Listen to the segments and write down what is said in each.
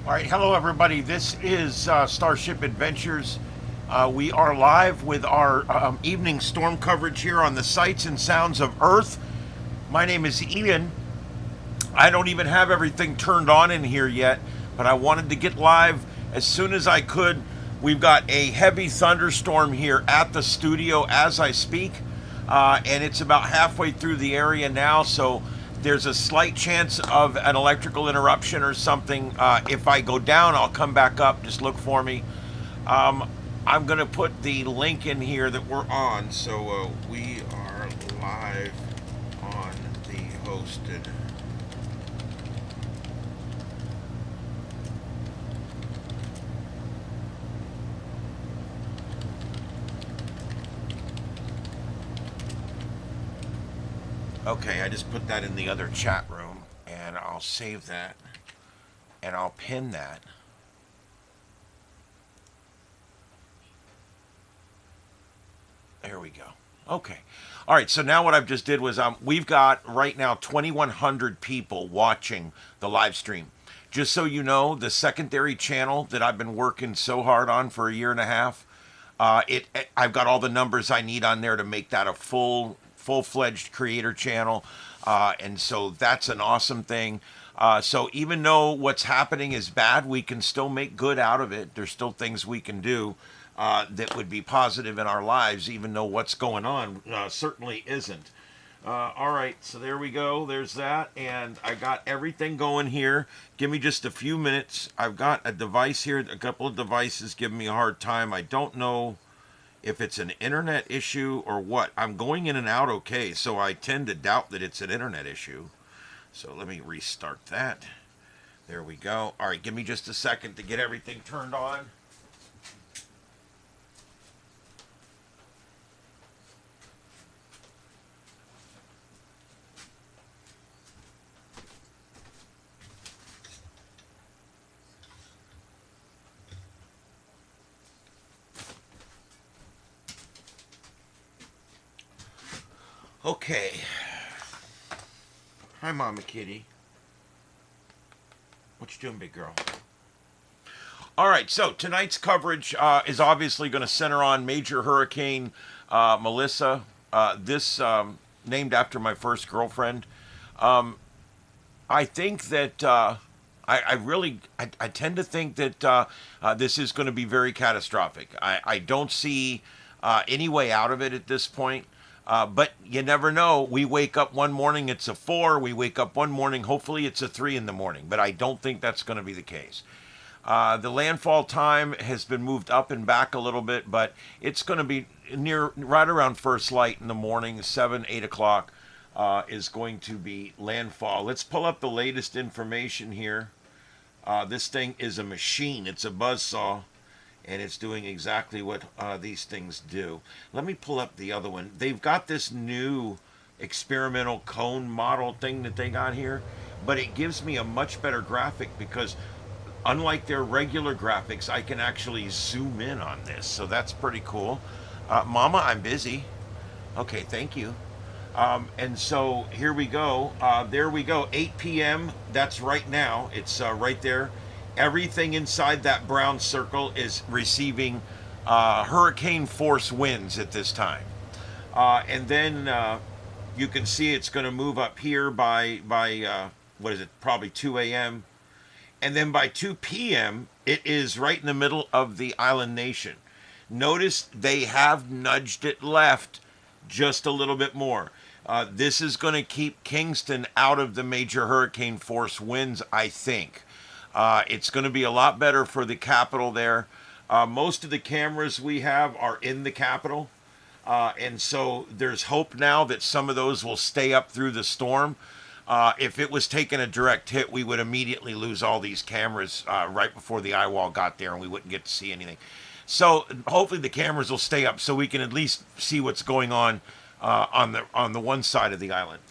All right, hello everybody. This is Starship Adventures. We are live with our evening storm coverage here on the sights and sounds of Earth. My name is Ian. I don't even have everything turned on in here yet, but I wanted to get live as soon as I could. We've got a heavy thunderstorm here at the studio as I speak, and it's about halfway through the area now, so there's a slight chance of an electrical interruption or something. If I go down, I'll come back up. Just look for me. I'm going to put the link in here that we're on. So we are live on the hosted. Okay, I just put that in the other chat room, and I'll save that, and I'll pin that. There we go. Okay. All right, so now what I've just did was we've got right now 2,100 people watching the live stream. Just so you know, the secondary channel that I've been working so hard on for a year and a half, I've got all the numbers I need on there to make that a full-fledged creator channel, and so that's an awesome thing. So even though what's happening is bad, we can still make good out of it. There's still things we can do that would be positive in our lives, even though what's going on certainly isn't. All right, so there we go. There's that, and I got everything going here. Give me just a few minutes. I've got a device here, a couple of devices giving me a hard time. I don't know if it's an internet issue or what. I'm going in and out okay, so I tend to doubt that it's an internet issue. So let me restart that. There we go. All right, give me just a second to get everything turned on. Okay. Hi, Mama Kitty. What you doing, big girl? All right, so tonight's coverage is obviously going to center on Major Hurricane Melissa. This named after my first girlfriend. I think that I tend to think that this is going to be very catastrophic. I don't see any way out of it at this point. But you never know. We wake up one morning, it's a 4. We wake up one morning, hopefully it's a 3 in the morning. But I don't think that's going to be the case. The landfall time has been moved up and back a little bit, but it's going to be right around first light in the morning, 7, 8 o'clock is going to be landfall. Let's pull up the latest information here. This thing is a machine. It's a buzzsaw. And it's doing exactly what these things do. Let me pull up the other one. They've got this new experimental cone model thing that they got here, but it gives me a much better graphic because unlike their regular graphics, I can actually zoom in on this. So that's pretty cool. Mama, I'm busy. Okay, thank you. And so here we go. There we go. 8 p.m. That's right now. It's right there. Everything inside that brown circle is receiving hurricane force winds at this time. And then you can see it's going to move up here by what is it, probably 2 a.m. And then by 2 p.m., it is right in the middle of the island nation. Notice they have nudged it left just a little bit more. This is going to keep Kingston out of the major hurricane force winds, I think. It's going to be a lot better for the capital there. Most of the cameras we have are in the capital. And so there's hope now that some of those will stay up through the storm. If it was taking a direct hit, we would immediately lose all these cameras right before the eye wall got there and we wouldn't get to see anything. So hopefully the cameras will stay up so we can at least see what's going on the one side of the island.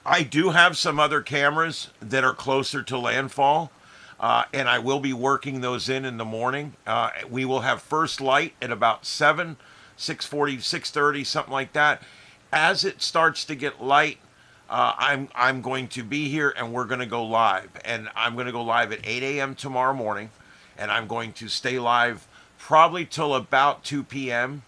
I do have some other cameras that are closer to landfall. And I will be working those in the morning. We will have first light at about 7, 6:40, 6:30, something like that. As it starts to get light, I'm going to be here and we're going to go live. And I'm going to go live at 8 a.m. tomorrow morning. And I'm going to stay live probably till about 2 p.m.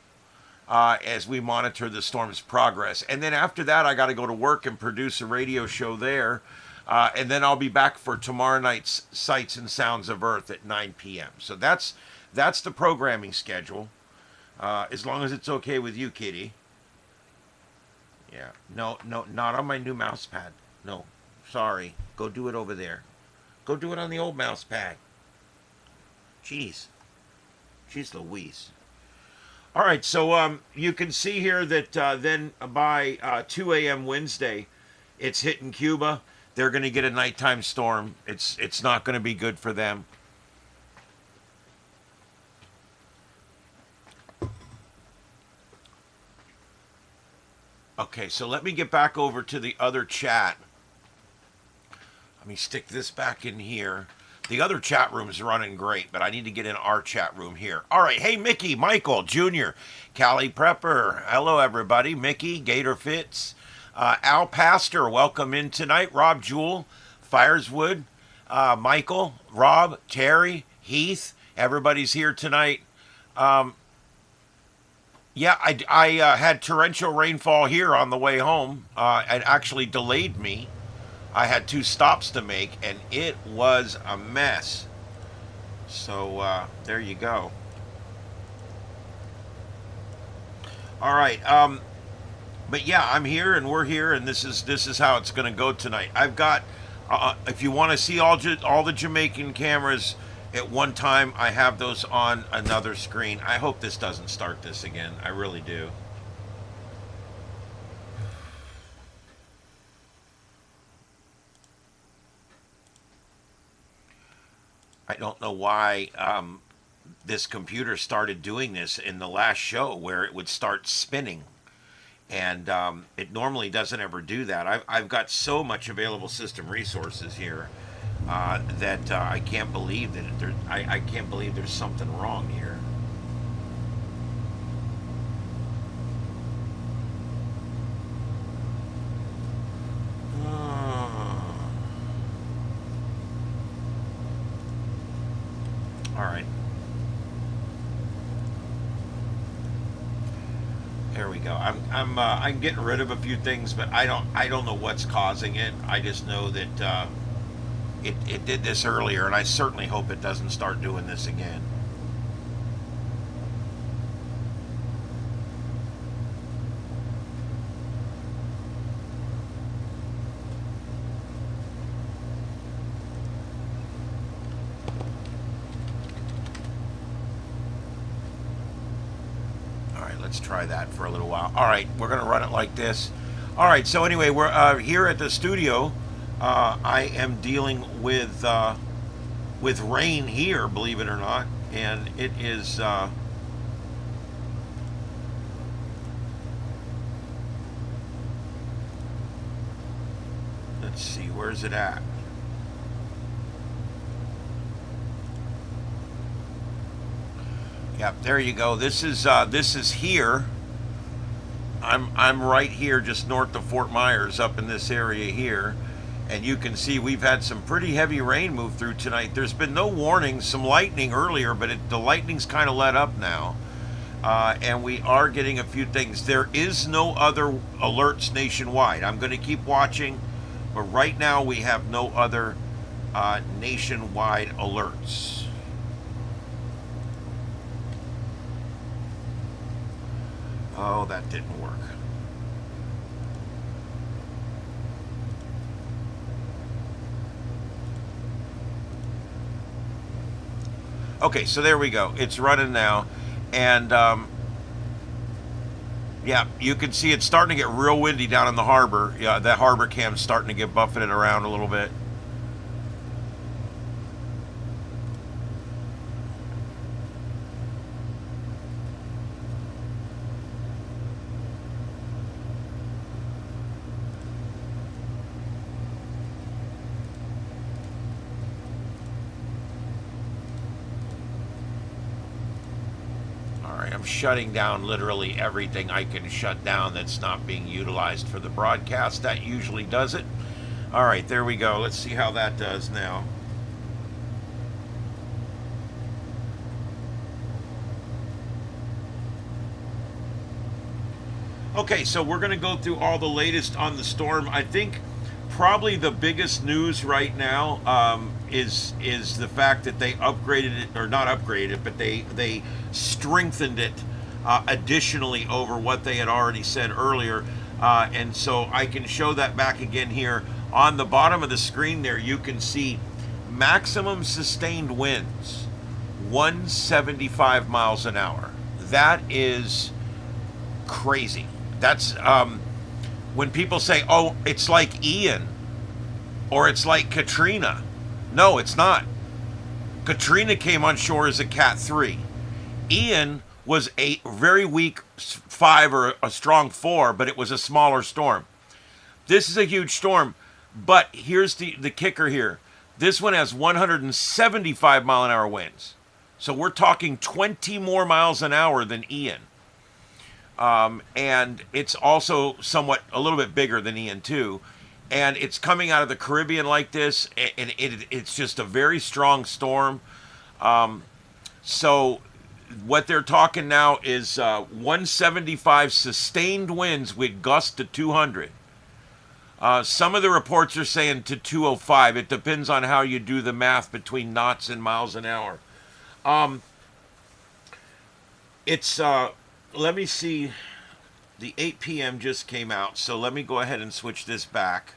As we monitor the storm's progress. And then after that, I got to go to work and produce a radio show there. And then I'll be back for tomorrow night's Sights and Sounds of Earth at 9 p.m. So that's the programming schedule. As long as it's okay with you, Kitty. Yeah. No, not on my new mouse pad. No. Sorry. Go do it over there. Go do it on the old mouse pad. Jeez. Jeez Louise. All right, so you can see here that then by 2 a.m. Wednesday, it's hitting Cuba. They're going to get a nighttime storm. It's not going to be good for them. Okay, so let me get back over to the other chat. Let me stick this back in here. The other chat room is running great, but I need to get in our chat room here. All right. Hey, Mickey, Michael, Jr., Callie Prepper. Hello, everybody. Mickey, Gator Fitz, Al Pastor, welcome in tonight. Rob Jewell, Fireswood, Michael, Rob, Terry, Heath. Everybody's here tonight. Yeah, I had torrential rainfall here on the way home. It actually delayed me. I had 2 stops to make, and it was a mess. So, there you go. All right. But yeah, I'm here, and we're here, and this is how it's going to go tonight. I've got, if you want to see all the Jamaican cameras at one time, I have those on another screen. I hope this doesn't start this again. I really do. I don't know why this computer started doing this in the last show where it would start spinning. And it normally doesn't ever do that. I've got so much available system resources here that I can't believe that I can't believe there's something wrong here. All right. There we go. I'm getting rid of a few things, but I don't know what's causing it. I just know that it did this earlier, and I certainly hope it doesn't start doing this again. Let's try that for a little while. All right, we're going to run it like this. All right, so anyway, we're here at the studio. I am dealing with rain here, believe it or not, and it is. Let's see, where's it at? Yep, there you go. This is here. I'm right here, just north of Fort Myers, up in this area here, and you can see we've had some pretty heavy rain move through tonight. There's been no warning, some lightning earlier, but the lightning's kind of let up now, and we are getting a few things. There is no other alerts nationwide. I'm going to keep watching, but right now we have no other nationwide alerts. Oh, that didn't work. Okay, so there we go. It's running now. And, yeah, you can see it's starting to get real windy down in the harbor. Yeah, that harbor cam's starting to get buffeted around a little bit. I'm shutting down literally everything I can shut down that's not being utilized for the broadcast. That usually does it. All right, there we go. Let's see how that does now. Okay, so we're going to go through all the latest on the storm. I think probably the biggest news right now is the fact that they upgraded it, or not upgraded it, but they strengthened it additionally over what they had already said earlier. And so I can show that back again here. On the bottom of the screen there, you can see maximum sustained winds, 175 miles an hour. That is crazy. That's when people say, oh, it's like Ian or it's like Katrina. No, it's not. Katrina came on shore as a Cat 3. Ian was a very weak 5 or a strong 4, but it was a smaller storm. This is a huge storm, but here's the kicker here. This one has 175 mile an hour winds. So we're talking 20 more miles an hour than Ian. And it's also somewhat a little bit bigger than Ian too. And it's coming out of the Caribbean like this, and it's just a very strong storm. So what they're talking now is 175 sustained winds with gusts to 200. Some of the reports are saying to 205. It depends on how you do the math between knots and miles an hour. Let me see. The 8 p.m. just came out, so let me go ahead and switch this back.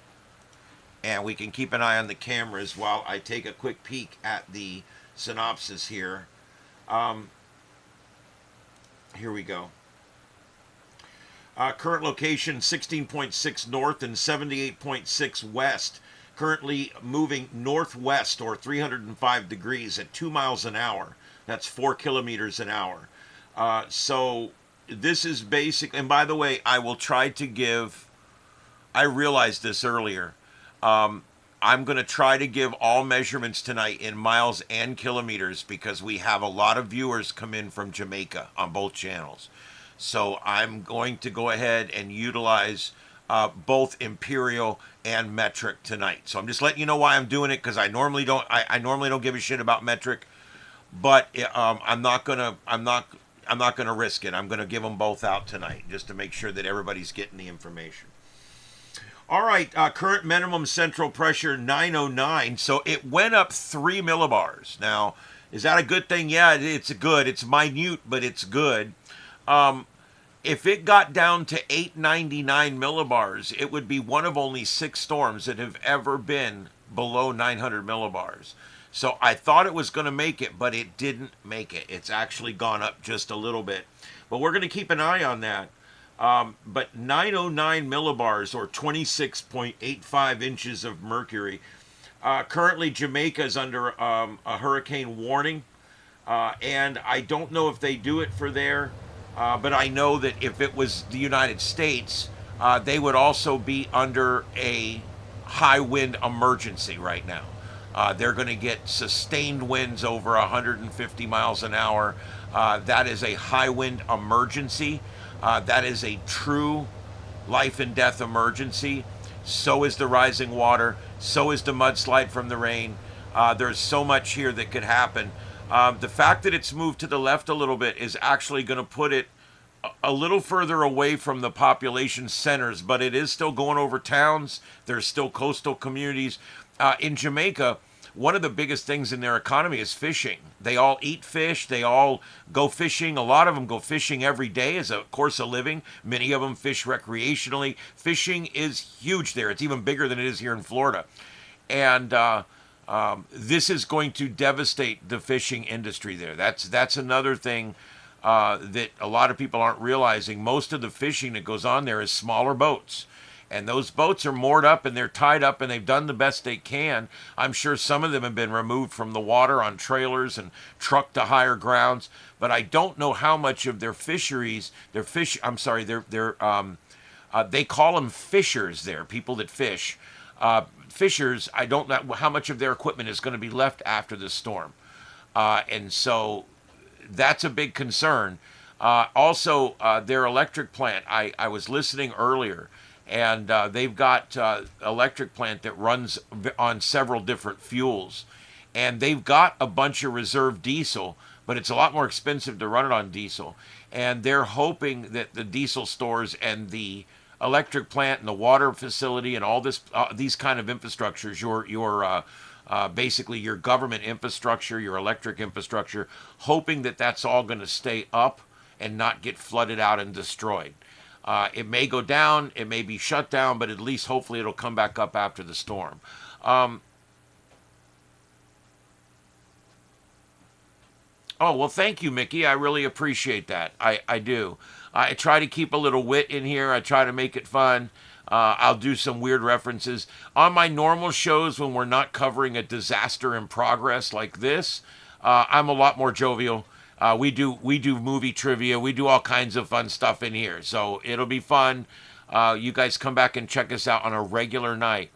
And we can keep an eye on the cameras while I take a quick peek at the synopsis here. Here we go. Current location 16.6 north and 78.6 west. Currently moving northwest or 305 degrees at 2 miles an hour. That's 4 kilometers an hour. So this is basic. And by the way, I will try to give, I realized this earlier. I'm going to try to give all measurements tonight in miles and kilometers because we have a lot of viewers come in from Jamaica on both channels. So I'm going to go ahead and utilize both imperial and metric tonight. So I'm just letting you know why I'm doing it, because I normally don't. I normally don't give a shit about metric, but I'm not gonna risk it. I'm gonna give them both out tonight just to make sure that everybody's getting the information. All right, current minimum central pressure 909. So it went up 3 millibars. Now, is that a good thing? Yeah, it's good. It's minute, but it's good. If it got down to 899 millibars, it would be one of only 6 storms that have ever been below 900 millibars. So I thought it was going to make it, but it didn't make it. It's actually gone up just a little bit. But we're going to keep an eye on that. But 909 millibars, or 26.85 inches of mercury. Currently, Jamaica is under a hurricane warning. And I don't know if they do it for there. But I know that if it was the United States, they would also be under a high wind emergency right now. They're going to get sustained winds over 150 miles an hour. That is a high wind emergency. That is a true life and death emergency. So is the rising water. So is the mudslide from the rain. There's so much here that could happen. The fact that it's moved to the left a little bit is actually going to put it a little further away from the population centers, but it is still going over towns. There's still coastal communities. In Jamaica, one of the biggest things in their economy is fishing. They all eat fish. They all go fishing. A lot of them go fishing every day as a course of living. Many of them fish recreationally. Fishing is huge there. It's even bigger than it is here in Florida. And this is going to devastate the fishing industry there. That's another thing that a lot of people aren't realizing. Most of the fishing that goes on there is smaller boats. And those boats are moored up and they're tied up and they've done the best they can. I'm sure some of them have been removed from the water on trailers and trucked to higher grounds. But I don't know how much of their fisheries, they call them fishers there, people that fish. Fishers, I don't know how much of their equipment is going to be left after the storm. And so that's a big concern. Also, their electric plant, I was listening earlier, and they've got electric plant that runs on several different fuels. And they've got a bunch of reserve diesel, but it's a lot more expensive to run it on diesel. And they're hoping that the diesel stores and the electric plant and the water facility and all this these kind of infrastructures, your basically your government infrastructure, your electric infrastructure, hoping that that's all going to stay up and not get flooded out and destroyed. It may go down, it may be shut down, but at least hopefully it'll come back up after the storm. Oh, well, thank you, Mickey. I really appreciate that. I do. I try to keep a little wit in here. I try to make it fun. I'll do some weird references. On my normal shows, when we're not covering a disaster in progress like this, I'm a lot more jovial. We do movie trivia. We do all kinds of fun stuff in here. So it'll be fun. You guys come back and check us out on a regular night.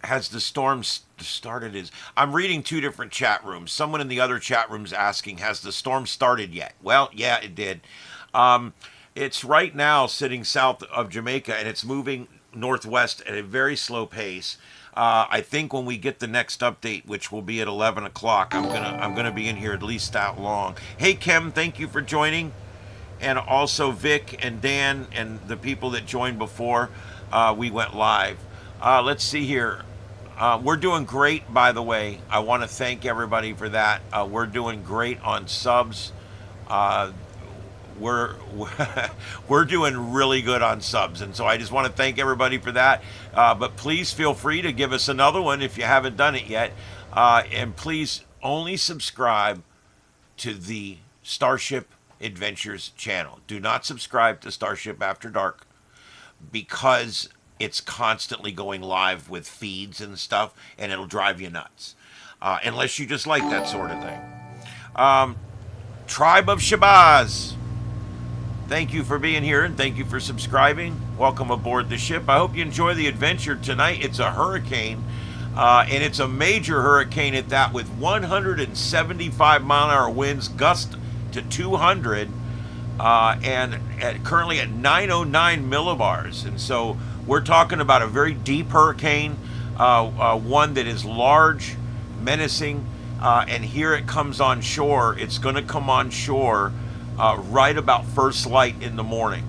Has the storm started? I'm reading two different chat rooms. Someone in the other chat room's asking, has the storm started yet? Well, yeah, it did. It's right now sitting south of Jamaica, and it's moving northwest at a very slow pace. I think when we get the next update, which will be at 11 o'clock, I'm gonna be in here at least that long. Hey, Kim, thank you for joining, and also Vic and Dan and the people that joined before we went live. Let's see here. We're doing great, by the way. I want to thank everybody for that. We're doing great on subs. We're we're doing really good on subs, and so I just want to thank everybody for that. But please feel free to give us another one if you haven't done it yet. And please only subscribe to the Starship Adventures channel. Do not subscribe to Starship After Dark, because it's constantly going live with feeds and stuff, and it'll drive you nuts. Unless you just like that sort of thing. Tribe of Shabazz, thank you for being here, and thank you for subscribing. Welcome aboard the ship. I hope you enjoy the adventure tonight. It's a hurricane, and it's a major hurricane at that, with 175 mile-an-hour winds, gust to 200, and currently at 909 millibars. And so we're talking about a very deep hurricane, one that is large, menacing, and here it comes on shore. It's going to come on shore right about first light in the morning.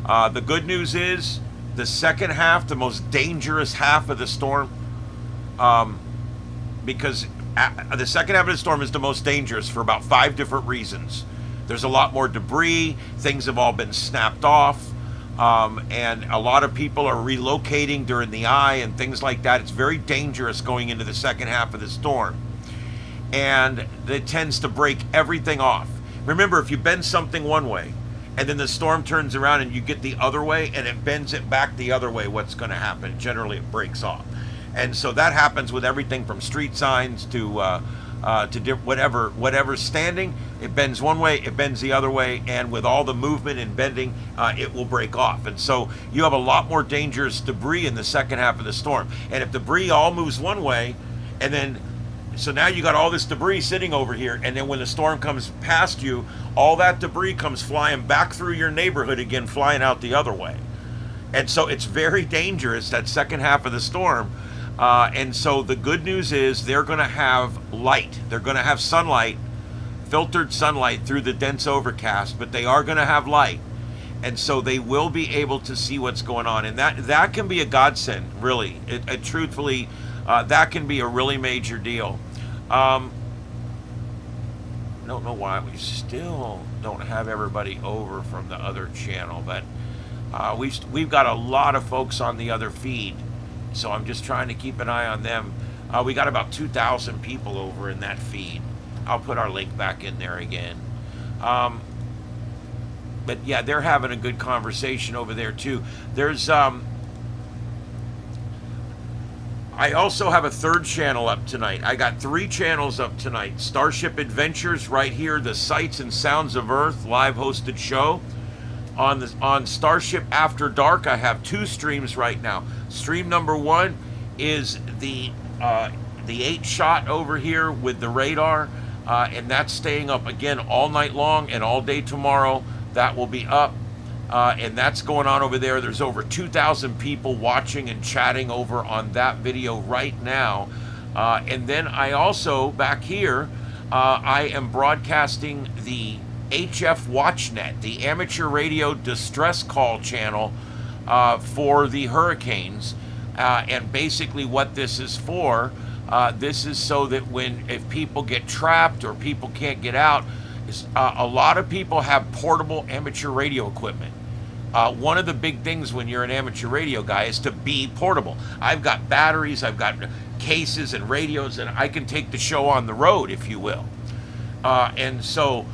The good news is the second half, the most dangerous half of the storm, because the second half of the storm is the most dangerous for about 5 different reasons. There's a lot more debris, things have all been snapped off, and a lot of people are relocating during the eye and things like that. It's very dangerous going into the second half of the storm, and it tends to break everything off. Remember, if you bend something one way and then the storm turns around and you get the other way and it bends it back the other way, what's going to happen? Generally it breaks off. And so that happens with everything from street signs to whatever's standing. It bends one way, it bends the other way, and with all the movement and bending, it will break off. And so you have a lot more dangerous debris in the second half of the storm. And if debris all moves one way, and then so now you got all this debris sitting over here, and then when the storm comes past you, all that debris comes flying back through your neighborhood again, flying out the other way. And so it's very dangerous, that second half of the storm. And so the good news is they're going to have light. They're going to have sunlight, filtered sunlight through the dense overcast, but they are going to have light. And so they will be able to see what's going on. And that can be a godsend, really. It truthfully, that can be a really major deal. I don't know why we still don't have everybody over from the other channel, but we've got a lot of folks on the other feed, so I'm just trying to keep an eye on them. We got about 2,000 people over in that feed. I'll put our link back in there again. But yeah, they're having a good conversation over there too. There's I also have a third channel up tonight. I got 3 channels up tonight. Starship Adventures right here, the Sights and Sounds of Earth live hosted show. On Starship After Dark, I have 2 streams right now. Stream number 1 is the 8 shot over here with the radar. and that's staying up again all night long and all day tomorrow. That will be up. And that's going on over there. There's over 2,000 people watching and chatting over on that video right now. And then I also, back here, I am broadcasting the HF WatchNet, the amateur radio distress call channel for the hurricanes. And basically what this is for, this is so that if people get trapped or people can't get out, a lot of people have portable amateur radio equipment. One of the big things when you're an amateur radio guy is to be portable. I've got batteries, I've got cases and radios, and I can take the show on the road, if you will. And so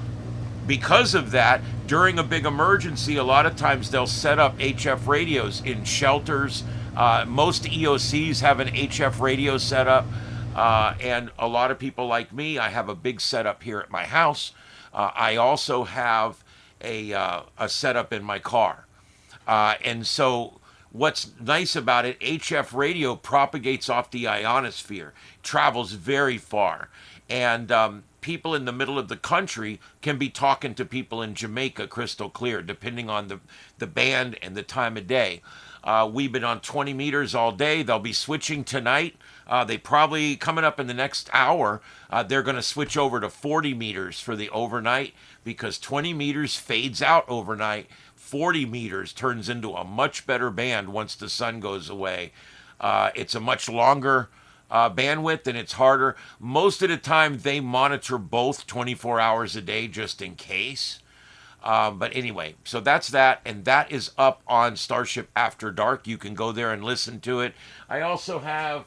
because of that, during a big emergency, a lot of times they'll set up HF radios in shelters. Most EOCs have an HF radio set up. And a lot of people like me, I have a big setup here at my house. I also have a setup in my car. And so what's nice about it, HF radio propagates off the ionosphere, travels very far. And people in the middle of the country can be talking to people in Jamaica crystal clear, depending on the band and the time of day. We've been on 20 meters all day. They'll be switching tonight. They probably, coming up in the next hour, they're going to switch over to 40 meters for the overnight, because 20 meters fades out overnight. 40 meters turns into a much better band once the sun goes away. It's a much longer bandwidth, and it's harder. Most of the time, they monitor both 24 hours a day just in case. But anyway, so that's that, and that is up on Starship After Dark. You can go there and listen to it. I also have,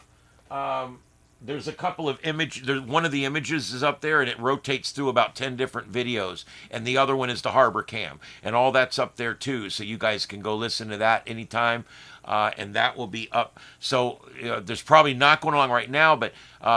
there's a couple of images. One of the images is up there, and it rotates through about 10 different videos, and the other one is the Harbor Cam, and all that's up there too, so you guys can go listen to that anytime, and that will be up. So there's probably not going on right now, but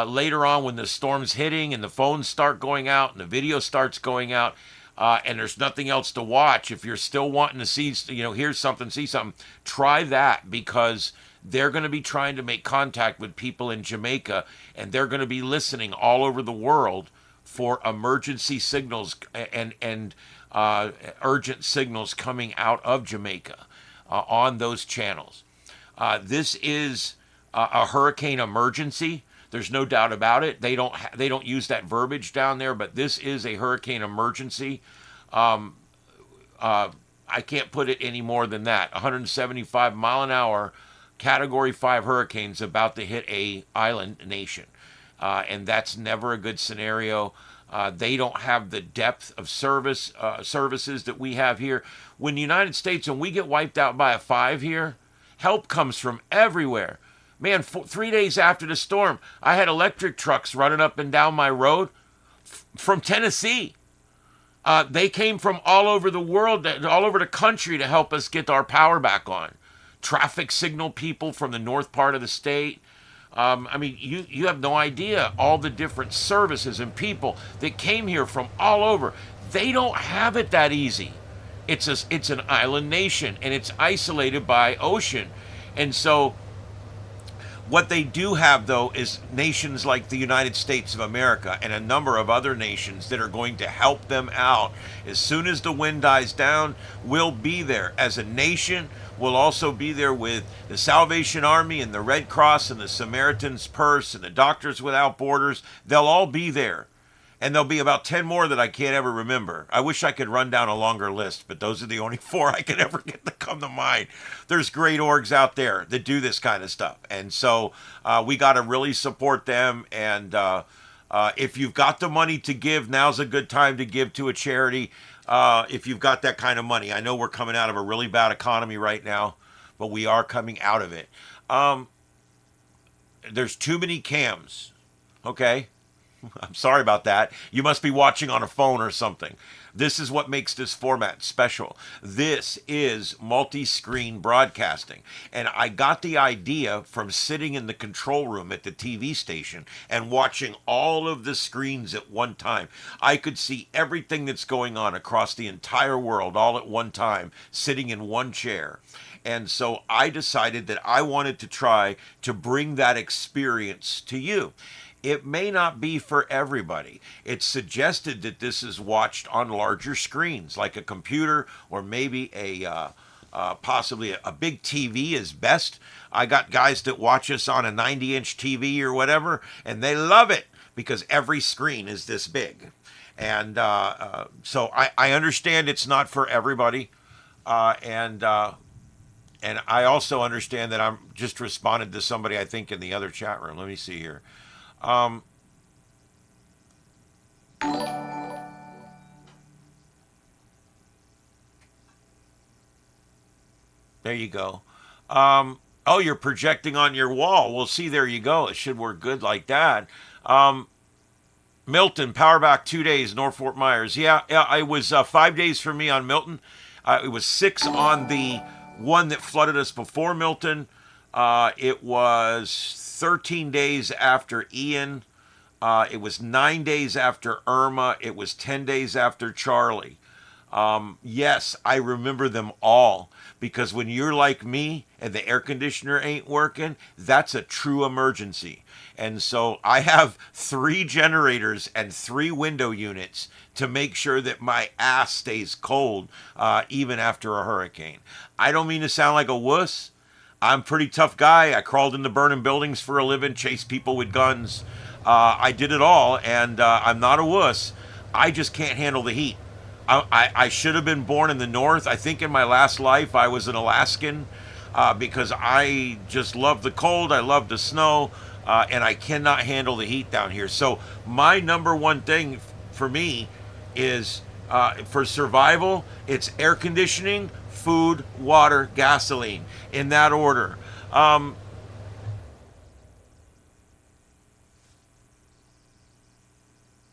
later on when the storm's hitting and the phones start going out and the video starts going out, and there's nothing else to watch, if you're still wanting to see, hear something, see something, try that, because they're going to be trying to make contact with people in Jamaica, and they're going to be listening all over the world for emergency signals and urgent signals coming out of Jamaica on those channels. This is a hurricane emergency. There's no doubt about it. They don't use that verbiage down there, but this is a hurricane emergency. I can't put it any more than that. 175 mile an hour, Category 5 hurricanes about to hit a island nation, and that's never a good scenario. They don't have the depth of services that we have here. When the United States, when we get wiped out by a 5 here, help comes from everywhere. Man, 3 days after the storm, I had electric trucks running up and down my road from Tennessee. They came from all over the world, all over the country, to help us get our power back on. Traffic signal people from the north part of the state. I mean, you have no idea all the different services and people that came here from all over. They don't have it that easy. It's an island nation, and it's isolated by ocean. And so what they do have, though, is nations like the United States of America and a number of other nations that are going to help them out. As soon as the wind dies down, we'll be there. As a nation, we'll also be there with the Salvation Army and the Red Cross and the Samaritan's Purse and the Doctors Without Borders. They'll all be there. And there'll be about 10 more that I can't ever remember. I wish I could run down a longer list, but those are the only 4 I can ever get to come to mind. There's great orgs out there that do this kind of stuff. And so we got to really support them. And if you've got the money to give, now's a good time to give to a charity. If you've got that kind of money. I know we're coming out of a really bad economy right now, but we are coming out of it. There's too many cams, okay? I'm sorry about that. You must be watching on a phone or something. This is what makes this format special. This is multi-screen broadcasting. And I got the idea from sitting in the control room at the TV station and watching all of the screens at one time. I could see everything that's going on across the entire world all at one time, sitting in one chair. And so I decided that I wanted to try to bring that experience to you. it may not be for everybody. It's suggested that this is watched on larger screens, like a computer or maybe possibly a big TV is best. I got guys that watch us on a 90-inch TV or whatever, and they love it because every screen is this big. And so I understand it's not for everybody, and I also understand that I'm just responded to somebody I think in the other chat room. Let me see here. There you go. Oh, you're projecting on your wall. Well, see, there you go. It should work good like that. Milton, power back 2 days, North Fort Myers. Yeah, it was 5 days for me on Milton. It was 6 on the one that flooded us before Milton. It was 13 days after Ian. It was 9 days after Irma. It was 10 days after Charlie. Yes, I remember them all, because when you're like me and the air conditioner ain't working, that's a true emergency. And so I have 3 generators and 3 window units to make sure that my ass stays cold, even after a hurricane. I don't mean to sound like a wuss. I'm a pretty tough guy. I crawled into burning buildings for a living, chased people with guns. I did it all, and I'm not a wuss. I just can't handle the heat. I should have been born in the north. I think in my last life I was an Alaskan, because I just love the cold. I love the snow, and I cannot handle the heat down here. So my number one thing for me is, for survival, it's air conditioning, food, water, gasoline, in that order.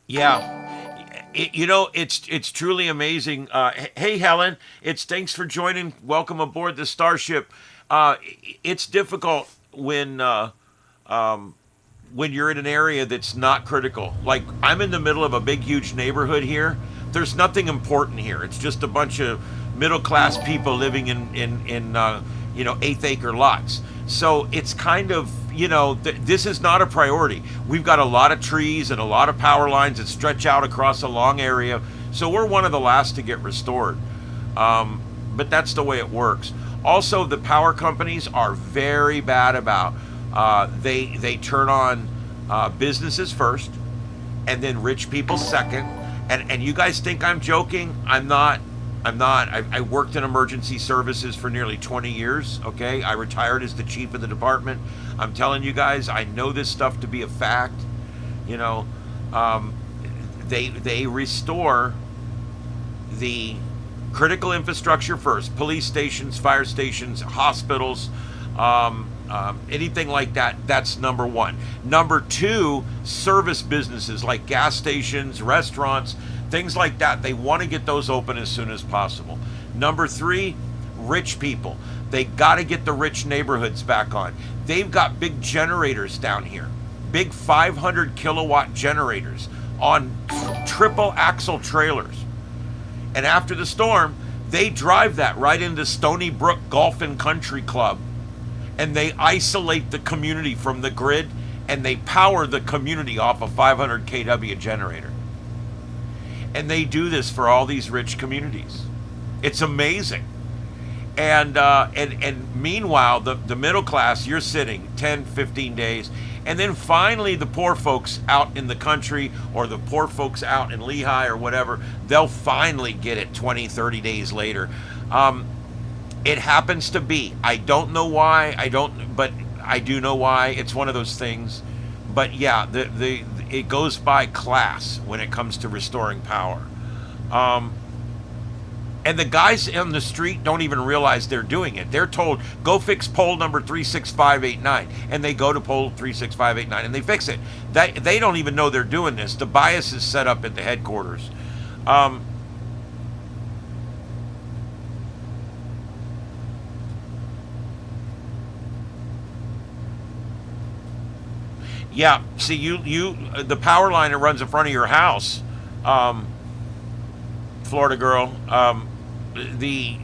Yeah. It's truly amazing. Hey, Helen, it's thanks for joining. Welcome aboard the Starship. It's difficult when you're in an area that's not critical. Like, I'm in the middle of a big, huge neighborhood here. There's nothing important here. It's just a bunch of middle class people living in eighth acre lots. So it's kind of, this is not a priority. We've got a lot of trees and a lot of power lines that stretch out across a long area. So we're one of the last to get restored. But that's the way it works. Also, the power companies are very bad about, they turn on businesses first, and then rich people second. And you guys think I'm joking? I'm not. I worked in emergency services for nearly 20 years, okay? I retired as the chief of the department. I'm telling you guys, I know this stuff to be a fact. They restore the critical infrastructure first. Police stations, fire stations, hospitals, anything like that. That's number one. Number two, service businesses like gas stations, restaurants, things like that. They want to get those open as soon as possible. Number three, rich people. They got to get the rich neighborhoods back on. They've got big generators down here, big 500 kilowatt generators on triple axle trailers. And after the storm, they drive that right into Stony Brook Golf and Country Club, and they isolate the community from the grid, and they power the community off a 500 kW generator. And they do this for all these rich communities. It's amazing. And meanwhile, the middle class, you're sitting 10, 15 days. And then finally, the poor folks out in the country, or the poor folks out in Lehigh or whatever, they'll finally get it 20, 30 days later. It happens to be. I don't know why. But I do know why. It's one of those things. But yeah, it goes by class when it comes to restoring power. And the guys on the street don't even realize they're doing it. They're told, go fix pole number 36589. And they go to pole 36589 and they fix it. They don't even know they're doing this. The bias is set up at the headquarters. Yeah, see, you the power line that runs in front of your house, Florida girl, the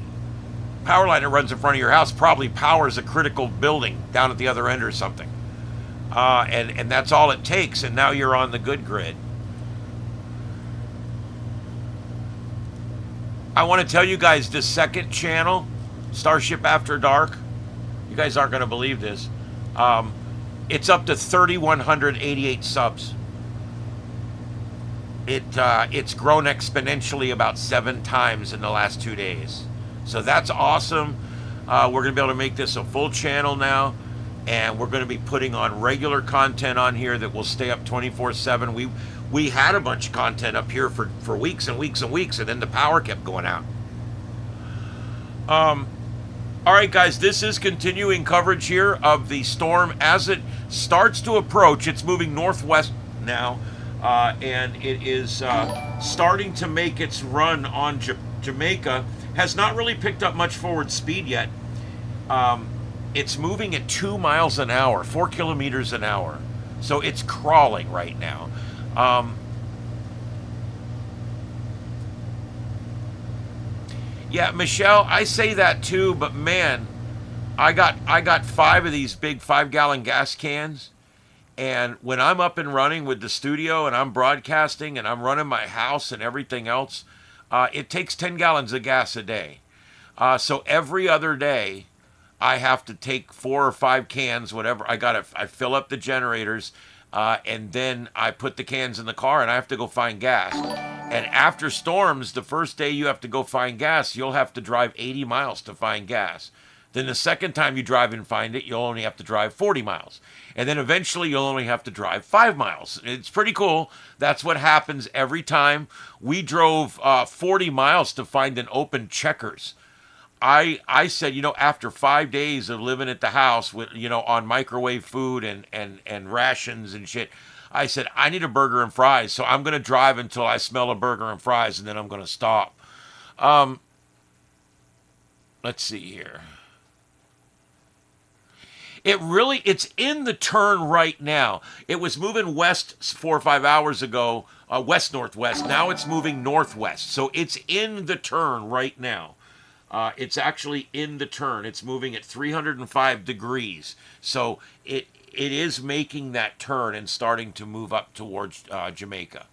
power line that runs in front of your house probably powers a critical building down at the other end or something. and that's all it takes, and now you're on the good grid. I want to tell you guys the second channel, Starship After Dark. You guys aren't going to believe this. It's up to 3,188 subs. It's grown exponentially about 7 times in the last 2 days. So that's awesome. We're going to be able to make this a full channel now, and we're going to be putting on regular content on here that will stay up 24/7. We had a bunch of content up here for weeks and weeks and weeks, and then the power kept going out. All right, guys, this is continuing coverage here of the storm as it starts to approach. It's moving northwest now, and it is starting to make its run on Jamaica. Has not really picked up much forward speed yet. It's moving at 2 miles an hour, 4 kilometers an hour. So it's crawling right now. Yeah, Michelle, I say that too, but man, I got 5 of these big 5-gallon gas cans, and when I'm up and running with the studio and I'm broadcasting and I'm running my house and everything else, it takes 10 gallons of gas a day. So every other day, I have to take 4 or 5 cans, whatever. I fill up the generators, and then I put the cans in the car, and I have to go find gas. And after storms, the first day you have to go find gas, you'll have to drive 80 miles to find gas. Then the second time you drive and find it, you'll only have to drive 40 miles. And then eventually you'll only have to drive 5 miles. It's pretty cool. That's what happens every time. We drove 40 miles to find an open Checkers. I said, after 5 days of living at the house with, on microwave food and rations and shit, I said, I need a burger and fries. So I'm going to drive until I smell a burger and fries, and then I'm going to stop. Let's see here. It's in the turn right now. It was moving west 4 or 5 hours ago, west-northwest. Now it's moving northwest. So it's in the turn right now. It's actually in the turn. It's moving at 305 degrees. So it is making that turn and starting to move up towards Jamaica.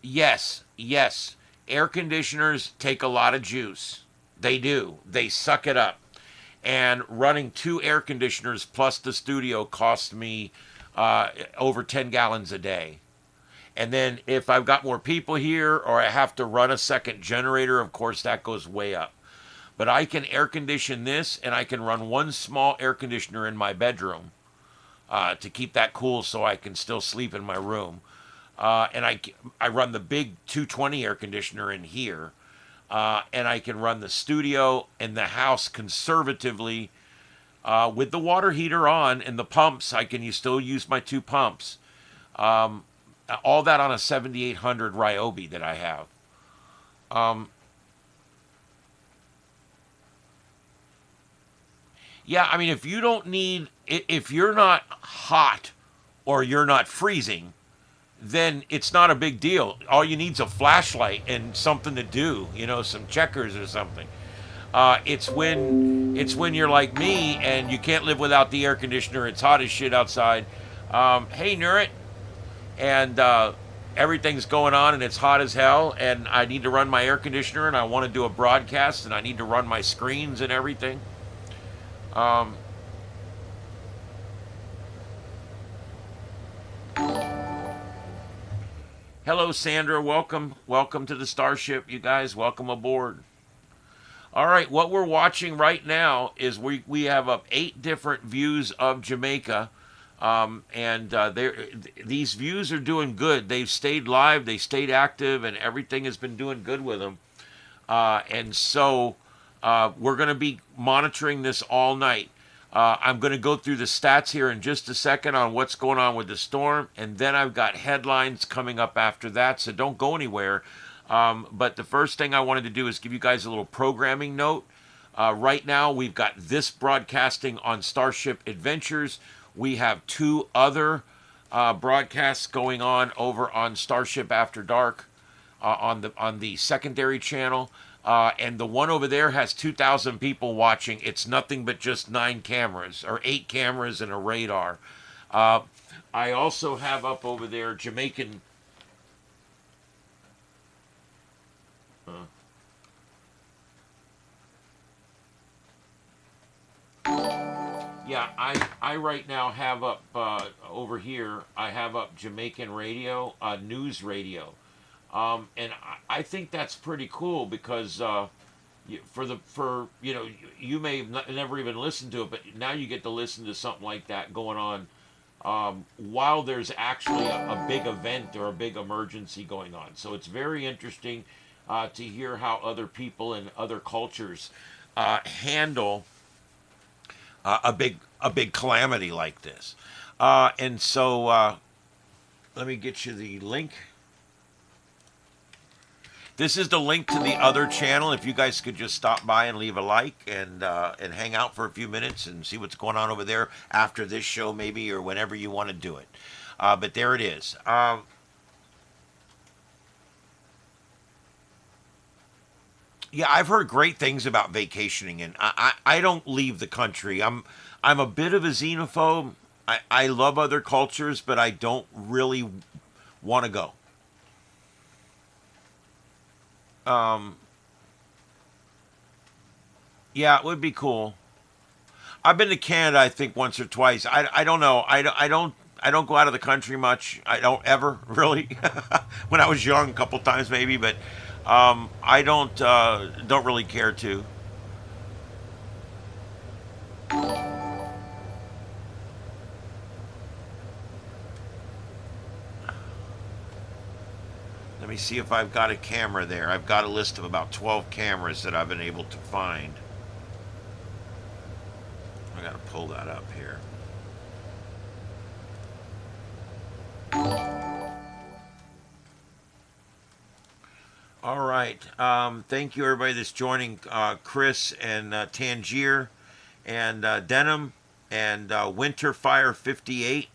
Yes. Air conditioners take a lot of juice. They do. They suck it up. And running 2 air conditioners plus the studio cost me over 10 gallons a day. And then if I've got more people here or I have to run a second generator, of course, that goes way up. But I can air condition this, and I can run 1 small air conditioner in my bedroom to keep that cool so I can still sleep in my room. And I run the big 220 air conditioner in here. And I can run the studio and the house conservatively with the water heater on and the pumps. I can still use my 2 pumps. All that on a 7800 Ryobi that I have. Yeah, I mean, if you're not hot or you're not freezing, then it's not a big deal. All you need is a flashlight and something to do, some checkers or something. It's when you're like me and you can't live without the air conditioner. It's hot as shit outside. Hey, Nurit. And everything's going on and it's hot as hell, and I need to run my air conditioner, and I want to do a broadcast, and I need to run my screens and everything. Hello, Sandra. Welcome to the Starship, you guys. Welcome aboard. All right, what we're watching right now is we have up 8 different views of Jamaica. These views are doing good. They've stayed live, they stayed active, and everything has been doing good with them. So we're going to be monitoring this all night. I'm going to go through the stats here in just a second on what's going on with the storm, and then I've got headlines coming up after that, so don't go anywhere. But the first thing I wanted to do is give you guys a little programming note. Right now, we've got this broadcasting on Starship Adventures. We have 2 other broadcasts going on over on Starship After Dark. on the secondary channel, and the one over there has 2,000 people watching. It's nothing but just 9 cameras or 8 cameras and a radar. I also have up over there Jamaican. Yeah, I right now have up over here. I have up Jamaican radio, news radio, and I think that's pretty cool because for you may have never even listened to it, but now you get to listen to something like that going on while there's actually a big event or a big emergency going on. So it's very interesting to hear how other people and other cultures handle a big calamity like this. And so let me get you the link. This is the link to the other channel. If you guys could just stop by and leave a like and hang out for a few minutes and see what's going on over there after this show, maybe, or whenever you want to do it. But there it is. Yeah, I've heard great things about vacationing, and I don't leave the country. I'm a bit of a xenophobe. I love other cultures, but I don't really want to go. Um, yeah, it would be cool. I've been to Canada, I think, once or twice. I don't know. I don't go out of the country much. I don't ever really. When I was young, a couple times maybe, but I don't really care to. Let me see if I've got a camera there. I've got a list of about 12 cameras that I've been able to find. I got to pull that up here. All right. Thank you, everybody that's joining. Chris and Tangier and Denim and Winterfire 58,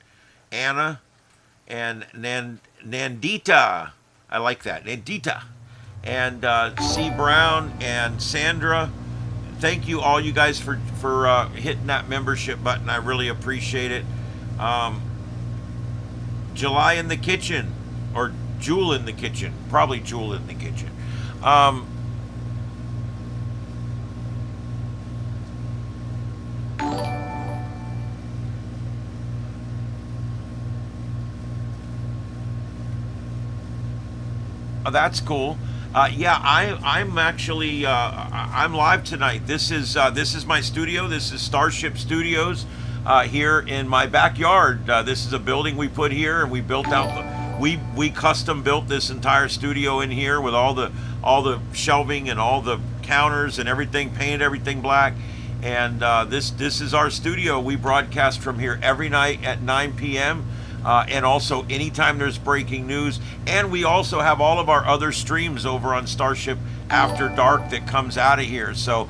Anna and Nandita. I like that. Nandita. And C. Brown and Sandra. Thank you, all you guys, for hitting that membership button. I really appreciate it. Um, July in the kitchen, or Jewel in the kitchen. Probably Jewel in the kitchen. Um, that's cool. Yeah, I'm actually I'm live tonight. This is my studio. This is Starship Studios here in my backyard. This is a building we put here, and we built out we custom built this entire studio in here with all the shelving and all the counters and everything, painted everything black. And this is our studio. We broadcast from here every night at 9 p.m. And also anytime there's breaking news. And we also have all of our other streams over on Starship After Dark that comes out of here. So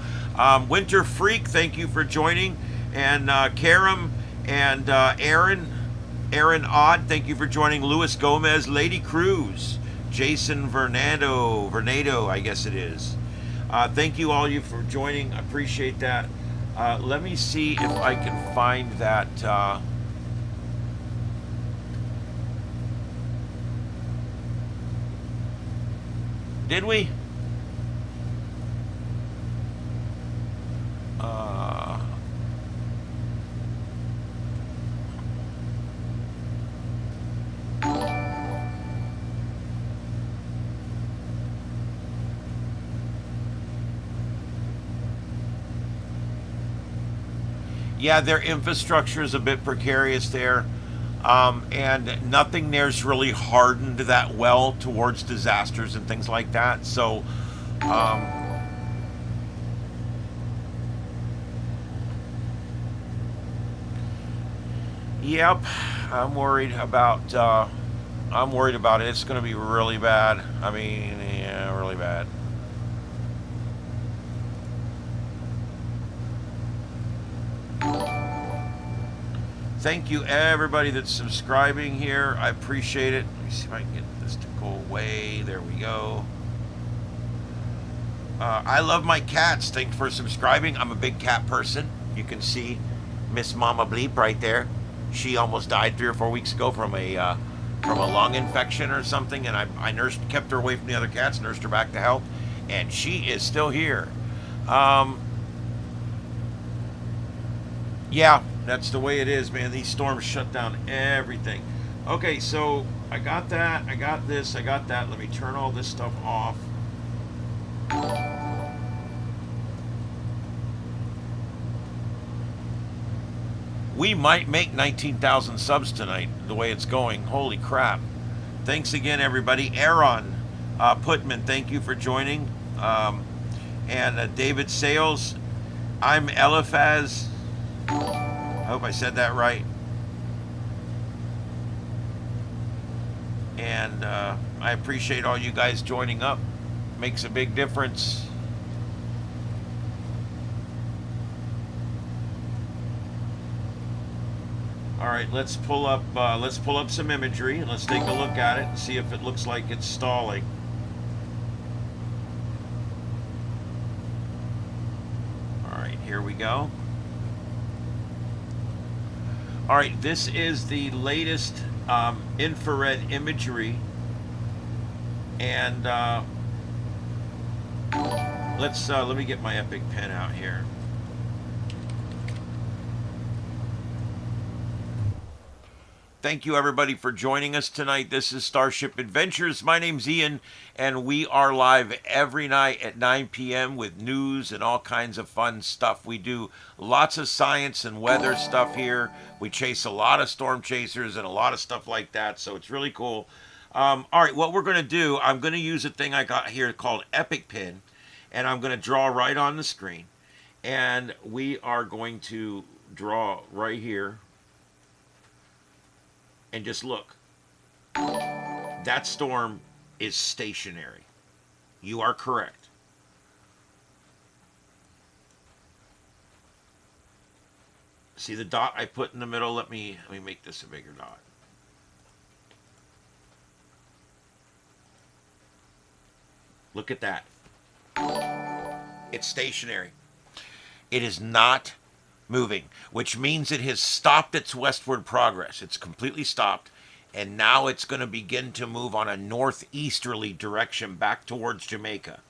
Winter Freak, thank you for joining. And Karam and Aaron Odd, thank you for joining. Luis Gomez, Lady Cruz, Jason Vernado, I guess it is. Thank you all you for joining. I appreciate that. Let me see if I can find that. Did we? Uh, yeah, their infrastructure is a bit precarious there. And nothing there's really hardened that well towards disasters and things like that. So, um, yep, I'm worried about. I'm worried about it. It's going to be really bad. I mean, yeah, really bad. Thank you, everybody that's subscribing here. I appreciate it. Let me see if I can get this to pull away. There we go. I love my cats. Thanks for subscribing. I'm a big cat person. You can see Miss Mama Bleep right there. She almost died 3 or 4 weeks ago from a lung infection or something, and I kept her away from the other cats, nursed her back to health, and she is still here. Yeah, that's the way it is, man. These storms shut down everything. Okay, so I got that. I got this. I got that. Let me turn all this stuff off. We might make 19,000 subs tonight, the way it's going. Holy crap. Thanks again, everybody. Aaron Putman, thank you for joining. And David Sales. I'm Eliphaz. I hope I said that right. And I appreciate all you guys joining up. Makes a big difference. All right, let's pull up some imagery and let's take a look at it and see if it looks like it's stalling. All right, here we go. All right, this is the latest infrared imagery, and let me get my Epic pen out here. Thank you, everybody, for joining us tonight. This is Starship Adventures. My name's Ian, and we are live every night at 9 p.m. with news and all kinds of fun stuff. We do lots of science and weather stuff here. We chase a lot of storm chasers and a lot of stuff like that, so it's really cool. All right, what we're going to do, I'm going to use a thing I got here called Epic Pen, and I'm going to draw right on the screen. And we are going to draw right here. And just look, that storm is stationary. You are correct. See the dot I put in the middle? Let me make this a bigger dot. Look at that. It's stationary. It is not moving, which means it has stopped its westward progress. It's completely stopped, and now it's going to begin to move on a northeasterly direction back towards Jamaica.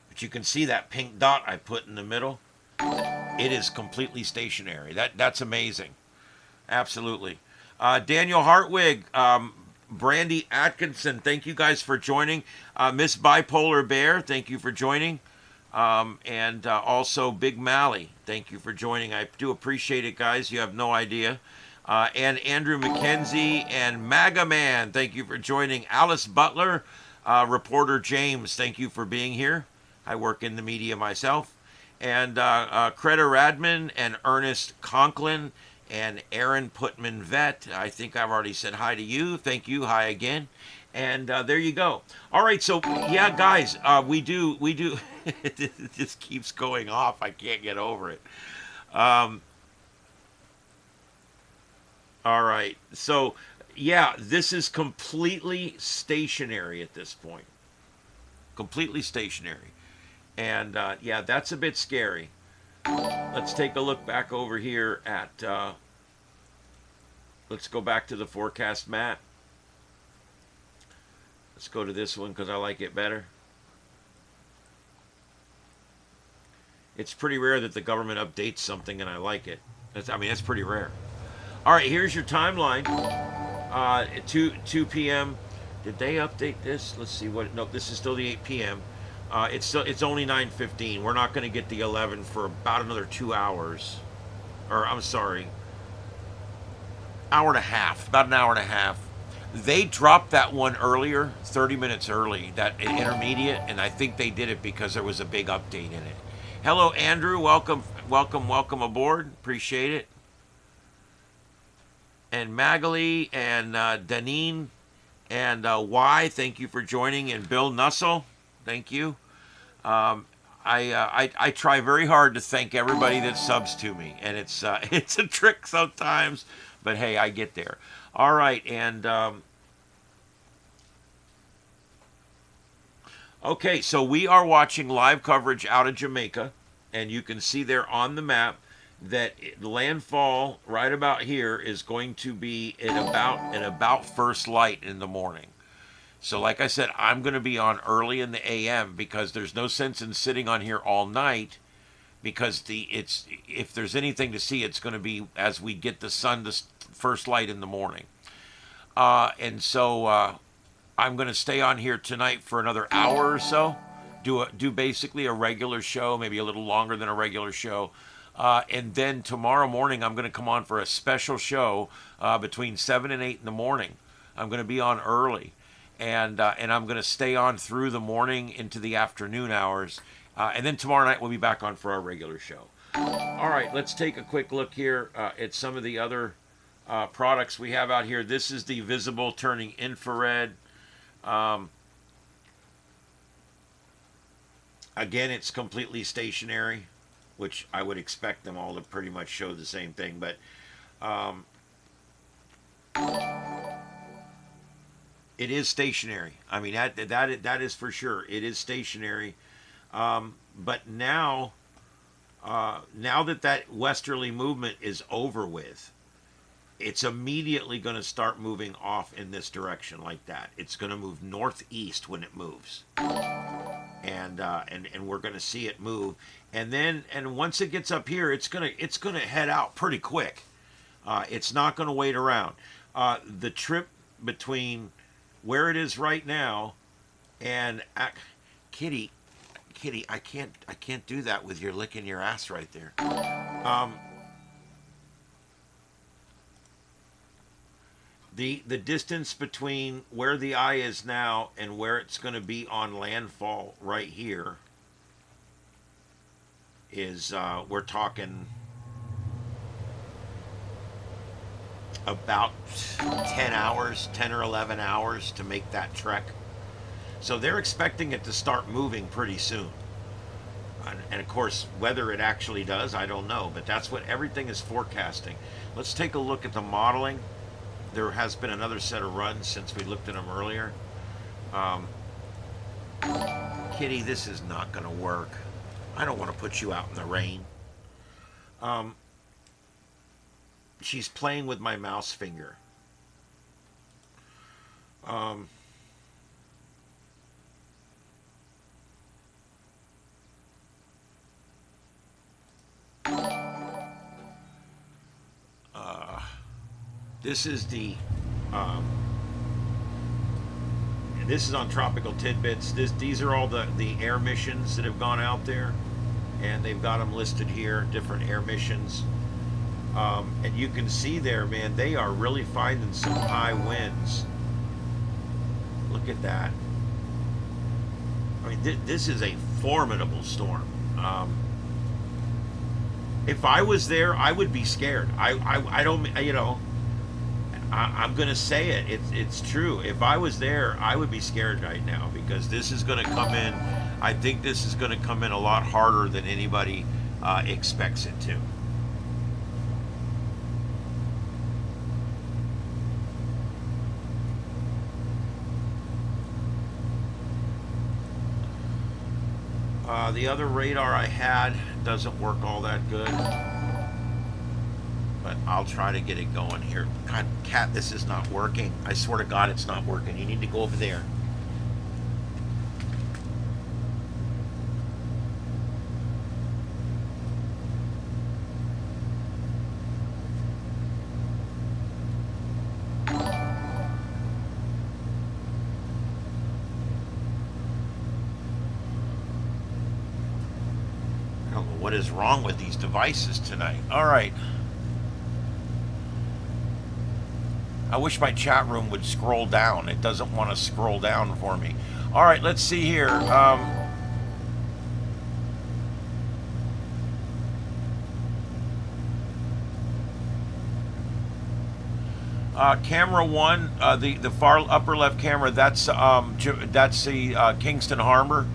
But you can see that pink dot I put in the middle. It is completely stationary. That's amazing. Absolutely. Daniel Hartwig, Brandy Atkinson, thank you guys for joining. Miss Bipolar Bear, thank you for joining. And also Big Mally, thank you for joining. I do appreciate it, guys. You have no idea. And Andrew McKenzie and Maga Man, thank you for joining. Alice Butler, reporter James, thank you for being here. I work in the media myself. And Creta Radman and Ernest Conklin and Aaron Putman Vet. I think I've already said hi to you. Thank you. Hi again. And there you go. All right, so yeah, guys, we do. It just keeps going off. I can't get over it. All right, so yeah, this is completely stationary at this point. Completely stationary, and yeah, that's a bit scary. Let's take a look back over here at. Let's go back to the forecast map. Let's go to this one because I like it better. It's pretty rare that the government updates something and I like it. That's pretty rare. All right, here's your timeline. 2 p.m. Did they update this? Let's see what. No, this is still the 8 p.m. It's only 9:15. We're not going to get the 11 for about another 2 hours. Or I'm sorry, hour and a half. About an hour and a half. They dropped that one earlier, 30 minutes early, that intermediate, and I think they did it because there was a big update in it. Hello, Andrew. Welcome aboard. Appreciate it. And Magali and Danine and Y, thank you for joining. And Bill Nussel, thank you. I try very hard to thank everybody that subs to me, and it's it's a trick sometimes, but hey, I get there. All right, and okay, so we are watching live coverage out of Jamaica, and you can see there on the map that landfall right about here is going to be at about first light in the morning. So like I said, I'm going to be on early in the AM because there's no sense in sitting on here all night, because it's if there's anything to see, it's going to be as we get the sun to first light in the morning. And so I'm going to stay on here tonight for another hour or so, do basically a regular show, maybe a little longer than a regular show. And then tomorrow morning, I'm going to come on for a special show between 7 and 8 in the morning. I'm going to be on early, and I'm going to stay on through the morning into the afternoon hours. And then tomorrow night, we'll be back on for our regular show. All right, let's take a quick look here at some of the other products we have out here. This is the visible turning infrared. Again, it's completely stationary, which I would expect them all to pretty much show the same thing, but it is stationary. I mean, that is for sure. It is stationary. But now that westerly movement is over with, it's immediately going to start moving off in this direction like that. It's going to move northeast when it moves. And we're going to see it move, and once it gets up here, it's gonna head out pretty quick. It's not going to wait around. The trip between where it is right now and Kitty, I can't do that with your licking your ass right there. The distance between where the eye is now and where it's going to be on landfall right here is, we're talking about 10 hours, 10 or 11 hours to make that trek. So they're expecting it to start moving pretty soon. And of course, whether it actually does, I don't know, but that's what everything is forecasting. Let's take a look at the modeling. There has been another set of runs since we looked at them earlier. Kitty, this is not going to work. I don't want to put you out in the rain. She's playing with my mouse finger. This is the this is on Tropical Tidbits. These are all the air missions that have gone out there, and they've got them listed here, different air missions. And you can see there, man, they are really finding some high winds. Look at that. I mean, this is a formidable storm. If I was there, I would be scared. I don't, you know, I'm going to say it. It's true. If I was there, I would be scared right now, because this is going to come in. I think this is going to come in a lot harder than anybody expects it to. The other radar I had doesn't work all that good, but I'll try to get it going here. God, Cat, this is not working. I swear to God, it's not working. You need to go over there. What is wrong with these devices tonight? All right. I wish my chat room would scroll down. It doesn't want to scroll down for me. All right, let's see here. Camera one, the far upper left camera, that's the Kingston Harbor.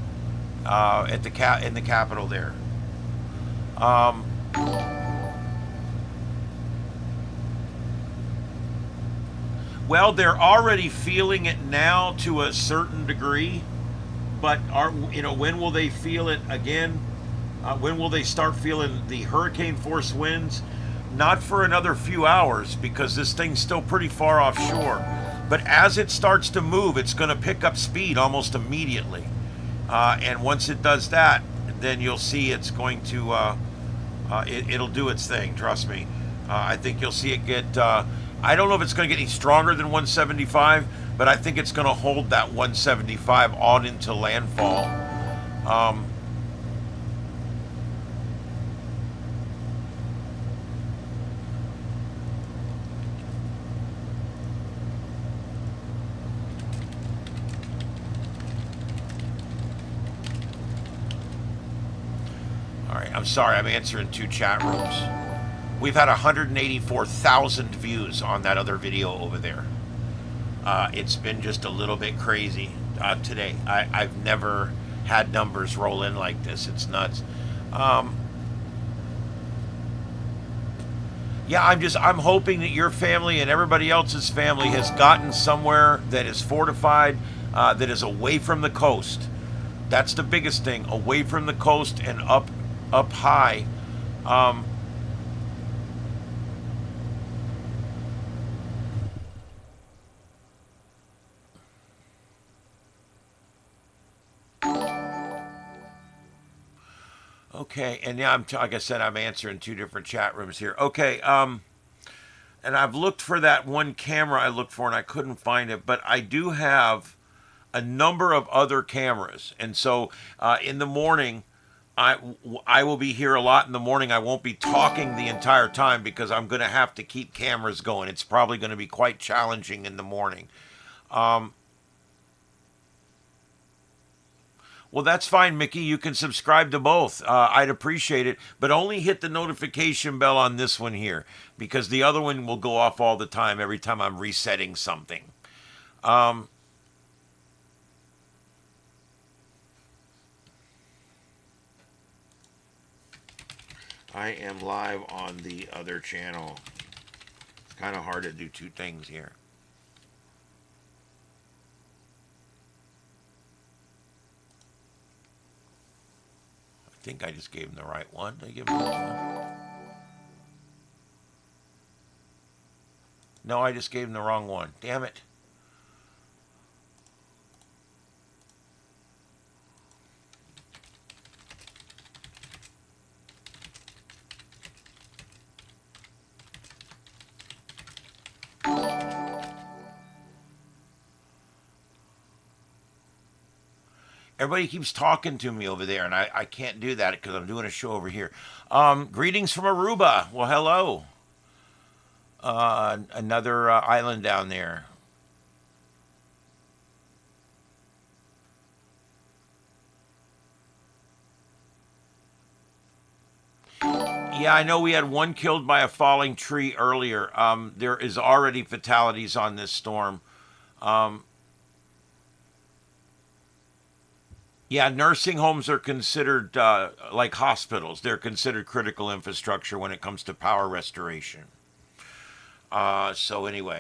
at the in the capital there. Um, well, they're already feeling it now to a certain degree, but are when will they feel it again? When will they start feeling the hurricane force winds? Not for another few hours because this thing's still pretty far offshore. But as it starts to move, it's going to pick up speed almost immediately. And once it does that, then you'll see it's going to, it'll do its thing, trust me. I think you'll see it get, I don't know if it's going to get any stronger than 175, but I think it's going to hold that 175 on into landfall. Um, all right, I'm sorry, I'm answering 2 chat rooms. We've had 184,000 views on that other video over there. It's been just a little bit crazy today. I've never had numbers roll in like this. It's nuts. Um, yeah, I'm hoping that your family and everybody else's family has gotten somewhere that is fortified, that is away from the coast. That's the biggest thing, away from the coast and up high. Um, okay, and now like I said, I'm answering 2 different chat rooms here. Okay, and I've looked for that one camera I looked for and I couldn't find it, but I do have a number of other cameras, and so in the morning, I I will be here a lot in the morning. I won't be talking the entire time because I'm going to have to keep cameras going. It's probably going to be quite challenging in the morning. Um, Well, that's fine, Mickey. You can subscribe to both. I'd appreciate it, but only hit the notification bell on this one here because the other one will go off all the time every time I'm resetting something. Um, I am live on the other channel. It's kind of hard to do 2 things here. I think I just gave him the right one. Did I give him the right one? No, I just gave him the wrong one. Damn it. Everybody keeps talking to me over there, and I can't do that because I'm doing a show over here. Greetings from Aruba. Well, hello. Another island down there. Yeah, I know we had one killed by a falling tree earlier. There is already fatalities on this storm. Um, yeah, nursing homes are considered like hospitals. They're considered critical infrastructure when it comes to power restoration. So anyway,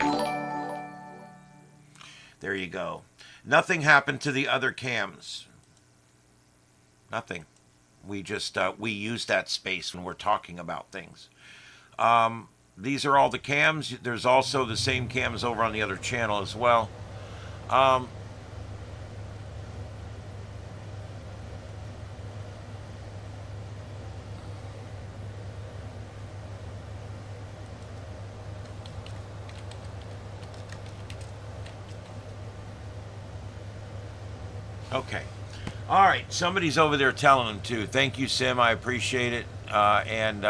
there you go. Nothing happened to the other cams. Nothing. We just we use that space when we're talking about things. These are all the cams. There's also the same cams over on the other channel as well. Um, okay. All right. Somebody's over there telling them too. Thank you, Sim. I appreciate it. And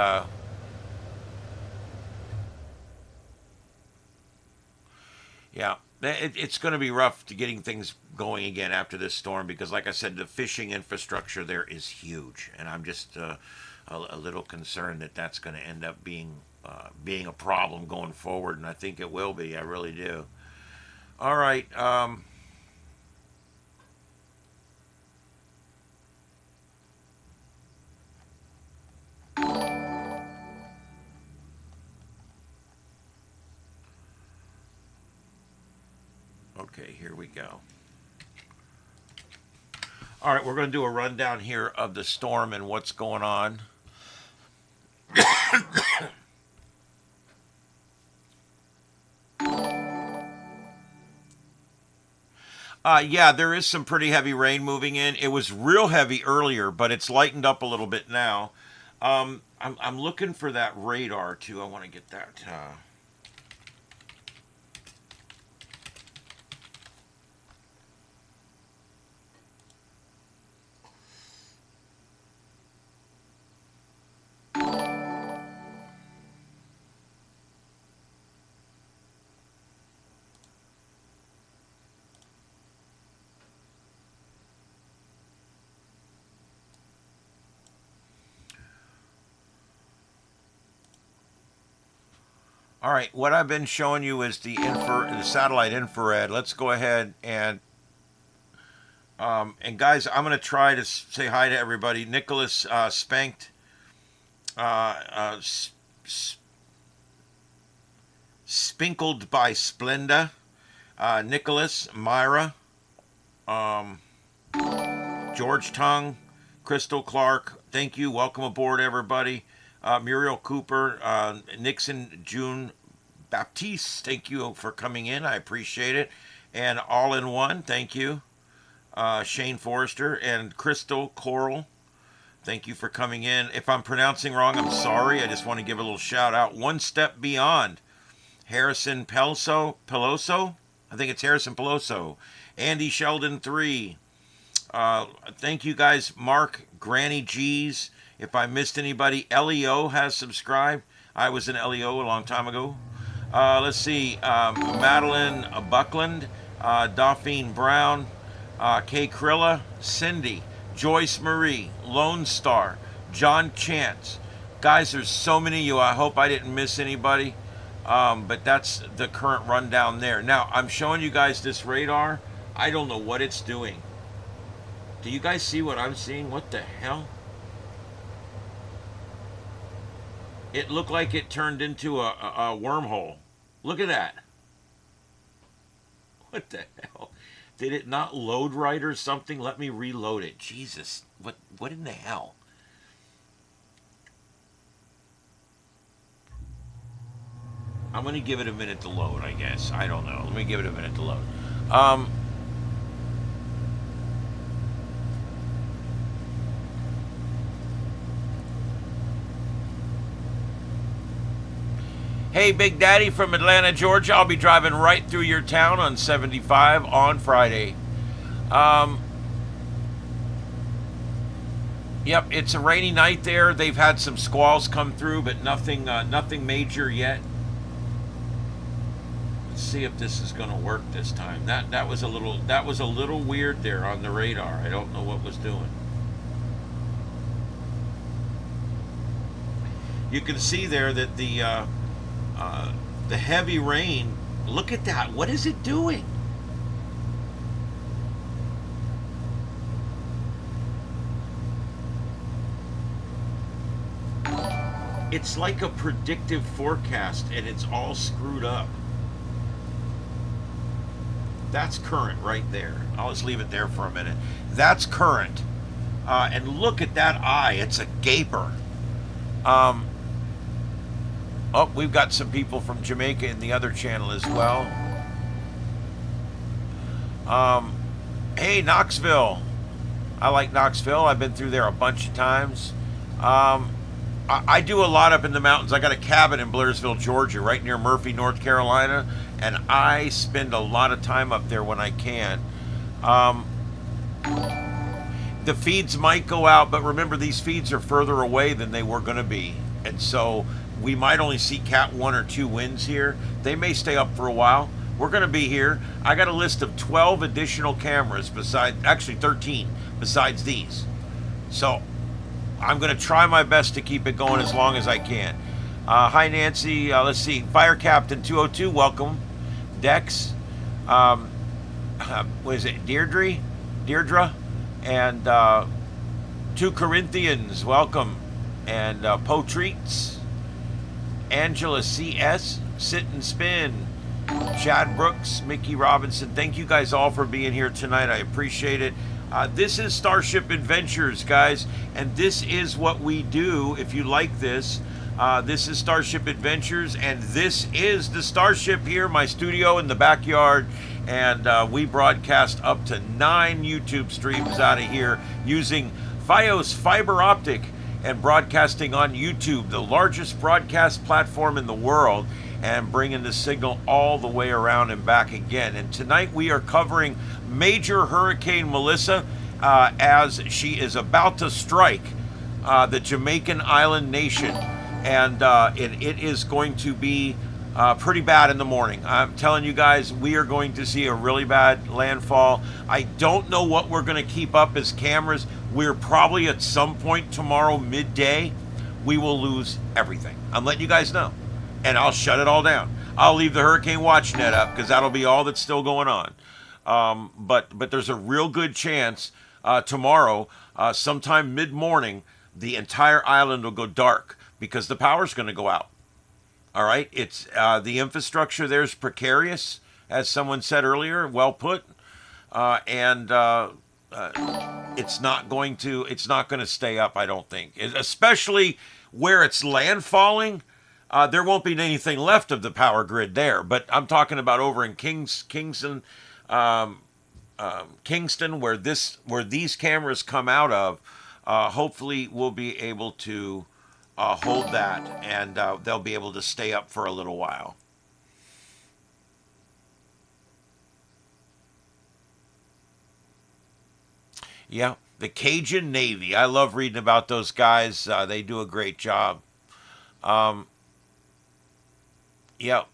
yeah, it's going to be rough to getting things going again after this storm because, like I said, the fishing infrastructure there is huge, and I'm just a little concerned that that's going to end up being a problem going forward, and I think it will be. I really do. All right. Okay, here we go. All right, we're going to do a rundown here of the storm and what's going on. Yeah, there is some pretty heavy rain moving in. It was real heavy earlier, but it's lightened up a little bit now. I'm looking for that radar too. I want to get that. All right, what I've been showing you is the satellite infrared. Let's go ahead and guys, I'm going to try to say hi to everybody. Nicholas Spanked, Spinkled by Splenda, Nicholas, Myra, George Tongue, Crystal Clark. Thank you. Welcome aboard, everybody. Muriel Cooper, Nixon June Baptiste, thank you for coming in. I appreciate it. And All in One, thank you. Shane Forrester and Crystal Coral, thank you for coming in. If I'm pronouncing wrong, I'm sorry. I just want to give a little shout out. One Step Beyond, Harrison Peloso. I think it's Harrison Peloso. Andy Sheldon 3. Thank you guys. Mark, Granny G's. If I missed anybody, LEO has subscribed. I was an LEO a long time ago. Let's see. Madeline Buckland, Dauphine Brown, Kay Krilla, Cindy, Joyce Marie, Lone Star, John Chance. Guys, there's so many of you. I hope I didn't miss anybody. But that's the current rundown there. Now, I'm showing you guys this radar. I don't know what it's doing. Do you guys see what I'm seeing? What the hell? It looked like it turned into a wormhole. Look at that. What the hell? Did it not load right or something? Let me reload it. Jesus. What in the hell? I'm going to give it a minute to load, I guess. I don't know. Let me give it a minute to load. Hey, Big Daddy from Atlanta, Georgia. I'll be driving right through your town on 75 on Friday. Yep, it's a rainy night there. They've had some squalls come through, but nothing major yet. Let's see if this is going to work this time. That was a little weird there on the radar. I don't know what was doing. You can see there that the heavy rain, look at that. What is it doing? It's like a predictive forecast and it's all screwed up. That's current right there. I'll just leave it there for a minute. That's current. And look at that eye. It's a gaper. Oh, we've got some people from Jamaica in the other channel as well. Hey, Knoxville. I like Knoxville. I've been through there a bunch of times. I do a lot up in the mountains. I got a cabin in Blairsville, Georgia, right near Murphy, North Carolina, and I spend a lot of time up there when I can. The feeds might go out, but remember, these feeds are further away than they were going to be, and so we might only see Cat 1 or 2 winds here. They may stay up for a while. We're going to be here. I got a list of 12 additional cameras actually 13 besides these. So I'm going to try my best to keep it going as long as I can. Hi, Nancy. Let's see. Fire Captain 202, welcome. Dex. What is it? Deirdre. And 2 Corinthians, welcome. And Poe Treats. Angela CS, Sit and Spin, Chad Brooks, Mickey Robinson, thank you guys all for being here tonight. I appreciate it. This is Starship Adventures, guys, and this is what we do. If you like this, this is Starship Adventures, and this is the Starship here, my studio in the backyard. And we broadcast up to 9 YouTube streams out of here using Fios fiber optic and broadcasting on YouTube, the largest broadcast platform in the world, and bringing the signal all the way around and back again. And tonight we are covering Major Hurricane Melissa as she is about to strike the Jamaican island nation. And it is going to be pretty bad in the morning. I'm telling you guys, we are going to see a really bad landfall. I don't know what we're going to keep up as cameras. We're probably at some point tomorrow midday, we will lose everything. I'm letting you guys know. And I'll shut it all down. I'll leave the Hurricane Watch Net up because that'll be all that's still going on. But there's a real good chance tomorrow, sometime mid-morning, the entire island will go dark because the power's going to go out. All right, it's the infrastructure there is precarious, as someone said earlier. Well put, and it's not going to stay up. I don't think, especially where it's landfalling. There won't be anything left of the power grid there. But I'm talking about over in Kingston, Kingston, where these cameras come out of. Hopefully, we'll be able to hold that, and they'll be able to stay up for a little while. Yeah, the Cajun Navy. I love reading about those guys. They do a great job. Yeah,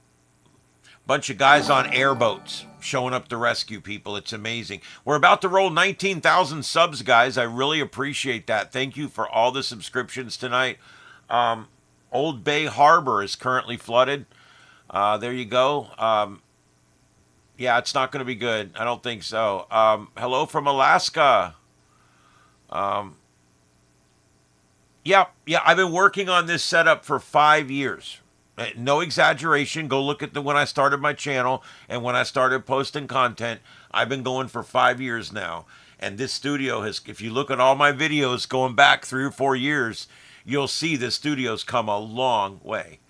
bunch of guys on airboats showing up to rescue people. It's amazing. We're about to roll 19,000 subs, guys. I really appreciate that. Thank you for all the subscriptions tonight. Old Bay Harbor is currently flooded. There you go. Yeah, it's not going to be good. I don't think so. Hello from Alaska. Yeah, I've been working on this setup for 5 years. No exaggeration. Go look at when I started my channel and when I started posting content. I've been going for 5 years now. And this studio has, if you look at all my videos going back 3 or 4 years, you'll see the studio's come a long way.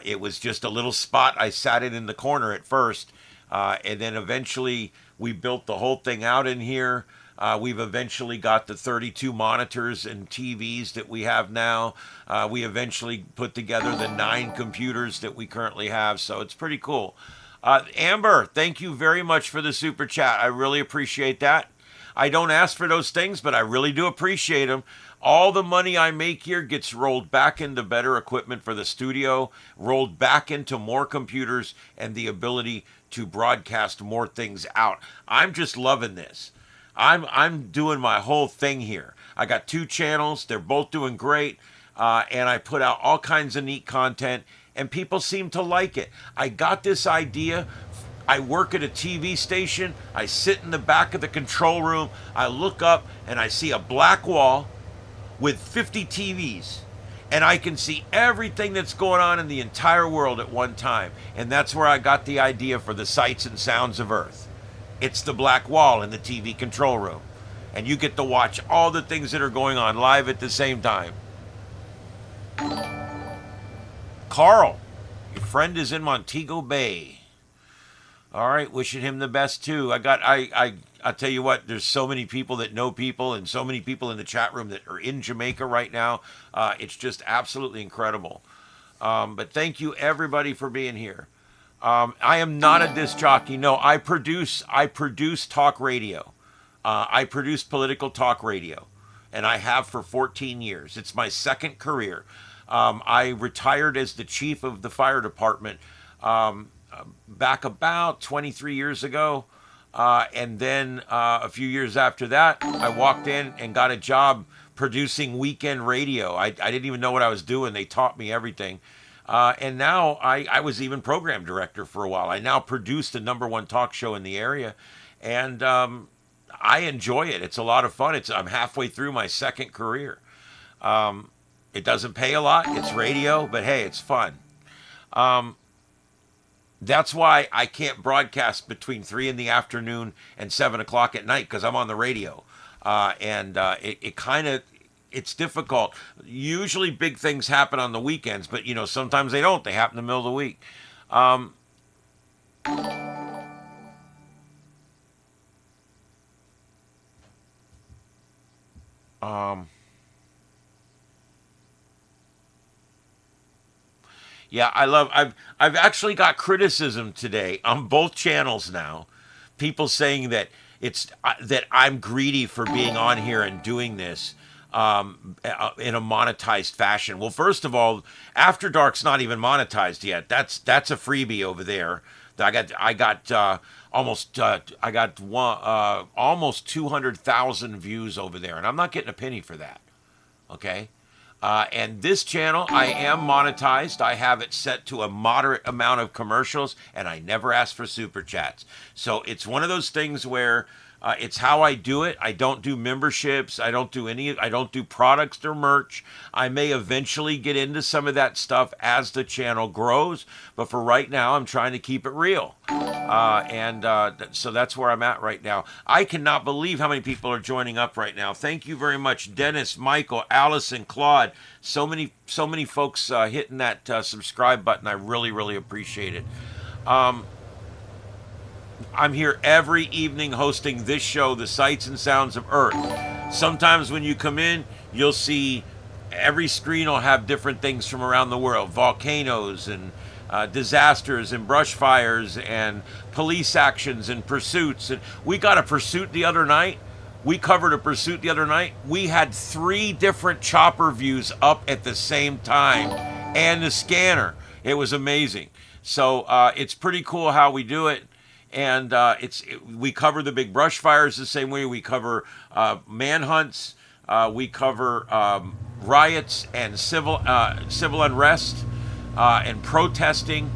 It was just a little spot. I sat it in the corner at first. And then eventually we built the whole thing out in here. We've eventually got the 32 monitors and TVs that we have now. We eventually put together the 9 computers that we currently have. So it's pretty cool. Amber, thank you very much for the super chat. I really appreciate that. I don't ask for those things, but I really do appreciate them. All the money I make here gets rolled back into better equipment for the studio, rolled back into more computers, and the ability to broadcast more things out. I'm just loving this. I'm doing my whole thing here. I got 2 channels. They're both doing great. And I put out all kinds of neat content, and people seem to like it. I got this idea. I work at a TV station. I sit in the back of the control room. I look up, and I see a black wall with 50 TVs. And I can see everything that's going on in the entire world at one time. And that's where I got the idea for the Sights and Sounds of Earth. It's the black wall in the TV control room. And you get to watch all the things that are going on live at the same time. Carl, your friend is in Montego Bay. All right, wishing him the best too. I'll tell you what, there's so many people that know people and so many people in the chat room that are in Jamaica right now. It's just absolutely incredible. But thank you everybody for being here. I am not a disc jockey. No, I produce talk radio. I produce political talk radio, and I have for 14 years. It's my second career. I retired as the chief of the fire department back about 23 years ago. And then a few years after that, I walked in and got a job producing weekend radio. I didn't even know what I was doing. They taught me everything. And now I was even program director for a while. I now produce the #1 talk show in the area. And I enjoy it. It's a lot of fun. I'm halfway through my second career. It doesn't pay a lot. It's radio, but hey, it's fun. That's why I can't broadcast between 3 in the afternoon and 7 o'clock at night, because I'm on the radio. And it kind of, it's difficult. Usually big things happen on the weekends, but you know, sometimes they don't. They happen in the middle of the week. Um, um, yeah, I've actually got criticism today on both channels now. People saying that that I'm greedy for being on here and doing this in a monetized fashion. Well, first of all, After Dark's not even monetized yet. That's a freebie over there. I got almost 200,000 views over there, and I'm not getting a penny for that. Okay. And this channel, I am monetized. I have it set to a moderate amount of commercials, and I never ask for super chats. So it's one of those things where it's how I do it. I don't do memberships. I don't do products or merch. I may eventually get into some of that stuff as the channel grows, but for right now, I'm trying to keep it real. So that's where I'm at right now. I cannot believe how many people are joining up right now. Thank you very much, Dennis, Michael, Allison, Claude. So many folks hitting that subscribe button. I really, really appreciate it. I'm here every evening hosting this show, The Sights and Sounds of Earth. Sometimes when you come in, you'll see every screen will have different things from around the world. Volcanoes and disasters and brush fires and police actions and pursuits. And we got a pursuit the other night. We covered a pursuit the other night. We had 3 different chopper views up at the same time and the scanner. It was amazing. So it's pretty cool how we do it. And we cover the big brush fires the same way. We cover manhunts. We cover riots and civil unrest and protesting.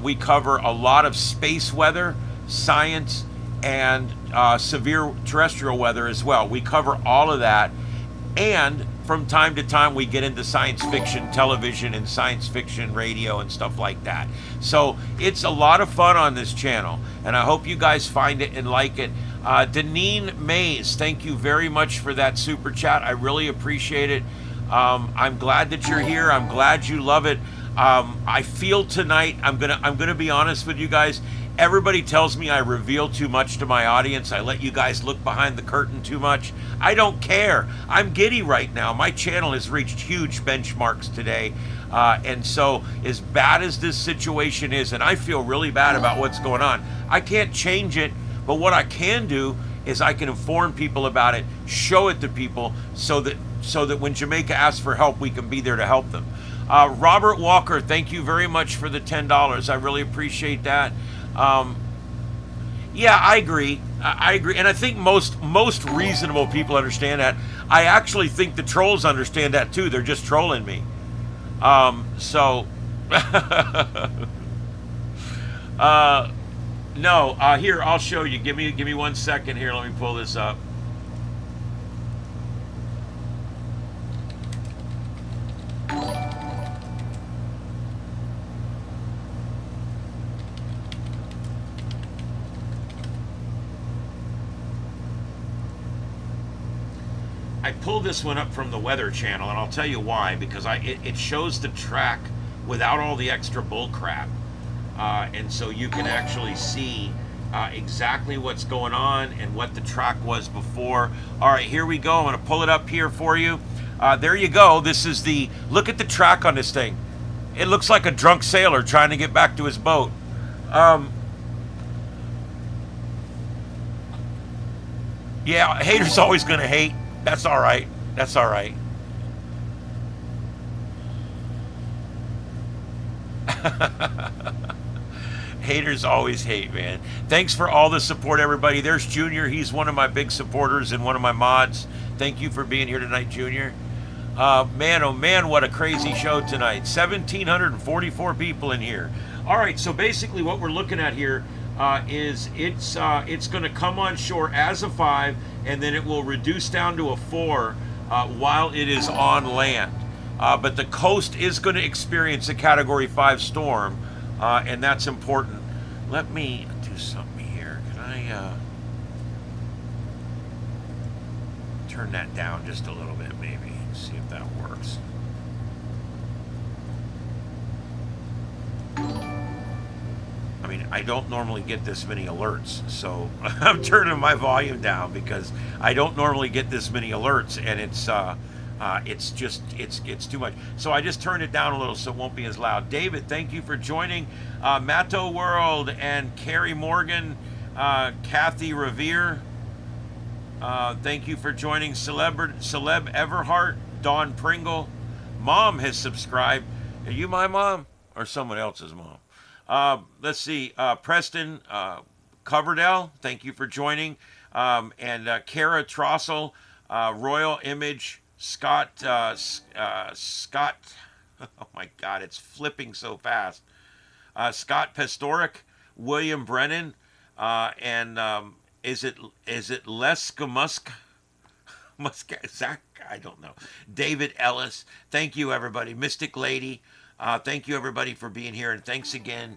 We cover a lot of space weather, science, and severe terrestrial weather as well. We cover all of that. And from time to time, we get into science fiction television and science fiction radio and stuff like that. So it's a lot of fun on this channel, and I hope you guys find it and like it. Deneen Mays, thank you very much for that super chat. I really appreciate it. I'm glad that you're here. I'm glad you love it. I feel tonight, I'm gonna be honest with you guys. Everybody tells me I reveal too much to my audience. I let you guys look behind the curtain too much. I don't care. I'm giddy right now. My channel has reached huge benchmarks today. And so as bad as this situation is, and I feel really bad about what's going on, I can't change it. But what I can do is I can inform people about it, show it to people so that when Jamaica asks for help, we can be there to help them. Robert Walker, thank you very much for the $10. I really appreciate that. Yeah, I agree. I agree, and I think most reasonable people understand that. I actually think the trolls understand that too. They're just trolling me. So, no. Here, I'll show you. Give me 1 second here. Let me pull this up. I pulled this one up from the Weather Channel, and I'll tell you why. Because it shows the track without all the extra bull crap, and so you can actually see exactly what's going on and what the track was before. All right, here we go. I'm going to pull it up here for you. There you go. This is look at the track on this thing. It looks like a drunk sailor trying to get back to his boat. Yeah, haters always going to hate. That's all right. That's all right. Haters always hate, man. Thanks for all the support, everybody. There's Junior. He's one of my big supporters and one of my mods. Thank you for being here tonight, Junior. Man, oh man, what a crazy show tonight. 1,744 people in here. All right, so basically what we're looking at here is it's going to come on shore as a 5, and then it will reduce down to a 4 while it is on land. But the coast is going to experience a Category 5 storm and that's important. Let me do something here. Can I turn that down just a little bit, maybe? See if that works. I mean, I don't normally get this many alerts, so I'm turning my volume down because I don't normally get this many alerts, and it's too much. So I just turned it down a little so it won't be as loud. David, thank you for joining. Matto World and Carrie Morgan, Kathy Revere. Thank you for joining. Celeb Everhart, Dawn Pringle. Mom has subscribed. Are you my mom or someone else's mom? Let's see. Preston Coverdell, thank you for joining. And Kara Trossel, Royal Image, Scott, Scott, oh my God, it's flipping so fast. Scott Pastoric, William Brennan, and is it Leska Musk? Zach, I don't know. David Ellis, thank you everybody. Mystic Lady, thank you everybody for being here, and thanks again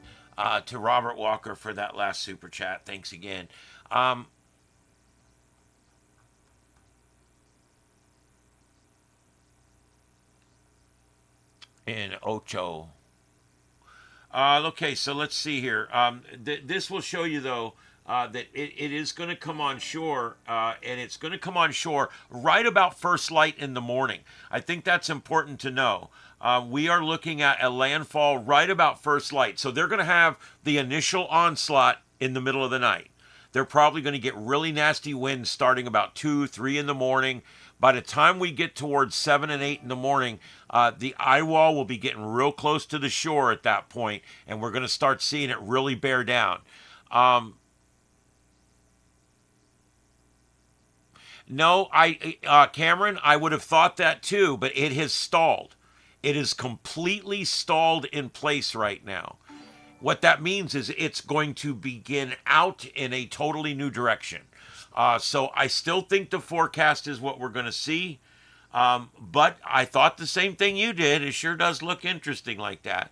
to Robert Walker for that last super chat. Thanks again. And Ocho. Okay, so let's see here. This will show you, though, that it is going to come on shore, and it's going to come on shore right about first light in the morning. I think that's important to know. We are looking at a landfall right about first light. So they're going to have the initial onslaught in the middle of the night. They're probably going to get really nasty winds starting about 2, 3 in the morning. By the time we get towards 7 and 8 in the morning, the eye wall will be getting real close to the shore at that point, and we're going to start seeing it really bear down. No, Cameron, I would have thought that too, but it has stalled. It is completely stalled in place right now. What that means is it's going to begin out in a totally new direction. So I still think the forecast is what we're going to see. But I thought the same thing you did. It sure does look interesting like that.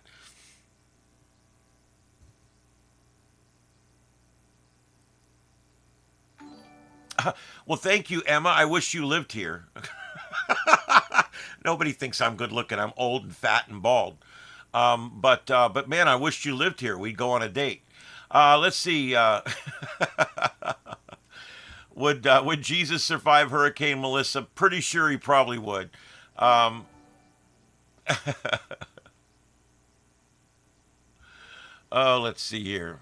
Well, thank you, Emma. I wish you lived here. Nobody thinks I'm good looking. I'm old and fat and bald. But man, I wish you lived here. We'd go on a date. Let's see. Would Jesus survive Hurricane Melissa? Pretty sure he probably would. Oh, let's see here.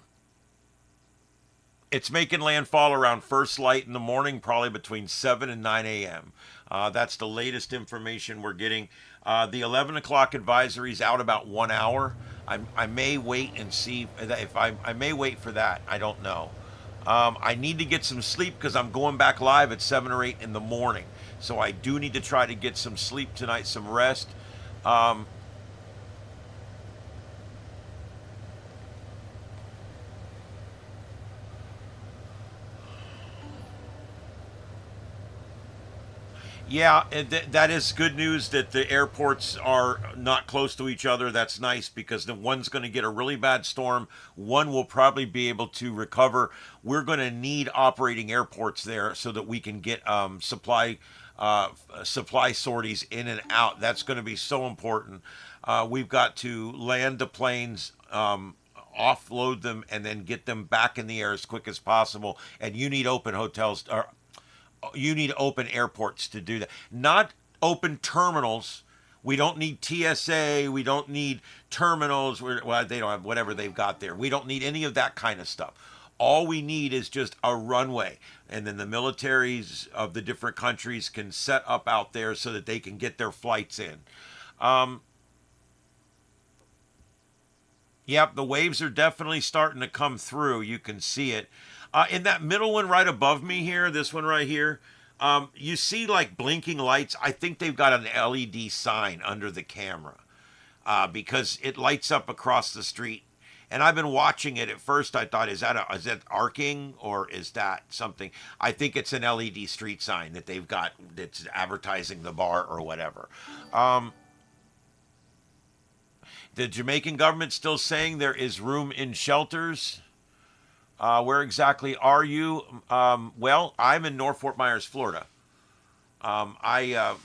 It's making landfall around first light in the morning, probably between 7 and 9 a.m. That's the latest information we're getting. The 11 o'clock advisory is out about 1 hour. I may wait and see if I may wait for that. I don't know. I need to get some sleep because I'm going back live at 7 or 8 in the morning. So I do need to try to get some sleep tonight, some rest. Yeah, that is good news that the airports are not close to each other. That's nice because the one's going to get a really bad storm. One will probably be able to recover. We're going to need operating airports there so that we can get supply sorties in and out. That's going to be so important. We've got to land the planes, offload them, and then get them back in the air as quick as possible. And you need open hotels, or you need open airports to do that. Not open terminals. We don't need TSA. We don't need terminals. Well, they don't have whatever they've got there. We don't need any of that kind of stuff. All we need is just a runway. And then the militaries of the different countries can set up out there so that they can get their flights in. Yep, the waves are definitely starting to come through. You can see it. In that middle one right above me here, this one right here, you see like blinking lights. I think they've got an LED sign under the camera because it lights up across the street. And I've been watching it. At first, I thought, is that arcing or is that something? I think it's an LED street sign that they've got that's advertising the bar or whatever. The Jamaican government still saying there is room in shelters. Where exactly are you? Well, I'm in North Fort Myers, Florida. Um, I, uh,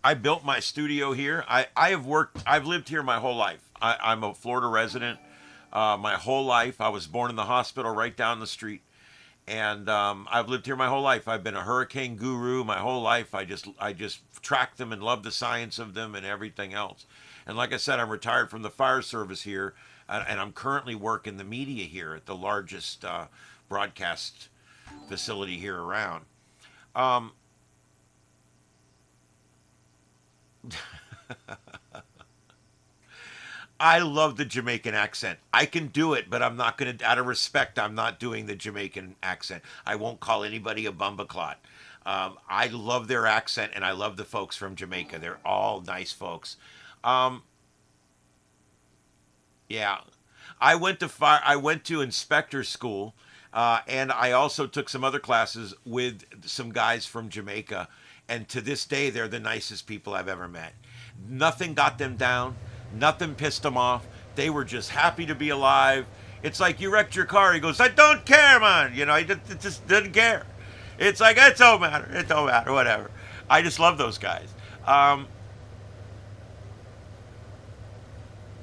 I built my studio here. I've lived here my whole life. I'm a Florida resident. My whole life, I was born in the hospital right down the street, and I've lived here my whole life. I've been a hurricane guru my whole life. I just track them and love the science of them and everything else. And like I said, I'm retired from the fire service here, and I'm currently working the media here at the largest broadcast facility here around. Um, I love the Jamaican accent. I can do it, but I'm not going to, out of respect, I'm not doing the Jamaican accent. I won't call anybody a bumbaclot. I love their accent, and I love the folks from Jamaica. They're all nice folks. Um, yeah, I went to inspector school, and I also took some other classes with some guys from Jamaica. And to this day, they're the nicest people I've ever met. Nothing got them down. Nothing pissed them off. They were just happy to be alive. It's like you wrecked your car. He goes, I don't care, man. He just didn't care. It's like, it don't matter. It don't matter. Whatever. I just love those guys. Um,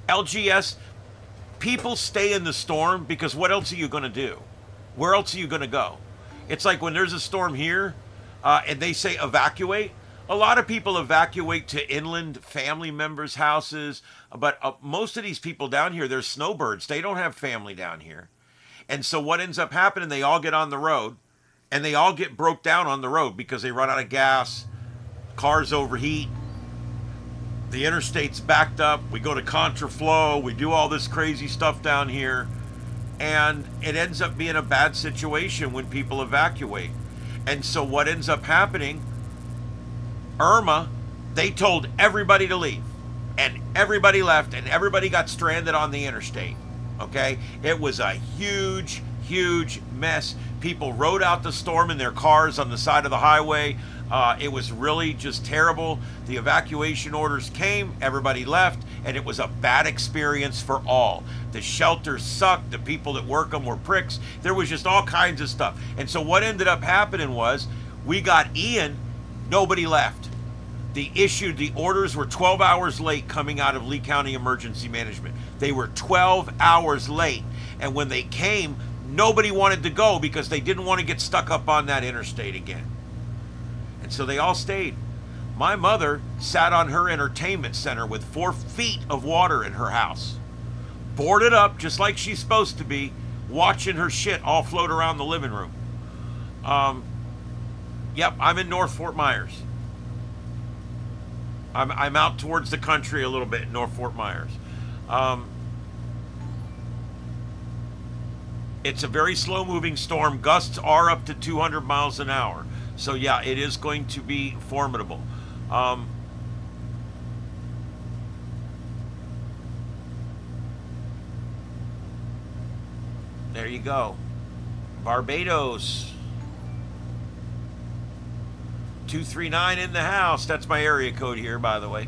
LGS, people stay in the storm because what else are you going to do? Where else are you going to go? It's like when there's a storm here and they say evacuate. A lot of people evacuate to inland family members' houses, but most of these people down here, they're snowbirds. They don't have family down here. And so what ends up happening, they all get on the road and they all get broke down on the road because they run out of gas, cars overheat, the interstate's backed up, we go to contraflow, we do all this crazy stuff down here, and it ends up being a bad situation when people evacuate. And so what ends up happening, Irma, they told everybody to leave, and everybody left, and everybody got stranded on the interstate. Okay? It was a huge, huge mess. People rode out the storm in their cars on the side of the highway. It was really just terrible. The evacuation orders came, everybody left, and it was a bad experience for all. The shelters sucked, the people that work them were pricks. There was just all kinds of stuff. And so what ended up happening was we got Ian, nobody left. The orders were 12 hours late coming out of Lee County Emergency Management. They were 12 hours late. And when they came, nobody wanted to go because they didn't want to get stuck up on that interstate again. And so they all stayed. My mother sat on her entertainment center with 4 feet of water in her house, boarded up just like she's supposed to be, watching her shit all float around the living room. Um, yep, I'm in North Fort Myers. I'm out towards the country a little bit in North Fort Myers. Um, it's a very slow moving storm. Gusts are up to 200 miles an hour. So yeah, it is going to be formidable. Um, there you go. Barbados. 239 in the house. That's my area code here, by the way.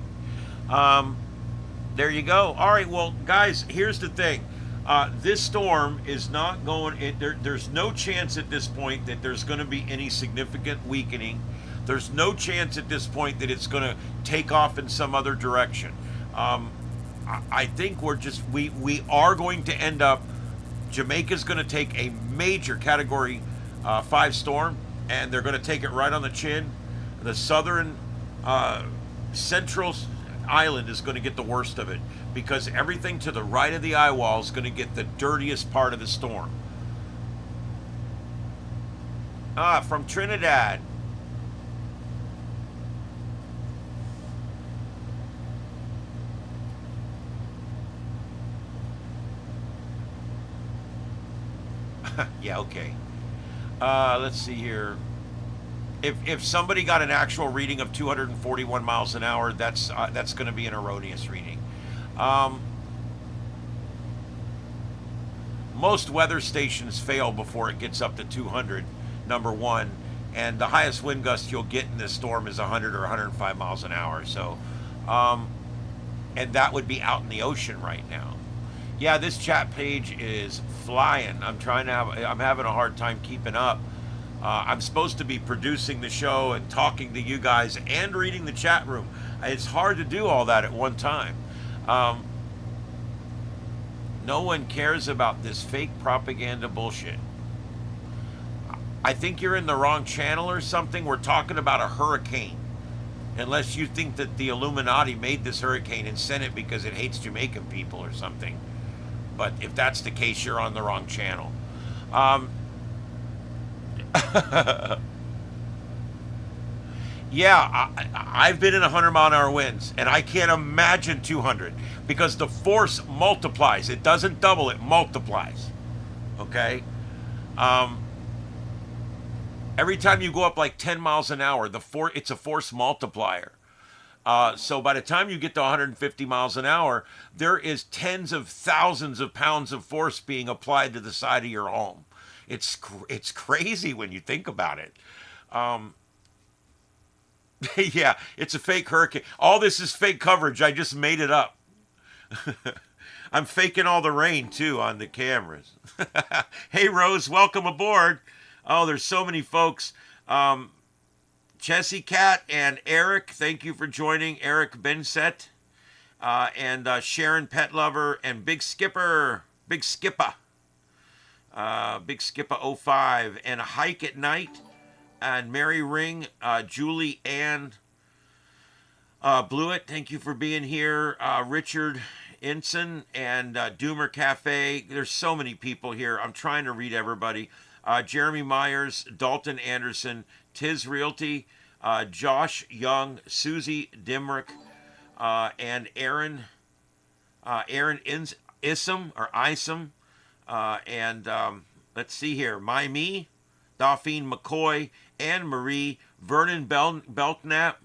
Um, there you go. All right, well, guys, here's the thing. This storm is not going. There's no chance at this point that there's going to be any significant weakening. There's no chance at this point that it's going to take off in some other direction. I think we are going to end up. Jamaica's going to take a major Category 5 storm, and they're going to take it right on the chin. The southern central island is going to get the worst of it because everything to the right of the eye wall is going to get the dirtiest part of the storm. From Trinidad. Yeah, okay. Let's see here. If somebody got an actual reading of 241 miles an hour, that's going to be an erroneous reading. Um, most weather stations fail before it gets up to 200, number one, and the highest wind gust you'll get in this storm is 100 or 105 miles an hour. So, and that would be out in the ocean right now. Yeah, this chat page is flying. I'm having a hard time keeping up. I'm supposed to be producing the show and talking to you guys and reading the chat room. It's hard to do all that at one time. Um, no one cares about this fake propaganda bullshit. I think you're in the wrong channel or something. We're talking about a hurricane. Unless you think that the Illuminati made this hurricane and sent it because it hates Jamaican people or something. But if that's the case, you're on the wrong channel. Um, yeah, I've been in 100-mile-an-hour winds, and I can't imagine 200 because the force multiplies. It doesn't double; it multiplies. Okay. Um, every time you go up like 10 miles an hour, it's a force multiplier. So by the time you get to 150 miles an hour, there is tens of thousands of pounds of force being applied to the side of your home. It's crazy when you think about it. Um, yeah, it's a fake hurricane. All this is fake coverage. I just made it up. I'm faking all the rain too on the cameras. Hey Rose, welcome aboard. Oh, there's so many folks. Chessie Cat and Eric, thank you for joining. Eric Benset and Sharon Pet Lover and Big Skipper, Big Skipper 05 and a Hike at Night and Mary Ring, Julie Ann Blewett, thank you for being here. Richard Inson and Doomer Cafe. There's so many people here. I'm trying to read everybody. Jeremy Myers, Dalton Anderson, Tiz Realty, Josh Young, Susie Dimrick, and Aaron Isom, and let's see here, Me, Dauphine McCoy, Anne Marie, Vernon Belknap.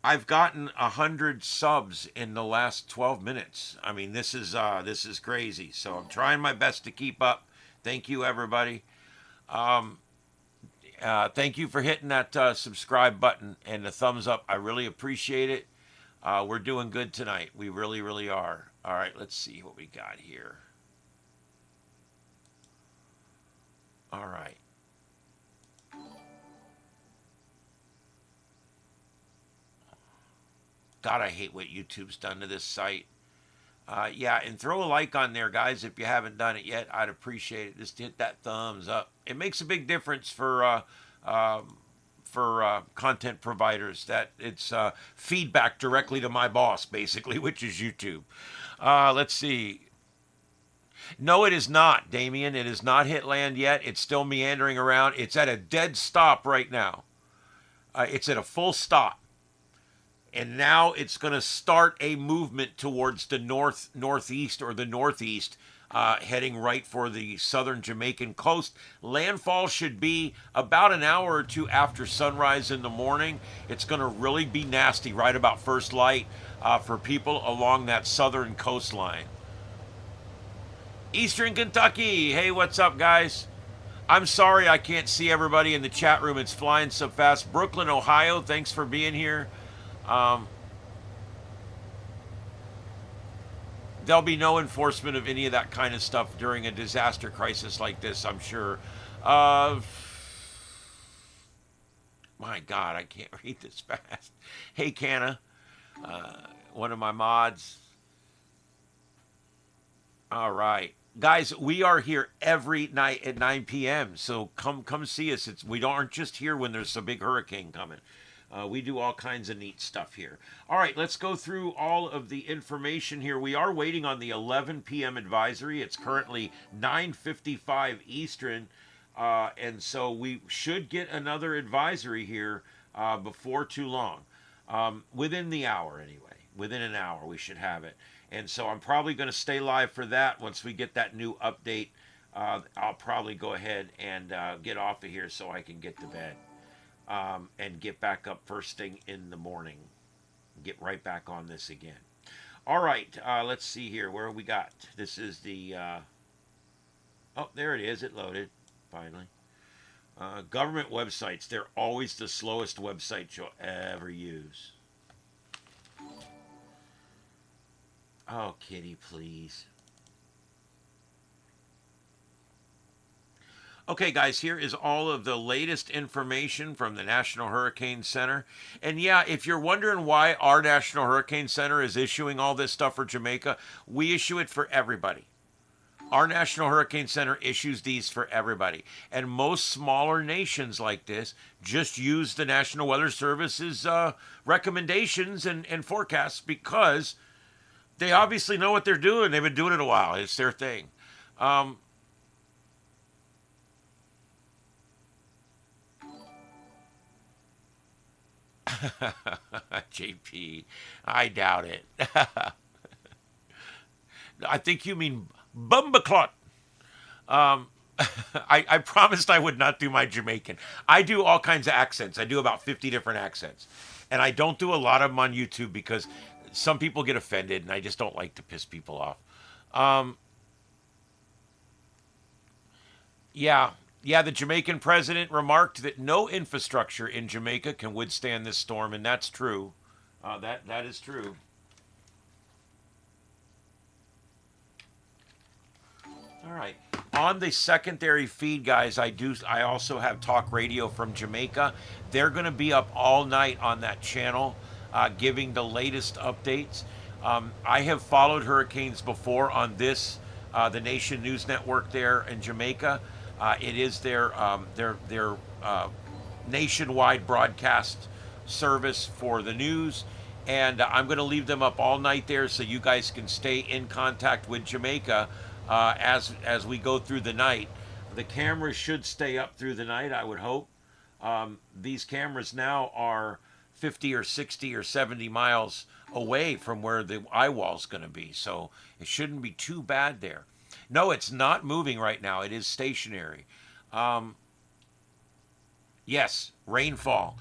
I've gotten 100 subs in the last 12 minutes. I mean, this is crazy. So I'm trying my best to keep up. Thank you, everybody. Thank you for hitting that subscribe button and the thumbs up. I really appreciate it. We're doing good tonight. We really, really are. All right, let's see what we got here. All right. God, I hate what YouTube's done to this site. Yeah, and throw a like on there, guys, if you haven't done it yet. I'd appreciate it. Just hit that thumbs up. It makes a big difference for content providers. That it's feedback directly to my boss, basically, which is YouTube. Let's see. No, it is not, Damien. It has not hit land yet. It's still meandering around. It's at a dead stop right now. It's at a full stop. And now it's going to start a movement towards the northeast or the northeast, heading right for the southern Jamaican coast. Landfall should be about an hour or two after sunrise in the morning. It's going to really be nasty right about first light for people along that southern coastline. Eastern Kentucky. Hey, what's up, guys? I'm sorry I can't see everybody in the chat room. It's flying so fast. Brooklyn, Ohio, thanks for being here. There'll be no enforcement of any of that kind of stuff during a disaster crisis like this, I'm sure. My God, I can't read this fast. Hey, Canna, one of my mods. All right. Guys, we are here every night at 9 p.m., so come see us. We aren't just here when there's a big hurricane coming. We do all kinds of neat stuff here. All right, let's go through all of the information here. We are waiting on the 11 p.m. advisory. It's currently 9:55 Eastern, and so we should get another advisory here before too long. Within the hour, anyway. Within an hour, we should have it. And so I'm probably going to stay live for that. Once we get that new update, I'll probably go ahead and get off of here so I can get to bed. And get back up first thing in the morning. Get right back on this again. All right, let's see here. Where we got? This is the... oh, there it is. It loaded, finally. Government websites. They're always the slowest website you'll ever use. Oh, kitty, please. Okay, guys, here is all of the latest information from the National Hurricane Center. And yeah, if you're wondering why our National Hurricane Center is issuing all this stuff for Jamaica, we issue it for everybody. Our National Hurricane Center issues these for everybody. And most smaller nations like this just use the National Weather Service's recommendations and forecasts because they obviously know what they're doing. They've been doing it a while. It's their thing. Um, JP, I doubt it. I think you mean Bumbaclot. Um, I promised I would not do my Jamaican. I do all kinds of accents. I do about 50 different accents. And I don't do a lot of them on YouTube because some people get offended and I just don't like to piss people off. Um, yeah, yeah, the Jamaican president remarked that no infrastructure in Jamaica can withstand this storm, and that's true. That is true. All right. On the secondary feed, guys, I also have talk radio from Jamaica. They're going to be up all night on that channel, giving the latest updates. I have followed hurricanes before on this, the Nation News Network there in Jamaica. It is their nationwide broadcast service for the news, and I'm going to leave them up all night there so you guys can stay in contact with Jamaica as we go through the night. The cameras should stay up through the night, I would hope. These cameras now are 50 or 60 or 70 miles away from where the eye wall's going to be, so it shouldn't be too bad there. No, it's not moving right now. It is stationary. Um, yes, rainfall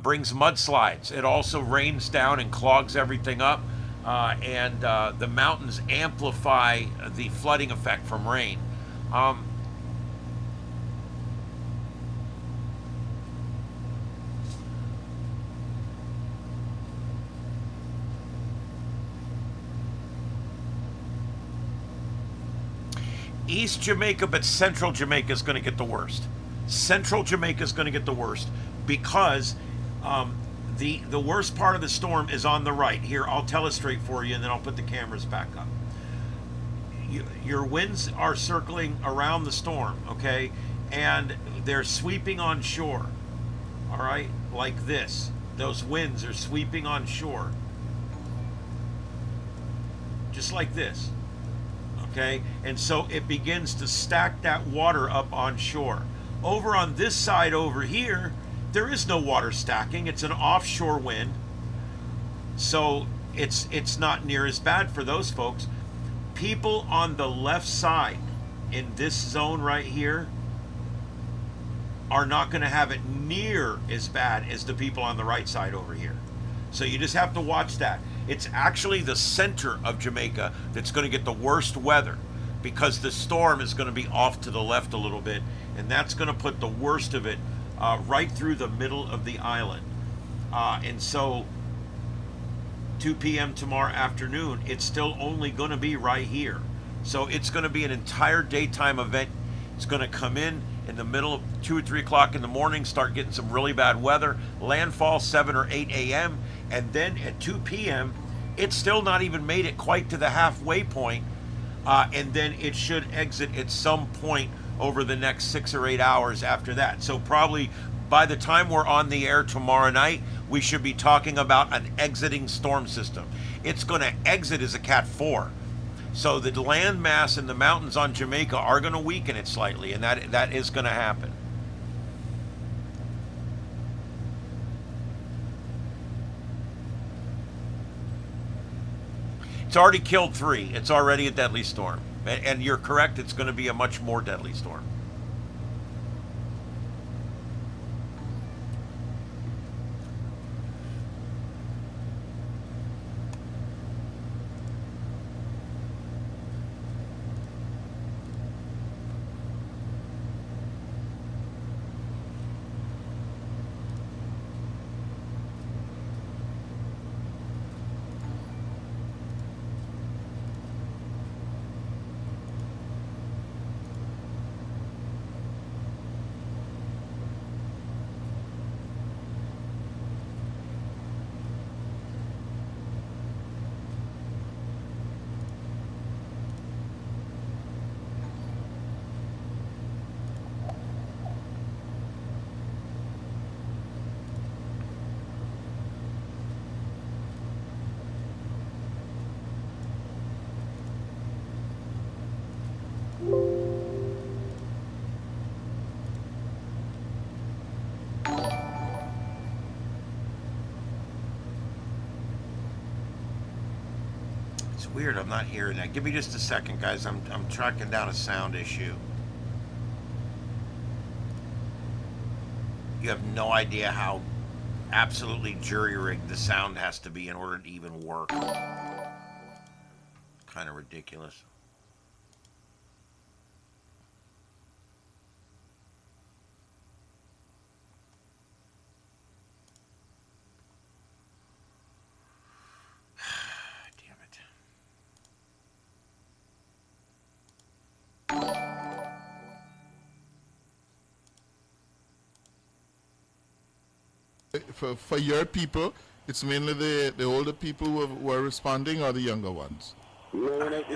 brings mudslides. It also rains down and clogs everything up, and the mountains amplify the flooding effect from rain. Um, East Jamaica, but Central Jamaica is going to get the worst. Central Jamaica is going to get the worst because um, the worst part of the storm is on the right. Here, I'll telestrate for you, and then I'll put the cameras back up. Your winds are circling around the storm, okay, and they're sweeping on shore. All right, like this. Those winds are sweeping on shore, just like this. Okay, and so it begins to stack that water up on shore. Over on this side over here, there is no water stacking. It's an offshore wind, so it's not near as bad for those folks. People on the left side in this zone right here are not going to have it near as bad as the people on the right side over here. So you just have to watch that. It's actually the center of Jamaica that's going to get the worst weather because the storm is going to be off to the left a little bit, and that's going to put the worst of it right through the middle of the island. And so 2 p.m. tomorrow afternoon, it's still only going to be right here. So it's going to be an entire daytime event. It's going to come in the middle of 2 or 3 o'clock in the morning, start getting some really bad weather, landfall 7 or 8 a.m., and then at 2 p.m., it's still not even made it quite to the halfway point, and then it should exit at some point over the next 6 or 8 hours after that. So probably by the time we're on the air tomorrow night, we should be talking about an exiting storm system. It's going to exit as a Cat 4. So the land mass in the mountains on Jamaica are going to weaken it slightly, and that is going to happen. It's already killed 3. It's already a deadly storm. And you're correct, it's going to be a much more deadly storm. It's weird. I'm not hearing that. Give me just a second, guys. I'm tracking down a sound issue. You have no idea how absolutely jury-rigged the sound has to be in order to even work. Kind of ridiculous. Damn it. For your people, it's mainly the older people who are responding, or the younger ones? No, I don't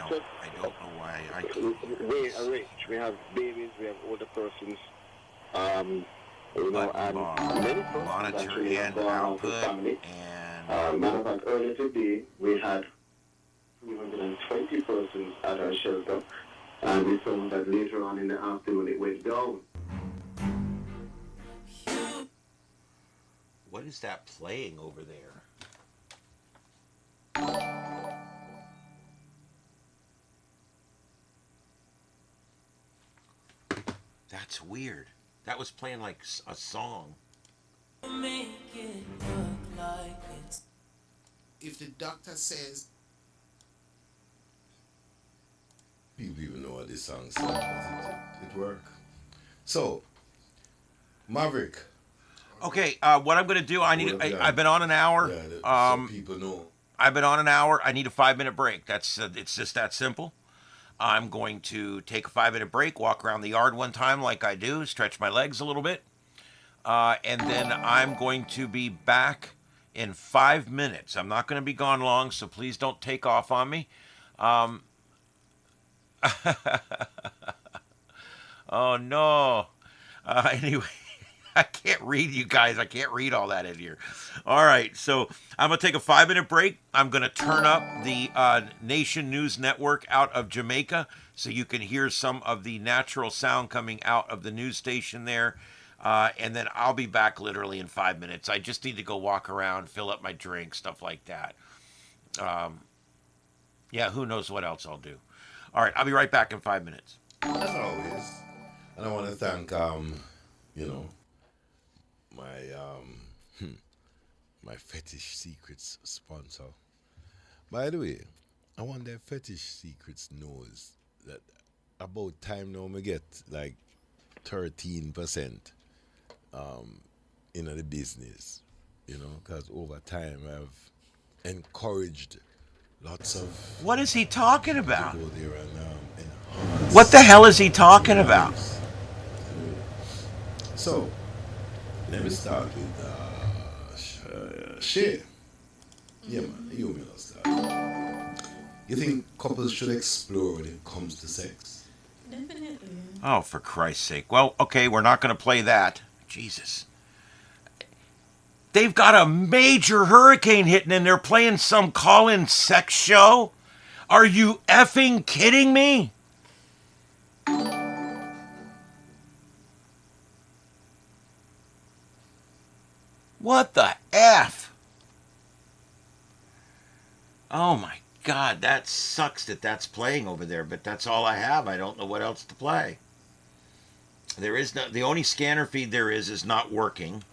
know why. I can't. a range. We have babies, we have older persons, Button and bar, many persons monitor actually have and gone out with output, family. and Matter of fact, earlier today, we had 320 persons at our shelter, and we found that later on in the afternoon it went down. what is that playing over there? That's weird. That was playing like a song. Make it look like it's If the doctor says People even know what this song said, but it worked. So, Maverick. Okay, what I'm gonna do? I've been on an hour. Yeah, some people know. I've been on an hour. I need a 5-minute break. That's it's just that simple. I'm going to take a 5-minute break, walk around the yard one time like I do, stretch my legs a little bit, and then I'm going to be back in 5 minutes. I'm not going to be gone long, so please don't take off on me. Oh no. Anyway. I can't read, you guys. I can't read all that in here. All right, so I'm going to take a 5-minute break. I'm going to turn up the Nation News Network out of Jamaica so you can hear some of the natural sound coming out of the news station there. And then I'll be back literally in 5 minutes. I just need to go walk around, fill up my drink, stuff like that. Yeah, who knows what else I'll do. All right, I'll be right back in 5 minutes. As always. And I want to thank, my Fetish Secrets sponsor. By the way, I want that Fetish Secrets knows that about time now me get like 13% in the business, because over time I've encouraged lots of What is he talking about? to go there and enhance. What the hell is he talking about? So, let me start with Shay. Yeah, man, you may not start. You think couples should explore when it comes to sex? definitely. Oh, for Christ's sake. Well, okay, we're not going to play that. Jesus. They've got a major hurricane hitting and they're playing some call-in sex show? Are you effing kidding me? What the F? Oh my God, that sucks that that's playing over there, but that's all I have. I don't know what else to play. There is no, the only scanner feed there is not working.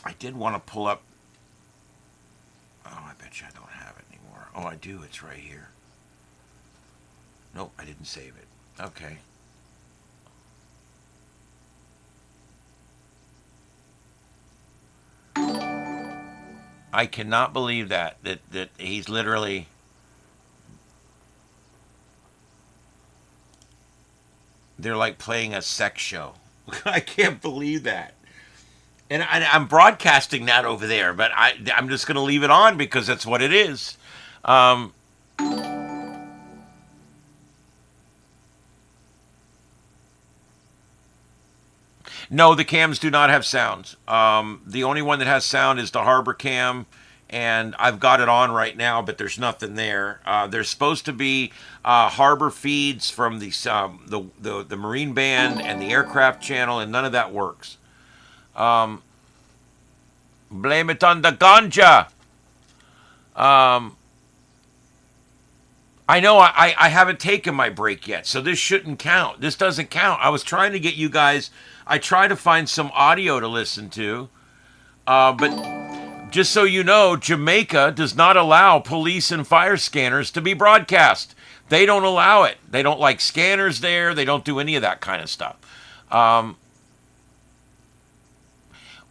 I did want to pull up. Oh, I bet you I don't have it anymore. Oh, I do. It's right here. Nope, I didn't save it. Okay. I cannot believe that he's literally. They're like playing a sex show. I can't believe that. And I'm broadcasting that over there, but I'm just going to leave it on because that's what it is. No, the cams do not have sounds. The only one that has sound is the Harbor Cam, and I've got it on right now, but there's nothing there. There's supposed to be harbor feeds from the Marine Band and the Aircraft Channel, and none of that works. Blame it on the ganja. I know I haven't taken my break yet, so this shouldn't count. This doesn't count. I was trying to get you guys, I try to find some audio to listen to, but just so you know, Jamaica does not allow police and fire scanners to be broadcast. They don't allow it. They don't like scanners there. They don't do any of that kind of stuff.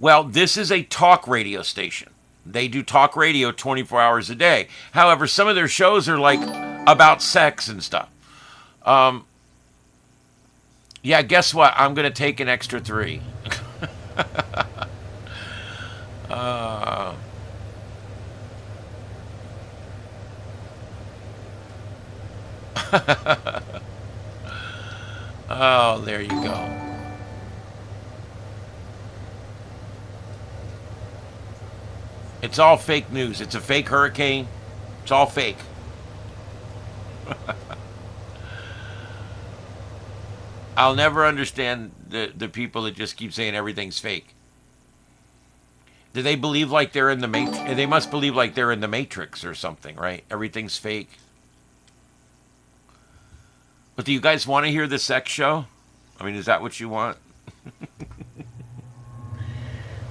Well, this is a talk radio station. They do talk radio 24 hours a day. However, some of their shows are like about sex and stuff. Yeah, guess what? I'm going to take an extra 3. Oh, there you go. It's all fake news. It's a fake hurricane. It's all fake. I'll never understand the people that just keep saying everything's fake. Do they believe like they're in the Matrix? They must believe like they're in the Matrix or something, right? Everything's fake. But do you guys want to hear the sex show? I mean, is that what you want?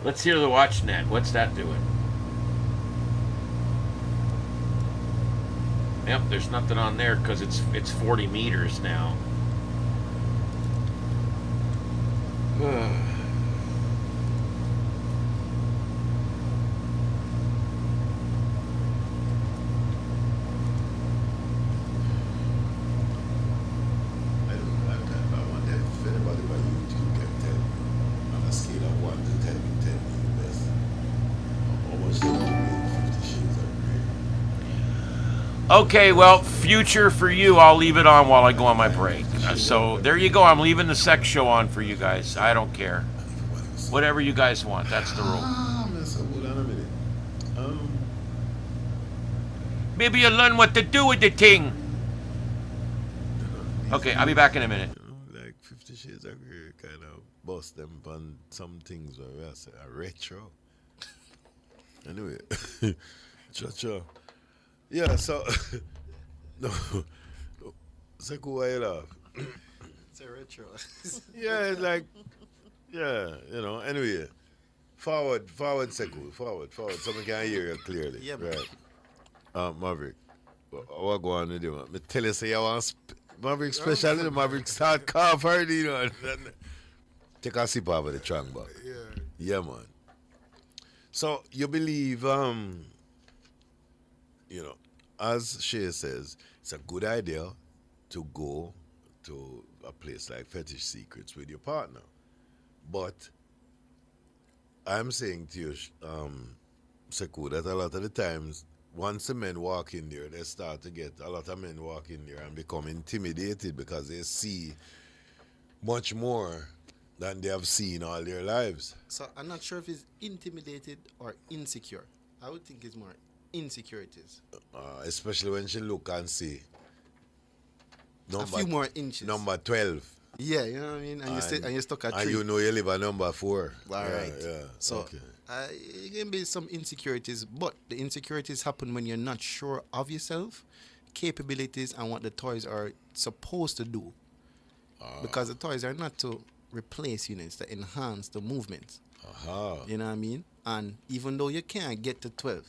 Let's hear the WatchNet. What's that doing? Yep, there's nothing on there because it's 40 meters now. Okay, well, future for you, I'll leave it on while I go on my break. So there you go. I'm leaving the sex show on for you guys. I don't care. Whatever you guys want. That's the rule. Maybe you'll learn what to do with the thing. Okay, I'll be back in a minute. Like 50 Shades of Grey kind of bust them on some things where we say a retro. Anyway, cha-cha. Yeah, so no, Seku, why you laugh? It's a retro. Yeah, it's like, yeah, you know. Anyway, forward, Seku, forward. Someone can hear you clearly. Yeah, right. Maverick, what go on with you, man? Me tell you, say you want Maverick, especially Maverick start cough already, you know. Take a sip out of the trunk, but yeah, man. So you believe, you know, as Shay says, it's a good idea to go to a place like Fetish Secrets with your partner. But I'm saying to you, Seku, that a lot of the times, once the men walk in there, they start to get, a lot of men walk in there and become intimidated because they see much more than they have seen all their lives. So I'm not sure if it's intimidated or insecure. I would think it's more insecurities. Especially when she look and see a few more inches. Number 12. Yeah, you know what I mean? And you're stuck at 3. And you know you live at number 4. All right. Yeah. So okay. it can be some insecurities, but the insecurities happen when you're not sure of yourself, capabilities, and what the toys are supposed to do. Because the toys are not to replace units, to enhance the movement. You know what I mean? And even though you can't get to 12,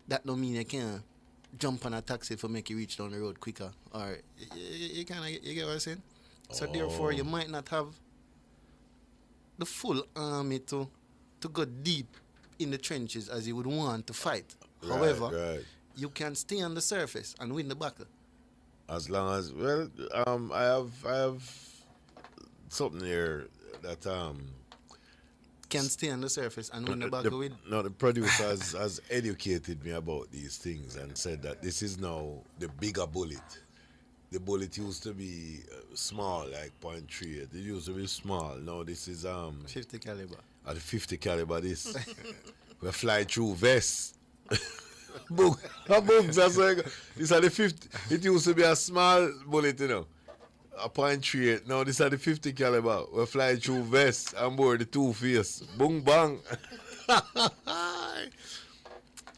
that don't mean you can't jump on a taxi for make you reach down the road quicker. Or you get what I'm saying? So therefore, you might not have the full army to go deep in the trenches as you would want to fight. Right, However, you can stay on the surface and win the battle. As long as, well, I have something here that Can stay on the surface and win the battle with. No, the producer has educated me about these things and said that this is now the bigger bullet. The bullet used to be small, like .38. It used to be small. Now this is 50 caliber. At the 50 caliber, this we fly through vests. Boom, that's like this are the 50. It used to be a small bullet, you know, a .38. Now this are the 50 caliber. We fly through vests and board the 2 face. Boom bang.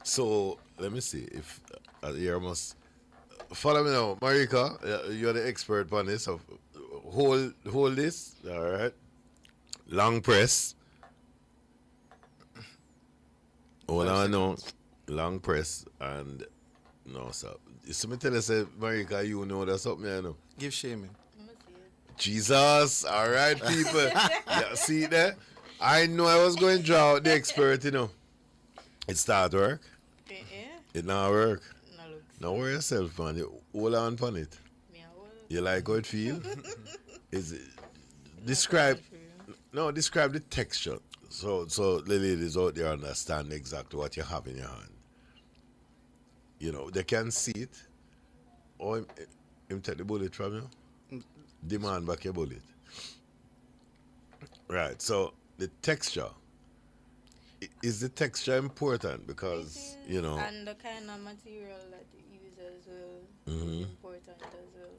So let me see if you must follow me now, Marika. You're the expert on this. So hold this. All right. Long press. Hold on now. Long press and no, sir. So me tell you, say, Marika, you know that's something, you know. Give shaming. Jesus. All right, people. Yeah, see there? I know I was going to draw out the expert, you know. It start work. It not work. Now worry yourself, man. You hold on on it. You like how it feel? Is it describe the texture. So the ladies out there understand exactly what you have in your hand. You know, they can see it. Or him take the bullet from you. Demand back your bullet. Right, so the texture. Is the texture important? Because, you know. And the kind of material that you use as well is important as well.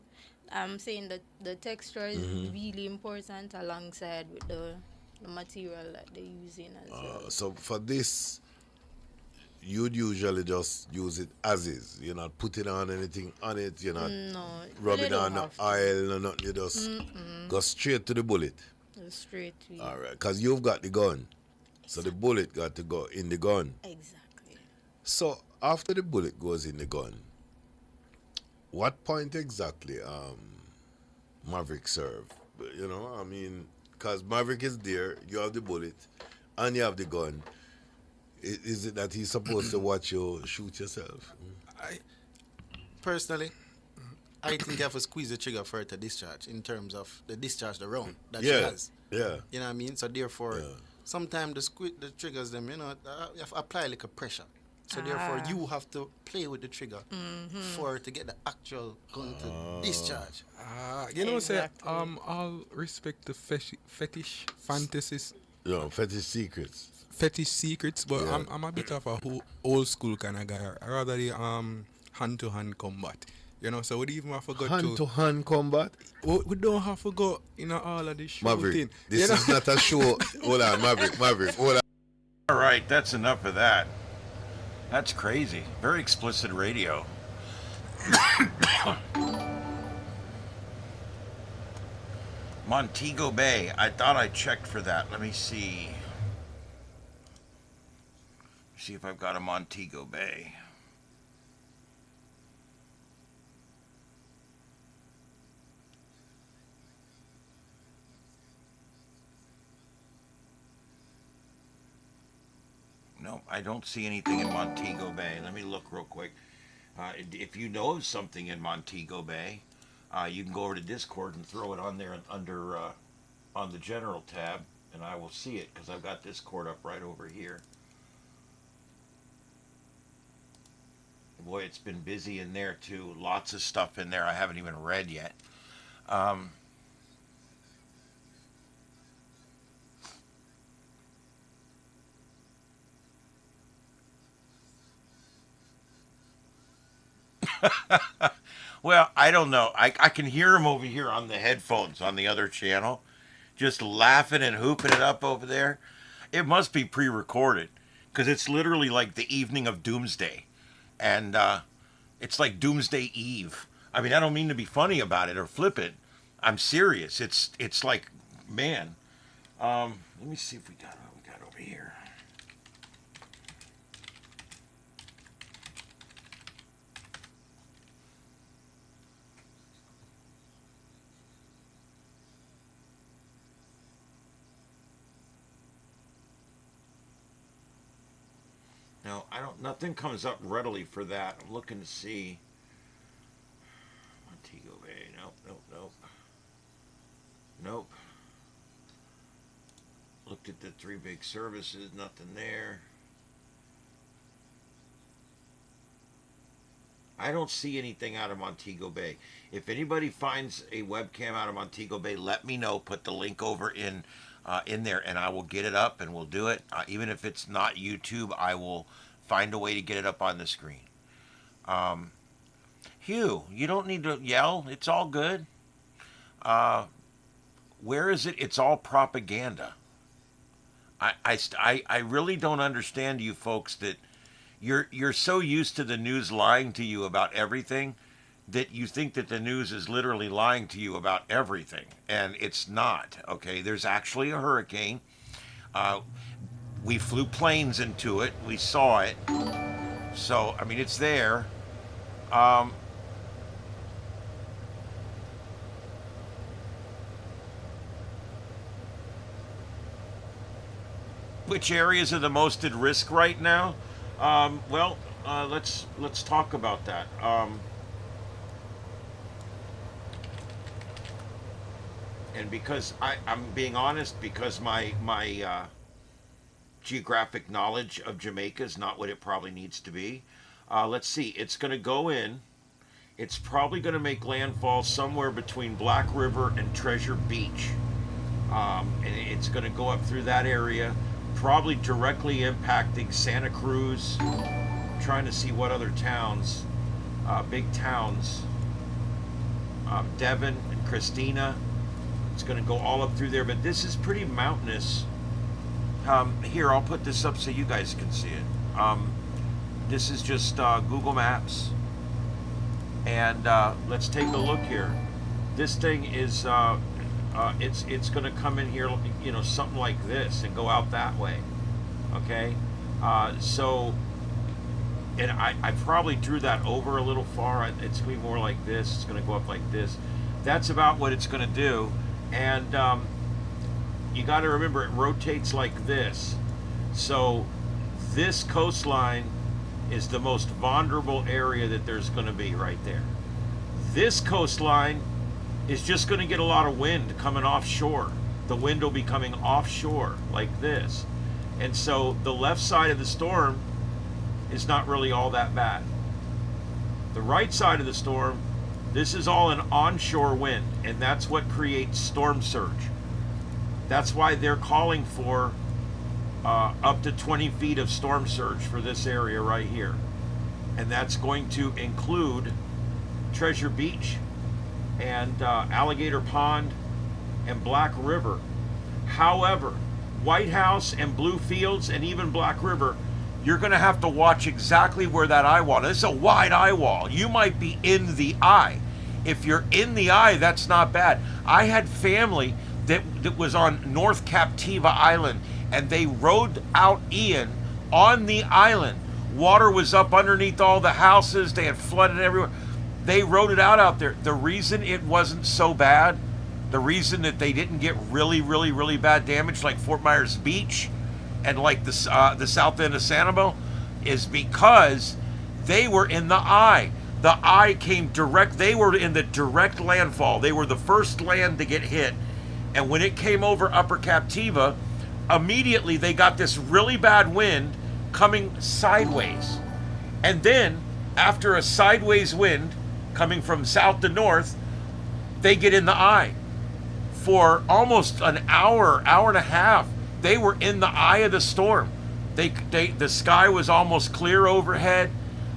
I'm saying that the texture is really important alongside with the material that they're using as well. So for this, you'd usually just use it as is. You're not putting on anything on it. You're not rubbing on the oil or nothing. You just go straight to the bullet. Go straight to it. All right, because you've got the gun. So the bullet got to go in the gun. Exactly. So after the bullet goes in the gun, what point exactly Maverick serve? You know, I mean, because Maverick is there, you have the bullet, and you have the gun. Is it that he's supposed to watch you shoot yourself? Personally, I think you have to squeeze the trigger for it to discharge in terms of the discharge the round that she has. Yeah. You know what I mean? So therefore, sometimes the triggers them, you know, you have to apply like a pressure. So therefore, you have to play with the trigger for to get the actual gun to discharge. You know, exactly. I'll respect the fetish fantasies. Yeah, fetish secrets. Fetish secrets, but I'm a bit of a old school kind of guy. I rather the hand-to-hand combat. You know, so we don't even have to go hand-to-hand combat? We don't have to go, you know, all of this shooting. Maverick, this is not a show. Hold on, Maverick, hold on. All right, that's enough of that. That's crazy. Very explicit radio. Montego Bay. I thought I checked for that. Let me see. See if I've got a Montego Bay. No, I don't see anything in Montego Bay. Let me look real quick. If you know of something in Montego Bay, you can go over to Discord and throw it on there under on the general tab, and I will see it because I've got Discord up right over here. Boy, it's been busy in there too. Lots of stuff in there I haven't even read yet. Well, I don't know. I can hear him over here on the headphones on the other channel, just laughing and hooping it up over there. It must be pre-recorded because it's literally like the evening of Doomsday. And it's like Doomsday Eve. I mean, I don't mean to be funny about it or flippant. I'm serious. It's like, man. Let me see if we got what we got over here. No, nothing comes up readily for that. I'm looking to see. Montego Bay. Nope. Looked at the three big services, nothing there. I don't see anything out of Montego Bay. If anybody finds a webcam out of Montego Bay, let me know. Put the link over in there, and I will get it up, and we'll do it. Even if it's not YouTube, I will find a way to get it up on the screen. Hugh, you don't need to yell. It's all good. Where is it? It's all propaganda. I really don't understand you folks that you're so used to the news lying to you about everything that you think that the news is literally lying to you about everything, and it's not. Okay, there's actually a hurricane. We flew planes into it. We saw it. So I mean, it's there. Which areas are the most at risk right now? Let's talk about that. And because I'm being honest, because my geographic knowledge of Jamaica is not what it probably needs to be. Let's see. It's going to go in. It's probably going to make landfall somewhere between Black River and Treasure Beach. And it's going to go up through that area, probably directly impacting Santa Cruz. I'm trying to see what other towns, big towns, Devon and Christina. It's going to go all up through there, but this is pretty mountainous. Here, I'll put this up so you guys can see it. This is just Google Maps, and let's take a look here. This thing is it's going to come in here, you know, something like this, and go out that way. Okay, so, and I probably drew that over a little far. It's going to be more like this. It's going to go up like this. That's about what it's going to do, and you got to remember it rotates like this. So this coastline is the most vulnerable area that there's going to be right there. This coastline is just going to get a lot of wind coming offshore. The wind will be coming offshore like this. And so the left side of the storm is not really all that bad. The right side of the storm, this is all an onshore wind, and that's what creates storm surge. That's why they're calling for up to 20 feet of storm surge for this area right here. And that's going to include Treasure Beach and Alligator Pond and Black River. However, White House and Blue Fields and even Black River, you're going to have to watch exactly where that eye wall. This is a wide eye wall. You might be in the eye. If you're in the eye, that's not bad. I had family that was on North Captiva Island, and they rode out Ian on the island. Water was up underneath all the houses. They had flooded everywhere. They rode it out there. The reason it wasn't so bad, the reason that they didn't get really, really, really bad damage like Fort Myers Beach and like the south end of Sanibel, is because they were in the eye. The eye came direct. They were in the direct landfall. They were the first land to get hit. And when it came over Upper Captiva, immediately they got this really bad wind coming sideways. And then, after a sideways wind coming from south to north, they get in the eye. For almost an hour, hour and a half, they were in the eye of the storm. The sky was almost clear overhead,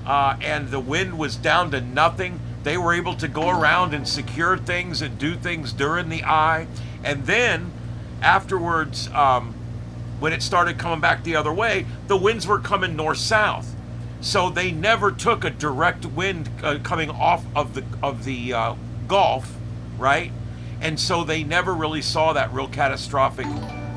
and the wind was down to nothing. They were able to go around and secure things and do things during the eye. And then, afterwards, when it started coming back the other way, the winds were coming north-south. So they never took a direct wind coming off of the Gulf, right? And so they never really saw that real catastrophic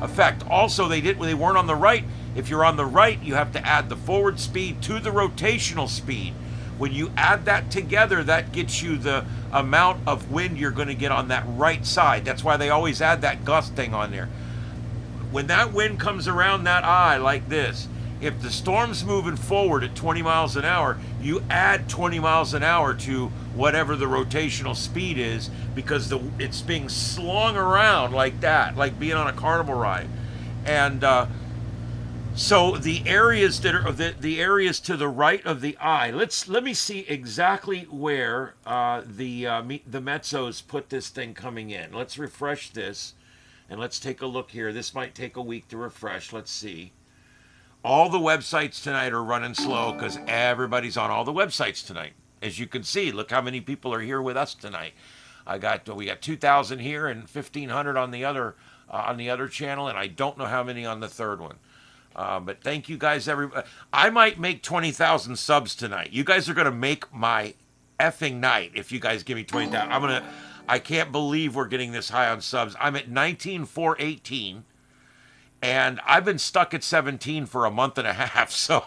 effect. Also, they weren't on the right. If you're on the right, you have to add the forward speed to the rotational speed. When you add that together, that gets you the amount of wind you're going to get on that right side. That's why they always add that gust thing on there. When that wind comes around that eye like this, if the storm's moving forward at 20 miles an hour, you add 20 miles an hour to whatever the rotational speed is, because it's being slung around like that, like being on a carnival ride. And so the areas that are the areas to the right of the eye. Let me see exactly where the Mezzos put this thing coming in. Let's refresh this, and let's take a look here. This might take a week to refresh. Let's see. All the websites tonight are running slow because everybody's on all the websites tonight. As you can see, look how many people are here with us tonight. We got 2,000 here and 1,500 on the other on the other channel, and I don't know how many on the third one. But thank you guys, everybody. I might make 20,000 subs tonight. You guys are gonna make my effing night if you guys give me 20,000. I can't believe we're getting this high on subs. I'm at 19,418. And I've been stuck at 17 for a month and a half, so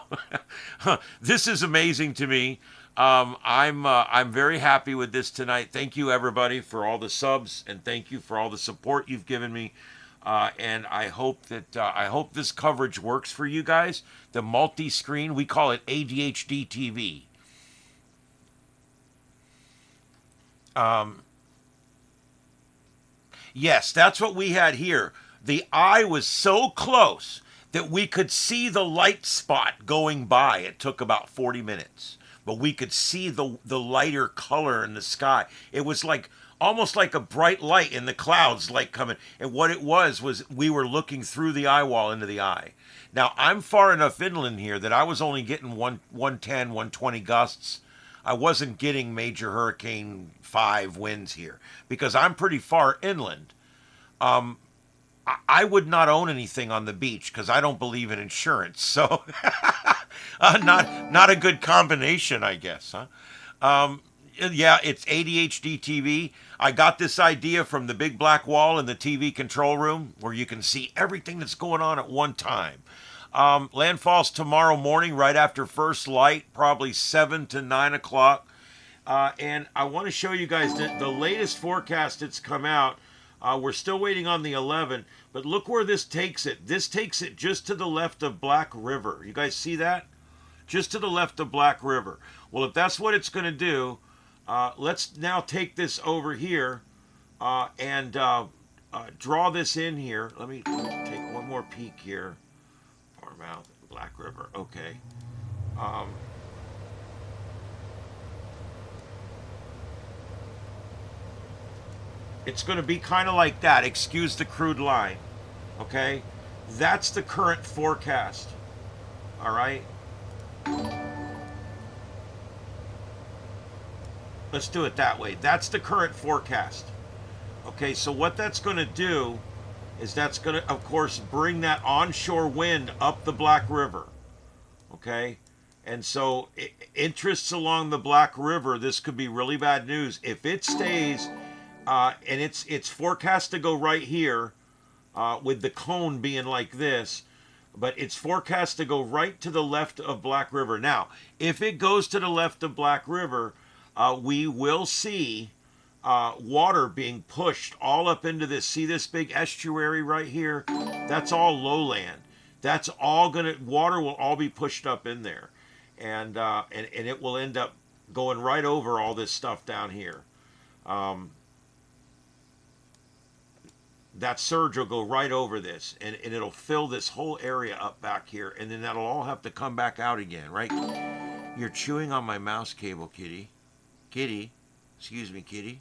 this is amazing to me. I'm very happy with this tonight. Thank you, everybody, for all the subs, and thank you for all the support you've given me. And I hope that I hope this coverage works for you guys. The multi-screen, we call it ADHD TV. Yes, that's what we had here. The eye was so close that we could see the light spot going by. It took about 40 minutes, but we could see the lighter color in the sky. It was like almost like a bright light in the clouds, like coming. And what it was we were looking through the eye wall into the eye. Now, I'm far enough inland here that I was only getting 110, 120 gusts. I wasn't getting major Hurricane 5 winds here because I'm pretty far inland. I would not own anything on the beach because I don't believe in insurance. So not a good combination, I guess, huh? Yeah, it's ADHD TV. I got this idea from the big black wall in the TV control room where you can see everything that's going on at one time. Landfall's tomorrow morning right after first light, probably 7 to 9 o'clock. And I want to show you guys the latest forecast that's come out. We're still waiting on the 11, but look where this takes it. This takes it just to the left of Black River. You guys see that? Just to the left of Black River. Well, if that's what it's going to do, let's now take this over here and draw this in here. Let me take one more peek here. Mouth, Black River. Okay. It's going to be kind of like that. Excuse the crude line. Okay? That's the current forecast. All right? Let's do it that way. That's the current forecast. Okay, so what that's going to do is that's going to, of course, bring that onshore wind up the Black River. Okay? And so interests along the Black River, this could be really bad news. If it stays, and it's forecast to go right here, with the cone being like this, but it's forecast to go right to the left of Black River. Now, if it goes to the left of Black River, we will see water being pushed all up into this. See this big estuary right here? That's all lowland. That's all water will all be pushed up in there. And it will end up going right over all this stuff down here. That surge will go right over this, and it'll fill this whole area up back here, and then that'll all have to come back out again, right? You're chewing on my mouse cable, kitty. Kitty. Excuse me, kitty.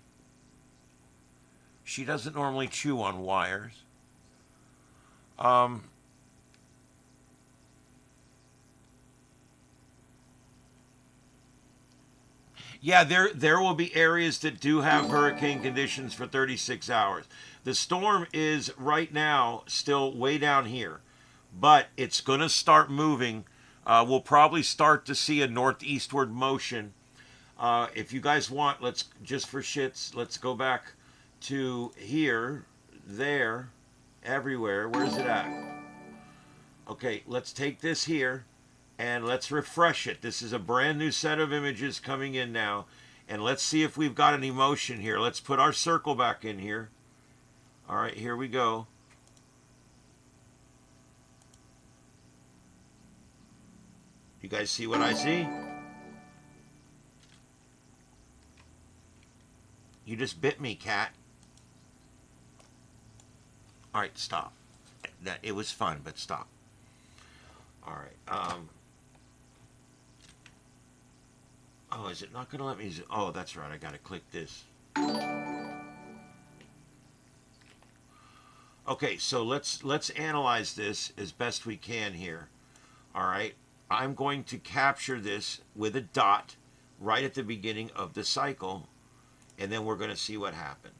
She doesn't normally chew on wires. Yeah, there will be areas that do have hurricane conditions for 36 hours. The storm is right now still way down here, but it's going to start moving. We'll probably start to see a northeastward motion. If you guys want, let's just for shits, let's go back to here, there, everywhere. Where's it at? Okay, let's take this here and let's refresh it. This is a brand new set of images coming in now, and let's see if we've got any motion here. Let's put our circle back in here. All right, here we go. You guys see what I see? You just bit me, cat. All right, stop. It was fun, but stop. All right. Oh, is it not going to let me? Oh, that's right. I got to click this. Okay, so let's analyze this as best we can here. All right. I'm going to capture this with a dot right at the beginning of the cycle, and then we're going to see what happens.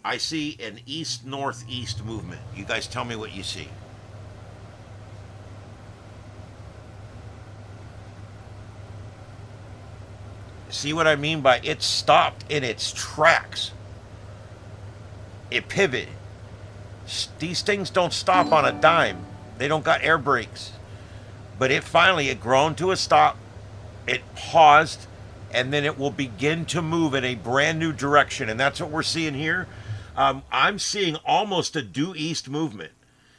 I see an east-northeast movement. You guys tell me what you see. See what I mean by it stopped in its tracks? It pivoted. These things don't stop on a dime. They don't got air brakes. But it finally, it grown to a stop. It paused, and then it will begin to move in a brand new direction. And that's what we're seeing here. I'm seeing almost a due east movement.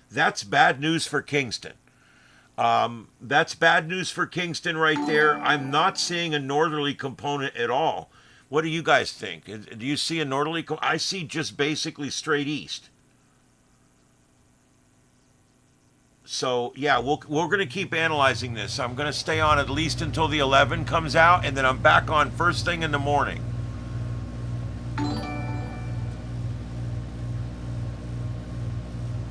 That's bad news for Kingston. That's bad news for Kingston right there. I'm not seeing a northerly component at all. What do you guys think? Do you see a northerly? I see just basically straight east. So yeah, we're going to keep analyzing this. I'm going to stay on at least until the 11 comes out, and then I'm back on first thing in the morning.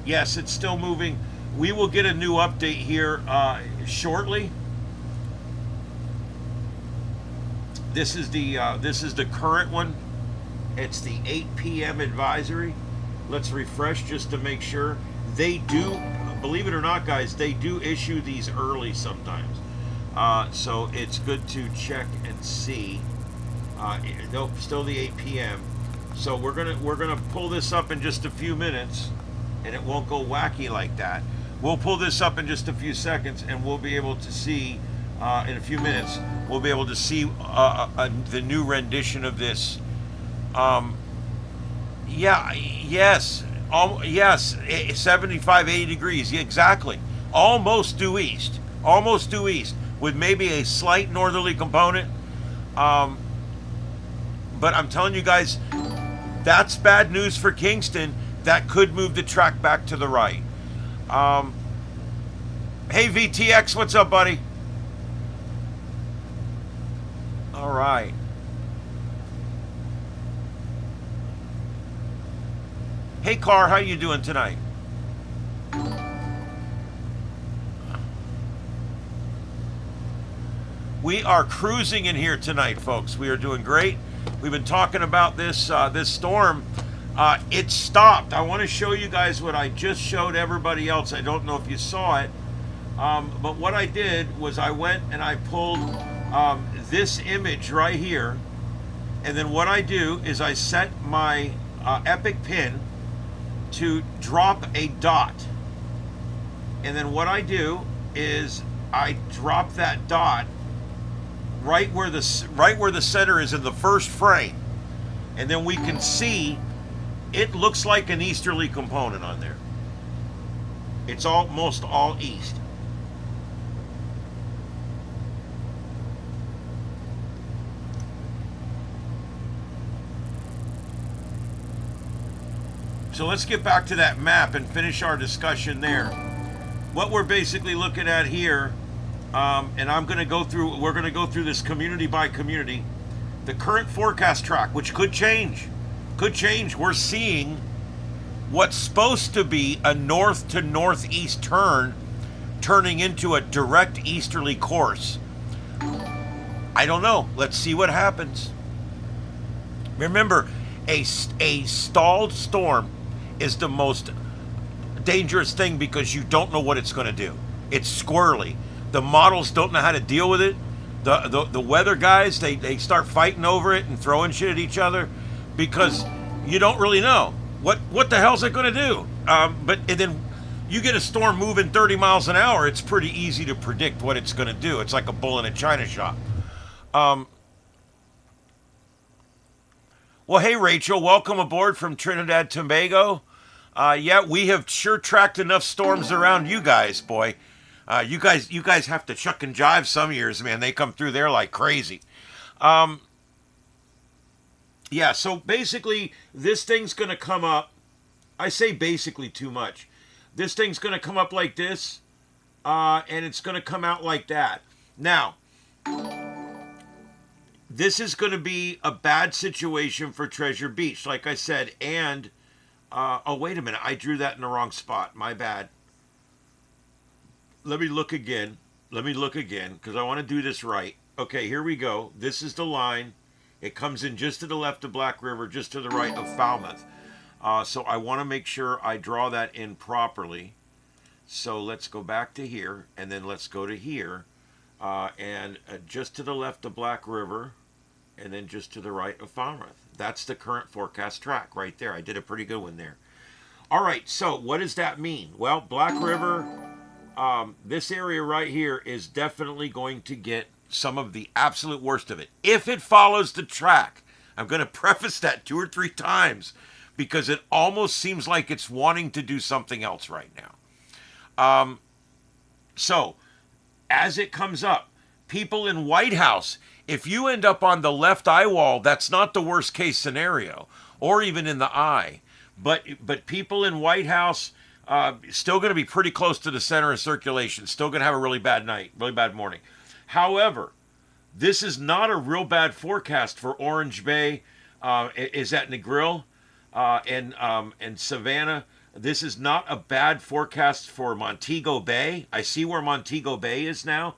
Yes, it's still moving. We will get a new update here shortly. This is the current one. It's the 8 p.m. advisory. Let's refresh just to make sure. They do, believe it or not, guys, they do issue these early sometimes. So it's good to check and see. Nope, still the 8 p.m. So we're gonna pull this up in just a few minutes, and it won't go wacky like that. We'll pull this up in just a few seconds, and we'll be able to see in a few minutes. We'll be able to see the new rendition of this. Yeah, yes, yes, 75, 80 degrees, yeah, exactly. Almost due east, with maybe a slight northerly component. But I'm telling you guys, that's bad news for Kingston. That could move the track back to the right. Hey VTX, what's up, buddy? All right. Hey Car, how you doing tonight? We are cruising in here tonight, folks. We are doing great. We've been talking about this this storm. It stopped. I want to show you guys what I just showed everybody else. I don't know if you saw it, but what I did was I went and I pulled this image right here, and then what I do is I set my epic pin to drop a dot, and then what I do is I drop that dot right where the center is in the first frame, and then we can see it looks like an easterly component on there. It's almost all east. So let's get back to that map and finish our discussion there. What we're basically looking at here, and we're going to go through this community by community. The current forecast track, which could change. We're seeing what's supposed to be a north to northeast turn turning into a direct easterly course. I don't know. Let's see what happens. Remember, a stalled storm is the most dangerous thing because you don't know what it's going to do. It's squirrely. The models don't know how to deal with it. The weather guys, they start fighting over it and throwing shit at each other because you don't really know what the hell's it going to do. And then you get a storm moving 30 miles an hour. It's pretty easy to predict what it's going to do. It's like a bull in a china shop. Well, hey Rachel, welcome aboard from Trinidad Tobago. Yeah, we have sure tracked enough storms around you guys, boy. You guys have to chuck and jive some years, man. They come through there like crazy. Yeah, so basically, this thing's going to come up. I say basically too much. This thing's going to come up like this, and it's going to come out like that. Now, this is going to be a bad situation for Treasure Beach, like I said, and... oh, wait a minute. I drew that in the wrong spot. My bad. Let me look again, because I want to do this right. Okay, here we go. This is the line. It comes in just to the left of Black River, just to the right of Falmouth. So I want to make sure I draw that in properly. So let's go back to here, and then let's go to here, and just to the left of Black River, and then just to the right of Falmouth. That's the current forecast track right there. I did a pretty good one there. All right, so what does that mean? Well, Black River, this area right here is definitely going to get some of the absolute worst of it. If it follows the track, I'm going to preface that 2 or 3 times because it almost seems like it's wanting to do something else right now. So, as it comes up, people in White House, if you end up on the left eye wall, that's not the worst case scenario, or even in the eye. But people in White House, still going to be pretty close to the center of circulation, still going to have a really bad night, really bad morning. However, this is not a real bad forecast for Orange Bay, is at Negril, and Savannah. This is not a bad forecast for Montego Bay. I see where Montego Bay is now.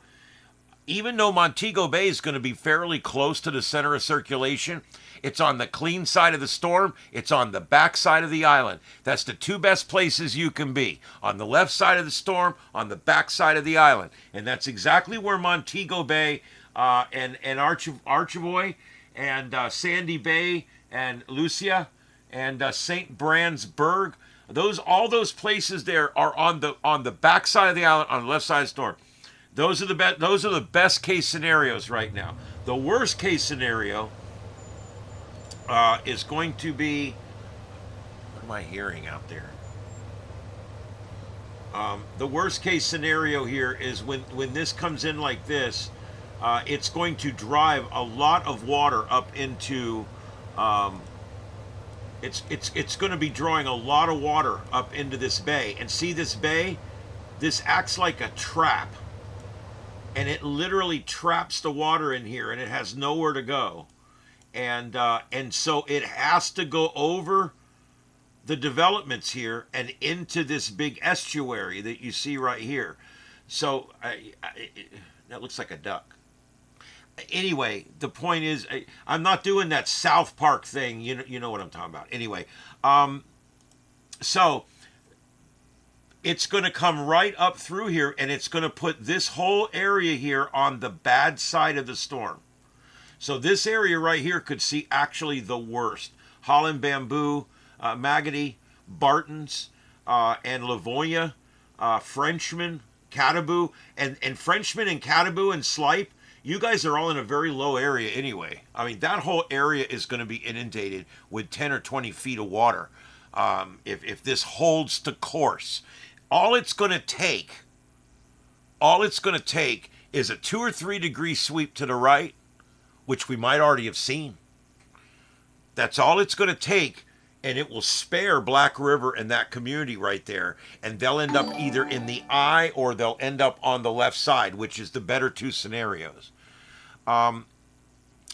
Even though Montego Bay is going to be fairly close to the center of circulation, it's on the clean side of the storm. It's on the back side of the island. That's the 2 best places you can be. On the left side of the storm, on the back side of the island. And that's exactly where Montego Bay and Archivoy and Sandy Bay and Lucia and St. Brandsburg, all those places there are on the back side of the island, on the left side of the storm. Those are the best case scenarios right now. The worst case scenario is going to be, what am I hearing out there? The worst case scenario here is when this comes in like this, it's going to drive a lot of water up into. It's going to be drawing a lot of water up into this bay. And see this bay? This acts like a trap. And it literally traps the water in here, and it has nowhere to go. And so it has to go over the developments here and into this big estuary that you see right here. So that looks like a duck. Anyway, the point is, I'm not doing that South Park thing. You know what I'm talking about. Anyway, so it's going to come right up through here, and it's going to put this whole area here on the bad side of the storm. So this area right here could see actually the worst. Holland Bamboo, Magody, Bartons, and Livonia, Frenchman, Cataboo, and Frenchman and Cataboo and Slipe. You guys are all in a very low area anyway. I mean, that whole area is going to be inundated with 10 or 20 feet of water if this holds the course. All it's going to take is a 2 or 3 degree sweep to the right, which we might already have seen. That's all it's going to take, and it will spare Black River and that community right there, and they'll end up either in the eye or they'll end up on the left side, which is the better 2 scenarios.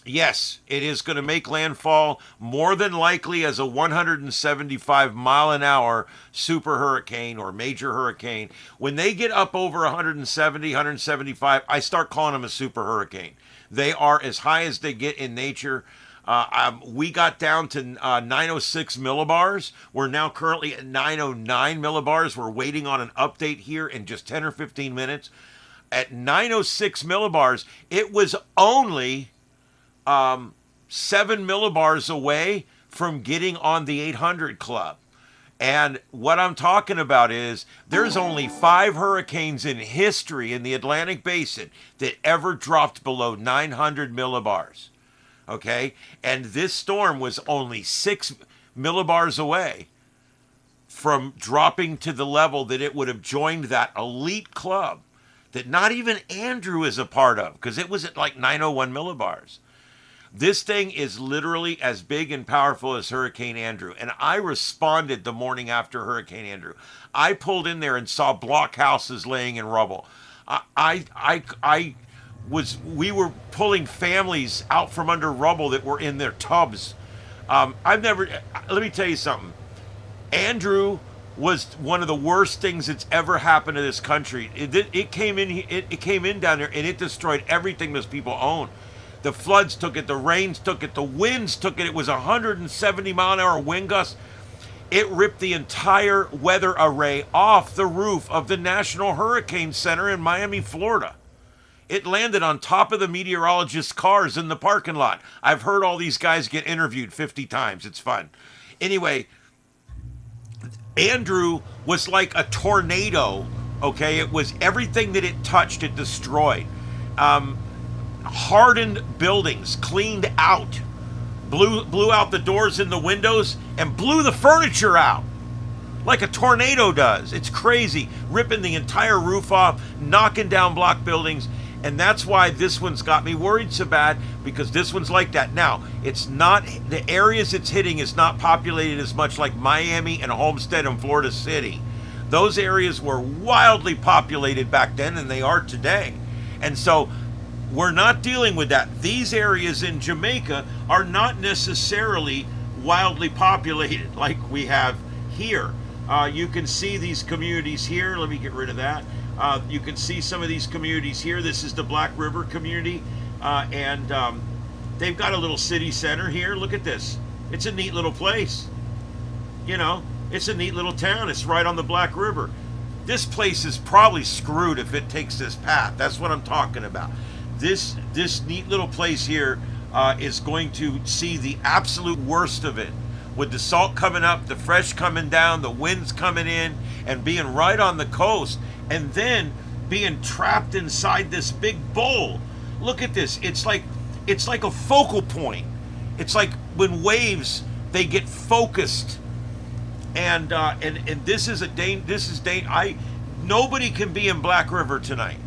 Yes, it is going to make landfall more than likely as a 175 mile an hour super hurricane or major hurricane. When they get up over 170, 175, I start calling them a super hurricane. They are as high as they get in nature. We got down to 906 millibars. We're now currently at 909 millibars. We're waiting on an update here in just 10 or 15 minutes. At 906 millibars, it was only 7 millibars away from getting on the 800 club. And what I'm talking about is there's only 5 hurricanes in history in the Atlantic Basin that ever dropped below 900 millibars. Okay? And this storm was only 6 millibars away from dropping to the level that it would have joined that elite club that not even Andrew is a part of, because it was at like 901 millibars. This thing is literally as big and powerful as Hurricane Andrew. And I responded the morning after Hurricane Andrew. I pulled in there and saw blockhouses laying in rubble. We were pulling families out from under rubble that were in their tubs. Let me tell you something. Andrew was one of the worst things that's ever happened to this country. It came in down there and it destroyed everything those people own. The floods took it, the rains took it, the winds took it. It was 170 mile an hour wind gusts. It ripped the entire weather array off the roof of the National Hurricane Center in Miami, Florida. It landed on top of the meteorologist's cars in the parking lot. I've heard all these guys get interviewed 50 times. It's fun. Anyway, Andrew was like a tornado, okay? It was everything that it touched, it destroyed. Hardened buildings, cleaned out, blew out the doors and the windows, and blew the furniture out like a tornado does. It's crazy, ripping the entire roof off, knocking down block buildings. And that's why this one's got me worried so bad, because this one's like that. Now, it's not, the areas it's hitting is not populated as much like Miami and Homestead and Florida City. Those areas were wildly populated back then, and they are today. And so we're not dealing with that. These areas in Jamaica are not necessarily wildly populated like we have here. You can see these communities here. Let me get rid of that. You can see some of these communities here. This is the Black River community, and they've got a little city center here. Look at this. It's a neat little place. You know, it's a neat little town. It's right on the Black River. This place is probably screwed if it takes this path. That's what I'm talking about. This neat little place here is going to see the absolute worst of it, with the salt coming up, the fresh coming down, the winds coming in, and being right on the coast, and then being trapped inside this big bowl. Look at this. It's like a focal point. It's like when waves, they get focused, and this is nobody can be in Black River tonight.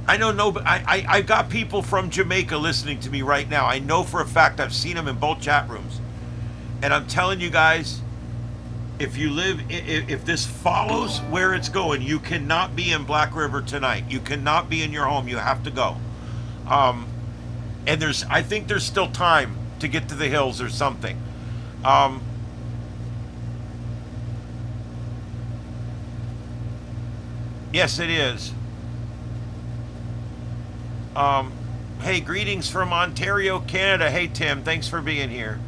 I know I got people from Jamaica listening to me right now. I know for a fact, I've seen them in both chat rooms. And I'm telling you guys, if this follows where it's going, you cannot be in Black River tonight. You cannot be in your home. You have to go. And I think there's still time to get to the hills or something. Yes, it is. Hey, greetings from Ontario, Canada. Hey, Tim, thanks for being here.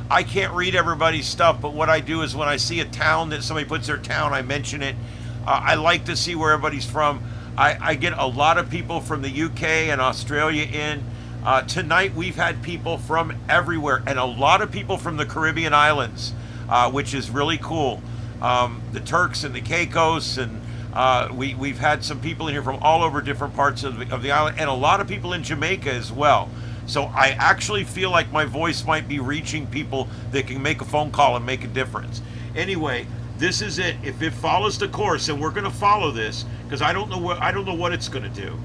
I can't read everybody's stuff, but what I do is when I see a town that somebody puts their town, I mention it. I like to see where everybody's from. I get a lot of people from the UK and Australia in. Tonight we've had people from everywhere, and a lot of people from the Caribbean islands, which is really cool. The Turks and the Caicos, and we've had some people in here from all over different parts of the island, and a lot of people in Jamaica as well. So I actually feel like my voice might be reaching people that can make a phone call and make a difference. Anyway, this is it. If it follows the course, and we're going to follow this, because I don't know what it's going to do,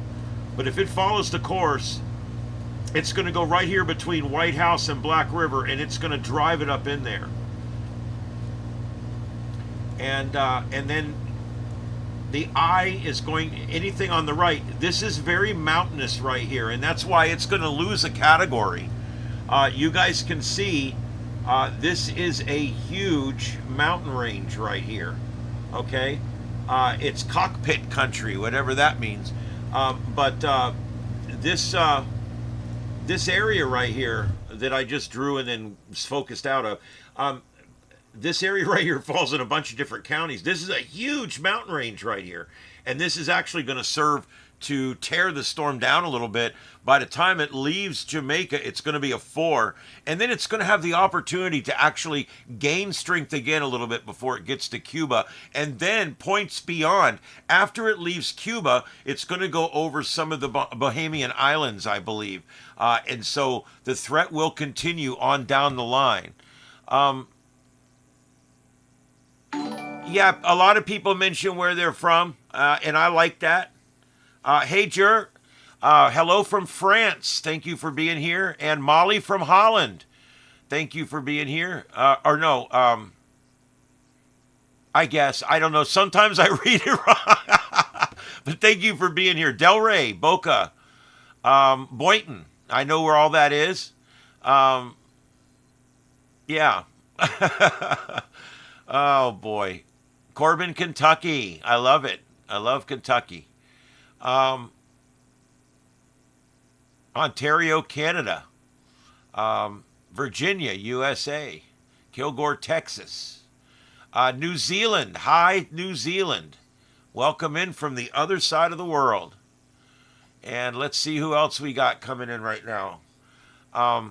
but if it follows the course, it's going to go right here between White House and Black River, and it's going to drive it up in there. And then the eye is going, anything on the right, this is very mountainous right here, and that's why it's going to lose a category. You guys can see this is a huge mountain range right here. Okay, it's cockpit country, whatever that means. But this area right here that I just drew and then focused out of, this area right here falls in a bunch of different counties. This is a huge mountain range right here. And this is actually going to serve to tear the storm down a little bit. By the time it leaves Jamaica, it's going to be a 4. And then it's going to have the opportunity to actually gain strength again a little bit before it gets to Cuba. And then points beyond. After it leaves Cuba, it's going to go over some of the Bahamian islands, I believe. And so the threat will continue on down the line. Yeah, a lot of people mention where they're from, and I like that. Hey, Jer, hello from France. Thank you for being here. And Molly from Holland. Thank you for being here. I guess. I don't know. Sometimes I read it wrong. But thank you for being here. Delray, Boca, Boynton. I know where all that is. Yeah. Oh, boy. Corbin, Kentucky. I love it. I love Kentucky. Ontario, Canada. Virginia, USA. Kilgore, Texas. New Zealand. Hi, New Zealand. Welcome in from the other side of the world. And let's see who else we got coming in right now. I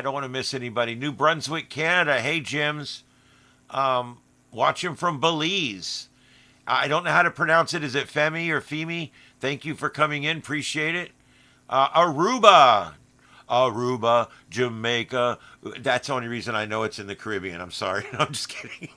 don't want to miss anybody. New Brunswick, Canada. Hey, Jims. Watching from Belize. I don't know how to pronounce it. Is it Femi or Femi? Thank you for coming in. Appreciate it. Aruba, Jamaica. That's the only reason I know it's in the Caribbean. I'm sorry. I'm just kidding.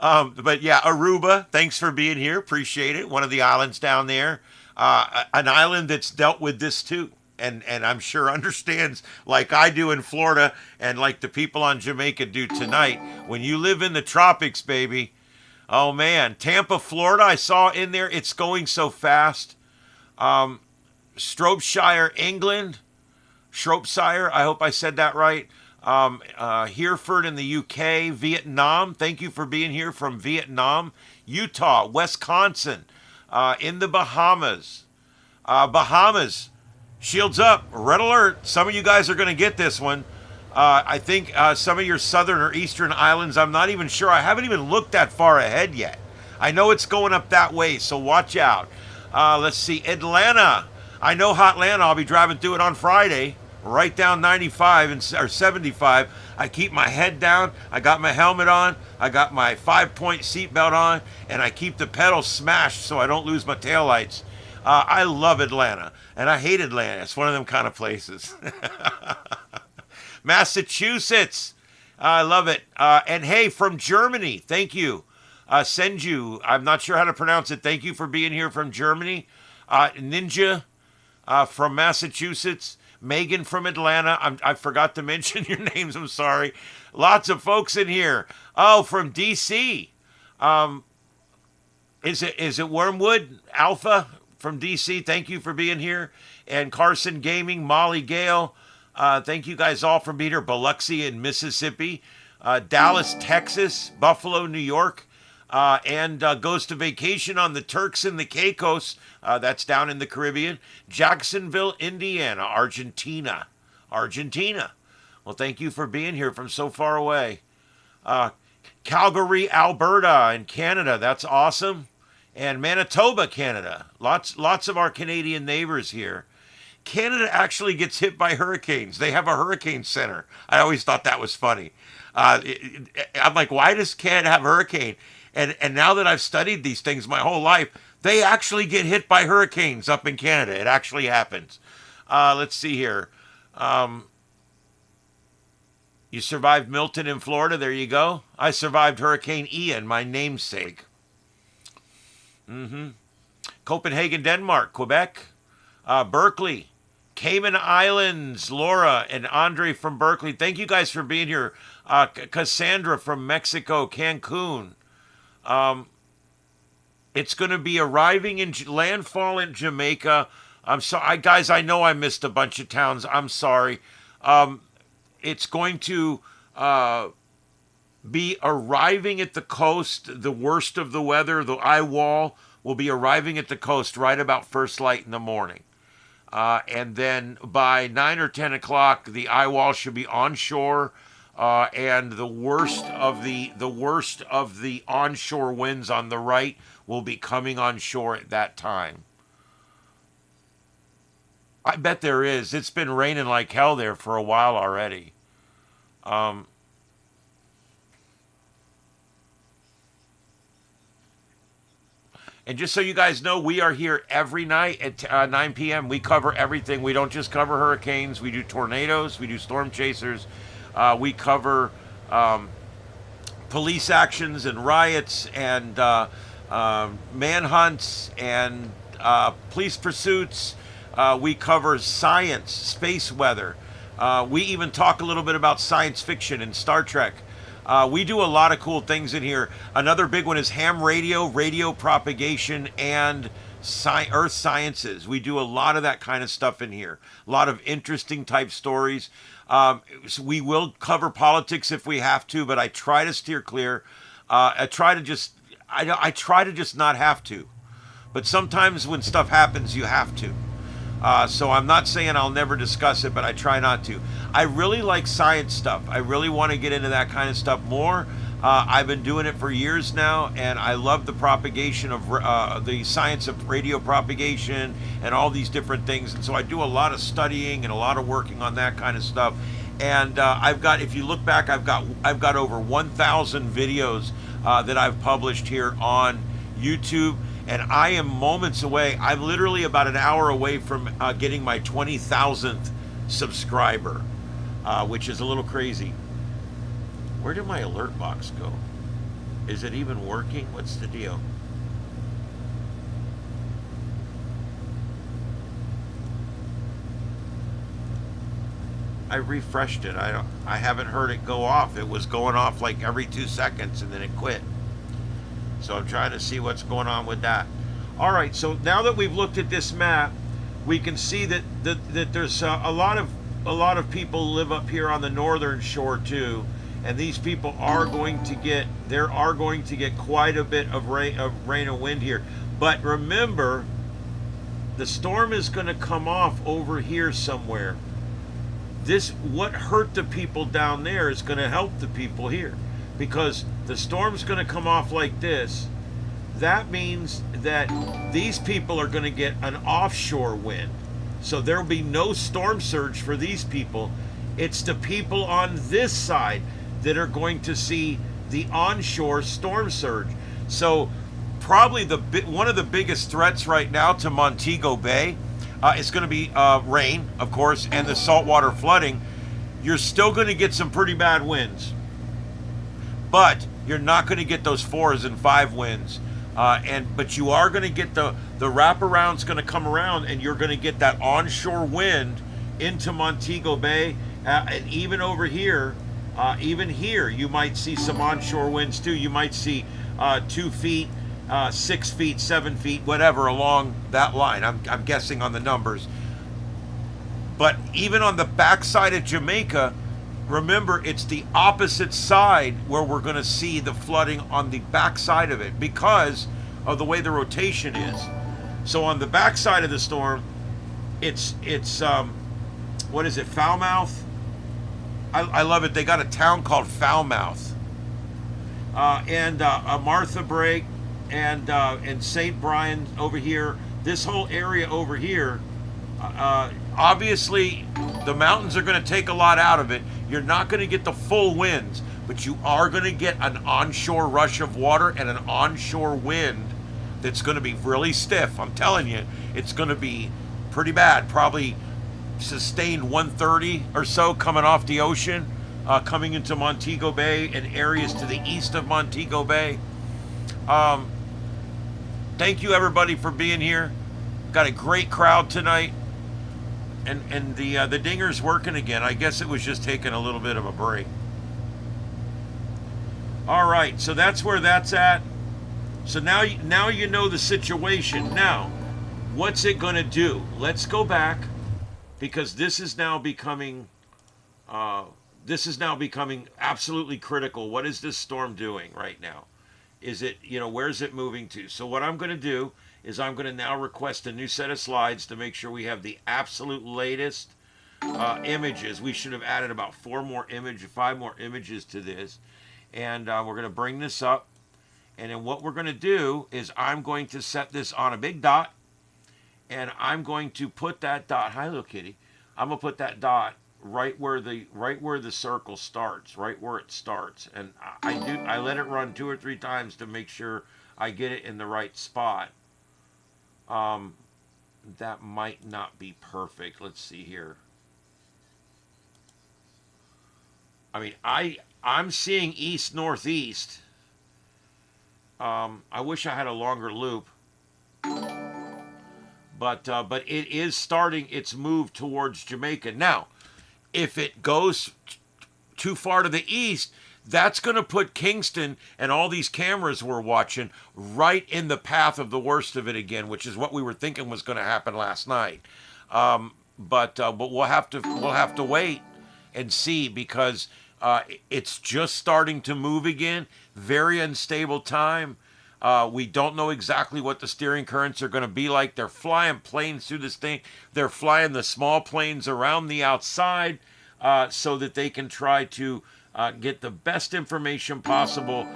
But yeah, Aruba, thanks for being here. Appreciate it. One of the islands down there. An island that's dealt with this too. And I'm sure understands, like I do in Florida and like the people on Jamaica do tonight. When you live in the tropics, baby. Oh, man. Tampa, Florida, I saw in there. It's going so fast. Shropshire, England. Shropshire, I hope I said that right. Hereford in the UK. Vietnam, thank you for being here from Vietnam. Utah, Wisconsin. In the Bahamas. Bahamas, shields up, red alert. Some of you guys are going to get this one. I think some of your southern or eastern islands, I'm not even sure. I haven't even looked that far ahead yet. I know it's going up that way, so watch out. Let's see, Atlanta. I know Hotlanta. I'll be driving through it on Friday, right down 95 or 75. I keep my head down. I got my helmet on. I got my 5-point seatbelt on, and I keep the pedal smashed so I don't lose my taillights. I love Atlanta, and I hate Atlanta. It's one of them kind of places. Massachusetts. I love it. And hey, from Germany, thank you. Senju, I'm not sure how to pronounce it. Thank you for being here from Germany. Ninja from Massachusetts. Megan from Atlanta. I forgot to mention your names. I'm sorry. Lots of folks in here. Oh, from DC. Is it Wormwood Alpha from DC? Thank you for being here. And Carson Gaming, Molly Gale. Thank you guys all for being here. Biloxi in Mississippi, Dallas, Texas, Buffalo, New York, and goes to vacation on the Turks and the Caicos. That's down in the Caribbean. Jacksonville, Indiana, Argentina. Well, thank you for being here from so far away. Calgary, Alberta, in Canada. That's awesome. And Manitoba, Canada. Lots of our Canadian neighbors here. Canada actually gets hit by hurricanes. They have a hurricane center. I always thought that was funny. I'm like, why does Canada have a hurricane? And now that I've studied these things my whole life, they actually get hit by hurricanes up in Canada. It actually happens. Let's see here. You survived Milton in Florida. There you go. I survived Hurricane Ian, my namesake. Copenhagen, Denmark, Quebec, Berkeley, Cayman Islands, Laura and Andre from Berkeley. Thank you guys for being here. Cassandra from Mexico, Cancun. It's going to be arriving in landfall in Jamaica. I'm sorry, guys. I know I missed a bunch of towns. I'm sorry. It's going to be arriving at the coast. The worst of the weather, the eye wall, will be arriving at the coast right about first light in the morning. And then by 9 or 10 o'clock, the eye wall should be onshore, and the worst of the onshore winds on the right will be coming onshore at that time. I bet there is. It's been raining like hell there for a while already. And just so you guys know, we are here every night at 9 p.m. We cover everything. We don't just cover hurricanes. We do tornadoes. We do storm chasers. We cover police actions and riots and manhunts and police pursuits. We cover science, space weather. We even talk a little bit about science fiction and Star Trek. We do a lot of cool things in here. Another big one is ham radio, radio propagation, and earth sciences. We do a lot of that kind of stuff in here. A lot of interesting type stories. So we will cover politics if we have to, but I try to steer clear. I try to just not have to. But sometimes when stuff happens, you have to. So I'm not saying I'll never discuss it, but I try not to. I really like science stuff. I really want to get into that kind of stuff more. I've been doing it for years now, and I love the propagation of the science of radio propagation and all these different things. And so I do a lot of studying and a lot of working on that kind of stuff. And I've got, if you look back, I've got over 1,000 videos that I've published here on YouTube, and I am moments away. I'm literally about an hour away from getting my 20,000th subscriber, which is a little crazy. Where did my alert box go? Is it even working? What's the deal? I refreshed it. I haven't heard it go off. It was going off like every 2 seconds and then it quit. So I'm trying to see what's going on with that. All right, so now that we've looked at this map, we can see that there's a lot of people live up here on the northern shore too, and these people are going to get quite a bit of rain and wind here. But remember, the storm is going to come off over here somewhere. What hurt the people down there is going to help the people here, because the storm's going to come off like this. That means that these people are going to get an offshore wind. So there will be no storm surge for these people. It's the people on this side that are going to see the onshore storm surge. So probably one of the biggest threats right now to Montego Bay is going to be rain, of course, and the saltwater flooding. You're still going to get some pretty bad winds, but you're not going to get those 4s and 5 winds. But you are going to get the wraparound's going to come around, and you're going to get that onshore wind into Montego Bay, and even over here, even here, you might see some onshore winds too. You might see 2 feet, 6 feet, 7 feet, whatever along that line. I'm guessing on the numbers. But even on the backside of Jamaica, remember, it's the opposite side where we're going to see the flooding on the backside of it because of the way the rotation is. So on the backside of the storm, it's what is it, Falmouth? I love it. They got a town called Falmouth, and Martha Brake, and St. Brian over here. This whole area over here. Obviously, the mountains are going to take a lot out of it. You're not going to get the full winds, but you are going to get an onshore rush of water and an onshore wind that's going to be really stiff. I'm telling you, it's going to be pretty bad. Probably sustained 130 or so coming off the ocean, coming into Montego Bay and areas to the east of Montego Bay. Thank you, everybody, for being here. Got a great crowd tonight. And the dinger's working again. I guess it was just taking a little bit of a break. All right, so that's where that's at. So now you know the situation. Now, what's it going to do? Let's go back, because this is now becoming absolutely critical. What is this storm doing right now? Is it, where's it moving to? So what I'm going to do is I'm going to now request a new set of slides to make sure we have the absolute latest images. We should have added about 5 more images to this. And we're going to bring this up. And then what we're going to do is I'm going to set this on a big dot. And I'm going to put that dot, hi little kitty, I'm going to put that dot right where the circle starts, right where it starts. And I let it run 2 or 3 times to make sure I get it in the right spot. That might not be perfect. Let's see here. I mean, I'm seeing east northeast. I wish I had a longer loop, but it is starting its move towards Jamaica. Now, if it goes too far to the east, that's going to put Kingston and all these cameras we're watching right in the path of the worst of it again, which is what we were thinking was going to happen last night. But we'll have to wait and see, because it's just starting to move again. Very unstable time. We don't know exactly what the steering currents are going to be like. They're flying planes through this thing. They're flying the small planes around the outside so that they can try to get the best information possible,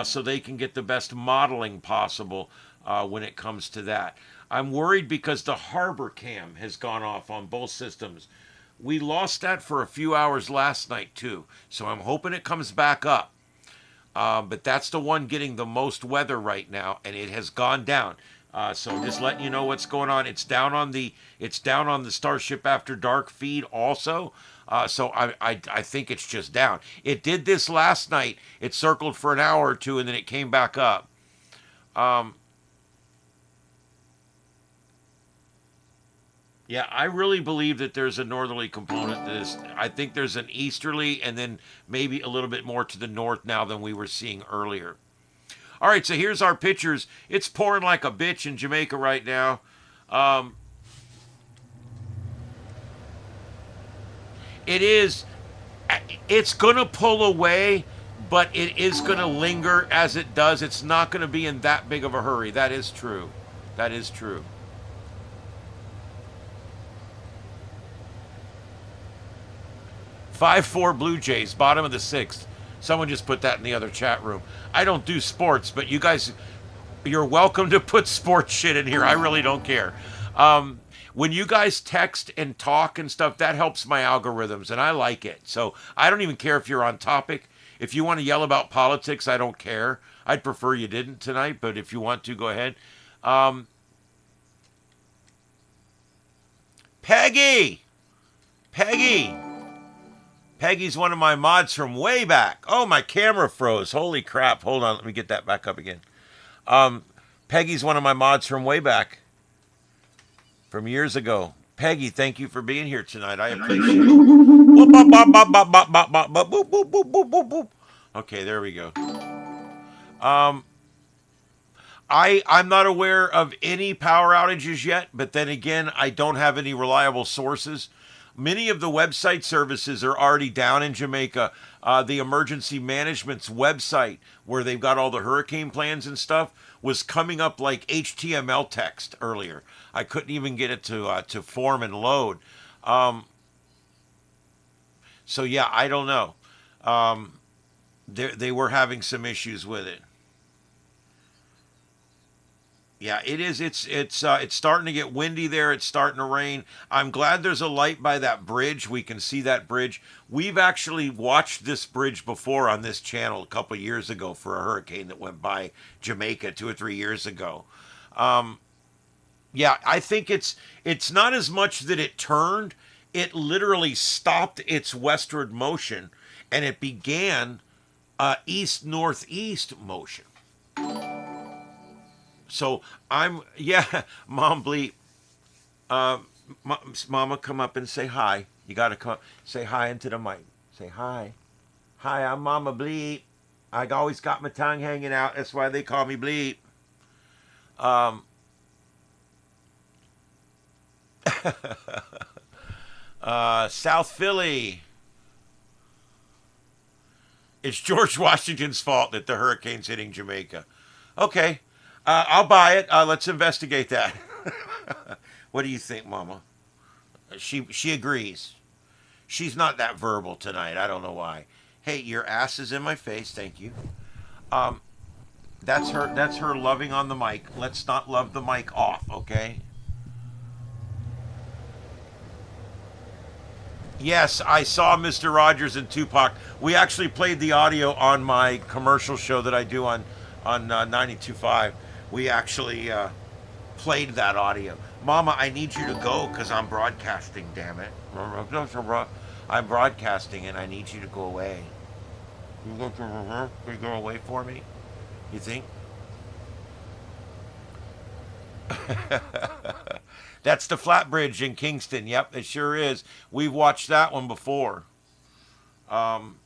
so they can get the best modeling possible when it comes to that. I'm worried because the harbor cam has gone off on both systems. We lost that for a few hours last night too, so I'm hoping it comes back up. But that's the one getting the most weather right now, and it has gone down. So just letting you know what's going on. It's down on the Starship After Dark feed also. So I think it's just down. It did this last night. It circled for an hour or two, and then it came back up. Yeah, I really believe that there's a northerly component to this. I think there's an easterly and then maybe a little bit more to the north now than we were seeing earlier. All right, so here's our pictures. It's pouring like a bitch in Jamaica right now. It's going to pull away, but it is going to linger as it does. It's not going to be in that big of a hurry. That is true. That is true. "5-4 Blue Jays, bottom of the 6th. Someone just put that in the other chat room. I don't do sports, but you guys, you're welcome to put sports shit in here. I really don't care. When you guys text and talk and stuff, that helps my algorithms, and I like it. So I don't even care if you're on topic. If you want to yell about politics, I don't care. I'd prefer you didn't tonight, but if you want to, go ahead. Peggy! Peggy's one of my mods from way back. Oh, my camera froze. Holy crap. Hold on. Let me get that back up again. Peggy's one of my mods from way back. From years ago. Peggy, thank you for being here tonight. I appreciate it. Okay, there we go. I'm not aware of any power outages yet, but then again, I don't have any reliable sources. Many of the website services are already down in Jamaica. The emergency management's website, where they've got all the hurricane plans and stuff, was coming up like HTML text earlier. I couldn't even get it to form and load. So yeah, I don't know. They were having some issues with it. Yeah, it is. It's starting to get windy there. It's starting to rain. I'm glad there's a light by that bridge. We can see that bridge. We've actually watched this bridge before on this channel a couple years ago for a hurricane that went by Jamaica 2 or 3 years ago. Yeah, I think it's not as much that it turned. It literally stopped its westward motion, and it began east-northeast motion. So yeah, Mom Bleep. Mama, come up and say hi. You got to come say hi into the mic. Say hi. Hi, I'm Mama Bleep. I always got my tongue hanging out. That's why they call me Bleep. South Philly. It's George Washington's fault that the hurricane's hitting Jamaica. Okay. I'll buy it. Let's investigate that. What do you think, Mama? She agrees. She's not that verbal tonight. I don't know why. Hey, your ass is in my face. Thank you. That's her loving on the mic. Let's not love the mic off, okay? Yes, I saw Mr. Rogers and Tupac. We actually played the audio on my commercial show that I do on 92.5. We actually played that audio. Mama, I need you to go because I'm broadcasting, damn it. I'm broadcasting and I need you to go away. You go away for me? You think? That's the flat bridge in Kingston. Yep, it sure is. We've watched that one before. And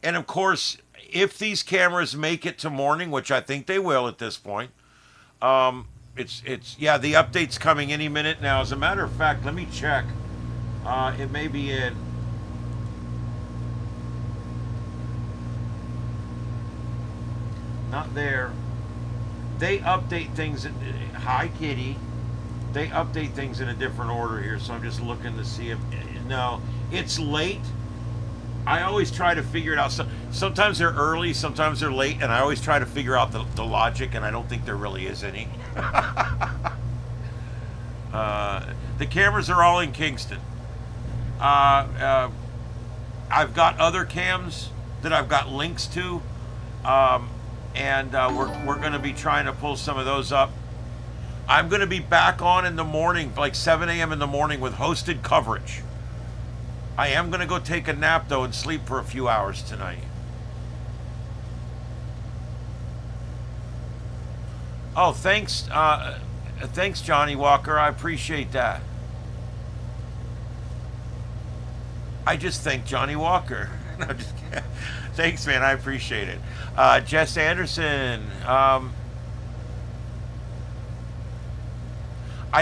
of course, if these cameras make it to morning, which I think they will at this point, yeah, the update's coming any minute now. As a matter of fact, let me check. It may be in. Not there. they update things. Hi, Kitty. They update things in a different order here, so I'm just looking to see if. No, it's late. I always try to figure it out. So, sometimes they're early, sometimes they're late, and I always try to figure out the logic, and I don't think there really is any. The cameras are all in Kingston. I've got other cams that I've got links to, and we're going to be trying to pull some of those up. I'm going to be back on in the morning, like 7 a.m. in the morning with hosted coverage. I am going to go take a nap, though, and sleep for a few hours tonight. Oh, thanks, thanks, Johnny Walker. I appreciate that. I just thank Johnny Walker. No, just kidding. Thanks, man. I appreciate it. Jess Anderson. I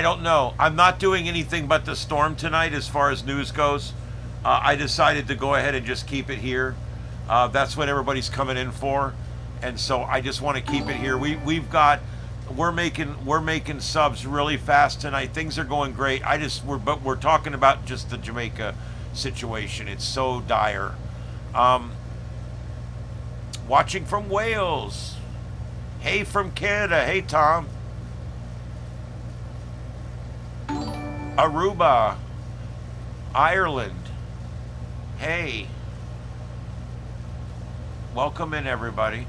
don't know. I'm not doing anything but the storm tonight as far as news goes. I decided to go ahead and just keep it here. That's what everybody's coming in for, and so I just want to keep it here. We're making subs really fast tonight. Things are going great. But we're talking about just the Jamaica situation. It's so dire. Watching from Wales. Hey from Canada. Hey Tom. Aruba. Ireland. Hey. Welcome in, everybody.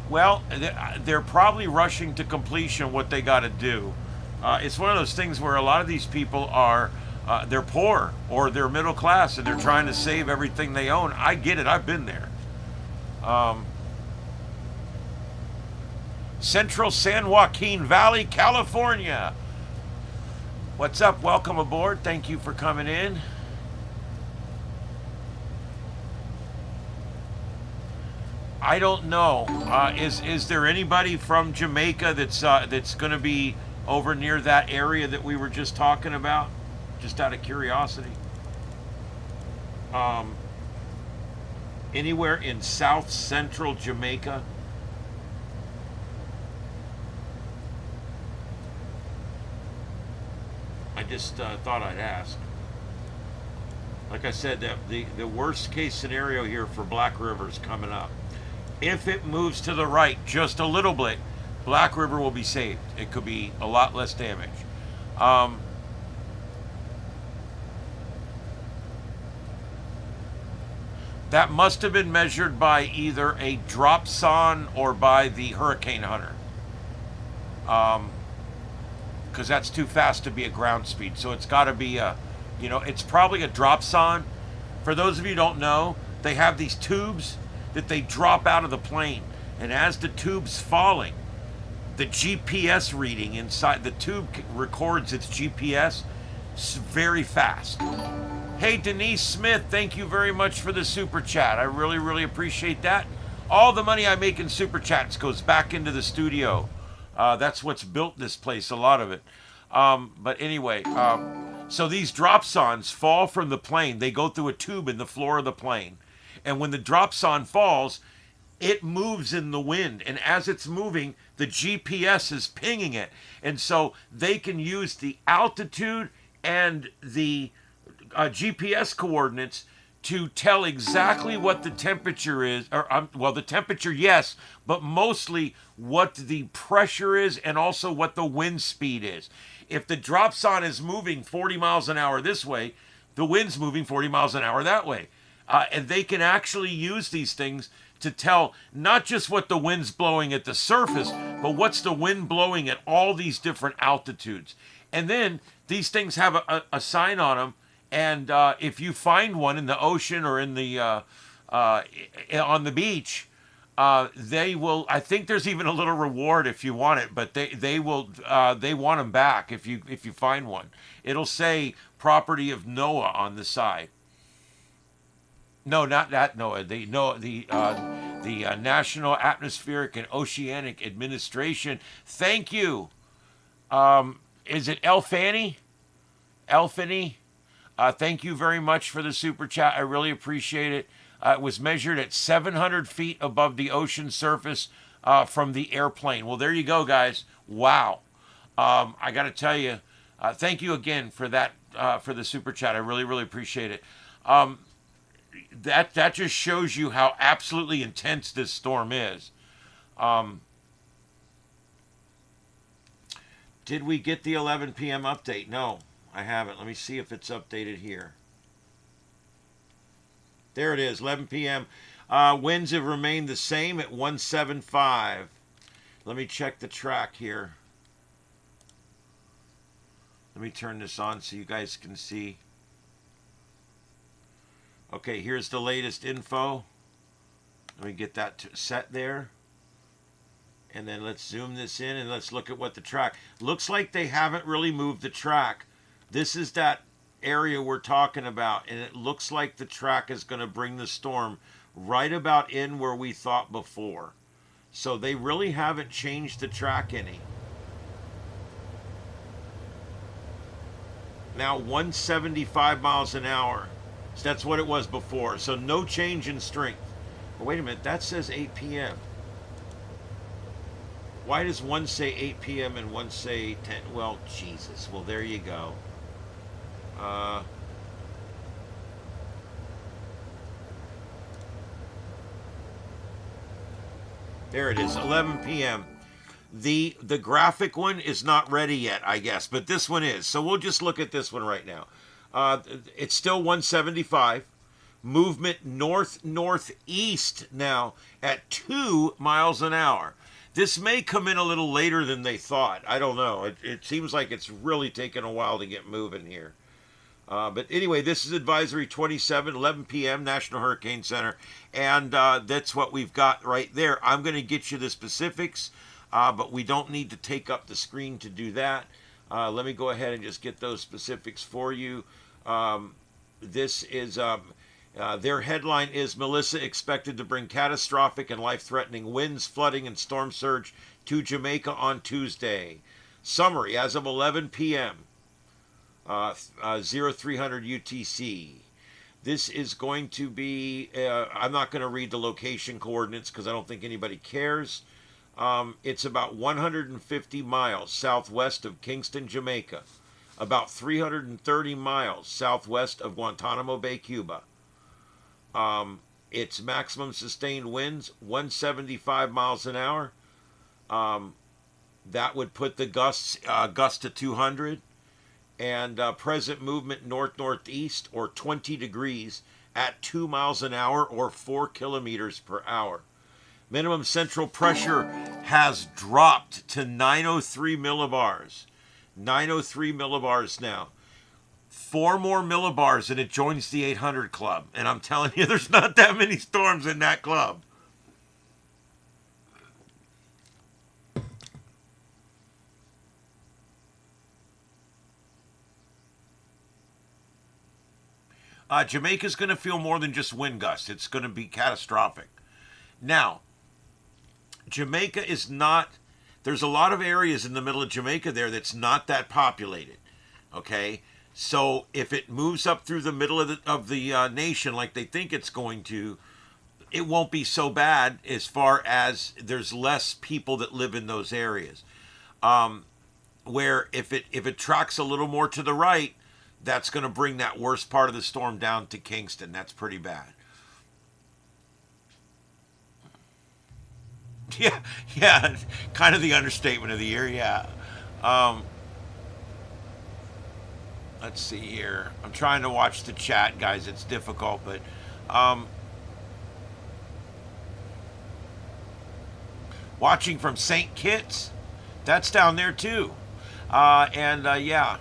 Well, they're probably rushing to completion what they got to do. It's one of those things where a lot of these people are, they're poor or they're middle class and they're trying to save everything they own. I get it. I've been there. Central San Joaquin Valley, California. What's up? Welcome aboard. Thank you for coming in. I don't know. Is there anybody from Jamaica that's going to be over near that area that we were just talking about? Just out of curiosity. Anywhere in South Central Jamaica? I just thought I'd ask. Like I said, the worst case scenario here for Black River is coming up. If it moves to the right just a little bit, Black River will be saved. It could be a lot less damage. That must have been measured by either a dropson or by the hurricane hunter. Because that's too fast to be a ground speed. So it's got to be it's probably a dropson. For those of you who don't know, they have these tubes that they drop out of the plane, and as the tube's falling, the GPS reading inside the tube records its GPS very fast. Hey Denise Smith, thank you very much for the super chat. I really, really appreciate that. All the money I make in super chats goes back into the studio. That's what's built this place, a lot of it. But anyway, so these dropsons fall from the plane. They go through a tube in the floor of the plane. And when the dropson falls, it moves in the wind. And as it's moving, the GPS is pinging it. And so they can use the altitude and the GPS coordinates to tell exactly what the temperature is. Well, the temperature, yes, but mostly what the pressure is and also what the wind speed is. If the dropson is moving 40 miles an hour this way, the wind's moving 40 miles an hour that way. And they can actually use these things to tell not just what the wind's blowing at the surface, but what's the wind blowing at all these different altitudes. And then these things have a sign on them. And if you find one in the ocean or in the on the beach, they will. I think there's even a little reward if you want it, but they want them back if you find one. It'll say property of NOAA on the side. No, not that NOAA. The National Atmospheric and Oceanic Administration. Thank you. Is it Elfany? Elfany? Thank you very much for the super chat. I really appreciate it. It was measured at 700 feet above the ocean surface from the airplane. Well, there you go, guys. Wow. I got to tell you, thank you again for that, for the super chat. I really, really appreciate it. That just shows you how absolutely intense this storm is. Did we get the 11 p.m. update? No, I haven't. Let me see if it's updated here. There it is, 11 p.m. Winds have remained the same at 175. Let me check the track here. Let me turn this on so you guys can see. Okay, here's the latest info. Let me get that set there. And then let's zoom this in and let's look at what the track. Looks like they haven't really moved the track. This is that area we're talking about, and it looks like the track is going to bring the storm right about in where we thought before. So they really haven't changed the track any. Now 175 miles an hour. So that's what it was before. So no change in strength. But wait a minute, that says 8 p.m. Why does one say 8 p.m. and one say 10? Well, Jesus. Well, there you go. There it is, 11 p.m. The graphic one is not ready yet, I guess, but this one is. So we'll just look at this one right now. It's still 175. Movement north-northeast now at 2 miles an hour. This may come in a little later than they thought. I don't know. It seems like it's really taken a while to get moving here. But anyway, this is Advisory 27, 11 p.m., National Hurricane Center. And that's what we've got right there. I'm going to get you the specifics, but we don't need to take up the screen to do that. Let me go ahead and just get those specifics for you. This is... their headline is Melissa expected to bring catastrophic and life-threatening winds, flooding, and storm surge to Jamaica on Tuesday. Summary, as of 11 p.m., 0300 UTC. This is going to be, I'm not going to read the location coordinates because I don't think anybody cares. It's about 150 miles southwest of Kingston, Jamaica. About 330 miles southwest of Guantanamo Bay, Cuba. Its maximum sustained winds 175 miles an hour. That would put the gusts to 200, and present movement north-northeast or 20 degrees at 2 miles an hour or 4 kilometers per hour. Minimum central pressure has dropped to 903 millibars. 903 millibars now. 4 more millibars and it joins the 800 club. And I'm telling you, there's not that many storms in that club. Jamaica's going to feel more than just wind gusts. It's going to be catastrophic. Now, Jamaica is not... There's a lot of areas in the middle of Jamaica there that's not that populated. Okay? So if it moves up through the middle of the nation like they think it's going to, it won't be so bad as far as there's less people that live in those areas. Where if it tracks a little more to the right, that's going to bring that worst part of the storm down to Kingston. That's pretty bad. Yeah, kind of the understatement of the year, yeah. Let's see here. I'm trying to watch the chat, guys. It's difficult, but watching from St. Kitts, that's down there too. Yeah.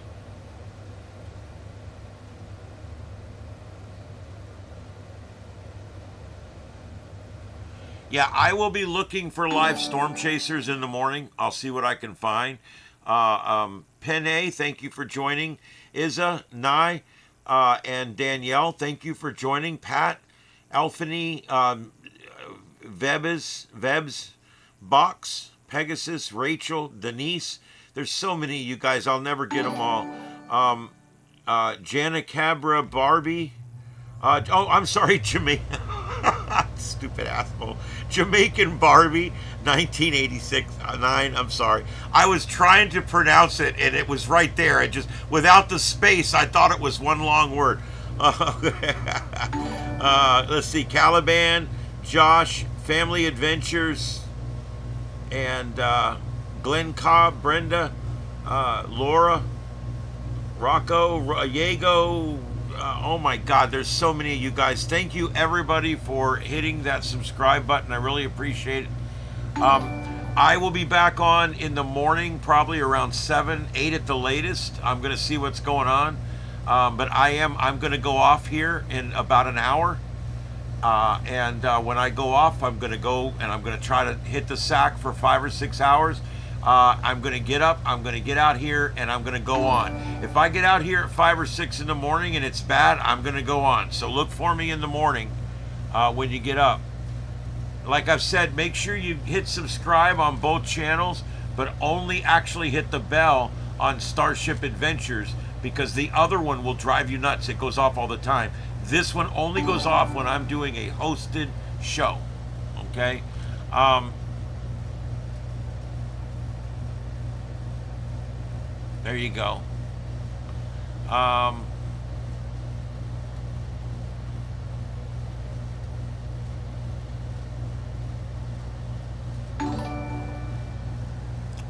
Yeah, I will be looking for live storm chasers in the morning. I'll see what I can find. Pene, thank you for joining. Isa, Nye, and Danielle, thank you for joining. Pat, Alphany, Vebs, Box, Pegasus, Rachel, Denise. There's so many of you guys. I'll never get them all. Jana Cabra, Barbie. I'm sorry, Jamaica. stupid asshole. Jamaican Barbie, 1986, 9, I'm sorry. I was trying to pronounce it, and it was right there. I just, without the space, I thought it was one long word. Let's see, Caliban, Josh, Family Adventures, and Glenn Cobb, Brenda, Laura, Rocco, Diego. Oh my God, there's so many of you guys. Thank you everybody for hitting that subscribe button. I really appreciate it. I will be back on in the morning, probably around 7, 8 at the latest. I'm going to see what's going on. But I'm going to go off here in about an hour. And when I go off, I'm going to go and I'm going to try to hit the sack for 5 or 6 hours. I'm going to get up, I'm going to get out here, and I'm going to go on. If I get out here at 5 or 6 in the morning and it's bad, I'm going to go on. So look for me in the morning when you get up. Like I've said, make sure you hit subscribe on both channels, but only actually hit the bell on Starship Adventures, because the other one will drive you nuts. It goes off all the time. This one only goes off when I'm doing a hosted show. Okay? There you go.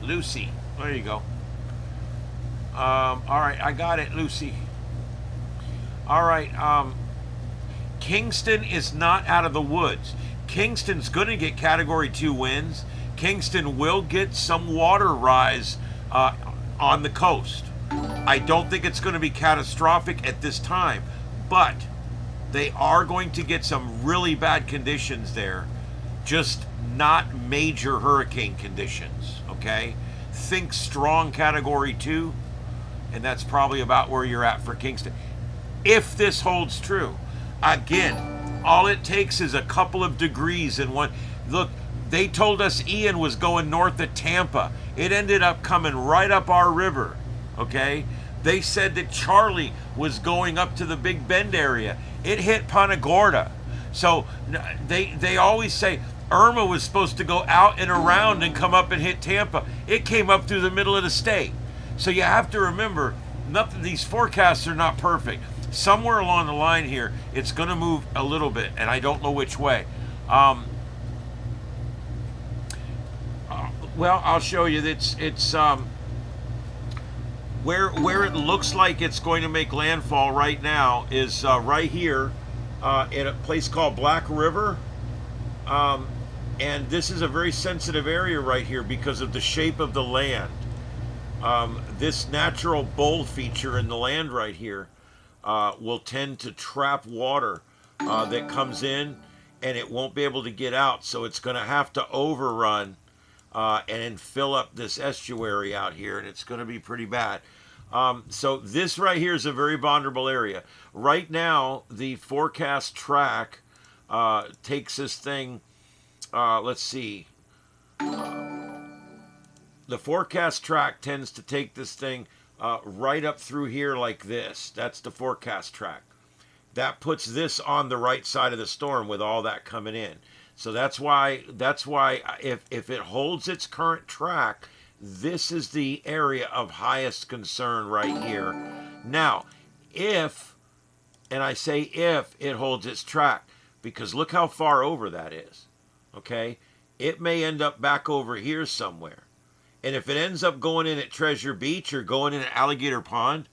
Lucy. There you go. All right, I got it, Lucy. All right, Kingston is not out of the woods. Kingston's going to get Category 2 winds. Kingston will get some water rise on the coast. I don't think it's going to be catastrophic at this time, but they are going to get some really bad conditions there, just not major hurricane conditions, okay? Think strong Category 2, and that's probably about where you're at for Kingston. If this holds true, again, all it takes is a couple of degrees in one. Look, they told us Ian was going north of Tampa. It ended up coming right up our river, okay? They said that Charlie was going up to the Big Bend area. It hit Punta Gorda. So they always say Irma was supposed to go out and around and come up and hit Tampa. It came up through the middle of the state. So you have to remember, these forecasts are not perfect. Somewhere along the line here, it's going to move a little bit, and I don't know which way. Well, I'll show you. It's where it looks like it's going to make landfall right now is right here in a place called Black River. And this is a very sensitive area right here because of the shape of the land. This natural bowl feature in the land right here will tend to trap water that comes in, and it won't be able to get out. So it's going to have to overrun and then fill up this estuary out here, and it's going to be pretty bad. So this right here is a very vulnerable area. Right now, the forecast track takes this thing, let's see. The forecast track tends to take this thing right up through here like this. That's the forecast track. That puts this on the right side of the storm with all that coming in. So that's why if it holds its current track, this is the area of highest concern right here. Now, if, and I say if it holds its track, because look how far over that is, okay? It may end up back over here somewhere. And if it ends up going in at Treasure Beach or going in at Alligator Pond,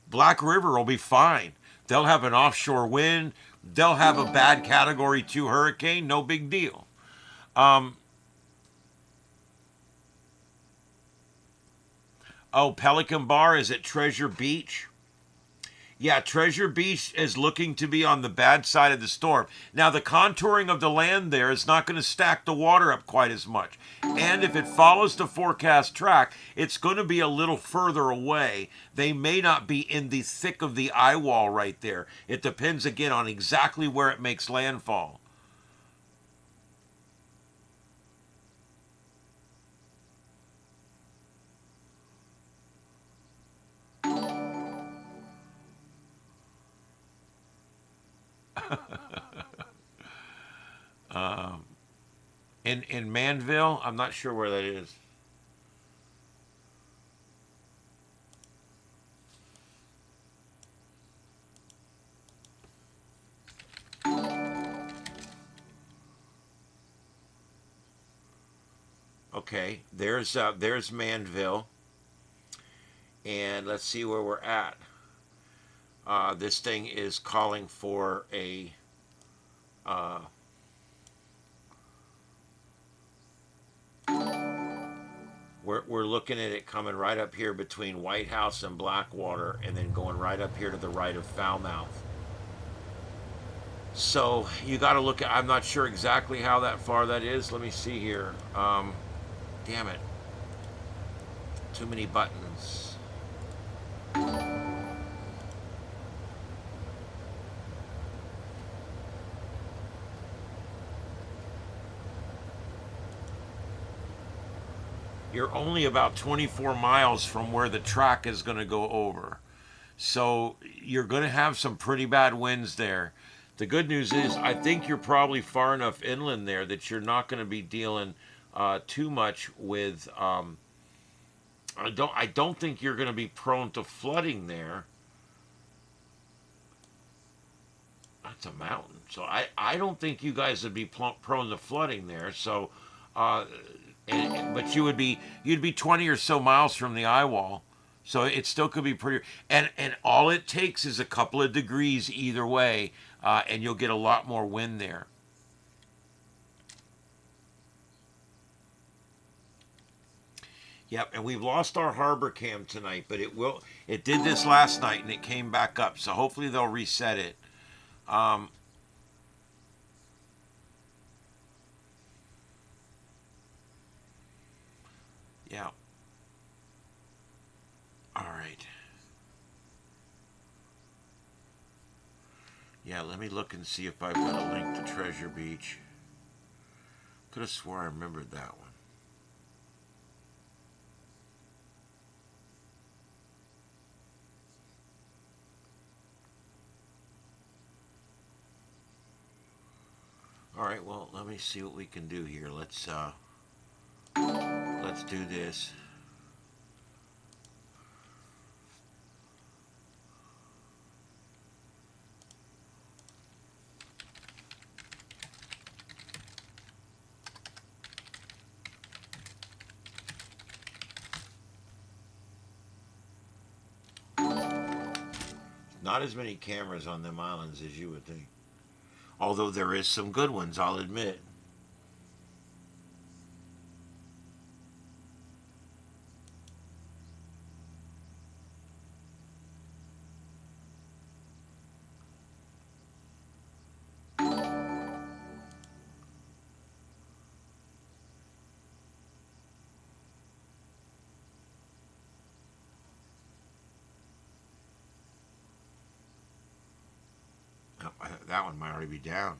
Black River will be fine. They'll have an offshore wind. They'll have a bad Category 2 hurricane. No big deal. Oh, Pelican Bar is at Treasure Beach. Yeah, Treasure Beach is looking to be on the bad side of the storm. Now, the contouring of the land there is not going to stack the water up quite as much. And if it follows the forecast track, it's going to be a little further away. They may not be in the thick of the eye wall right there. It depends, again, on exactly where it makes landfall. In Manville, I'm not sure where that is. Okay, there's Manville, and let's see where we're at. This thing is calling for a we're looking at it coming right up here between White House and Blackwater, and then going right up here to the right of Falmouth. So you got to look at. I'm not sure exactly how that far that is. Let me see here. Damn it. Too many buttons. You're only about 24 miles from where the track is going to go over. So you're going to have some pretty bad winds there. The good news is I think you're probably far enough inland there that you're not going to be dealing too much with I don't think you're going to be prone to flooding there. That's a mountain. So I don't think you guys would be prone to flooding there. So but you'd be 20 or so miles from the eye wall. So it still could be pretty, and all it takes is a couple of degrees either way, and you'll get a lot more wind there. Yep, and we've lost our harbor cam tonight, but it did this last night and it came back up, so hopefully they'll reset it. Yeah. All right. Yeah, let me look and see if I've got a link to Treasure Beach. Could have swore I remembered that one. All right, well, let me see what we can do here. Let's do this. Not as many cameras on them islands as you would think. Although there is some good ones, I'll admit. That one might already be down.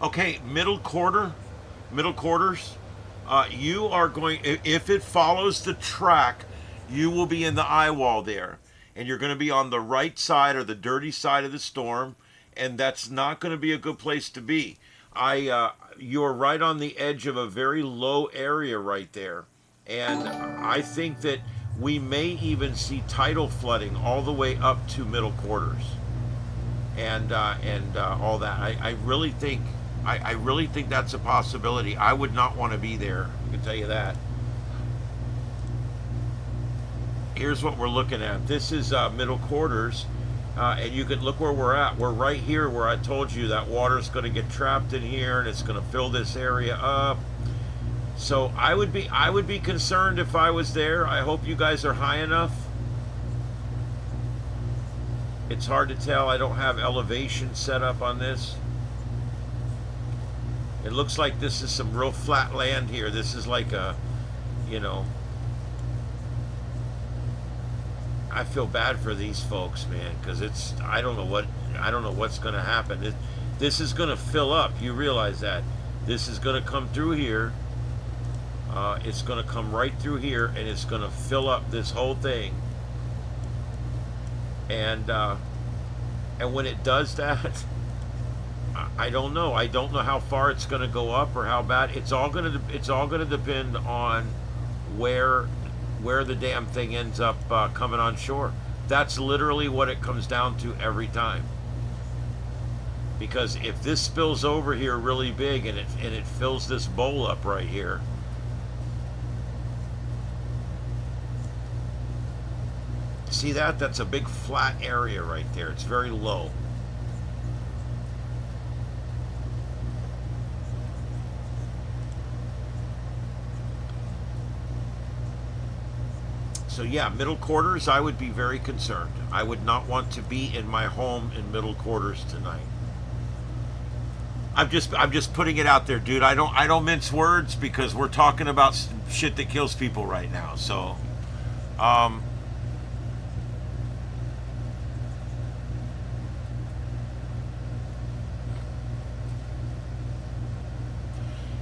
Okay, middle quarters. You are going, if it follows the track, you will be in the eye wall there. And you're going to be on the right side or the dirty side of the storm. And that's not going to be a good place to be. You're right on the edge of a very low area right there. And I think that we may even see tidal flooding all the way up to middle quarters. And all that. I really think that's a possibility. I would not want to be there. I can tell you that. Here's what we're looking at. This is middle quarters, and you can look where we're at. We're right here where I told you that water's going to get trapped in here, and it's going to fill this area up. So I would be concerned if I was there. I hope you guys are high enough. It's hard to tell. I don't have elevation set up on this. It looks like this is some real flat land here. This is like a, you know, I feel bad for these folks, man, because it's, I don't know what's going to happen. This is going to fill up. You realize that. This is going to come through here. It's going to come right through here, and it's going to fill up this whole thing. And when it does that, I don't know. I don't know how far it's going to go up or how bad. It's all going to depend on where the damn thing ends up coming on shore. That's literally what it comes down to every time. Because if this spills over here really big and it fills this bowl up right here, see that? That's a big flat area right there. It's very low. So yeah, middle quarters, I would be very concerned. I would not want to be in my home in middle quarters tonight. I'm just putting it out there, dude. I don't mince words because we're talking about shit that kills people right now. So,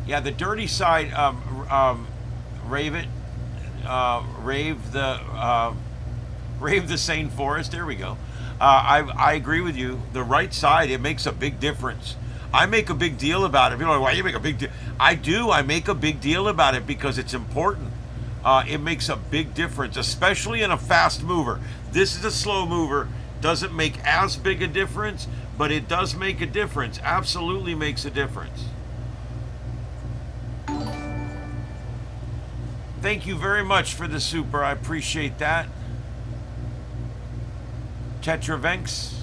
yeah, the dirty side, rave it, rave the sane forest. There we go. I agree with you. The right side, it makes a big difference. I make a big deal about it. People are like, why you make a big deal? I do. I make a big deal about it because it's important. It makes a big difference, especially in a fast mover. This is a slow mover. Doesn't make as big a difference, but it does make a difference. Absolutely makes a difference. Thank you very much for the super. I appreciate that. Tetravenix.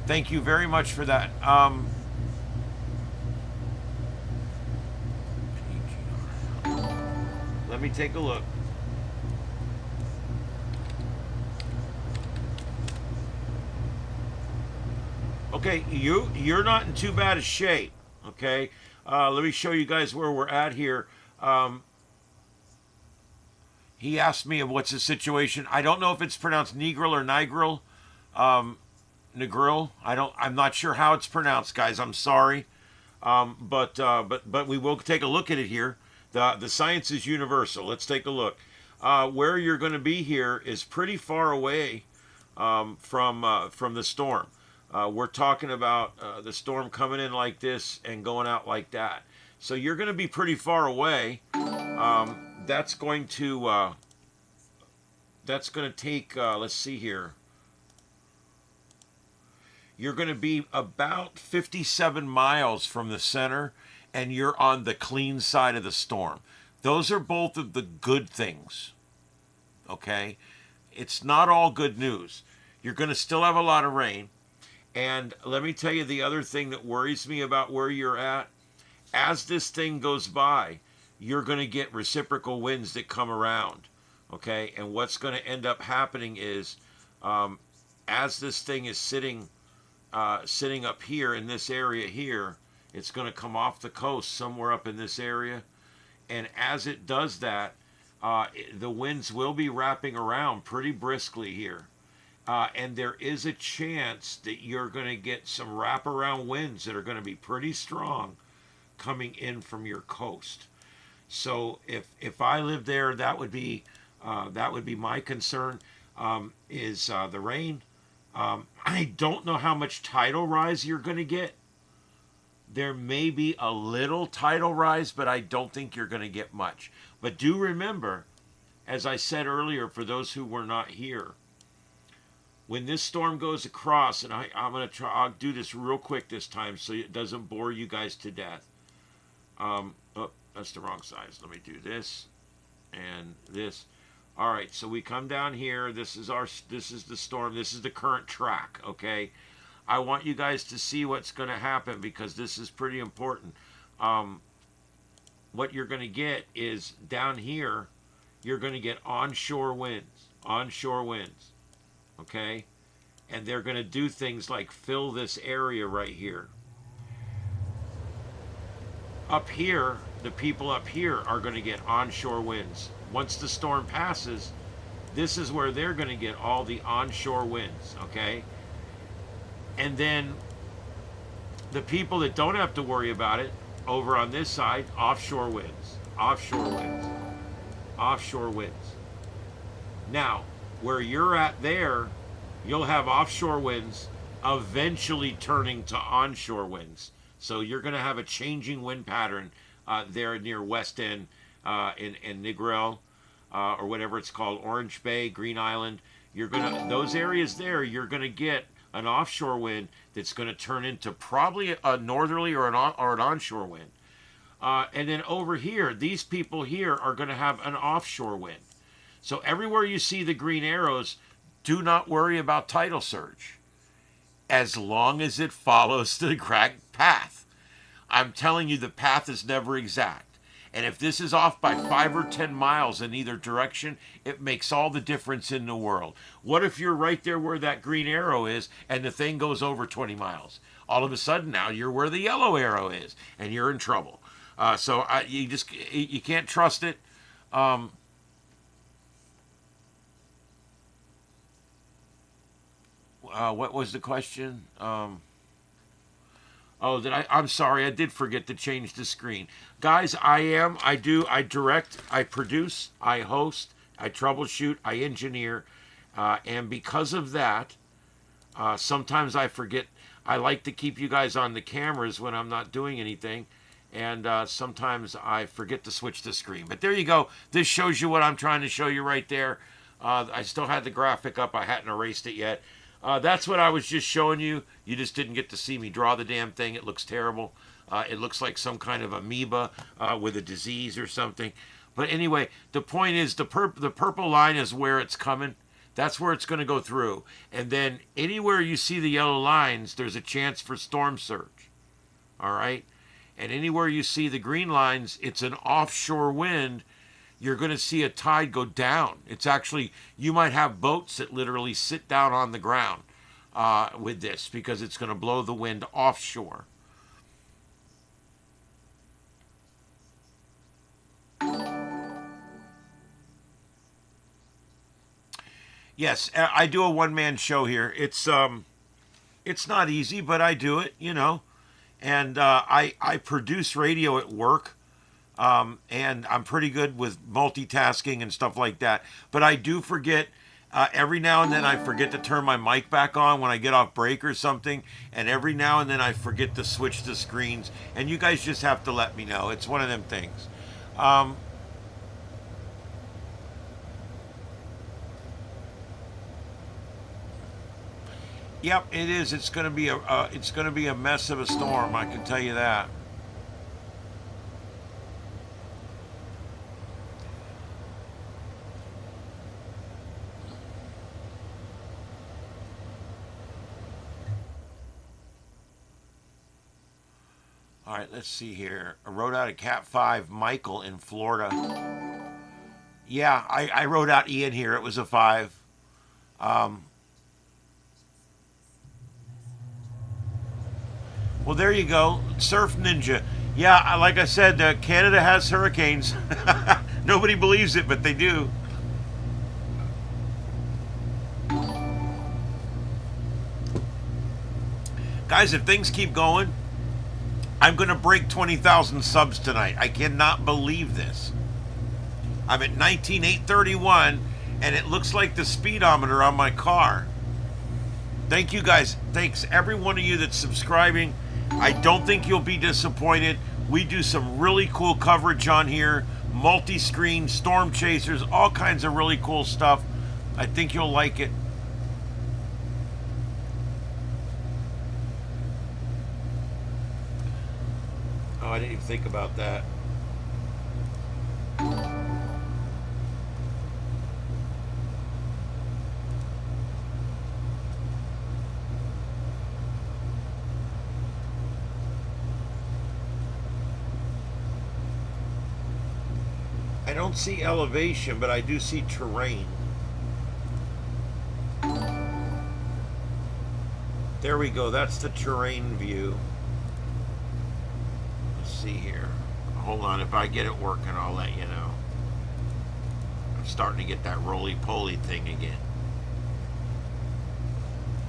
Thank you very much for that. Let me take a look. Okay, you're not in too bad a shape. Okay, let me show you guys where we're at here. He asked me what's the situation. I don't know if it's pronounced Negril or Nigril. Negril. I'm not sure how it's pronounced, guys. I'm sorry. But we will take a look at it here. The science is universal. Let's take a look. Where you're going to be here is pretty far away from the storm. We're talking about the storm coming in like this and going out like that. So you're going to be pretty far away. That's going to take. Let's see here. You're going to be about 57 miles from the center, and you're on the clean side of the storm. Those are both of the good things. Okay? It's not all good news. You're going to still have a lot of rain. And let me tell you the other thing that worries me about where you're at. As this thing goes by, you're going to get reciprocal winds that come around. Okay? And what's going to end up happening is, as this thing is sitting up here in this area here, it's going to come off the coast somewhere up in this area. And as it does that, the winds will be wrapping around pretty briskly here. And there is a chance that you're going to get some wraparound winds that are going to be pretty strong coming in from your coast. So if I lived there, that would be my concern, is the rain. I don't know how much tidal rise you're going to get. There may be a little tidal rise, but I don't think you're going to get much. But do remember, as I said earlier, for those who were not here, when this storm goes across, and I'm going to try, I'll do this real quick this time so it doesn't bore you guys to death. Oh, that's the wrong size. Let me do this and this. All right, so we come down here. This is the storm. This is the current track, okay? I want you guys to see what's going to happen because this is pretty important. What you're going to get is down here, you're going to get onshore winds, okay? And they're going to do things like fill this area right here. up here, the people up here are going to get onshore winds. Once the storm passes, this is where they're going to get all the onshore winds, okay? And then the people that don't have to worry about it, over on this side, offshore winds, offshore winds, offshore winds. Now, where you're at there, you'll have offshore winds eventually turning to onshore winds. So you're going to have a changing wind pattern there near West End in Negril, or whatever it's called, Orange Bay, Green Island. You're gonna, those areas there, you're going to get an offshore wind that's going to turn into probably a northerly or an onshore wind. And then over here, these people here are going to have an offshore wind. So everywhere you see the green arrows, do not worry about tidal surge, as long as it follows the correct path. I'm telling you, the path is never exact. And if this is off by 5 or 10 miles in either direction, it makes all the difference in the world. What if you're right there where that green arrow is and the thing goes over 20 miles? All of a sudden now you're where the yellow arrow is and you're in trouble. You can't trust it. What was the question? I'm sorry, I did forget to change the screen. Guys, I direct, I produce, I host, I troubleshoot, I engineer, and because of that, sometimes I forget. I like to keep you guys on the cameras when I'm not doing anything, and sometimes I forget to switch the screen. But there you go. This shows you what I'm trying to show you right there. I still had the graphic up. I hadn't erased it yet. That's what I was just showing you. You just didn't get to see me draw the damn thing. It looks terrible. It looks like some kind of amoeba with a disease or something. But anyway, the point is the purple line is where it's coming. That's where it's going to go through. And then anywhere you see the yellow lines, there's a chance for storm surge. All right? And anywhere you see the green lines, it's an offshore wind. You're going to see a tide go down. It's actually, you might have boats that literally sit down on the ground with this, because it's going to blow the wind offshore. Yes, I do a one-man show here. It's not easy, but I do it, you know. And I produce radio at work. And I'm pretty good with multitasking and stuff like that. But I do forget, every now and then I forget to turn my mic back on when I get off break or something. And every now and then I forget to switch the screens. And you guys just have to let me know. It's one of them things. Yep, it is. It's going to be a mess of a storm. I can tell you that. All right, let's see here. I wrote out a Cat 5 Michael in Florida. Yeah, I wrote out Ian here. It was a 5. Well, there you go. Surf Ninja. Yeah, like I said, Canada has hurricanes. Nobody believes it, but they do. Guys, if things keep going, I'm going to break 20,000 subs tonight. I cannot believe this. I'm at 19,831, and it looks like the speedometer on my car. Thank you guys. Thanks every one of you that's subscribing. I don't think you'll be disappointed. We do some really cool coverage on here. Multi-screen, storm chasers, all kinds of really cool stuff. I think you'll like it. Oh, I didn't even think about that. I don't see elevation, but I do see terrain. There we go. That's the terrain view. Let's see here. Hold on, if I get it working, I'll let you know. I'm starting to get that roly-poly thing again.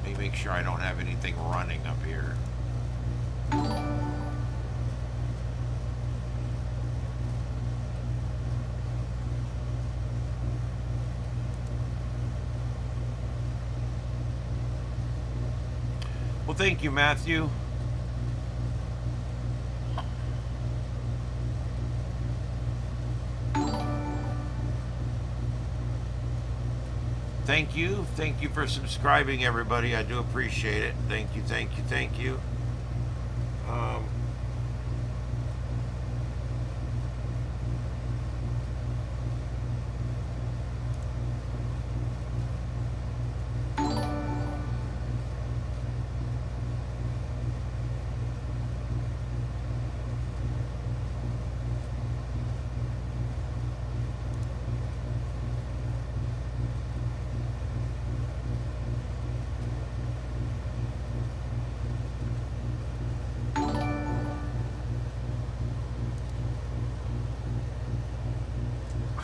Let me make sure I don't have anything running up here. Well, thank you, Matthew. Thank you. Thank you for subscribing, everybody. I do appreciate it. Thank you, thank you, thank you.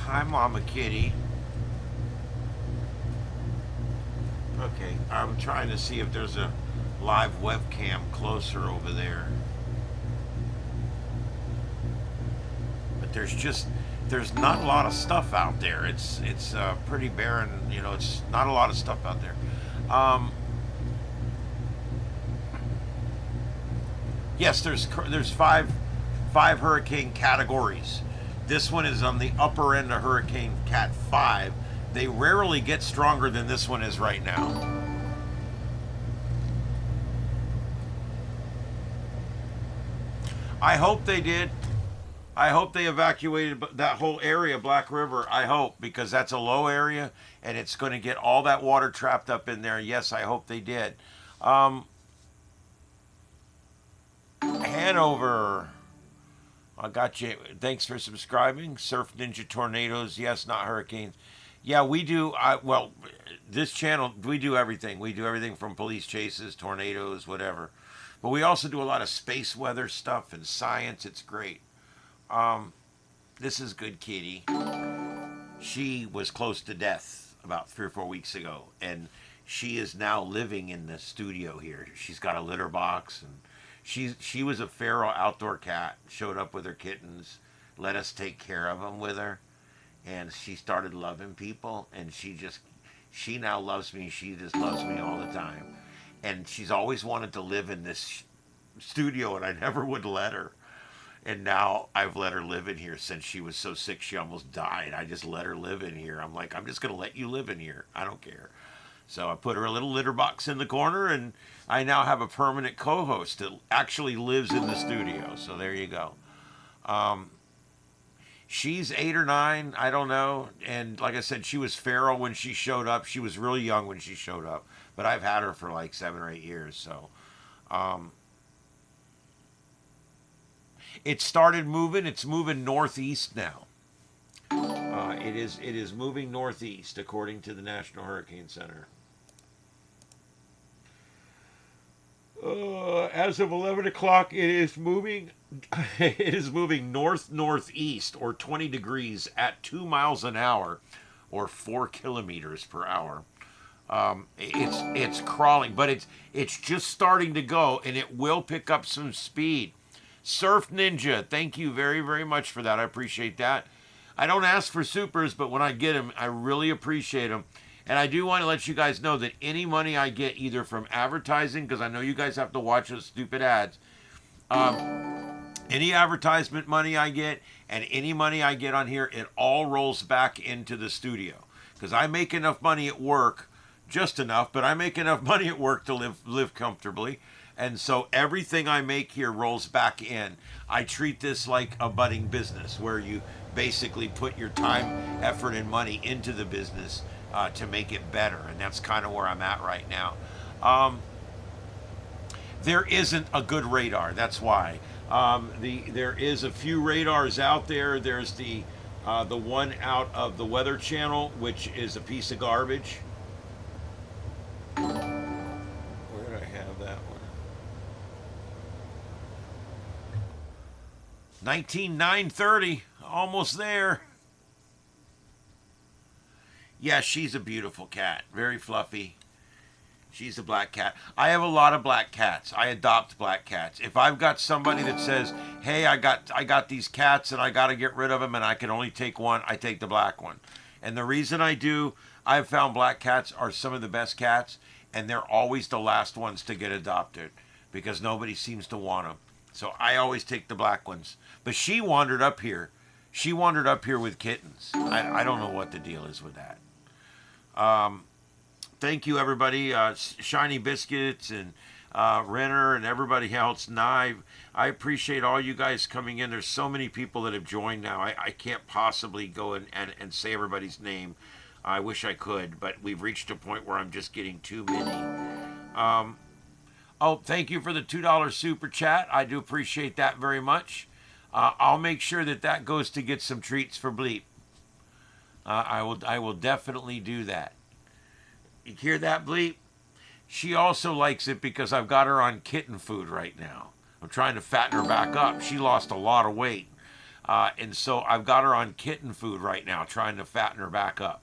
Hi, Mama Kitty. Okay, I'm trying to see if there's a live webcam closer over there. But there's not a lot of stuff out there. It's pretty barren, you know, it's not a lot of stuff out there. Yes, there's five hurricane categories. This one is on the upper end of Hurricane Cat 5. They rarely get stronger than this one is right now. I hope they did. I hope they evacuated that whole area, Black River. I hope, because that's a low area and it's going to get all that water trapped up in there. Yes, I hope they did. Hanover. I got you. Thanks for subscribing. Surf Ninja Tornadoes. Yes, not hurricanes. Yeah, we do. Well, this channel, we do everything. We do everything from police chases, tornadoes, whatever. But we also do a lot of space weather stuff and science. It's great. This is good, Kitty. She was close to death about 3 or 4 weeks ago, and she is now living in the studio here. She's got a litter box, and she was a feral outdoor cat. Showed up with her kittens, let us take care of them with her, and she started loving people, and she now loves me. She just loves me all the time, and she's always wanted to live in this studio, and I never would let her. And now I've let her live in here since she was so sick she almost died. I just let her live in here. I'm like, I'm just going to let you live in here. I don't care. So I put her a little litter box in the corner, and I now have a permanent co-host that actually lives in the studio. So there you go. She's 8 or 9, I don't know. And like I said, she was feral when she showed up. She was really young when she showed up. But I've had her for like 7 or 8 years. So it started moving. It's moving northeast now. It is moving northeast, according to the National Hurricane Center. As of 11 o'clock, it is moving. It is moving north-northeast, or 20 degrees, at 2 miles an hour, or 4 kilometers per hour. It's crawling, but it's just starting to go, and it will pick up some speed. Surf Ninja, thank you very, very much for that. I appreciate that. I don't ask for supers, but when I get them, I really appreciate them. And I do want to let you guys know that any money I get, either from advertising, because I know you guys have to watch those stupid ads, any advertisement money I get and any money I get on here, it all rolls back into the studio. Because I make enough money at work, just enough, but I make enough money at work to live comfortably. And so everything I make here rolls back in. I treat this like a budding business where you basically put your time, effort, and money into the business to make it better. And that's kind of where I'm at right now. There isn't a good radar. That's why. There is a few radars out there. There's the one out of the Weather Channel, which is a piece of garbage. Where did I have that one? 19,930. Almost there. Yeah, she's a beautiful cat. Very fluffy. She's a black cat. I have a lot of black cats. I adopt black cats. If I've got somebody that says, hey, I got these cats and I got to get rid of them and I can only take one, I take the black one. And the reason I do, I've found black cats are some of the best cats, and they're always the last ones to get adopted because nobody seems to want them. So I always take the black ones. But she wandered up here. She wandered up here with kittens. I don't know what the deal is with that. Thank you, everybody. Shiny Biscuits and Renner and everybody else. I appreciate all you guys coming in. There's so many people that have joined now. I can't possibly go and say everybody's name. I wish I could, but we've reached a point where I'm just getting too many. Thank you for the $2 super chat. I do appreciate that very much. I'll make sure that goes to get some treats for Bleep. I will definitely do that. You hear that, Bleep? She also likes it because I've got her on kitten food right now. I'm trying to fatten her back up. She lost a lot of weight. And so I've got her on kitten food right now, trying to fatten her back up.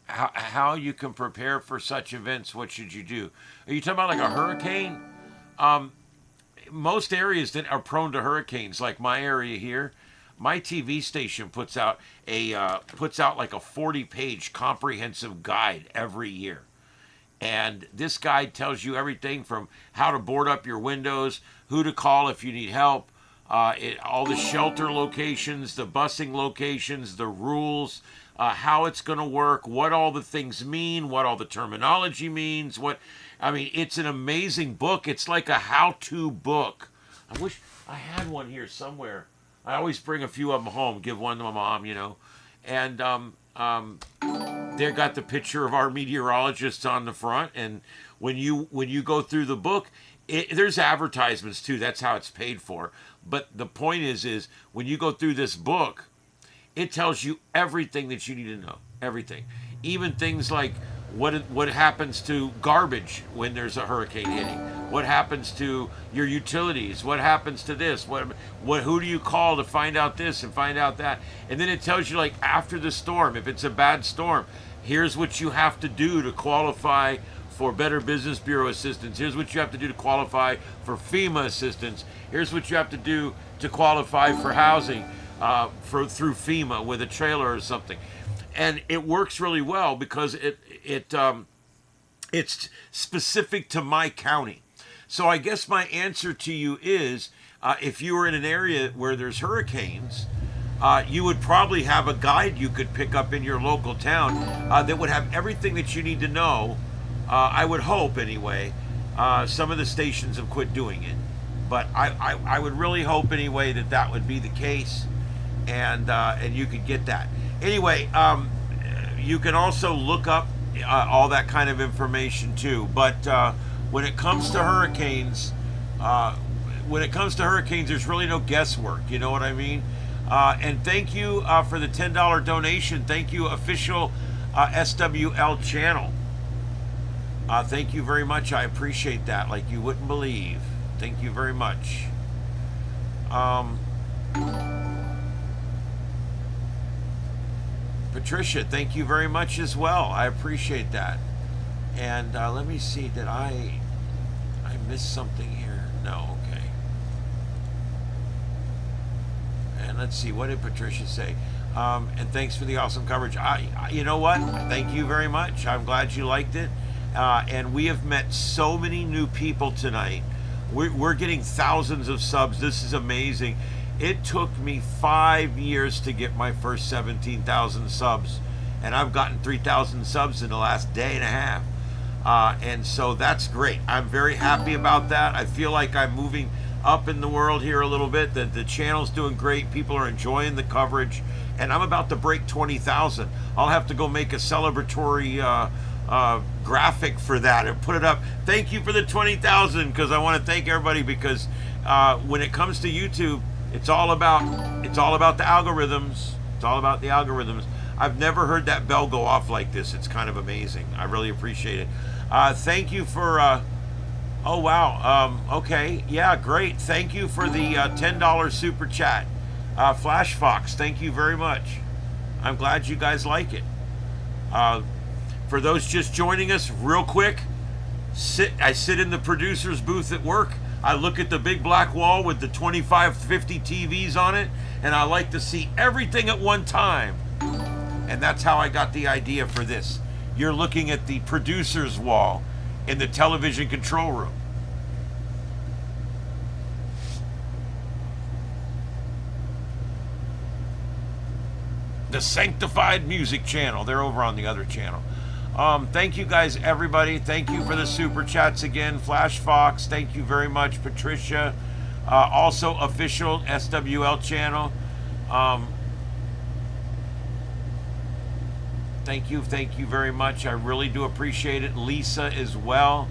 How you can prepare for such events, what should you do? Are you talking about like a hurricane? Most areas that are prone to hurricanes, like my area here, my TV station puts out like a 40-page comprehensive guide every year. And this guide tells you everything from how to board up your windows, who to call if you need help, all the shelter locations, the busing locations, the rules, how it's going to work, what all the things mean, what all the terminology means. It's an amazing book. It's like a how-to book. I wish I had one here somewhere. I always bring a few of them home, give one to my mom, And they got the picture of our meteorologists on the front. And when you go through the book, there's advertisements too. That's how it's paid for. But the point is when you go through this book, it tells you everything that you need to know. Everything. Even things like what happens to garbage when there's a hurricane hitting. What happens to your utilities? What happens to this? Who do you call to find out this and find out that? And then it tells you, like, after the storm, if it's a bad storm, here's what you have to do to qualify for Better Business Bureau assistance. Here's what you have to do to qualify for FEMA assistance. Here's what you have to do to qualify for housing through FEMA with a trailer or something. And it works really well because it's specific to my county. So I guess my answer to you is, if you were in an area where there's hurricanes, you would probably have a guide you could pick up in your local town that would have everything that you need to know. I would hope, anyway. Some of the stations have quit doing it, but I would really hope, anyway, that would be the case, and you could get that. Anyway, you can also look up all that kind of information too. But when it comes to hurricanes, there's really no guesswork. You know what I mean? And thank you for the $10 donation. Thank you, official SWL channel. Thank you very much. I appreciate that like you wouldn't believe. Thank you very much. Patricia, thank you very much as well. I appreciate that. And let me see, did I missed something here? No, okay. And let's see, what did Patricia say? And thanks for the awesome coverage. You know what? Thank you very much. I'm glad you liked it. And we have met so many new people tonight. We're getting thousands of subs. This is amazing. It took me 5 years to get my first 17,000 subs, and I've gotten 3,000 subs in the last day and a half. And so that's great. I'm very happy about that. I feel like I'm moving up in the world here a little bit. The channel's doing great. People are enjoying the coverage, and I'm about to break 20,000. I'll have to go make a celebratory graphic for that and put it up. Thank you for the 20,000, because I want to thank everybody, because when it comes to YouTube, it's all about the algorithms. It's all about the algorithms. I've never heard that bell go off like this. It's kind of amazing. I really appreciate it. Thank you for, oh wow, okay, yeah, great. Thank you for the $10 super chat. Flash Fox, thank you very much. I'm glad you guys like it. For those just joining us, real quick, I sit in the producer's booth at work. I look at the big black wall with the 25, 50 TVs on it, and I like to see everything at one time. And that's how I got the idea for this. You're looking at the producer's wall in the television control room. The Sanctified Music channel. They're over on the other channel. Thank you guys, everybody. Thank you for the super chats again. Flash Fox, thank you very much. Patricia, also official SWL channel. Thank you very much. I really do appreciate it. Lisa as well.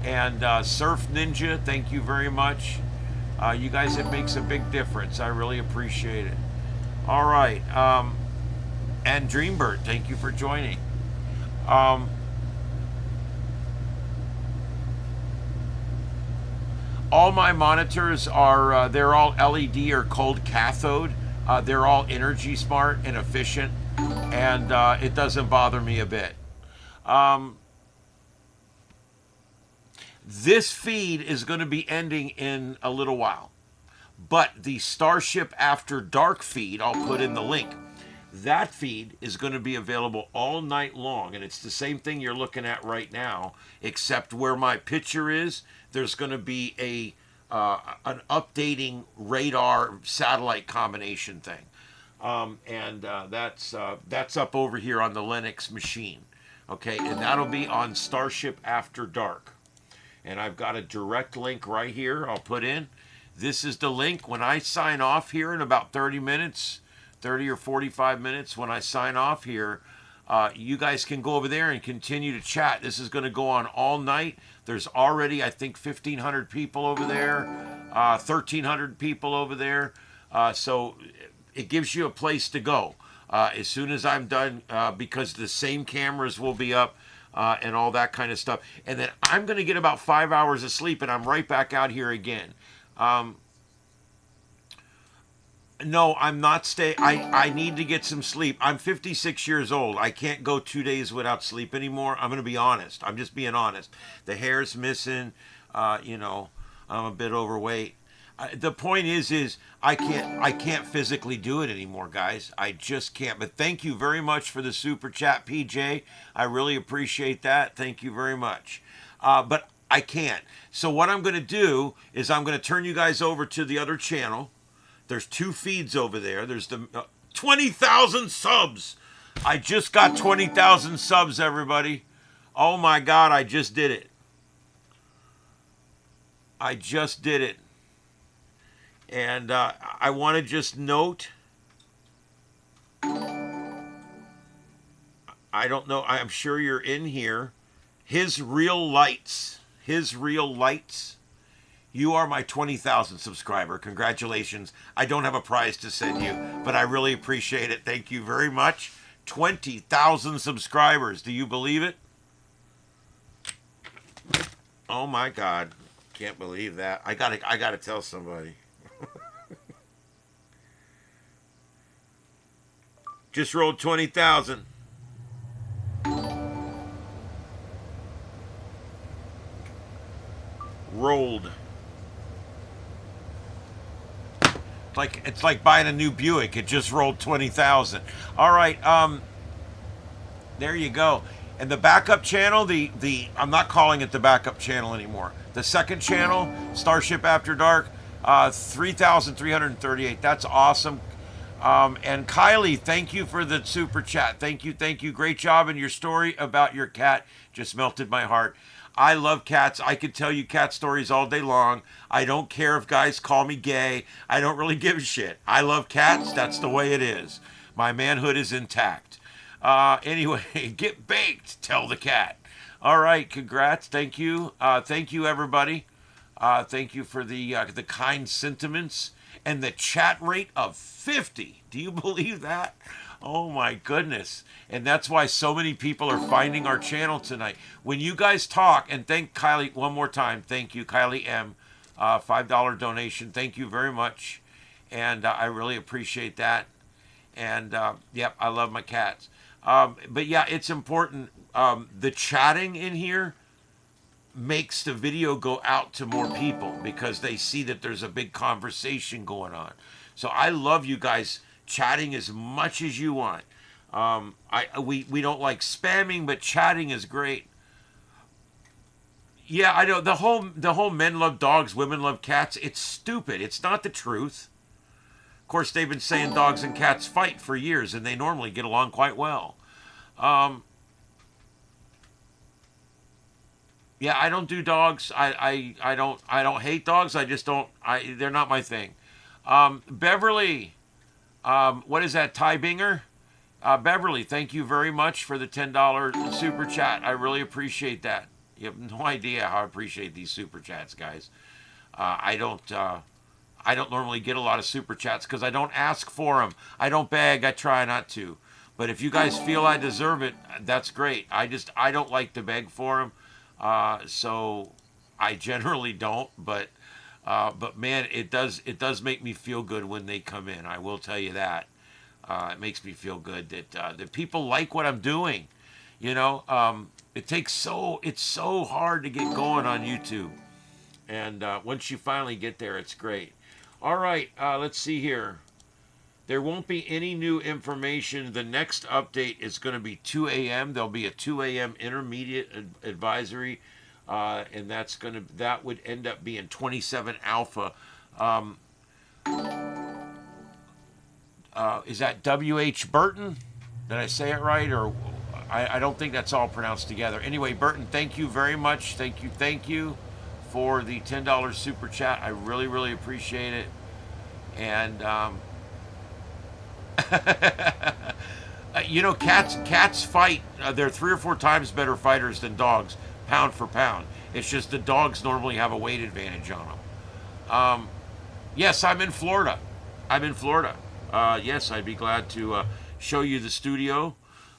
And Surf Ninja, thank you very much. You guys, it makes a big difference. I really appreciate it. All right. And Dreambird, thank you for joining. All my monitors are, they're all LED or cold cathode. They're all energy smart and efficient, and it doesn't bother me a bit. This feed is going to be ending in a little while, but the Starship After Dark feed, I'll put in the link. That feed is going to be available all night long, and it's the same thing you're looking at right now, except where my picture is, there's going to be an updating radar satellite combination thing, and that's up over here on the Linux machine, okay, and that'll be on Starship After Dark, and I've got a direct link right here. I'll put in. This is the link. When I sign off here in about 30 minutes. 30 or 45 minutes when I sign off here, you guys can go over there and continue to chat. This is going to go on all night. There's already, I think, 1,500 people over there, 1,300 people over there. So it gives you a place to go as soon as I'm done, because the same cameras will be up and all that kind of stuff. And then I'm going to get about 5 hours of sleep, and I'm right back out here again. No, I'm not staying. I need to get some sleep. I'm 56 years old. I can't go 2 days without sleep anymore. I'm going to be honest. I'm just being honest. The hair's missing. I'm a bit overweight. The point is I can't physically do it anymore, guys. I just can't. But thank you very much for the super chat, PJ. I really appreciate that. Thank you very much. But I can't. So what I'm going to do is I'm going to turn you guys over to the other channel. There's 2 feeds over there. There's the 20,000 subs. I just got 20,000 subs, everybody. Oh my God, I just did it. I just did it. And I want to just note, I don't know, I'm sure you're in here. His Real Lights. You are my 20,000 subscriber. Congratulations. I don't have a prize to send you, but I really appreciate it. Thank you very much. 20,000 subscribers. Do you believe it? Oh my God. Can't believe that. I gotta tell somebody. Just rolled 20,000. Rolled. It's like buying a new Buick. It just rolled 20,000. All right, there you go. And the backup channel, the I'm not calling it the backup channel anymore. The second channel, Starship After Dark, 3,338. That's awesome. And Kylie, thank you for the super chat. Thank you. Great job. And your story about your cat just melted my heart. I love cats. I could tell you cat stories all day long. I don't care if guys call me gay. I don't really give a shit. I love cats. That's the way it is. My manhood is intact. Anyway, get baked, tell the cat. All right, congrats. Thank you. Thank you, everybody. Thank you for the kind sentiments and the chat rate of 50. Do you believe that? Oh my goodness. And that's why so many people are finding our channel tonight. When you guys talk, and thank Kylie one more time. Thank you, Kylie M. $5 donation. Thank you very much. And I really appreciate that. And yep, I love my cats. But yeah, it's important. The chatting in here makes the video go out to more people because they see that there's a big conversation going on. So I love you guys chatting as much as you want. We don't like spamming, but chatting is great. Yeah, I know the whole men love dogs, women love cats. It's stupid. It's not the truth. Of course, they've been saying dogs and cats fight for years, and they normally get along quite well. Yeah, I don't do dogs. I don't hate dogs. I just don't. They're not my thing. Beverly, what is that? Ty Binger? Beverly, thank you very much for the $10 super chat. I really appreciate that. You have no idea how I appreciate these super chats, guys. I don't normally get a lot of super chats because I don't ask for them. I don't beg. I try not to. But if you guys feel I deserve it, that's great. I don't like to beg for them. So I generally don't, but man, it does make me feel good when they come in. I will tell you that. It makes me feel good that people like what I'm doing. You know, it's so hard to get going on YouTube. And once you finally get there, it's great. All right, let's see here. There won't be any new information. The next update is going to be 2 a.m. There'll be a 2 a.m. intermediate advisory, and that would end up being 27 alpha. Is that W.H. Burton? Did I say it right? Or I don't think that's all pronounced together. Anyway, Burton, thank you very much. Thank you for the $10 super chat. I really, really appreciate it. And you know, cats fight. They're 3 or 4 times better fighters than dogs, pound for pound. It's just the dogs normally have a weight advantage on them. Yes, I'm in Florida. Yes, I'd be glad to show you the studio.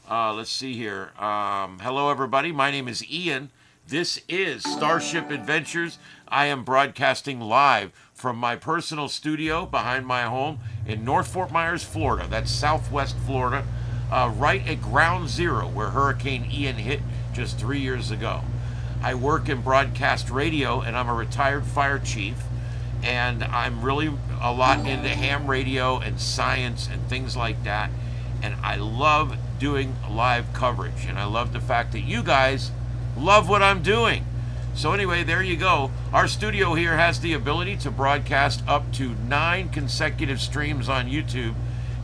Let's see here. Hello, everybody. My name is Ian. This is Starship Adventures. I am broadcasting live from my personal studio behind my home in North Fort Myers, Florida. That's Southwest Florida, right at ground zero where Hurricane Ian hit just 3 years ago. I work in broadcast radio, and I'm a retired fire chief, and I'm really a lot into ham radio and science and things like that, and I love doing live coverage, and I love the fact that you guys love what I'm doing. So anyway, there you go. Our studio here has the ability to broadcast up to 9 consecutive streams on YouTube,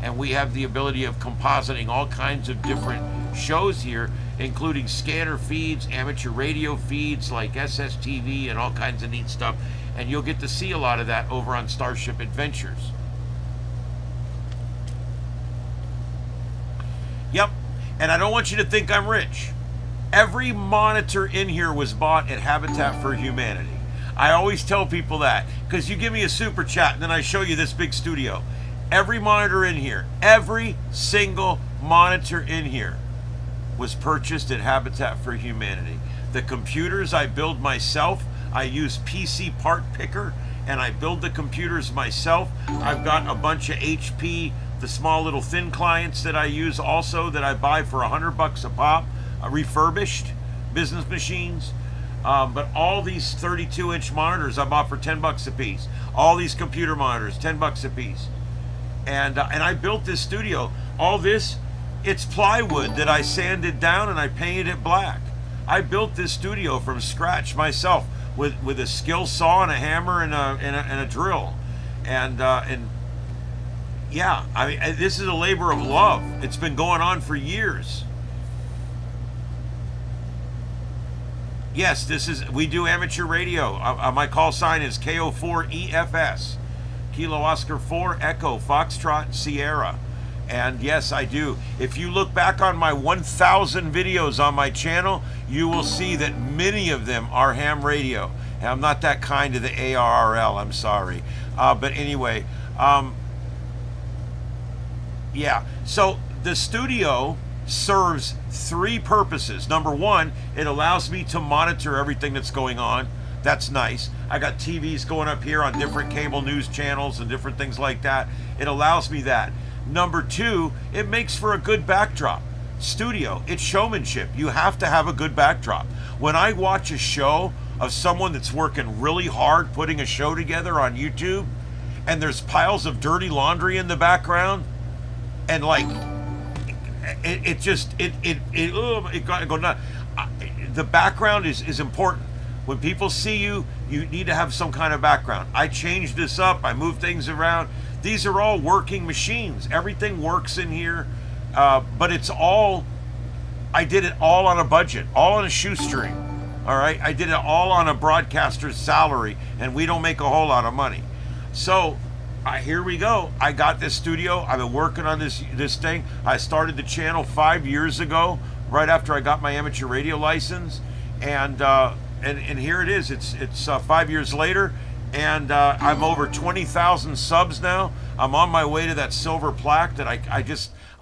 and we have the ability of compositing all kinds of different shows here, including scanner feeds, amateur radio feeds like SSTV, and all kinds of neat stuff. And you'll get to see a lot of that over on Starship Adventures. Yep, and I don't want you to think I'm rich. Every monitor in here was bought at Habitat for Humanity. I always tell people that, because you give me a super chat and then I show you this big studio. Every monitor in here, every single monitor in here was purchased at Habitat for Humanity. The computers I build myself. I use PC Part Picker, and I build the computers myself. I've got a bunch of HP, the small little thin clients that I use also, that I buy for $100 a pop, refurbished business machines. But all these 32-inch monitors I bought for $10 a piece. All these computer monitors, $10 a piece. And I built this studio. All this, it's plywood that I sanded down and I painted it black. I built this studio from scratch myself with a skill saw and a hammer and a drill. And yeah, I mean, this is a labor of love. It's been going on for years. Yes, we do amateur radio. My call sign is KO4EFS, Kilo Oscar 4 Echo Foxtrot Sierra. And yes, I do. If you look back on my 1,000 videos on my channel, you will see that many of them are ham radio. And I'm not that kind to the ARRL, I'm sorry. But anyway, yeah. So the studio serves three purposes. Number one, it allows me to monitor everything that's going on. That's nice. I got TVs going up here on different cable news channels and different things like that. It allows me that. Number two, it makes for a good backdrop. Studio, it's showmanship. You have to have a good backdrop. When I watch a show of someone that's working really hard putting a show together on YouTube, and there's piles of dirty laundry in the background, and like it go nuts. The background is important. When people see you, you need to have some kind of background. I changed this up. I moved things around. These are all working machines. Everything works in here, but it's all. I did it all on a budget, all on a shoestring. All right, I did it all on a broadcaster's salary, and we don't make a whole lot of money. So here we go. I got this studio. I've been working on this thing. I started the channel 5 years ago, right after I got my amateur radio license, and here it is. It's 5 years later, and I'm over 20,000 subs now. I'm on my way to that silver plaque that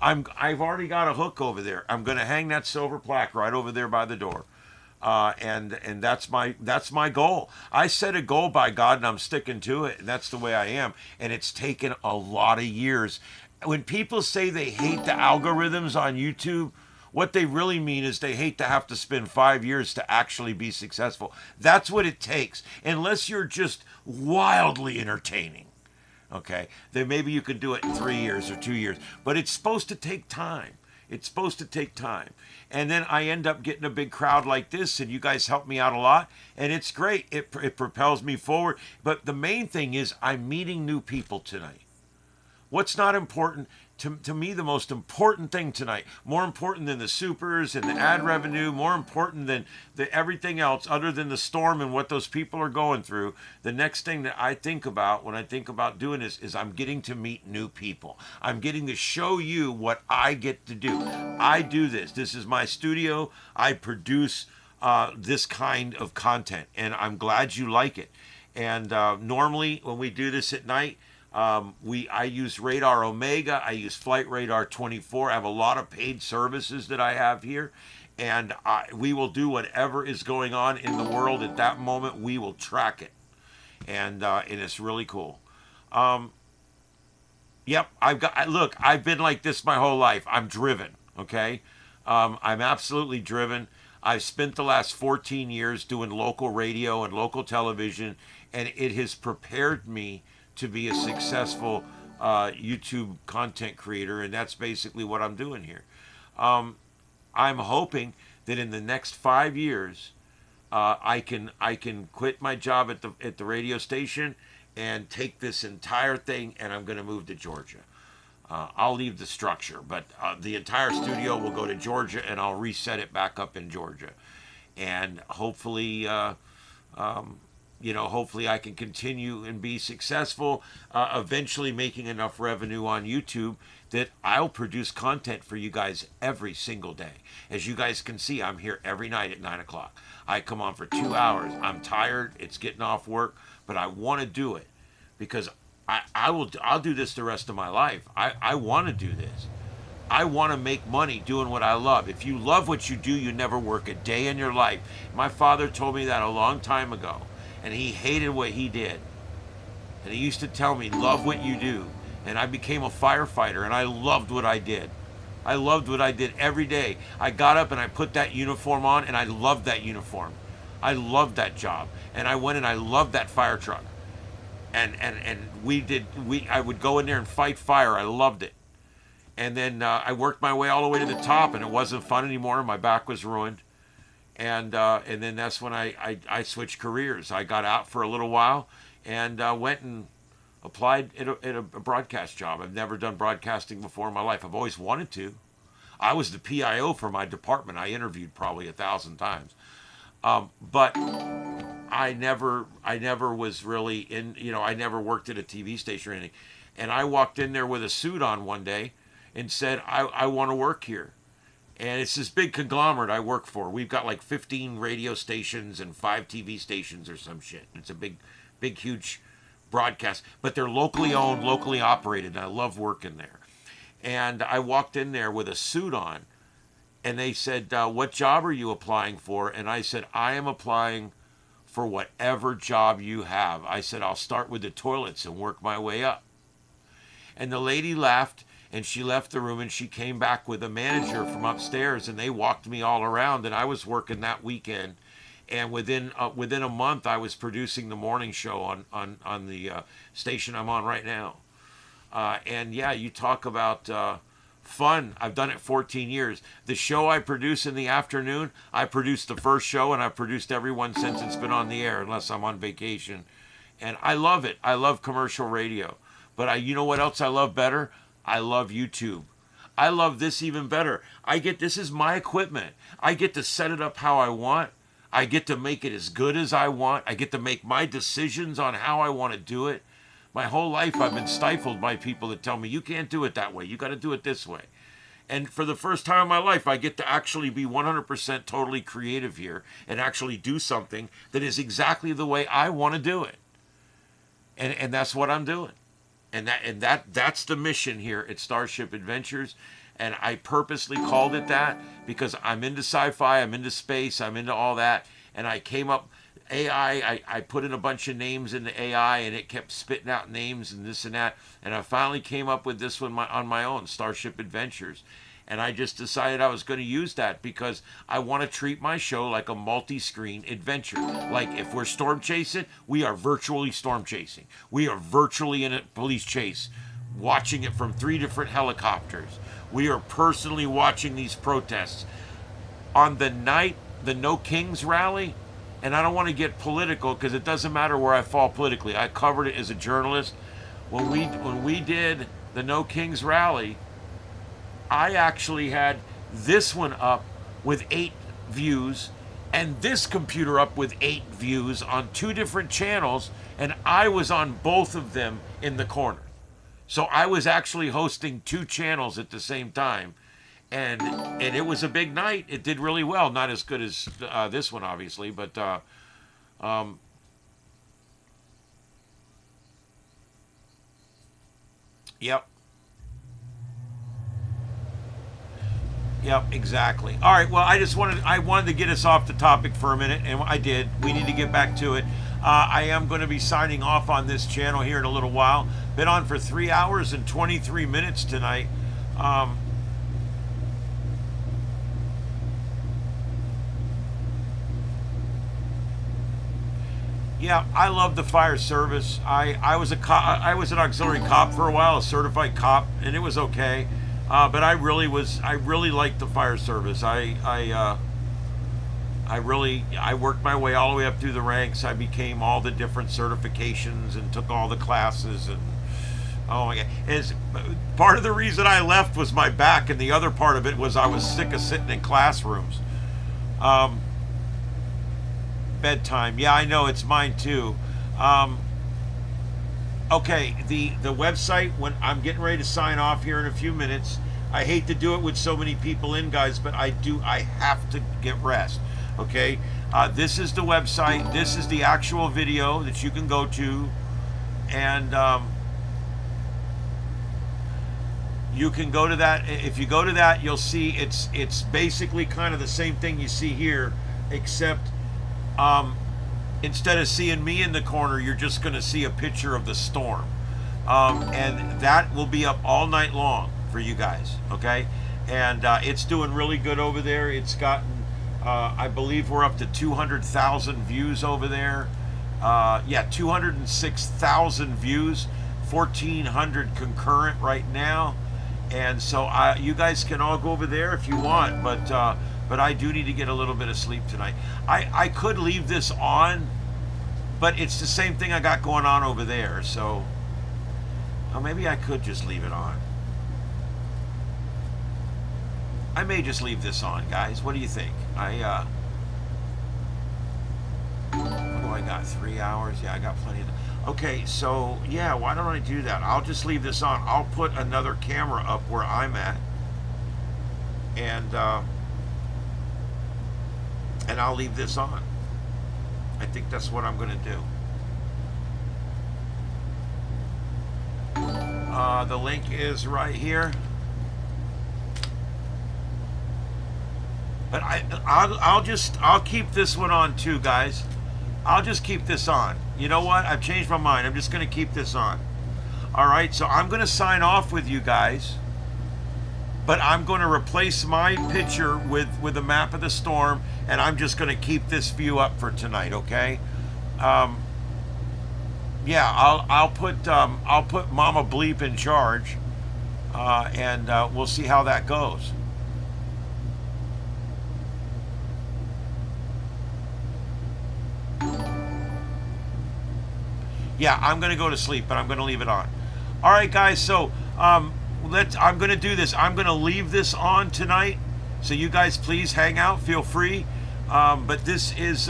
I've already got a hook over there. I'm going to hang that silver plaque right over there by the door. And that's my goal. I set a goal by God, and I'm sticking to it, and that's the way I am. And it's taken a lot of years. When people say they hate the algorithms on YouTube, what they really mean is they hate to have to spend 5 years to actually be successful. That's what it takes. Unless you're just wildly entertaining, okay, then maybe you can do it in 3 years or 2 years. But it's supposed to take time. It's supposed to take time. And then I end up getting a big crowd like this, and you guys help me out a lot, and it's great. It propels me forward. But the main thing is I'm meeting new people tonight. What's not important? To me, the most important thing tonight, more important than the supers and the ad revenue, more important than everything else other than the storm and what those people are going through, the next thing that I think about when I think about doing this is I'm getting to meet new people. I'm getting to show you what I get to do. I do this. This is my studio. I produce this kind of content, and I'm glad you like it. And normally when we do this at night, I use Radar Omega. I use Flight Radar 24. I have a lot of paid services that I have here, and we will do whatever is going on in the world at that moment. We will track it, and it's really cool. Yep, I've been like this my whole life. I'm driven. Okay, I'm absolutely driven. I've spent the last 14 years doing local radio and local television, and it has prepared me to be a successful YouTube content creator, and that's basically what I'm doing here. I'm hoping that in the next 5 years, I can quit my job at the radio station and take this entire thing, and I'm going to move to Georgia. I'll leave the structure, but the entire studio will go to Georgia, and I'll reset it back up in Georgia, and hopefully. Hopefully I can continue and be successful, eventually making enough revenue on YouTube that I'll produce content for you guys every single day. As you guys can see, I'm here every night at 9 o'clock. I come on for 2 hours. I'm tired. It's getting off work, but I want to do it because I'll do this the rest of my life. I want to do this. I want to make money doing what I love. If you love what you do, you never work a day in your life. My father told me that a long time ago. And he hated what he did. And he used to tell me, love what you do. And I became a firefighter, and I loved what I did. I loved what I did every day. I got up and I put that uniform on, and I loved that uniform. I loved that job. And I went and I loved that fire truck. And I would go in there and fight fire. I loved it. And then I worked my way all the way to the top, and it wasn't fun anymore. My back was ruined. And then that's when I switched careers. I got out for a little while and went and applied at a broadcast job. I've never done broadcasting before in my life. I've always wanted to. I was the PIO for my department. I interviewed probably 1,000 times. But I never was really in, I never worked at a TV station or anything. And I walked in there with a suit on one day and said, I want to work here. And it's this big conglomerate I work for. We've got like 15 radio stations and 5 TV stations or some shit. It's a big, huge broadcast. But they're locally owned, locally operated, and I love working there. And I walked in there with a suit on, and they said, what job are you applying for? And I said, I am applying for whatever job you have. I said, I'll start with the toilets and work my way up. And the lady laughed, and she left the room, and she came back with a manager from upstairs, and they walked me all around, and I was working that weekend. And within a month, I was producing the morning show on the station I'm on right now. And yeah, you talk about fun. I've done it 14 years. The show I produce in the afternoon, I produced the first show, and I've produced every one since it's been on the air, unless I'm on vacation. And I love it. I love commercial radio. But you know what else I love better? I love YouTube. I love this even better. This is my equipment. I get to set it up how I want. I get to make it as good as I want. I get to make my decisions on how I want to do it. My whole life I've been stifled by people that tell me, you can't do it that way. You got to do it this way. And for the first time in my life, I get to actually be 100% totally creative here and actually do something that is exactly the way I want to do it. And that's what I'm doing. And that's the mission here at Starship Adventures. And I purposely called it that because I'm into sci-fi, I'm into space, I'm into all that. And I came up, AI, I put in a bunch of names into AI, and it kept spitting out names and this and that. And I finally came up with this one on my own, Starship Adventures. And I just decided I was going to use that because I want to treat my show like a multi-screen adventure. Like if we're storm chasing, we are virtually storm chasing. We are virtually in a police chase, watching it from 3 different helicopters. We are personally watching these protests. On the night, the No Kings rally, and I don't want to get political because it doesn't matter where I fall politically. I covered it as a journalist. When we did the No Kings rally, I actually had this one up with 8 views and this computer up with 8 views on 2 different channels, and I was on both of them in the corner. So I was actually hosting 2 channels at the same time, and it was a big night. It did really well. Not as good as this one, obviously, but yep. Yep, exactly. All right, well, I wanted to get us off the topic for a minute, and I did. We need to get back to it. I am going to be signing off on this channel here in a little while. Been on for 3 hours and 23 minutes tonight. Yeah, I love the fire service. I was an auxiliary cop for a while, a certified cop, and it was okay. But I really liked the fire service. I worked my way all the way up through the ranks. I became all the different certifications and took all the classes, and oh my God. Part of the reason I left was my back, and the other part of it was I was sick of sitting in classrooms. Bedtime. Yeah, I know, it's mine too. Okay, the website, when I'm getting ready to sign off here in a few minutes. I hate to do it with so many people in, guys, but I have to get rest. Okay, this is the website. This is the actual video that you can go to, and you can go to that. If you go to that, you'll see it's basically kind of the same thing you see here, except instead of seeing me in the corner, you're just going to see a picture of the storm, and that will be up all night long for you guys. Okay, and it's doing really good over there. It's gotten I believe we're up to 200,000 views over there. Yeah, 206,000 views, 1,400 concurrent right now. And so you guys can all go over there if you want, but I do need to get a little bit of sleep tonight. I could leave this on, but it's the same thing I got going on over there, so maybe I could just leave it on. I may just leave this on, guys. What do you think? What do I got? 3 hours? Yeah, I got plenty of. Okay, so yeah, why don't I do that? I'll just leave this on. I'll put another camera up where I'm at, and I'll leave this on. I think that's what I'm gonna do. The link is right here. But I'll keep this one on too, guys. I'll just keep this on. You know what? I've changed my mind. I'm just going to keep this on. All right, so I'm going to sign off with you guys, but I'm going to replace my picture with a map of the storm, and I'm just going to keep this view up for tonight. Okay? Yeah, I'll put Mama Bleep in charge, and we'll see how that goes. Yeah, I'm gonna go to sleep, but I'm gonna leave it on. All right, guys. So I'm gonna do this. I'm gonna leave this on tonight. So you guys, please hang out. Feel free. But this is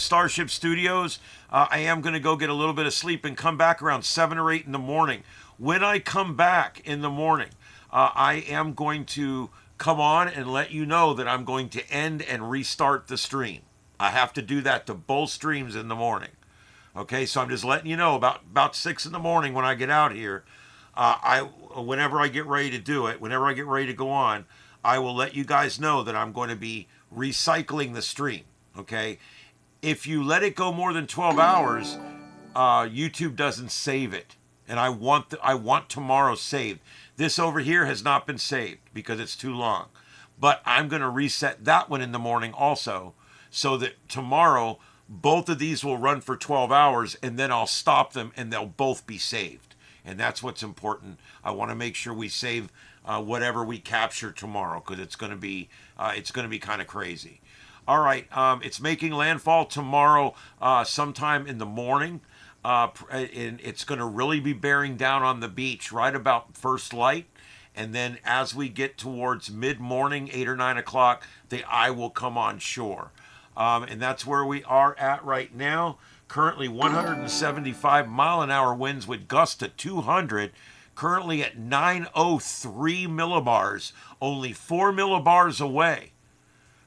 Starship Studios. I am gonna go get a little bit of sleep and come back around 7 or 8 in the morning. When I come back in the morning, I am going to come on and let you know that I'm going to end and restart the stream. I have to do that to both streams in the morning. Okay, so I'm just letting you know about 6 in the morning when I get out here. Whenever I get ready to do it, whenever I get ready to go on, I will let you guys know that I'm going to be recycling the stream. Okay, if you let it go more than 12 hours, YouTube doesn't save it, and I want tomorrow saved. This over here has not been saved because it's too long, but I'm going to reset that one in the morning also, so that tomorrow both of these will run for 12 hours, and then I'll stop them and they'll both be saved. And that's what's important. I want to make sure we save whatever we capture tomorrow, because it's going to be kind of crazy. All right, it's making landfall tomorrow sometime in the morning. And it's going to really be bearing down on the beach right about first light. And then as we get towards mid-morning, 8 or 9 o'clock, the eye will come on shore. And that's where we are at right now. Currently 175 mile an hour winds with gusts to 200. Currently at 903 millibars, only 4 millibars away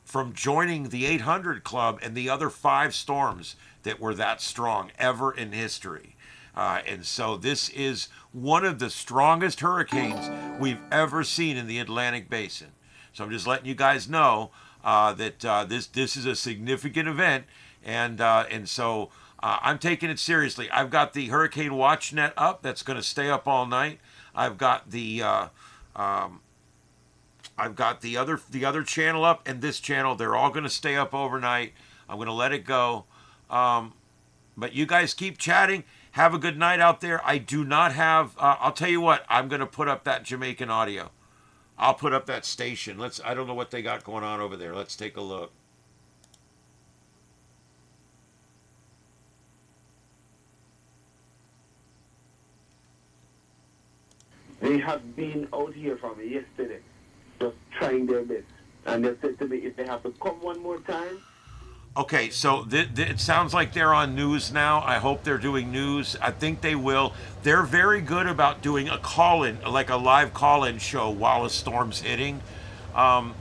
from joining the 800 club and the other 5 storms that were that strong ever in history. And so this is one of the strongest hurricanes we've ever seen in the Atlantic Basin. So I'm just letting you guys know that this is a significant event, and so I'm taking it seriously. I've got the Hurricane Watch Net up. That's going to stay up all night. I've got the other channel up, and this channel. They're all going to stay up overnight. I'm going to let it go. But you guys keep chatting. Have a good night out there. I do not have. I'll tell you what. I'm going to put up that Jamaican audio. I'll put up that station. I don't know what they got going on over there. Let's take a look. They have been out here from yesterday, just trying their best. And they said to me, if they have to come one more time. Okay, so it sounds like they're on news now. I hope they're doing news. I think they will. They're very good about doing a call-in, like a live call-in show while a storm's hitting. Yeah,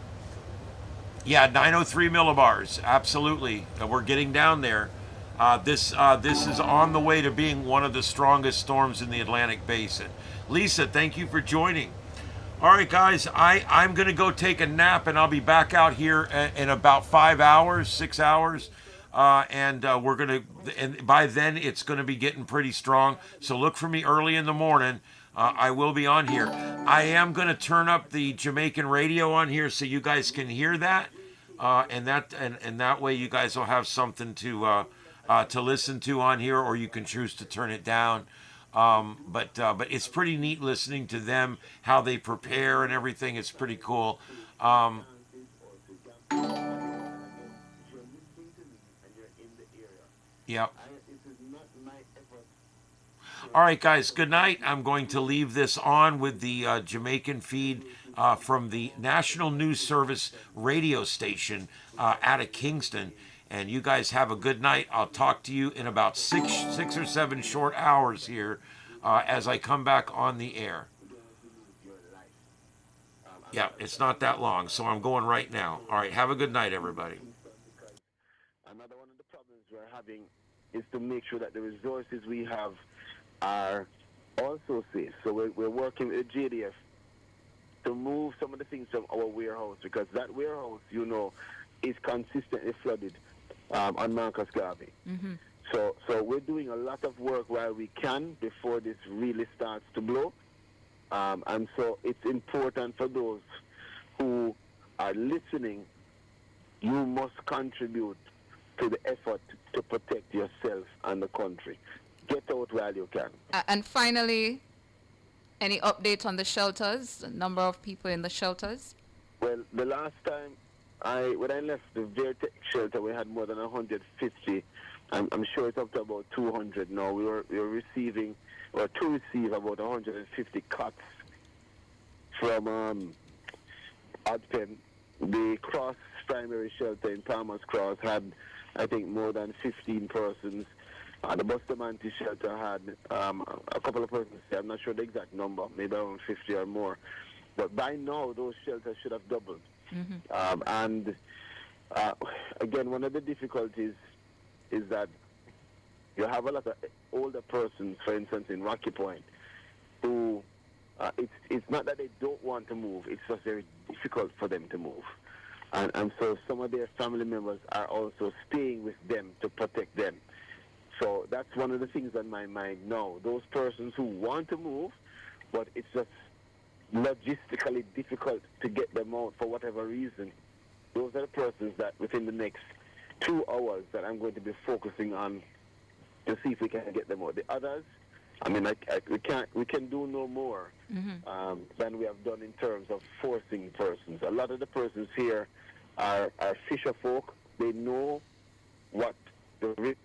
903 millibars. Absolutely. We're getting down there. This is on the way to being one of the strongest storms in the Atlantic Basin. Lisa, thank you for joining. All right, guys, I'm going to go take a nap, and I'll be back out here in about 5 hours, 6 hours. And by then it's going to be getting pretty strong. So look for me early in the morning. I will be on here. I am going to turn up the Jamaican radio on here so you guys can hear that. And that way you guys will have something to listen to on here, or you can choose to turn it down. But it's pretty neat listening to them, how they prepare and everything. It's pretty cool. Yeah. All right, guys, good night. I'm going to leave this on with the Jamaican feed from the National News Service radio station out of Kingston. And you guys have a good night. I'll talk to you in about six or seven short hours here as I come back on the air. Yeah, it's not that long, so I'm going right now. All right, have a good night, everybody. Another one of the problems we're having is to make sure that the resources we have are also safe. So we're working with JDF to move some of the things from our warehouse, because that warehouse, is consistently flooded on Marcus Garvey. So we're doing a lot of work while we can before this really starts to blow. And so it's important for those who are listening, you must contribute to the effort to protect yourself and the country. Get out while you can. And finally, any update on the shelters, the number of people in the shelters? Well, the last time when I left the Vertex shelter, we had more than 150. I'm sure it's up to about 200 now. We were receiving, or to receive, about 150 cots from Odpen. The Cross primary shelter in Palmer's Cross had, I think, more than 15 persons. The Bustamante shelter had a couple of persons. I'm not sure the exact number, maybe around 50 or more. But by now, those shelters should have doubled. And again, one of the difficulties is that you have a lot of older persons, for instance, in Rocky Point, who it's not that they don't want to move, it's just very difficult for them to move. And so some of their family members are also staying with them to protect them. So that's one of the things on my mind now. Those persons who want to move, but it's just logistically difficult to get them out for whatever reason. Those are the persons that within the next 2 hours that I'm going to be focusing on to see if we can get them out. The others, I mean, we can do no more than we have done in terms of forcing persons. A lot of the persons here are fisher folk. They know what the risk.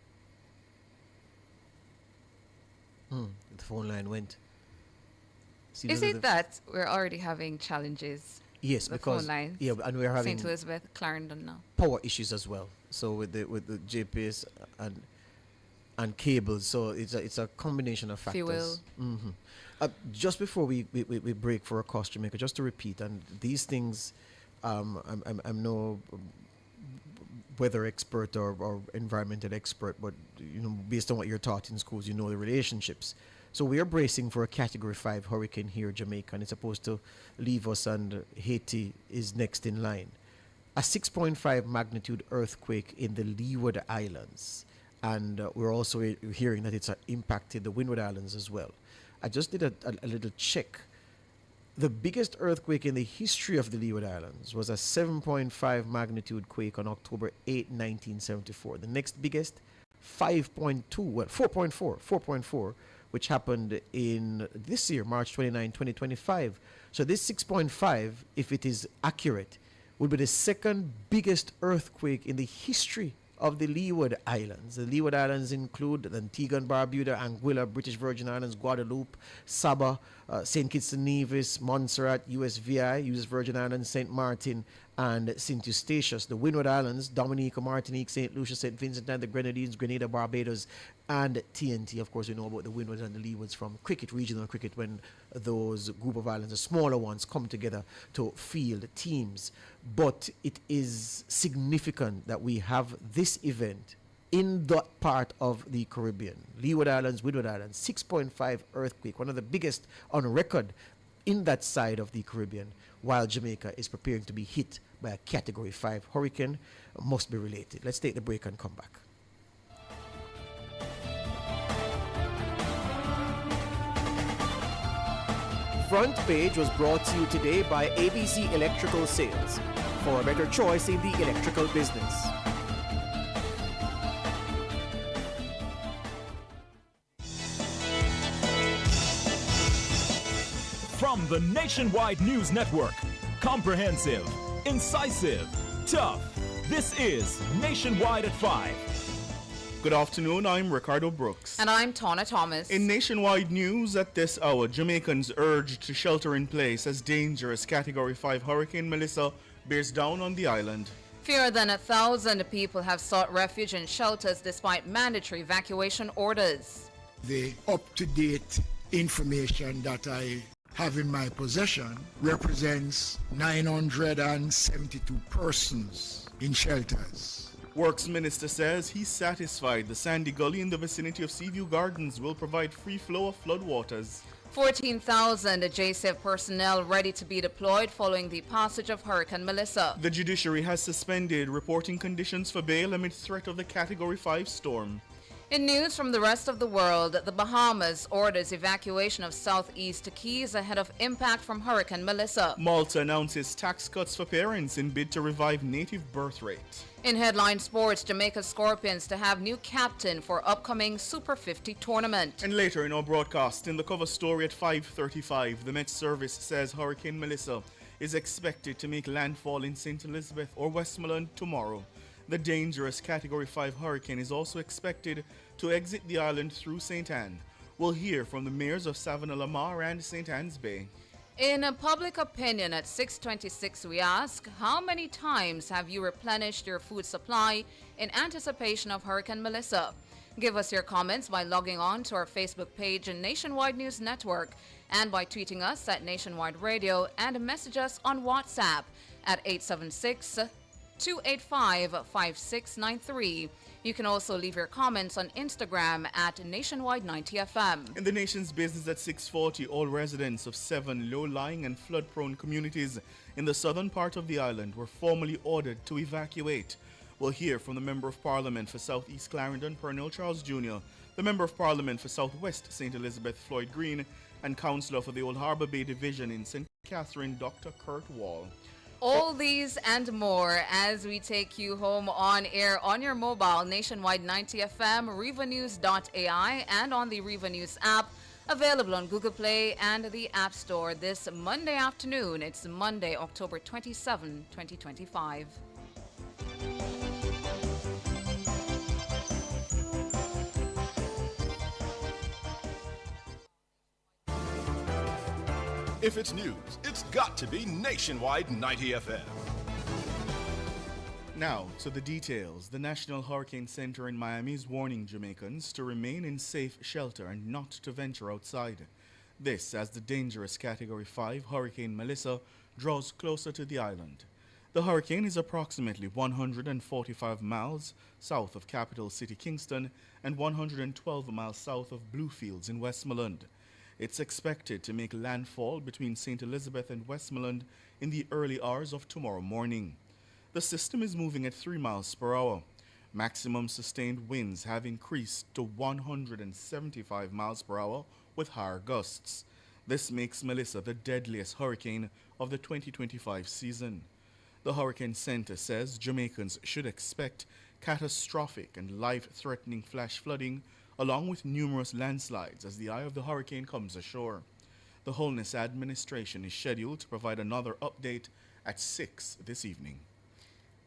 The phone line went. Is it that we're already having challenges? Yes, the because phone lines, and we're having St. Elizabeth, Clarendon now. Power issues as well. So with the GPS and cables, so it's a combination of factors. Fuel. Just before we break for Across Jamaica, just to repeat, and these things, I'm no weather expert or environmental expert, but based on what you're taught in schools, the relationships. So we are bracing for a Category 5 hurricane here in Jamaica, and it's supposed to leave us, and Haiti is next in line. A 6.5 magnitude earthquake in the Leeward Islands, and we're also hearing that it's impacted the Windward Islands as well. I just did a little check. The biggest earthquake in the history of the Leeward Islands was a 7.5 magnitude quake on October 8, 1974. The next biggest, 4.4, which happened in this year, March 29, 2025. So this 6.5, if it is accurate, would be the second biggest earthquake in the history of the Leeward Islands. The Leeward Islands include Antigua and Barbuda, Anguilla, British Virgin Islands, Guadeloupe, Saba, St. Kitts and Nevis, Montserrat, USVI, US Virgin Islands, St. Martin, and St. Eustatius. The Windward Islands, Dominica, Martinique, St. Lucia, St. Vincent and the Grenadines, Grenada, Barbados, and TNT. Of course, we know about the Windwards and the Leewards from cricket, regional cricket, when those group of islands, the smaller ones, come together to field teams. But it is significant that we have this event in that part of the Caribbean. Leeward Islands, Windward Islands, 6.5 earthquake, one of the biggest on record in that side of the Caribbean, while Jamaica is preparing to be hit by a Category 5 hurricane. Must be related. Let's take the break and come back. Front Page was brought to you today by ABC Electrical Sales, for a better choice in the electrical business. From the Nationwide News Network, comprehensive, incisive, tough. This is Nationwide at 5. Good afternoon, I'm Ricardo Brooks. And I'm Tawna Thomas. In Nationwide News at this hour, Jamaicans urged to shelter in place as dangerous Category 5 Hurricane Melissa bears down on the island. Fewer than 1,000 people have sought refuge in shelters despite mandatory evacuation orders. The up-to-date information that I have in my possession represents 972 persons in shelters. Works Minister says he's satisfied the Sandy Gully in the vicinity of Seaview Gardens will provide free flow of floodwaters. 14,000 JSAF personnel ready to be deployed following the passage of Hurricane Melissa. The judiciary has suspended reporting conditions for bail amid threat of the Category 5 storm. In news from the rest of the world, the Bahamas orders evacuation of southeast Keys ahead of impact from Hurricane Melissa. Malta announces tax cuts for parents in bid to revive native birth rate. In headline sports, Jamaica Scorpions to have new captain for upcoming Super 50 tournament. And later in our broadcast, in the cover story at 5:35, the Met Service says Hurricane Melissa is expected to make landfall in St. Elizabeth or Westmoreland tomorrow. The dangerous Category 5 hurricane is also expected to exit the island through St. Anne. We'll hear from the mayors of Savannah Lamar and St. Anne's Bay. In a public opinion at 6:26, we ask, how many times have you replenished your food supply in anticipation of Hurricane Melissa? Give us your comments by logging on to our Facebook page and Nationwide News Network and by tweeting us at Nationwide Radio and message us on WhatsApp at 876-285-5693. You can also leave your comments on Instagram at Nationwide90FM. In the nation's business at 6:40, all residents of 7 low-lying and flood-prone communities in the southern part of the island were formally ordered to evacuate. We'll hear from the Member of Parliament for South East Clarendon, Pernell Charles Jr., the Member of Parliament for South West St. Elizabeth, Floyd Green, and Councillor for the Old Harbour Bay Division in St. Catherine, Dr. Kurt Wall. All these and more as we take you home on air on your mobile, Nationwide 90 FM, RevaNews.ai, and on the Reva News app, available on Google Play and the App Store this Monday afternoon. It's Monday, October 27, 2025. If it's news, it's got to be Nationwide 90 FM. Now, to the details. The National Hurricane Center in Miami is warning Jamaicans to remain in safe shelter and not to venture outside. This as the dangerous Category 5 Hurricane Melissa draws closer to the island. The hurricane is approximately 145 miles south of capital city Kingston and 112 miles south of Bluefields in Westmoreland. It's expected to make landfall between St. Elizabeth and Westmoreland in the early hours of tomorrow morning. The system is moving at 3 miles per hour. Maximum sustained winds have increased to 175 miles per hour with higher gusts. This makes Melissa the deadliest hurricane of the 2025 season. The Hurricane Center says Jamaicans should expect catastrophic and life-threatening flash flooding along with numerous landslides as the eye of the hurricane comes ashore. The Holness administration is scheduled to provide another update at 6 this evening.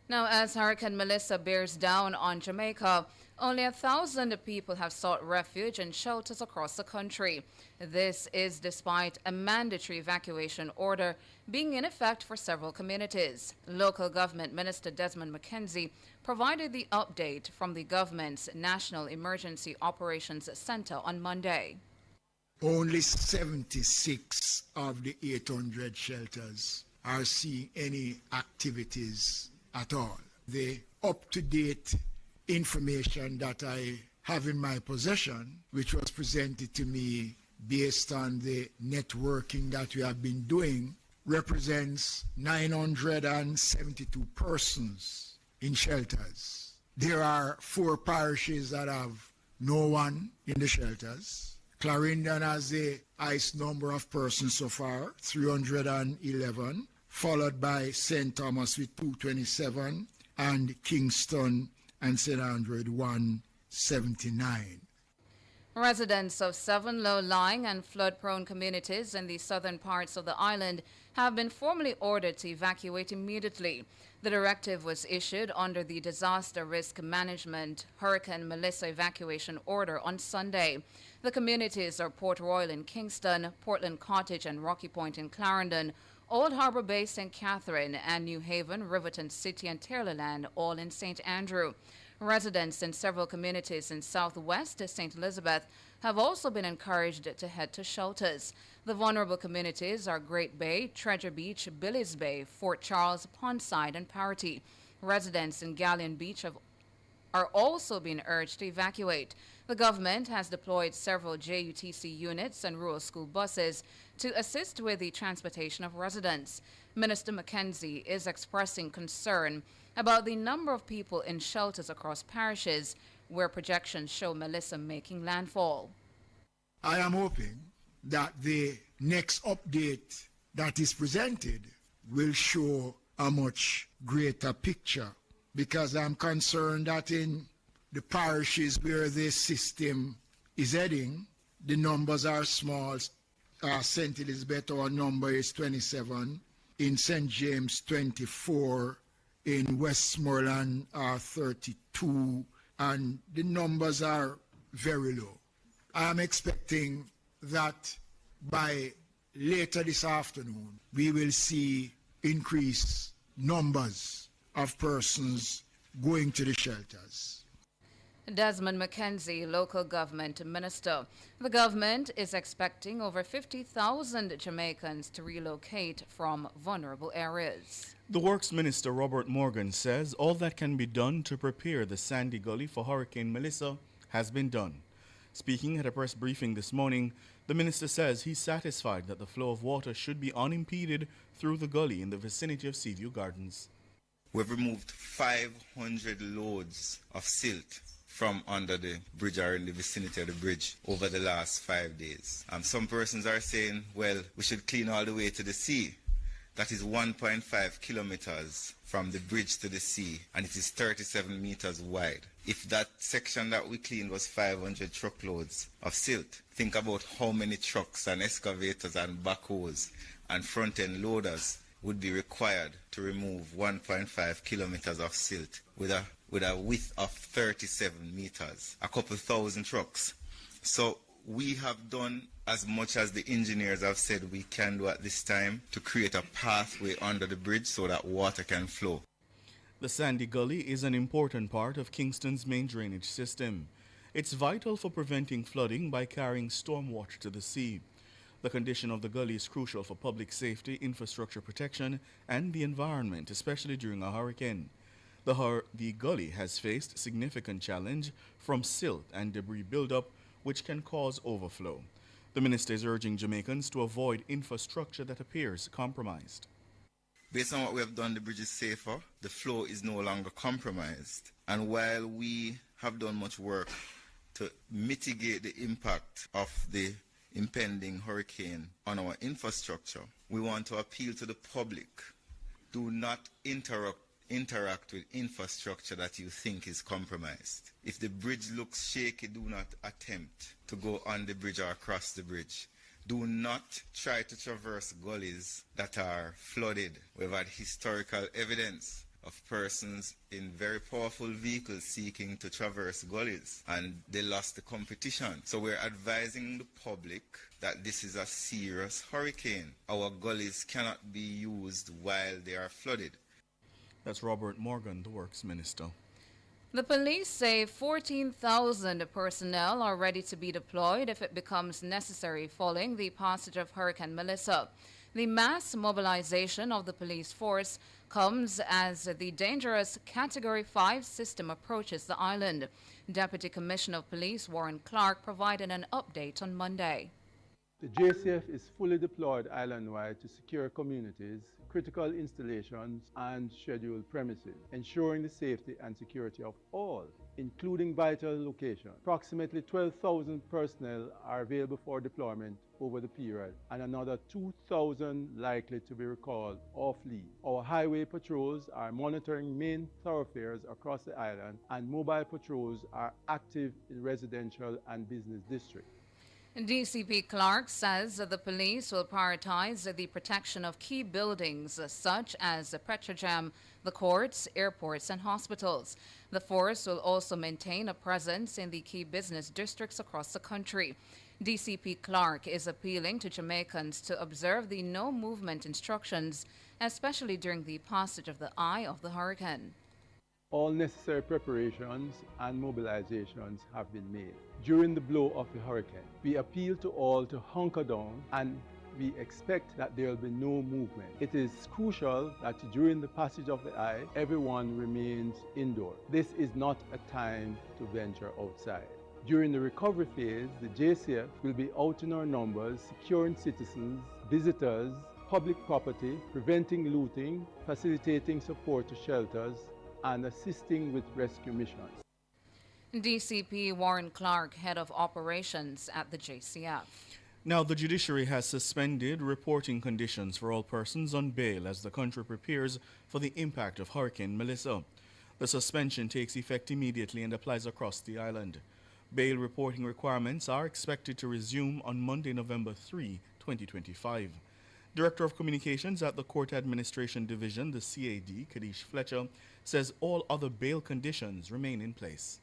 Now, as Hurricane Melissa bears down on Jamaica, only 1,000 people have sought refuge in shelters across the country. This is despite a mandatory evacuation order being in effect for several communities. Local Government Minister Desmond McKenzie provided the update from the government's National Emergency Operations Center on Monday. Only 76 of the 800 shelters are seeing any activities at all. The up-to-date information that I have in my possession, which was presented to me based on the networking that we have been doing, represents 972 persons in shelters. There are 4 parishes that have no one in the shelters. Clarendon has the highest number of persons so far, 311, followed by St. Thomas with 227, and Kingston and St. Andrew 179. Residents of 7 low-lying and flood-prone communities in the southern parts of the island have been formally ordered to evacuate immediately. The directive was issued under the Disaster Risk Management Hurricane Melissa Evacuation Order on Sunday. The communities are Port Royal in Kingston, Portland Cottage and Rocky Point in Clarendon, Old Harbour Bay, St. Catherine, and New Haven, Riverton City, and Taylorland, all in St. Andrew. Residents in several communities in southwest St. Elizabeth have also been encouraged to head to shelters. The vulnerable communities are Great Bay, Treasure Beach, Billy's Bay, Fort Charles, Pondside, and Parity. Residents in Galleon Beach are also being urged to evacuate. The government has deployed several JUTC units and rural school buses to assist with the transportation of residents. Minister Mackenzie is expressing concern about the number of people in shelters across parishes where projections show Melissa making landfall. I am hoping that the next update that is presented will show a much greater picture, because I'm concerned that in the parishes where this system is heading, the numbers are small. St. Elizabeth, our number is 27. In St. James, 24. In Westmoreland, 32. And the numbers are very low. I am expecting that by later this afternoon, we will see increased numbers of persons going to the shelters. Desmond Mackenzie, local government minister. The government is expecting over 50,000 Jamaicans to relocate from vulnerable areas. The Works Minister Robert Morgan says all that can be done to prepare the Sandy Gully for Hurricane Melissa has been done. Speaking at a press briefing this morning, the minister says he's satisfied that the flow of water should be unimpeded through the gully in the vicinity of Seaview Gardens. We've removed 500 loads of silt from under the bridge or in the vicinity of the bridge over the last 5 days. Some persons are saying, well, we should clean all the way to the sea. That is 1.5 kilometers from the bridge to the sea, and it is 37 meters wide. If that section that we cleaned was 500 truckloads of silt, think about how many trucks and excavators and backhoes and front-end loaders would be required to remove 1.5 kilometers of silt with a width of 37 meters, a couple thousand trucks. So we have done as much as the engineers have said we can do at this time to create a pathway under the bridge so that water can flow. The Sandy Gully is an important part of Kingston's main drainage system. It's vital for preventing flooding by carrying stormwater to the sea. The condition of the gully is crucial for public safety, infrastructure protection, and the environment, especially during a hurricane. The gully has faced significant challenge from silt and debris buildup, which can cause overflow. The minister is urging Jamaicans to avoid infrastructure that appears compromised. Based on what we have done, the bridge is safer, the flow is no longer compromised. And while we have done much work to mitigate the impact of the impending hurricane on our infrastructure, we want to appeal to the public. Do not interact with infrastructure that you think is compromised. If the bridge looks shaky, do not attempt to go on the bridge or across the bridge. Do not try to traverse gullies that are flooded. We've had historical evidence of persons in very powerful vehicles seeking to traverse gullies, and they lost the competition. So we're advising the public that this is a serious hurricane. Our gullies cannot be used while they are flooded. That's Robert Morgan, the Works Minister. The police say 14,000 personnel are ready to be deployed if it becomes necessary following the passage of Hurricane Melissa. The mass mobilization of the police force comes as the dangerous Category 5 system approaches the island. Deputy Commissioner of Police Warren Clark provided an update on Monday. The JCF is fully deployed island-wide to secure communities, critical installations, and scheduled premises, ensuring the safety and security of all, including vital locations. Approximately 12,000 personnel are available for deployment over the period, and another 2,000 likely to be recalled off leave. Our highway patrols are monitoring main thoroughfares across the island, and mobile patrols are active in residential and business districts. DCP Clark says the police will prioritize the protection of key buildings such as the Petrojam, the courts, airports, and hospitals. The force will also maintain a presence in the key business districts across the country. DCP Clark is appealing to Jamaicans to observe the no movement instructions, especially during the passage of the eye of the hurricane. All necessary preparations and mobilizations have been made. During the blow of the hurricane, we appeal to all to hunker down, and we expect that there will be no movement. It is crucial that during the passage of the eye, everyone remains indoors. This is not a time to venture outside. During the recovery phase, the JCF will be out in our numbers, securing citizens, visitors, public property, preventing looting, facilitating support to shelters, and assisting with rescue missions. DCP Warren Clark, head of operations at the JCF. Now, the judiciary has suspended reporting conditions for all persons on bail as the country prepares for the impact of Hurricane Melissa. The suspension takes effect immediately and applies across the island. Bail reporting requirements are expected to resume on Monday, November 3, 2025. Director of Communications at the Court Administration Division, the CAD, Kadish Fletcher, says all other bail conditions remain in place.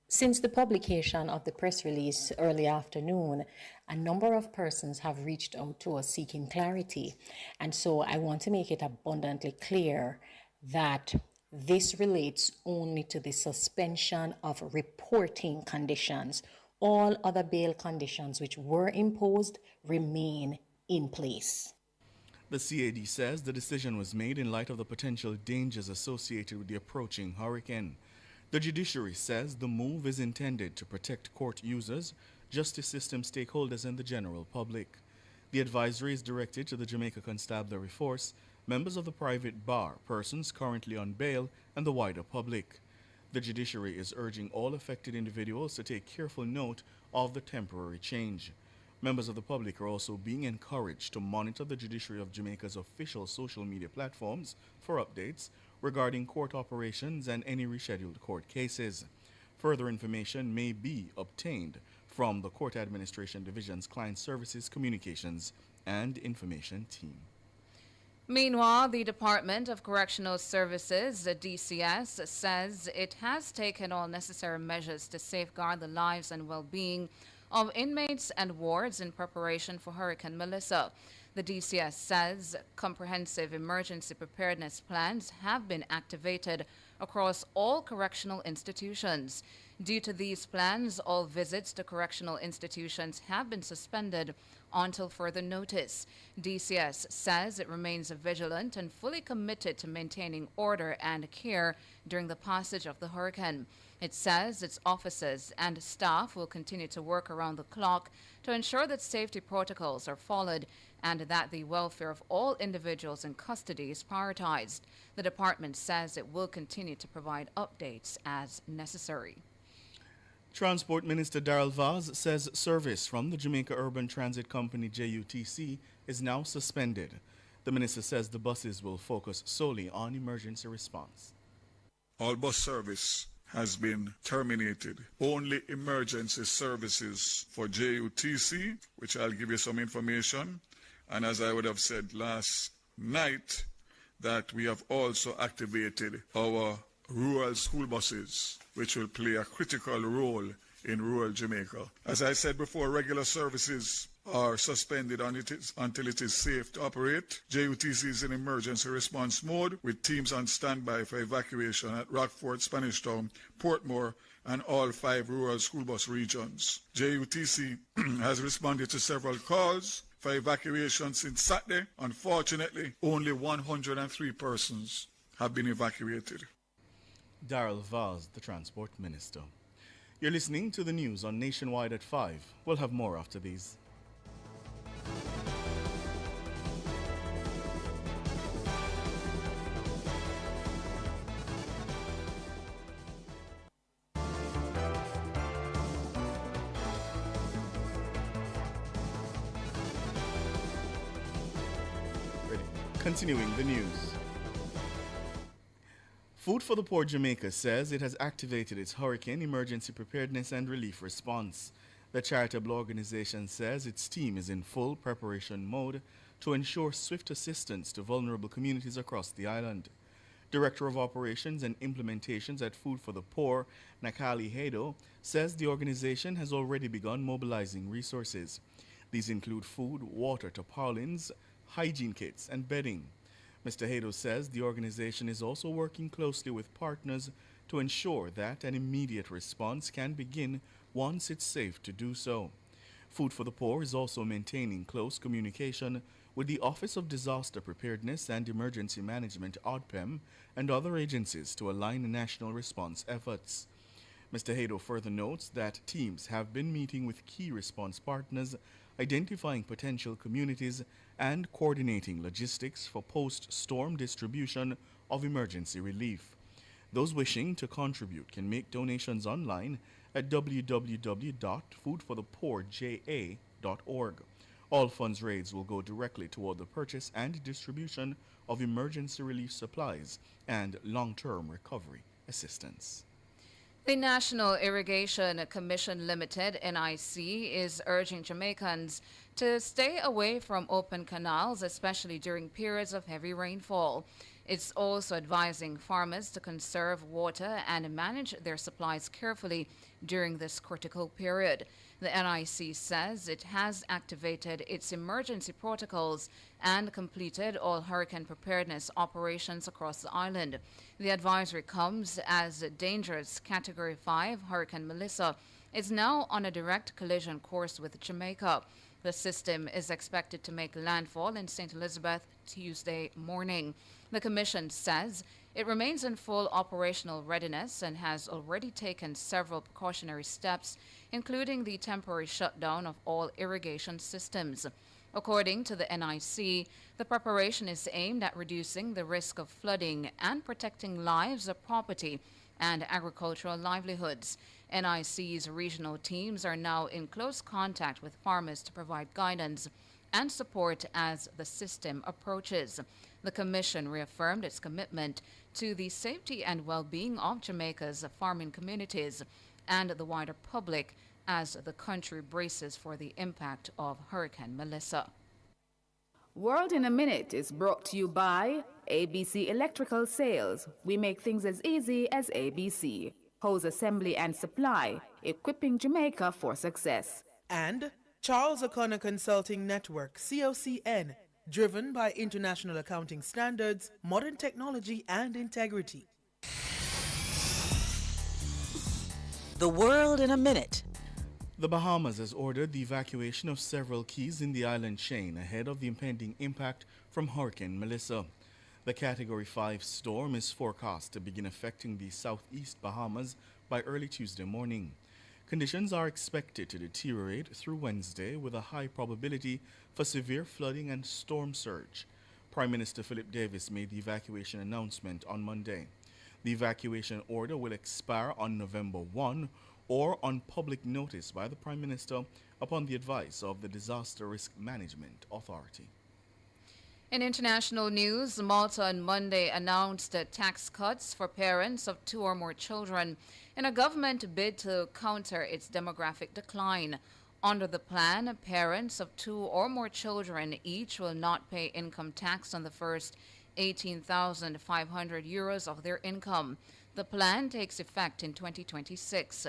Since the publication of the press release early afternoon, a number of persons have reached out to us seeking clarity. And so I want to make it abundantly clear that this relates only to the suspension of reporting conditions. All other bail conditions which were imposed remain in place. The CAD says the decision was made in light of the potential dangers associated with the approaching hurricane. The judiciary says the move is intended to protect court users, justice system stakeholders, and the general public. The advisory is directed to the Jamaica Constabulary Force, members of the private bar, persons currently on bail, and the wider public. The judiciary is urging all affected individuals to take careful note of the temporary change. Members of the public are also being encouraged to monitor the Judiciary of Jamaica's official social media platforms for updates regarding court operations and any rescheduled court cases. Further information may be obtained from the Court Administration Division's Client Services, Communications, and Information team. Meanwhile, the Department of Correctional Services, the DCS, says it has taken all necessary measures to safeguard the lives and well-being of inmates and wards in preparation for Hurricane Melissa. The DCS says comprehensive emergency preparedness plans have been activated across all correctional institutions. Due to these plans, all visits to correctional institutions have been suspended until further notice. DCS says it remains vigilant and fully committed to maintaining order and care during the passage of the hurricane. It says its officers and staff will continue to work around the clock to ensure that safety protocols are followed and that the welfare of all individuals in custody is prioritized. The department says it will continue to provide updates as necessary. Transport Minister Darrell Vaz says service from the Jamaica Urban Transit Company JUTC is now suspended. The minister says the buses will focus solely on emergency response. All bus service has been terminated. Only emergency services for JUTC, which I'll give you some information. And as I would have said last night, that we have also activated our rural school buses, which will play a critical role in rural Jamaica. As I said before, regular services are suspended until it is safe to operate. JUTC is in emergency response mode with teams on standby for evacuation at Rockford, Spanish Town, Portmore, and all 5 rural school bus regions. JUTC has responded to several calls for evacuation since Saturday. Unfortunately, only 103 persons have been evacuated. Darrell Vaz, the Transport Minister. You're listening to the news on Nationwide at 5. We'll have more after these. Continuing the news. Food for the Poor Jamaica says it has activated its hurricane emergency preparedness and relief response. The charitable organization says its team is in full preparation mode to ensure swift assistance to vulnerable communities across the island. Director of Operations and Implementations at Food for the Poor, Nakali Hado, says the organization has already begun mobilizing resources. These include food, water, tarpaulins, hygiene kits, and bedding. Mr. Hado says the organization is also working closely with partners to ensure that an immediate response can begin once it's safe to do so. Food for the Poor is also maintaining close communication with the Office of Disaster Preparedness and Emergency Management, ODPEM, and other agencies to align national response efforts. Mr. Hado further notes that teams have been meeting with key response partners, identifying potential communities and coordinating logistics for post-storm distribution of emergency relief. Those wishing to contribute can make donations online at www.foodforthepoorja.org. All funds raised will go directly toward the purchase and distribution of emergency relief supplies and long-term recovery assistance. The National Irrigation Commission Limited, NIC, is urging Jamaicans to stay away from open canals, especially during periods of heavy rainfall. It's also advising farmers to conserve water and manage their supplies carefully during this critical period. The NIC says it has activated its emergency protocols and completed all hurricane preparedness operations across the island. The advisory comes as dangerous Category 5 Hurricane Melissa is now on a direct collision course with Jamaica. The system is expected to make landfall in St. Elizabeth Tuesday morning. The Commission says it remains in full operational readiness and has already taken several precautionary steps, including the temporary shutdown of all irrigation systems. According to the NIC, the preparation is aimed at reducing the risk of flooding and protecting lives, property, and agricultural livelihoods. NIC's regional teams are now in close contact with farmers to provide guidance and support as the system approaches. The Commission reaffirmed its commitment to the safety and well-being of Jamaica's farming communities and the wider public as the country braces for the impact of Hurricane Melissa. World in a Minute is brought to you by ABC Electrical Sales. We make things as easy as ABC. Hose assembly and supply, equipping Jamaica for success. And Charles O'Connor Consulting Network, COCN, driven by international accounting standards, modern technology, and integrity. The World in a Minute. The Bahamas has ordered the evacuation of several keys in the island chain ahead of the impending impact from Hurricane Melissa. The Category 5 storm is forecast to begin affecting the southeast Bahamas by early Tuesday morning. Conditions are expected to deteriorate through Wednesday with a high probability for severe flooding and storm surge. Prime Minister Philip Davis made the evacuation announcement on Monday. The evacuation order will expire on November 1 or on public notice by the Prime Minister upon the advice of the Disaster Risk Management Authority. In international news, Malta on Monday announced tax cuts for parents of 2 or more children in a government bid to counter its demographic decline. Under the plan, parents of 2 or more children each will not pay income tax on the first 18,500 euros of their income. The plan takes effect in 2026.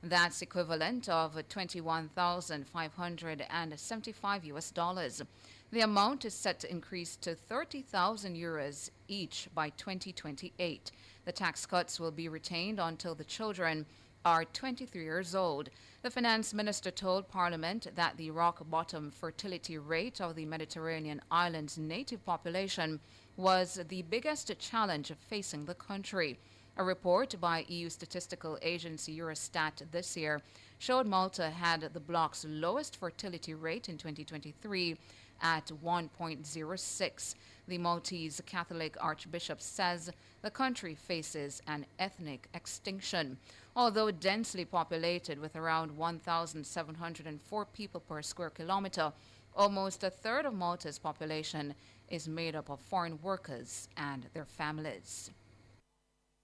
That's equivalent of $21,575. The amount is set to increase to 30,000 euros each by 2028. The tax cuts will be retained until the children are 23 years old. The finance minister told Parliament that the rock-bottom fertility rate of the Mediterranean island's native population was the biggest challenge facing the country. A report by EU statistical agency Eurostat this year showed Malta had the bloc's lowest fertility rate in 2023 at 1.06. The Maltese Catholic Archbishop says the country faces an ethnic extinction. Although densely populated with around 1,704 people per square kilometer, almost a third of Malta's population is made up of foreign workers and their families.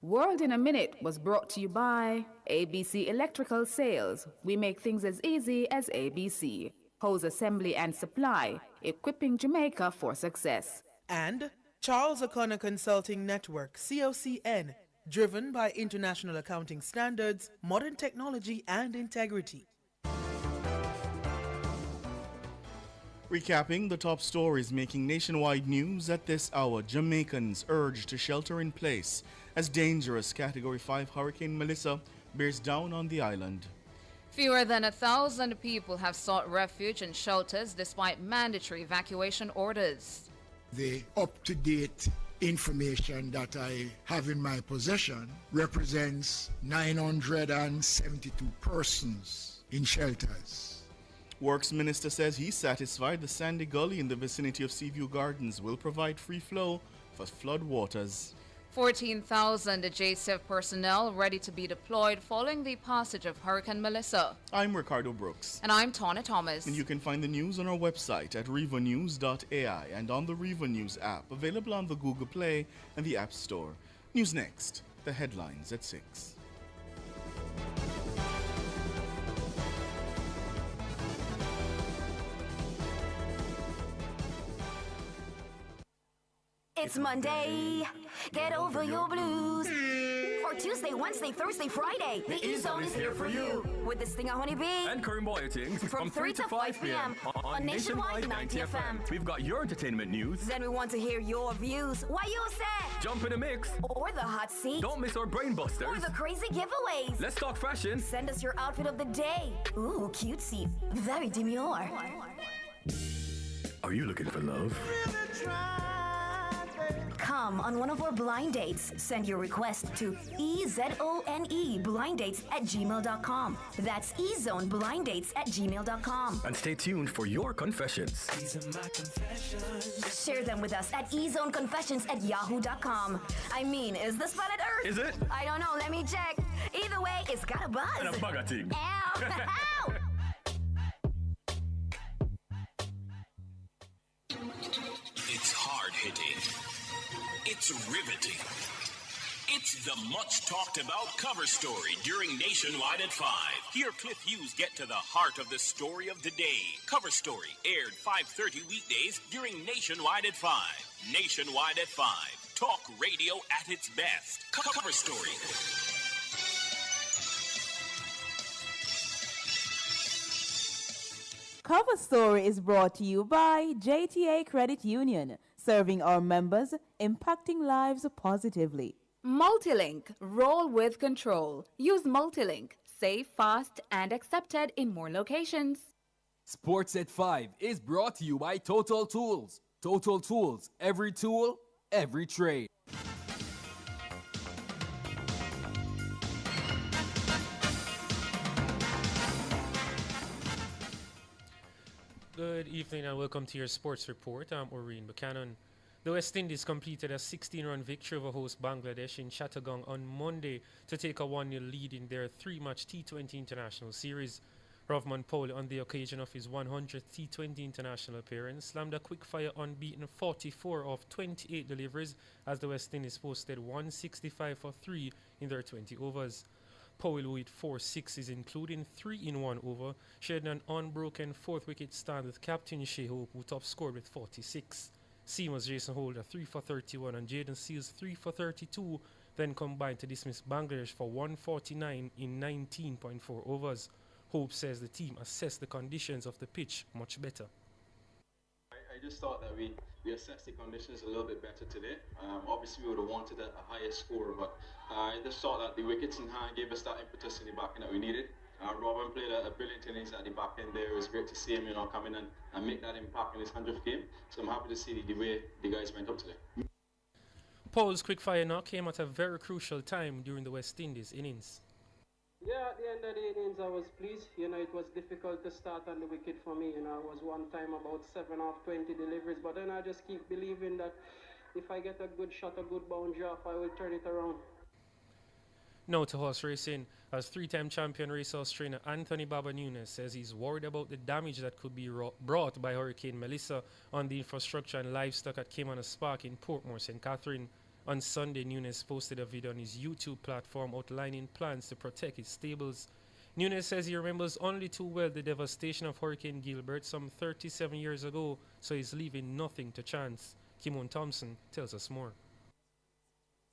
World in a Minute was brought to you by ABC Electrical Sales. We make things as easy as ABC. Hose assembly and supply, equipping Jamaica for success. And Charles O'Connor Consulting Network, COCN, driven by international accounting standards, modern technology, and integrity. Recapping the top stories making nationwide news at this hour, Jamaicans urged to shelter in place as dangerous Category 5 Hurricane Melissa bears down on the island. Fewer than 1,000 people have sought refuge in shelters despite mandatory evacuation orders. The up-to-date information that I have in my possession represents 972 persons in shelters. Works Minister says he's satisfied the Sandy Gully in the vicinity of Seaview Gardens will provide free flow for flood waters. 14,000 JSF personnel ready to be deployed following the passage of Hurricane Melissa. I'm Ricardo Brooks. And I'm Tawna Thomas. And you can find the news on our website at rivanews.ai and on the Riva News app, available on the Google Play and the App Store. News next, the headlines at 6. It's Monday, get over your blues. Or Tuesday, Wednesday, Thursday, Friday, the E-Zone is here for you. With this thing, Honeybee and Karim Boyatings from 3 to 5 p.m. on Nationwide 90 FM. We've got your entertainment news. Then we want to hear your views. Why you say? Jump in the mix. Or the hot seat. Don't miss our brain busters. Or the crazy giveaways. Let's talk fashion. Send us your outfit of the day. Ooh, cutesy. Very demure. Are you looking for love? Come on one of our blind dates. Send your request to ezoneblindates@gmail.com. That's ezoneblindates@gmail.com. And stay tuned for your confessions. Share them with us at ezoneconfessions@yahoo.com. I mean, is this planet Earth? Is it? I don't know. Let me check. Either way, it's got a buzz. And a bugger thing. Ow! Ow! It's hard-hitting. It's riveting. It's the much-talked-about cover story during Nationwide at 5. Here Cliff Hughes get to the heart of the story of the day. Cover Story aired 5:30 weekdays during Nationwide at 5. Nationwide at 5. Talk radio at its best. Cover Story. Cover Story is brought to you by JTA Credit Union, serving our members, impacting lives positively. Multilink, roll with control. Use Multilink, safe, fast, and accepted in more locations. Sports at 5 is brought to you by Total Tools. Total Tools, every tool, every trade. Good evening and welcome to your sports report. I'm Oreen Buchanan. The West Indies completed a 16-run victory over host Bangladesh in Chittagong on Monday to take a 1-0 lead in their 3-match T20 international series. Rovman Powell, on the occasion of his 100th T20 international appearance, slammed a quick-fire unbeaten 44 of 28 deliveries as the West Indies posted 165 for 3 in their 20 overs. Powell, with 4 sixes, including 3 in 1 over, shared an unbroken 4th wicket stand with captain Shea Hope, who top scored with 46. Seamers Jason Holder 3 for 31 and Jaden Seals 3 for 32, then combined to dismiss Bangladesh for 149 in 19.4 overs. Hope says the team assessed the conditions of the pitch much better. I just thought that we assessed the conditions a little bit better today. Obviously we would have wanted a higher score, but I just thought that the wickets in hand gave us that impetus in the back end that we needed. Robin played a brilliant innings at the back end there. It was great to see him, come in and make that impact in his 100th game. So I'm happy to see the way the guys went up today. Powell's quick-fire knock came at a very crucial time during the West Indies innings. Yeah, at the end of the innings, I was pleased. It was difficult to start on the wicket for me. I was one time about 7 off 20 deliveries, but then I just keep believing that if I get a good shot, a good boundary off, I will turn it around. Now to horse racing, as 3-time champion racehorse trainer Anthony Baba Nunes says he's worried about the damage that could be brought by Hurricane Melissa on the infrastructure and livestock at Caymanas Park in Portmore, St. Catherine. On Sunday, Nunes posted a video on his YouTube platform outlining plans to protect his stables. Nunes says he remembers only too well the devastation of Hurricane Gilbert some 37 years ago, so he's leaving nothing to chance. Kimon Thompson tells us more.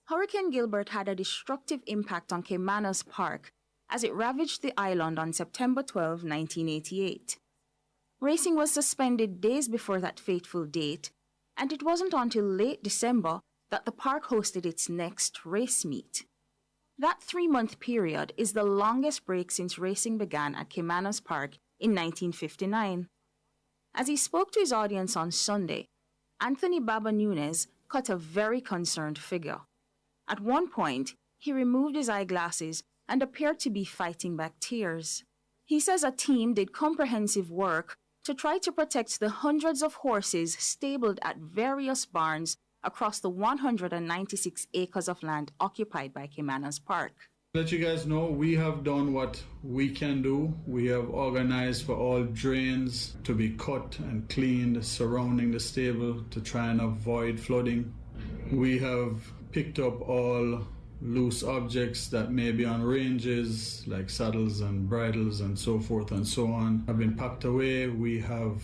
Hurricane Gilbert had a destructive impact on Caymanas Park as it ravaged the island on September 12, 1988. Racing was suspended days before that fateful date, and it wasn't until late December that the park hosted its next race meet. That 3-month period is the longest break since racing began at Caymanas Park in 1959. As he spoke to his audience on Sunday, Anthony Baba Nunes cut a very concerned figure. At one point, he removed his eyeglasses and appeared to be fighting back tears. He says a team did comprehensive work to try to protect the hundreds of horses stabled at various barns across the 196 acres of land occupied by Caymanas Park. Let you guys know, we have done what we can do. We have organized for all drains to be cut and cleaned surrounding the stable to try and avoid flooding. We have picked up all loose objects that may be on ranges, like saddles and bridles and so forth and so on, have been packed away. We have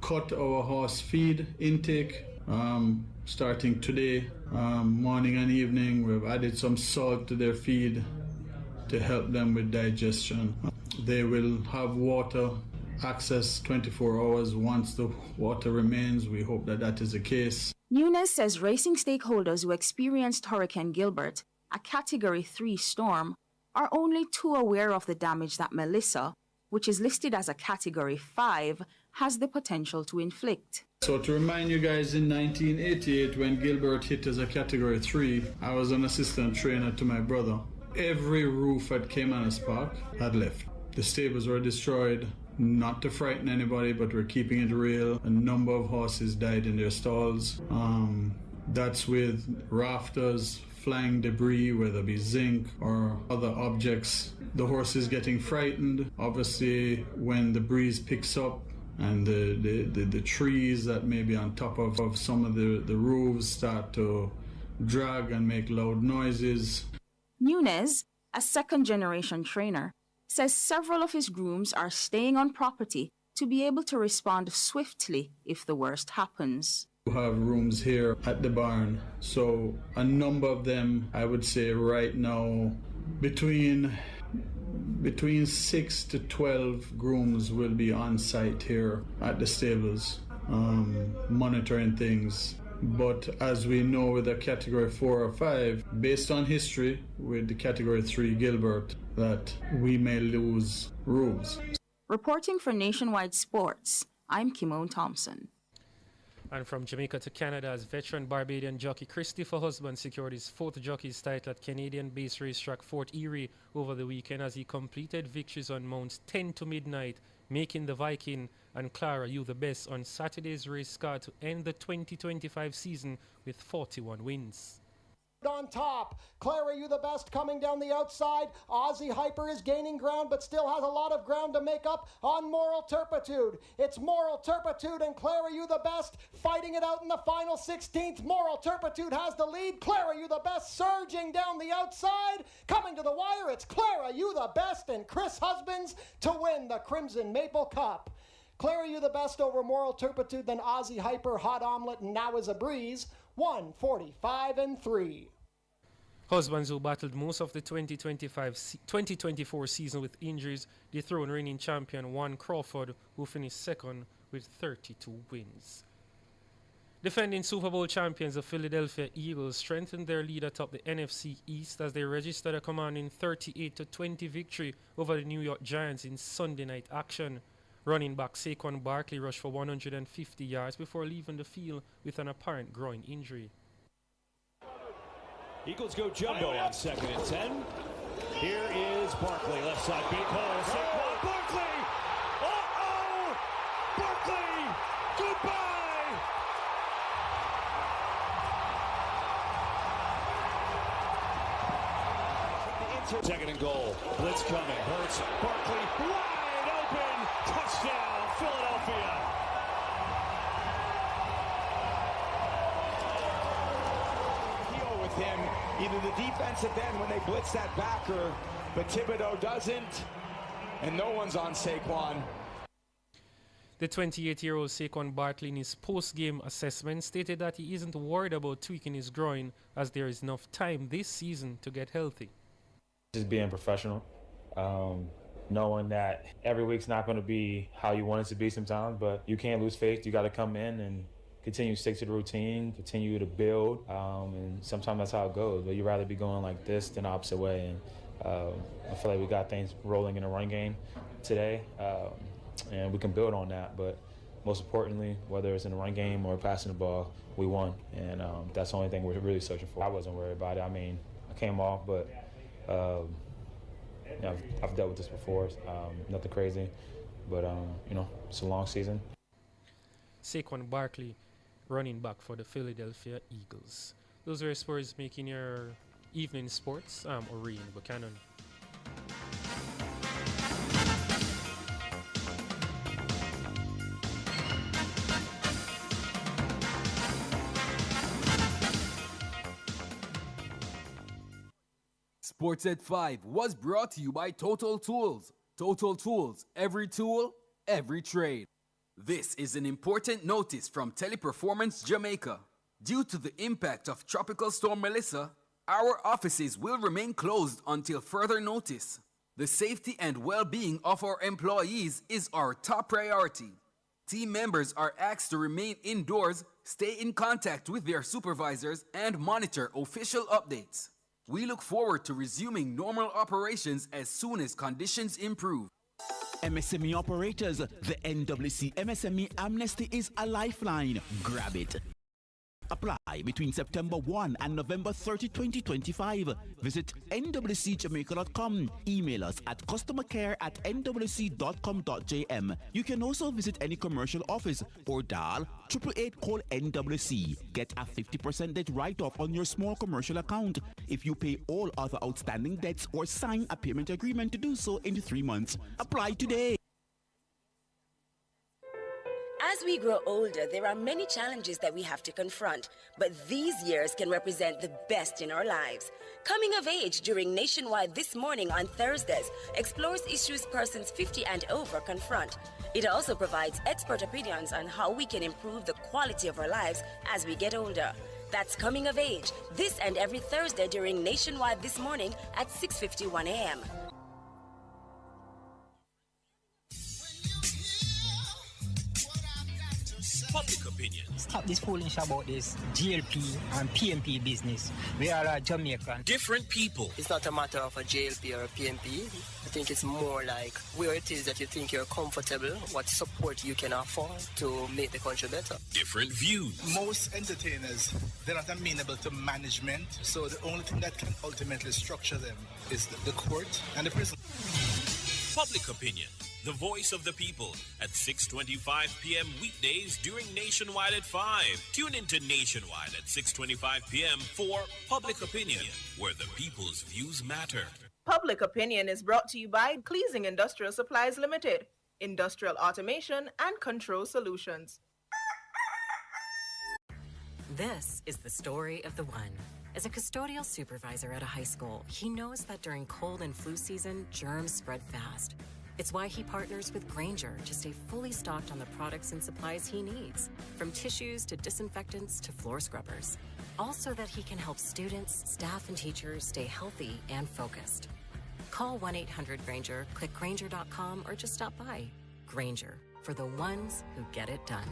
cut our horse feed intake starting today, morning and evening. We've added some salt to their feed to help them with digestion. They will have water access 24 hours once the water remains. We hope that that is the case. Nunes says racing stakeholders who experienced Hurricane Gilbert, a Category 3 storm, are only too aware of the damage that Melissa, which is listed as a Category 5, has the potential to inflict. So to remind you guys, in 1988, when Gilbert hit as a Category 3, I was an assistant trainer to my brother. Every roof at Caymanas Park had left. The stables were destroyed, not to frighten anybody, but we're keeping it real. A number of horses died in their stalls. That's with rafters, flying debris, whether it be zinc or other objects. The horses getting frightened. Obviously, when the breeze picks up and the trees that may be on top of some of the roofs start to drag and make loud noises. Nunes, a second-generation trainer, says several of his grooms are staying on property to be able to respond swiftly if the worst happens. We have rooms here at the barn, so a number of them, I would say right now, between 6 to 12 grooms will be on site here at the stables, monitoring things. But as we know with a Category 4 or 5, based on history with the Category 3 Gilbert, that we may lose roofs. Reporting for Nationwide Sports, I'm Kimone Thompson. And from Jamaica to Canada, as veteran Barbadian jockey Christopher Husband secured his 4th jockey's title at Canadian-based racetrack Fort Erie over the weekend as he completed victories on mounts 10 to midnight, making the Viking and Clara You the Best on Saturday's race card to end the 2025 season with 41 wins. On top, Clara You the Best coming down the outside. Aussie Hyper is gaining ground but still has a lot of ground to make up on Moral Turpitude. It's Moral Turpitude and Clara You the Best fighting it out in the final 16th. Moral Turpitude has the lead. Clara You the Best surging down the outside. Coming to the wire, it's Clara You the Best and Chris Husbands to win the Crimson Maple Cup. Clara You the Best over Moral Turpitude, then Aussie Hyper, Hot Omelette, and Now Is a Breeze. 1:45-3. Husbands, who battled most of the 2024 season with injuries, dethroned reigning champion Juan Crawford, who finished second with 32 wins. Defending Super Bowl champions, the Philadelphia Eagles, strengthened their lead atop the NFC East as they registered a commanding 38-20 victory over the New York Giants in Sunday night action. Running back Saquon Barkley rushed for 150 yards before leaving the field with an apparent groin injury. Eagles go jumbo on 2nd and 10. Here is Barkley, left side, big hole. Saquon Barkley! Uh-oh! Barkley! Goodbye! Second and goal. Blitz coming. Hurts. Barkley wide open. Touchdown, Philadelphia. With him, either the defensive end when they blitz that backer, but Thibodeau doesn't, and no one's on Saquon. The 28-year-old Saquon Barkley in his post-game assessment stated that he isn't worried about tweaking his groin as there is enough time this season to get healthy. Just being professional, knowing that every week's not going to be how you want it to be sometimes, but you can't lose faith. You got to come in and continue to stick to the routine, continue to build, and sometimes that's how it goes. But you'd rather be going like this than the opposite way. And I feel like we got things rolling in the run game today, and we can build on that. But most importantly, whether it's in the run game or passing the ball, we won. And that's the only thing we're really searching for. I wasn't worried about it. I mean, I came off, but you know, I've dealt with this before. Nothing crazy, but you know, it's a long season. Saquon Barkley, running back for the Philadelphia Eagles. Those are sports making your evening sports. Oreen Buchanan. Sports at 5 was brought to you by Total Tools. Total Tools, every tool, every trade. This is an important notice from Teleperformance Jamaica. Due to the impact of Tropical Storm Melissa, our offices will remain closed until further notice. The safety and well-being of our employees is our top priority. Team members are asked to remain indoors, stay in contact with their supervisors, and monitor official updates. We look forward to resuming normal operations as soon as conditions improve. MSME operators, the NWC MSME Amnesty is a lifeline. Grab it. Apply between September 1 and November 30, 2025. Visit nwcjamaica.com. Email us at customercare@nwc.com.jm. You can also visit any commercial office or dial 888-NWC. Get a 50% debt write-off on your small commercial account if you pay all other outstanding debts or sign a payment agreement to do so in 3 months. Apply today. As we grow older, there are many challenges that we have to confront, but these years can represent the best in our lives. Coming of Age during Nationwide This Morning on Thursdays explores issues persons 50 and over confront. It also provides expert opinions on how we can improve the quality of our lives as we get older. That's Coming of Age, this and every Thursday during Nationwide This Morning at 6:51 a.m. Public opinion. Stop this foolish about this GLP and PMP business. We are a Jamaican. Different people. It's not a matter of a GLP or a PMP. I think it's more like where it is that you think you're comfortable, what support you can afford to make the country better. Different views. Most entertainers, they're not amenable to management, so the only thing that can ultimately structure them is the court and the prison. Public opinion. The voice of the people at 6:25 p.m. weekdays during Nationwide at 5. Tune into Nationwide at 6:25 p.m. for Public Opinion, where the people's views matter. Public Opinion is brought to you by Cleasing Industrial Supplies Limited, Industrial Automation and Control Solutions. This is the story of the one. As a custodial supervisor at a high school, he knows that during cold and flu season, germs spread fast. It's why he partners with Grainger to stay fully stocked on the products and supplies he needs, from tissues to disinfectants to floor scrubbers. All so that he can help students, staff, and teachers stay healthy and focused. Call 1-800-GRAINGER, click Grainger.com, or just stop by. Grainger, for the ones who get it done.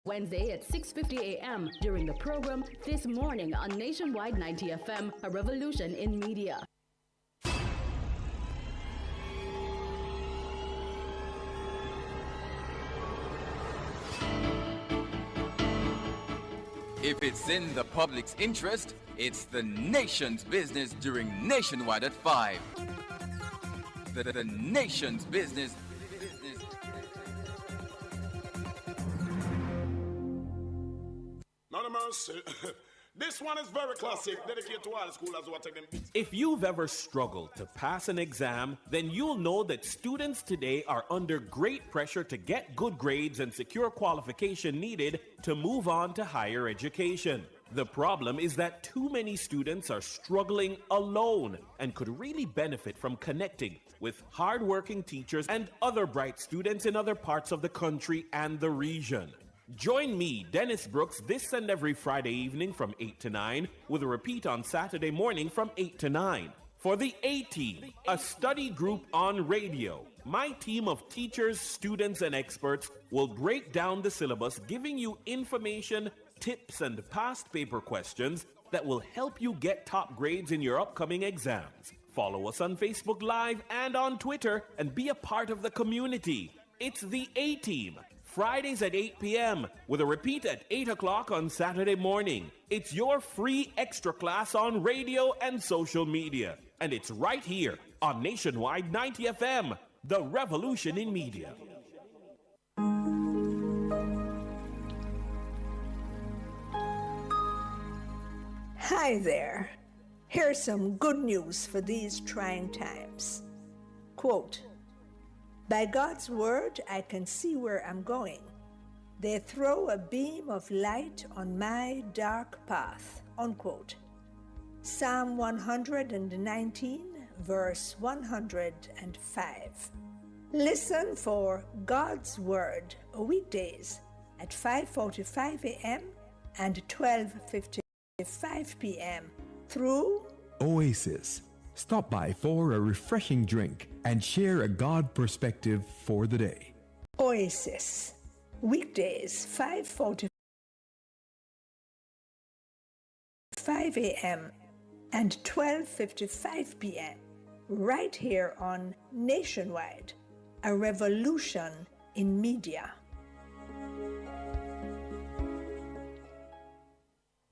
Wednesday at 6:50 a.m. during the program This Morning on Nationwide 90 FM, a revolution in media. If it's in the public's interest, it's the nation's business during Nationwide at 5. The nation's business. No mercy. This one is very classic, dedicated to all schoolers who are taking. If you've ever struggled to pass an exam, then you'll know that students today are under great pressure to get good grades and secure qualification needed to move on to higher education. The problem is that too many students are struggling alone and could really benefit from connecting with hardworking teachers and other bright students in other parts of the country and the region. Join me, Dennis Brooks, this and every Friday evening from 8 to 9, with a repeat on Saturday morning from 8 to 9. For the A-Team, a study group on radio, my team of teachers, students, and experts will break down the syllabus, giving you information, tips, and past paper questions that will help you get top grades in your upcoming exams. Follow us on Facebook Live and on Twitter and be a part of the community. it's the A-Team. Fridays at 8 p.m. with a repeat at 8 o'clock on Saturday morning. It's your free extra class on radio and social media. And it's right here on Nationwide 90 FM, the revolution in media. Hi there. Here's some good news for these trying times. Quote, "By God's word, I can see where I'm going. They throw a beam of light on my dark path." Unquote. Psalm 119, verse 105. Listen for God's word weekdays at 5:45 a.m. and 12:55 p.m. through Oasis. Stop by for a refreshing drink and share a God perspective for the day. Oasis. Weekdays 5:45 a.m. and 12:55 p.m. right here on Nationwide, a revolution in media.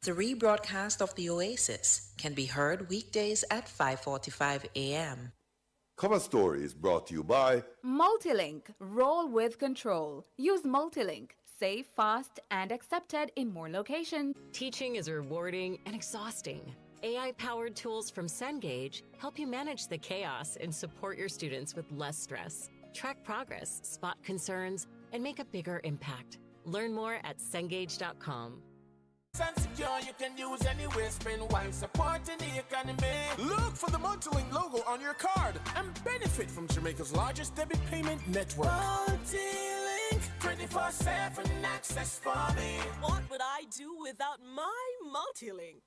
The rebroadcast of the Oasis can be heard weekdays at 5:45 a.m. Cover Story is brought to you by Multilink. Roll with control. Use Multilink. Safe, fast, and accepted in more locations. Teaching is rewarding and exhausting. AI-powered tools from Cengage help you manage the chaos and support your students with less stress. Track progress, spot concerns, and make a bigger impact. Learn more at Cengage.com. And secure you can use anywhere, spend while supporting the economy. Look for the Multilink logo on your card and benefit from Jamaica's largest debit payment network. Multilink, 24/7 access for me. What would I do without my Multilink?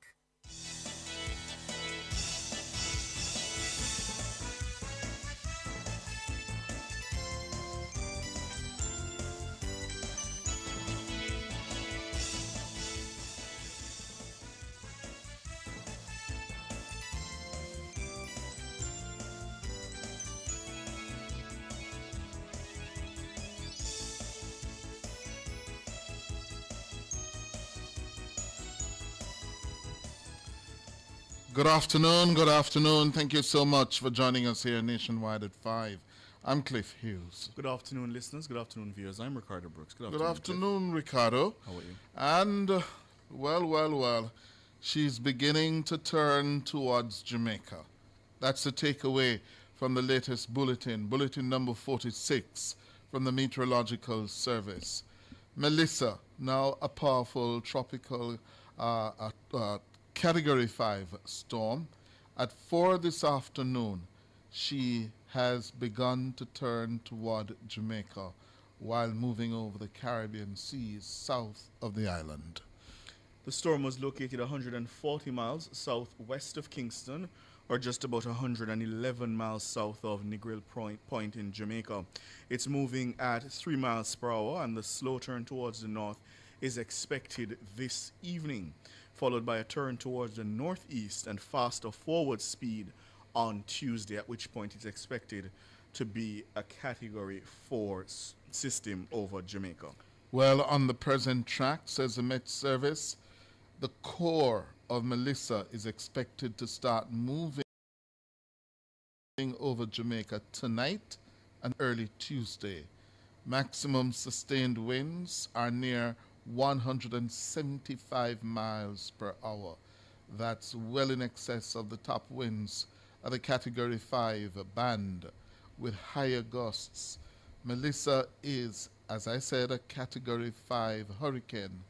Good afternoon, good afternoon. Thank you so much for joining us here Nationwide at 5. I'm Cliff Hughes. Good afternoon, listeners. Good afternoon, viewers. I'm Ricardo Brooks. Good afternoon, Ricardo. How are you? And, well, she's beginning to turn towards Jamaica. That's the takeaway from the latest bulletin number 46 from the Meteorological Service. Melissa, now a powerful tropical Category 5 storm. At 4 this afternoon, she has begun to turn toward Jamaica while moving over the Caribbean seas south of the island. The storm was located 140 miles southwest of Kingston, or just about 111 miles south of Negril Point in Jamaica. It's moving at 3 miles per hour, and the slow turn towards the north is expected this evening, followed by a turn towards the northeast and faster forward speed on Tuesday, at which point it's expected to be a Category 4 system over Jamaica. Well, on the present track, says the Met Service, the core of Melissa is expected to start moving over Jamaica tonight and early Tuesday. Maximum sustained winds are near 175 miles per hour. That's well in excess of the top winds of the Category 5 band with higher gusts. Melissa is, as I said, a Category 5 hurricane,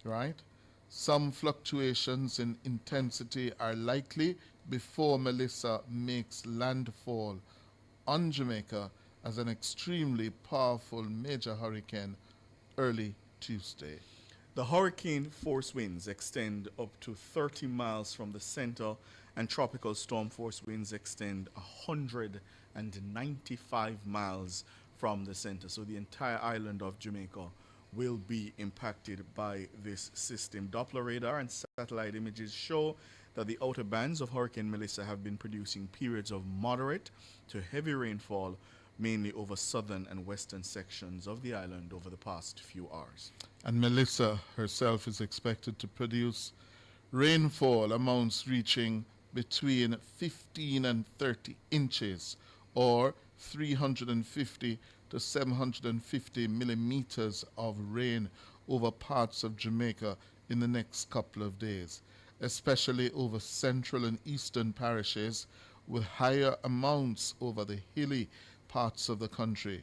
right? Some fluctuations in intensity are likely before Melissa makes landfall on Jamaica as an extremely powerful major hurricane early Tuesday. The hurricane force winds extend up to 30 miles from the center, and tropical storm force winds extend 195 miles from the center. So the entire island of Jamaica will be impacted by this system. Doppler radar and satellite images show that the outer bands of Hurricane Melissa have been producing periods of moderate to heavy rainfall mainly over southern and western sections of the island over the past few hours. And Melissa herself is expected to produce rainfall amounts reaching between 15 and 30 inches, or 350 to 750 millimeters of rain over parts of Jamaica in the next couple of days, especially over central and eastern parishes, with higher amounts over the hilly parts of the country.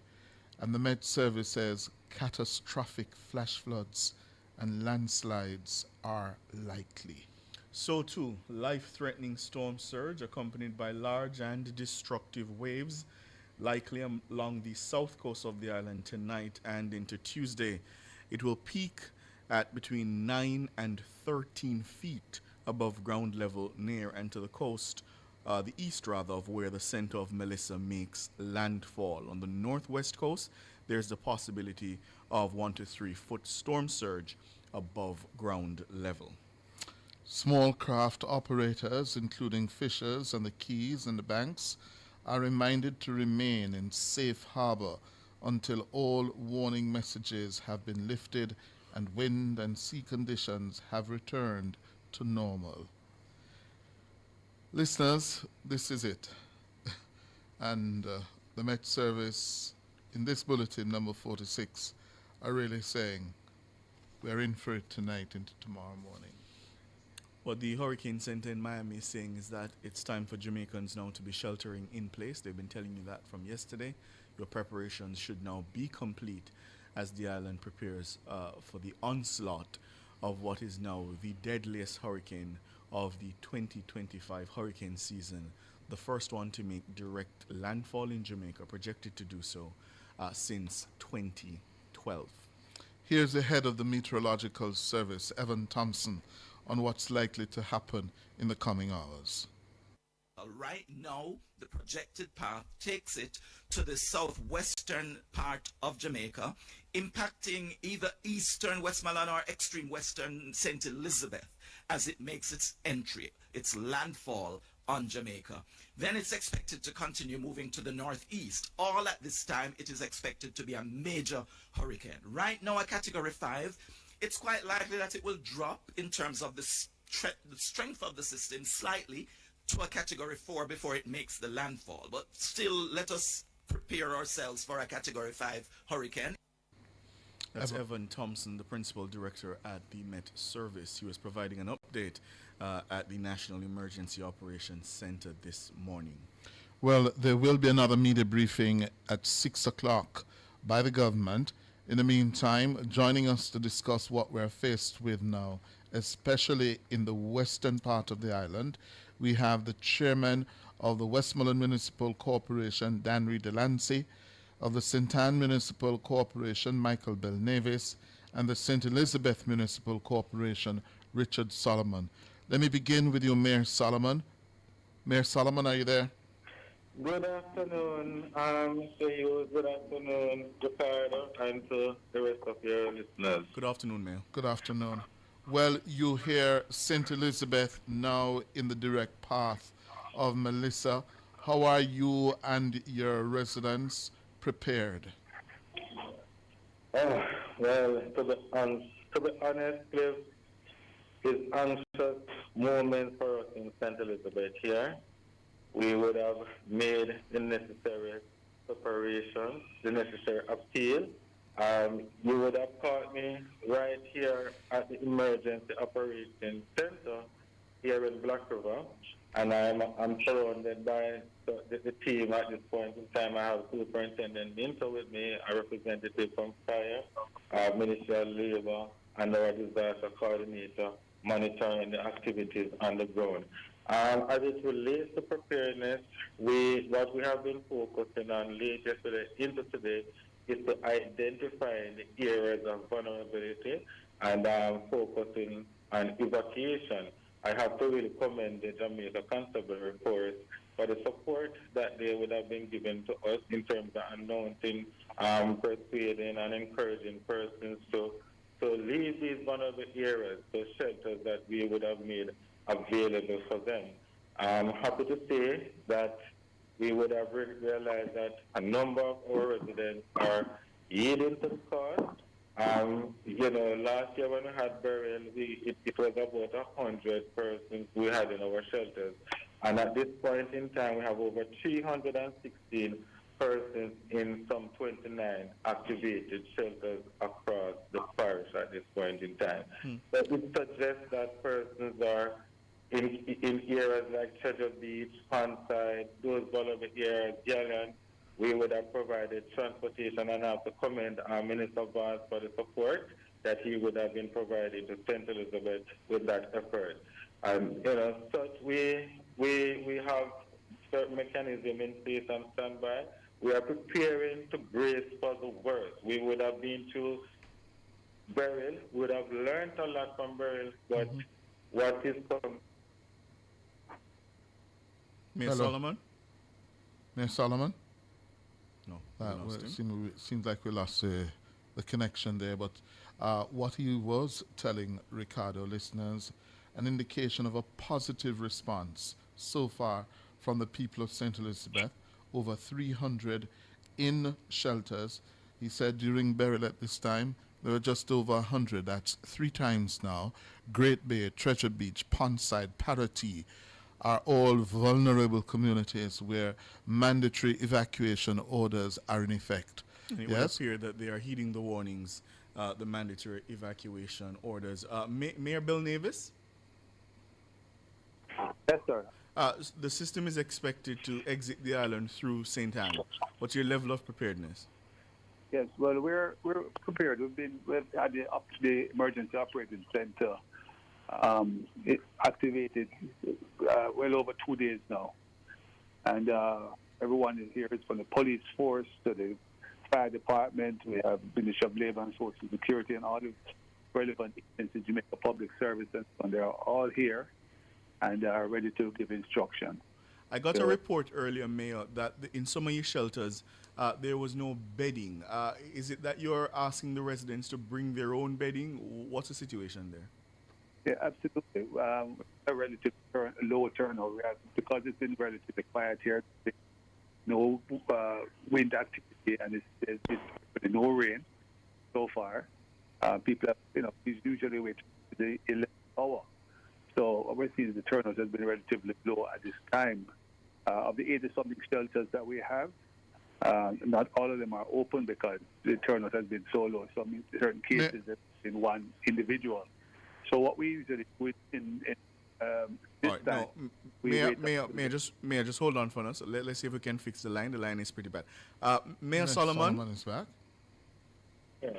And the Met Service says catastrophic flash floods and landslides are likely. So too, life-threatening storm surge accompanied by large and destructive waves likely along the south coast of the island tonight and into Tuesday. It will peak at between 9 and 13 feet above ground level near and to the coast, the east rather, of where the center of Melissa makes landfall. On the northwest coast, there's the possibility of 1 to 3 foot storm surge above ground level. Small craft operators, including fishers and the quays and the banks, are reminded to remain in safe harbor until all warning messages have been lifted and wind and sea conditions have returned to normal. Listeners, this is it. And the Met Service, in this bulletin, number 46, are really saying we're in for it tonight into tomorrow morning. What the Hurricane Center in Miami is saying is that it's time for Jamaicans now to be sheltering in place. They've been telling you that from yesterday. Your preparations should now be complete as the island prepares for the onslaught of what is now the deadliest hurricane of the 2025 hurricane season, the first one to make direct landfall in Jamaica, projected to do so since 2012. Here's the head of the Meteorological Service, Evan Thompson, on what's likely to happen in the coming hours. Right now, the projected path takes it to the southwestern part of Jamaica, impacting either eastern Westmoreland or extreme western St. Elizabeth as it makes its entry, its landfall on Jamaica. Then it's expected to continue moving to the northeast. All at this time, it is expected to be a major hurricane. Right now, a Category 5, it's quite likely that it will drop in terms of the strength of the system slightly to a Category 4 before it makes the landfall. But still, let us prepare ourselves for a Category 5 hurricane. That's Evan Thompson, the Principal Director at the Met Service. He was providing an update at the National Emergency Operations Center this morning. Well, there will be another media briefing at 6 o'clock by the government. In the meantime, joining us to discuss what we're faced with now, especially in the western part of the island, we have the chairman of the Westmoreland Municipal Corporation, Danry Delancey, of the St. Anne Municipal Corporation, Michael Belnavis, and the St. Elizabeth Municipal Corporation, Richard Solomon. Let me begin with you, Mayor Solomon. Mayor Solomon, are you there? Good afternoon, Mr. Hughes. Good afternoon, Ricardo, and to the rest of your listeners. Good afternoon, Mayor. Good afternoon. Well, you hear St. Elizabeth now in the direct path of Melissa. How are you and your residents prepared? Well, to be honest, Cliff, it's anxious moment for us in St. Elizabeth here. We would have made the necessary preparation, the necessary appeal. You would have caught me right here at the Emergency Operations Center here in Black River, and I'm surrounded by the team at this point in time. I have Superintendent Minto with me, a representative from Fire, Ministry of Labor, and our disaster coordinator monitoring the activities on the ground. As it relates to preparedness, what we have been focusing on late yesterday into today is to identify the areas of vulnerability and focusing on evacuation. I have to really commend the Jamaica Constabulary Force for the support that they would have been given to us in terms of announcing, persuading and encouraging persons to leave these vulnerable areas to shelters that we would have made available for them. I'm happy to say that we would have realized that a number of our residents are yielding to the cause. Last year when we had burial, it was about 100 persons we had in our shelters. And at this point in time, we have over 316 persons in some 29 activated shelters across the parish at this point in time. But it suggests that persons are in areas like Treasure Beach, Pondside, those vulnerable areas, Gallant. We would have provided transportation, and I have to commend our Minister Vance for the support that he would have been providing to St. Elizabeth with that effort. Such we have certain mechanism in place and standby. We are preparing to brace for the worst. We would have been through burial, we would have learned a lot from burial, but what is coming? Mayor Solomon? Mayor Solomon? No. Seems like we lost the connection there, but what he was telling Ricardo listeners, an indication of a positive response so far from the people of St. Elizabeth, over 300 in shelters. He said during burial at this time, there were just over 100. That's 3 times now. Great Bay, Treasure Beach, Pondside, Parity are all vulnerable communities where mandatory evacuation orders are in effect. And it would appear that they are heeding the warnings, the mandatory evacuation orders. Mayor Bill Navis? Yes, sir. The system is expected to exit the island through St. Anne. What's your level of preparedness? Yes, well, we're prepared. We've had the emergency operating center activated well over 2 days now, and everyone is here. It's from the police force to the fire department. We have Ministry of Labor and Social Security and all the relevant agencies, Jamaica Public Service, and they're all here and are ready to give instruction. I got a report earlier, Mayor, that in some of your shelters there was no bedding. Is it that you're asking the residents to bring their own bedding? What's the situation there? Yeah, absolutely. A relative low turnover because it's been relatively quiet here. No wind activity, and it's no rain so far. People have, usually wait to the 11th hour. So what we're seeing is the turnout has been relatively low at this time. Of the 80-something shelters that we have, not all of them are open because the turnout has been so low. So in certain cases, it's in one individual. So what we usually do in this time, Mayor, just hold on for us. Let's see if we can fix the line. The line is pretty bad. Mayor Solomon. Solomon is back. Yeah.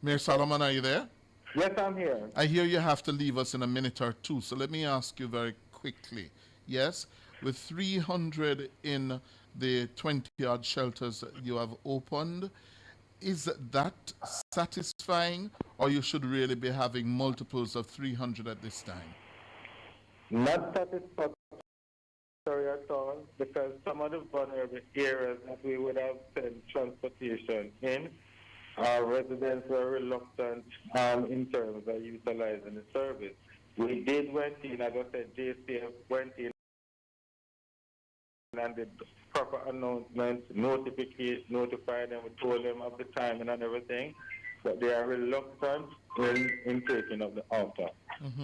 Mayor Solomon, are you there? Yes, I'm here. I hear you have to leave us in a minute or two, so let me ask you very quickly. Yes, with 300 in the 20-odd shelters you have opened, is that satisfying, or you should really be having multiples of 300 at this time? Not satisfactory at all, because some of the vulnerable areas that we would have sent transportation in, our residents were reluctant in terms of utilizing the service. We went in, as I said, JCF went in and did proper announcements, notified them, we told them of the timing and everything, but they are reluctant in taking up the offer.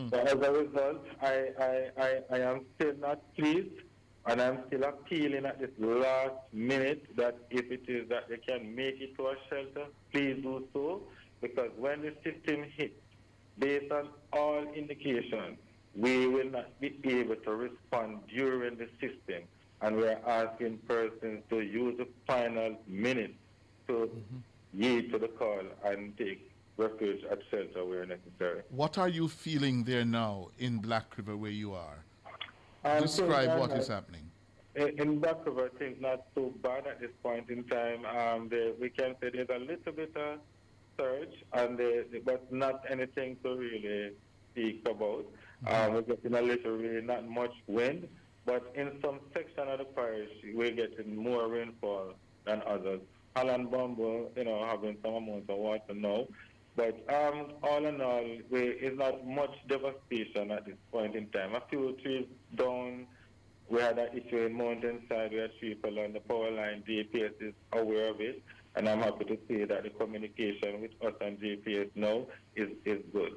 So as a result, I am still not pleased, and I'm still appealing at this last minute that if it is that they can make it to a shelter, please do so, because when the system hits, based on all indications, we will not be able to respond during the system. And we are asking persons to use the final minute to yield to the call and take refuge at shelter where necessary. What are you feeling there now in Black River where you are? Describe what is happening. In Black River, I think not so bad at this point in time. We can say there's a little bit of surge, but not anything to really speak about. We're getting a little, really not much wind. But in some section of the parish, we're getting more rainfall than others. Holland Bumble, having some amount of water now. But all in all, it's not much devastation at this point in time. A few trees down, we had an issue in Mountainside. We had people on the power line. GPS is aware of it, and I'm happy to say that the communication with us and GPS now is good.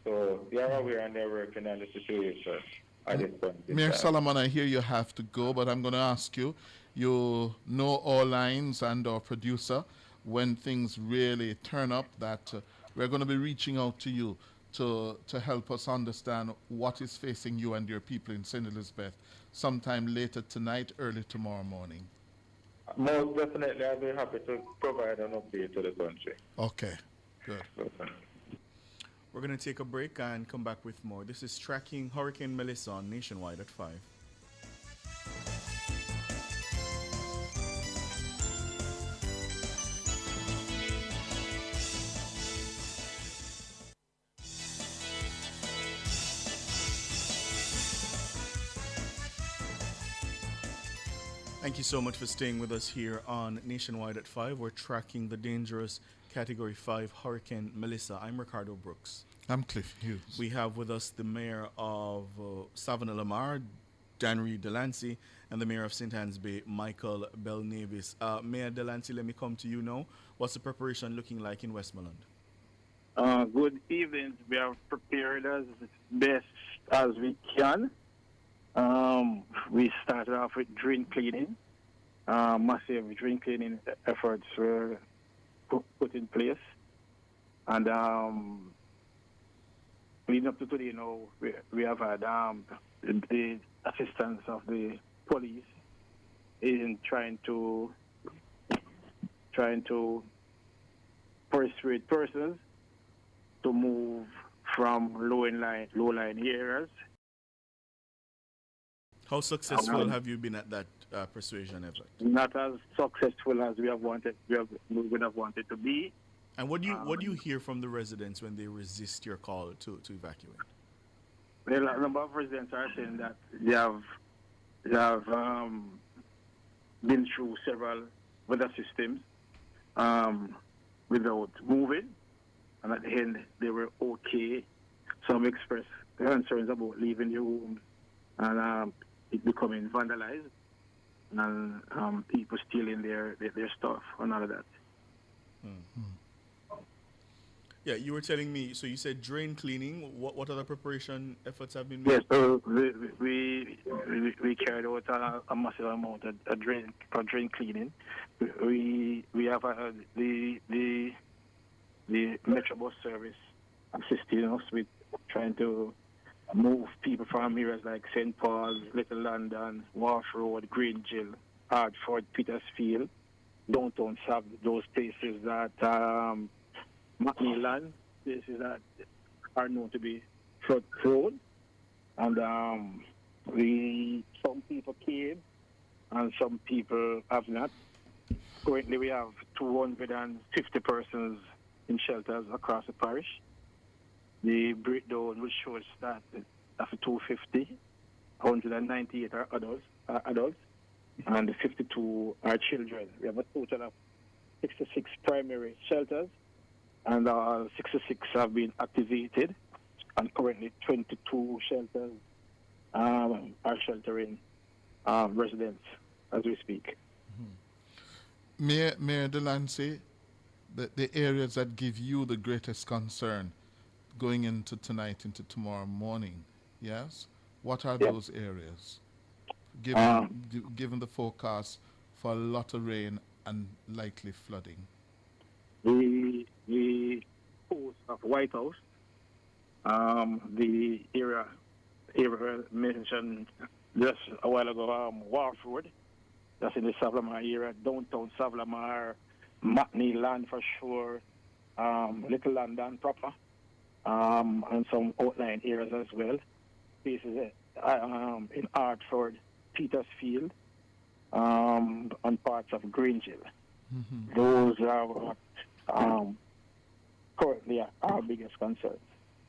So they are aware and they're working on the situation at this point. Mayor Solomon, I hear you have to go, but I'm going to ask you, you know our lines and our producer, when things really turn up, that we're going to be reaching out to you to help us understand what is facing you and your people in St. Elizabeth sometime later tonight, early tomorrow morning. Most definitely, I'll be happy to provide an update to the country. Okay, good. We're going to take a break and come back with more. This is Tracking Hurricane Melissa on Nationwide at 5. Thank you so much for staying with us here on Nationwide at 5. We're tracking the dangerous Category 5 Hurricane Melissa. I'm Ricardo Brooks. I'm Cliff Hughes. We have with us the Mayor of Savannah-Lamar, Danry Delancey, and the Mayor of St. Anne's Bay, Michael Belnavis. Mayor Delancey, let me come to you now. What's the preparation looking like in Westmoreland? Good evening. We are prepared as best as we can. We started off with drain cleaning. Massive drain cleaning efforts were put in place. And leading up to today now, we have had the assistance of the police in trying to persuade persons to move from low-lying areas. How successful have you been at that persuasion effort? Not as successful as we would have wanted to be. And what do you hear from the residents when they resist your call to evacuate? Well, a number of residents are saying that they have been through several weather systems without moving, and at the end they were okay. Some expressed concerns about leaving the room and it becoming vandalized, and people stealing their stuff and all of that. Yeah, you were telling me, so you said drain cleaning. What other preparation efforts have been made? Yes, so we carried out a massive amount of drain cleaning. We have the Metrobus service assisting us with trying to move people from areas like St. Paul's, Little London, Wharf Road, Green Gill, Hartford, Petersfield, downtown South, those places that Macmillan, places that are known to be flood prone. And some people came and some people have not. Currently we have 250 persons in shelters across the parish. The breakdown will show us that after 250, 198 are adults, and 52 are children. We have a total of 66 primary shelters, and 66 have been activated, and currently 22 shelters are sheltering residents as we speak. Mayor Delancey, the areas that give you the greatest concern going into tonight, into tomorrow morning, yes? What are those areas? Given the forecast for a lot of rain and likely flooding. The post of White House, the area mentioned just a while ago, Wharf Road, that's in the Savlamar area, downtown Savlamar, Matney Land for sure, Little London proper, and some outlying areas as well. Places in Hartford, Petersfield, and parts of Green Gill. Mm-hmm. Those are what currently our biggest concerns.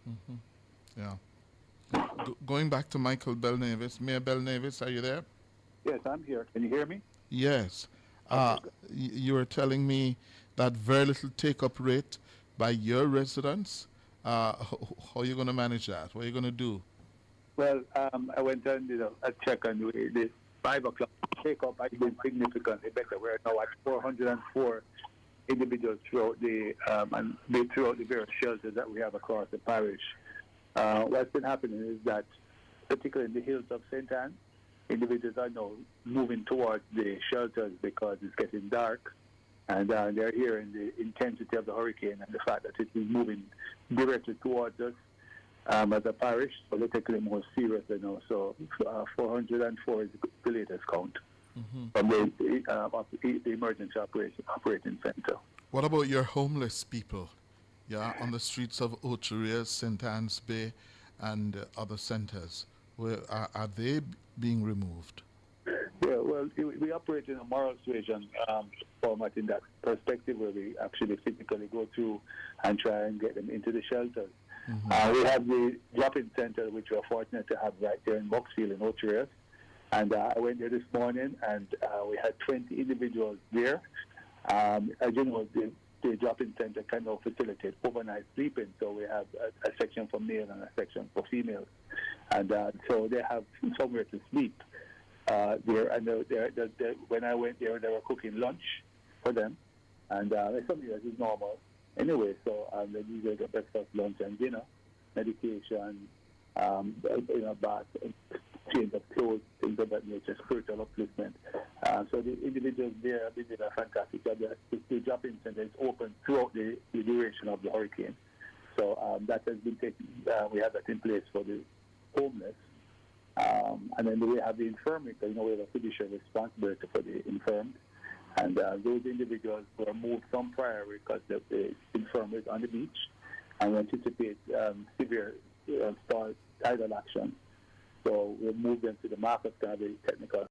Mm-hmm. Yeah. Going back to Michael Belnavis, Mayor Belnavis, are you there? Yes, I'm here. Can you hear me? Yes. You were telling me that very little take-up rate by your residents. How are you going to manage that? What are you going to do? Well, I went and did a check, and the 5 o'clock take-up has been significantly better. We're now at 404 individuals throughout the various shelters that we have across the parish. What's been happening is that, particularly in the hills of St. Anne, individuals are now moving towards the shelters because it's getting dark, and they're hearing the intensity of the hurricane and the fact that it is moving directly towards us as a parish, so they're taking it more seriously now. So 404 is the latest count from the emergency operating center. What about your homeless people? Yeah, on the streets of Oteria, St. Anne's Bay, and other centers. Where are they being removed? Yeah, well, we operate in a moral suasion format in that perspective, where we actually physically go through and try and get them into the shelters. We have the drop-in center, which we're fortunate to have right there in Boxfield in Oteria. And I went there this morning, and we had 20 individuals there. As you know, the drop-in center can now facilitate overnight sleeping, so we have a section for male and a section for females. And so they have somewhere to sleep there. And when I went there, they were cooking lunch for them. And it's something that is normal anyway, so they usually get breakfast, lunch, and dinner, medication, bath, change of clothes, things of that nature, spiritual upliftment. So the individuals there have been doing a fantastic job. The drop-in center is open throughout the duration of the hurricane. So that has been taken, we have that in place for the homeless. And then we have the infirmary, because we have a fiduciary responsibility for the infirmed. And those individuals were moved from prior because the infirmary is on the beach, and we anticipate severe tidal action. So we'll move them to the Marcus Garvey Technical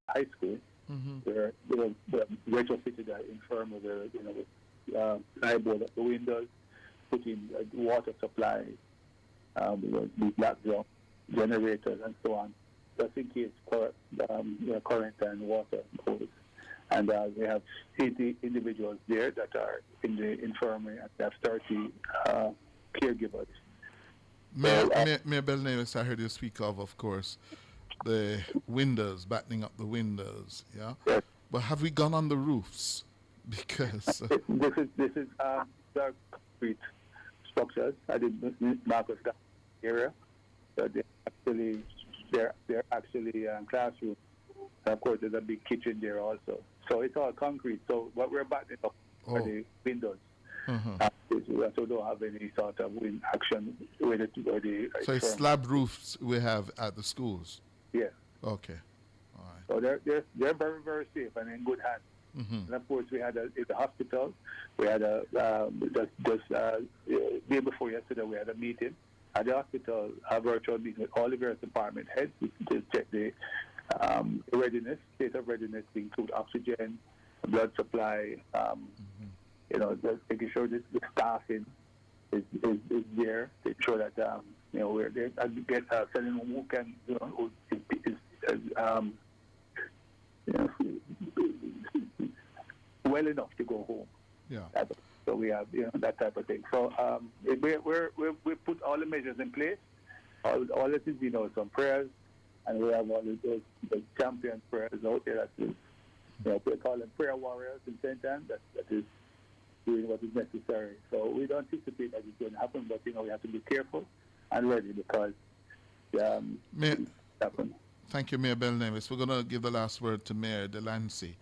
High School, where we're retrofitted the infirmary with sideboard at the windows, putting water supply, with black drum generators and so on, just in case current and water goes. And we have 80 individuals there that are in the infirmary, and we have 30 caregivers. Mayor Belnavis, I heard you speak of course, the windows, battening up the windows, yeah? Yes. But have we gone on the roofs? Because... this is the concrete structures. I didn't Marcus Garvey area. So they're actually classrooms. Of course, there's a big kitchen there also. So it's all concrete. So what we're battening up are the windows. So we don't have any sort of wind action with it. So it's slab roofs we have at the schools? Yes. Okay. All right. So they're very, very safe and in good hands. And of course, we had at the hospital, we had day before yesterday, we had a meeting at the hospital, a virtual meeting with all the various department heads to check the readiness, state of readiness, to include oxygen, blood supply, just making sure that the staffing is there to ensure that we're there and get someone who can well enough to go home. Yeah. So we have that type of thing. So we put all the measures in place. All this is some prayers, and we have all those champion prayers out there. That we call them prayer warriors in St. Anne. That is doing what is necessary. So we don't anticipate that it's going to happen, but we have to be careful and ready because happen. Thank you, Mayor Belnavis. We're going to give the last word to Mayor Delancey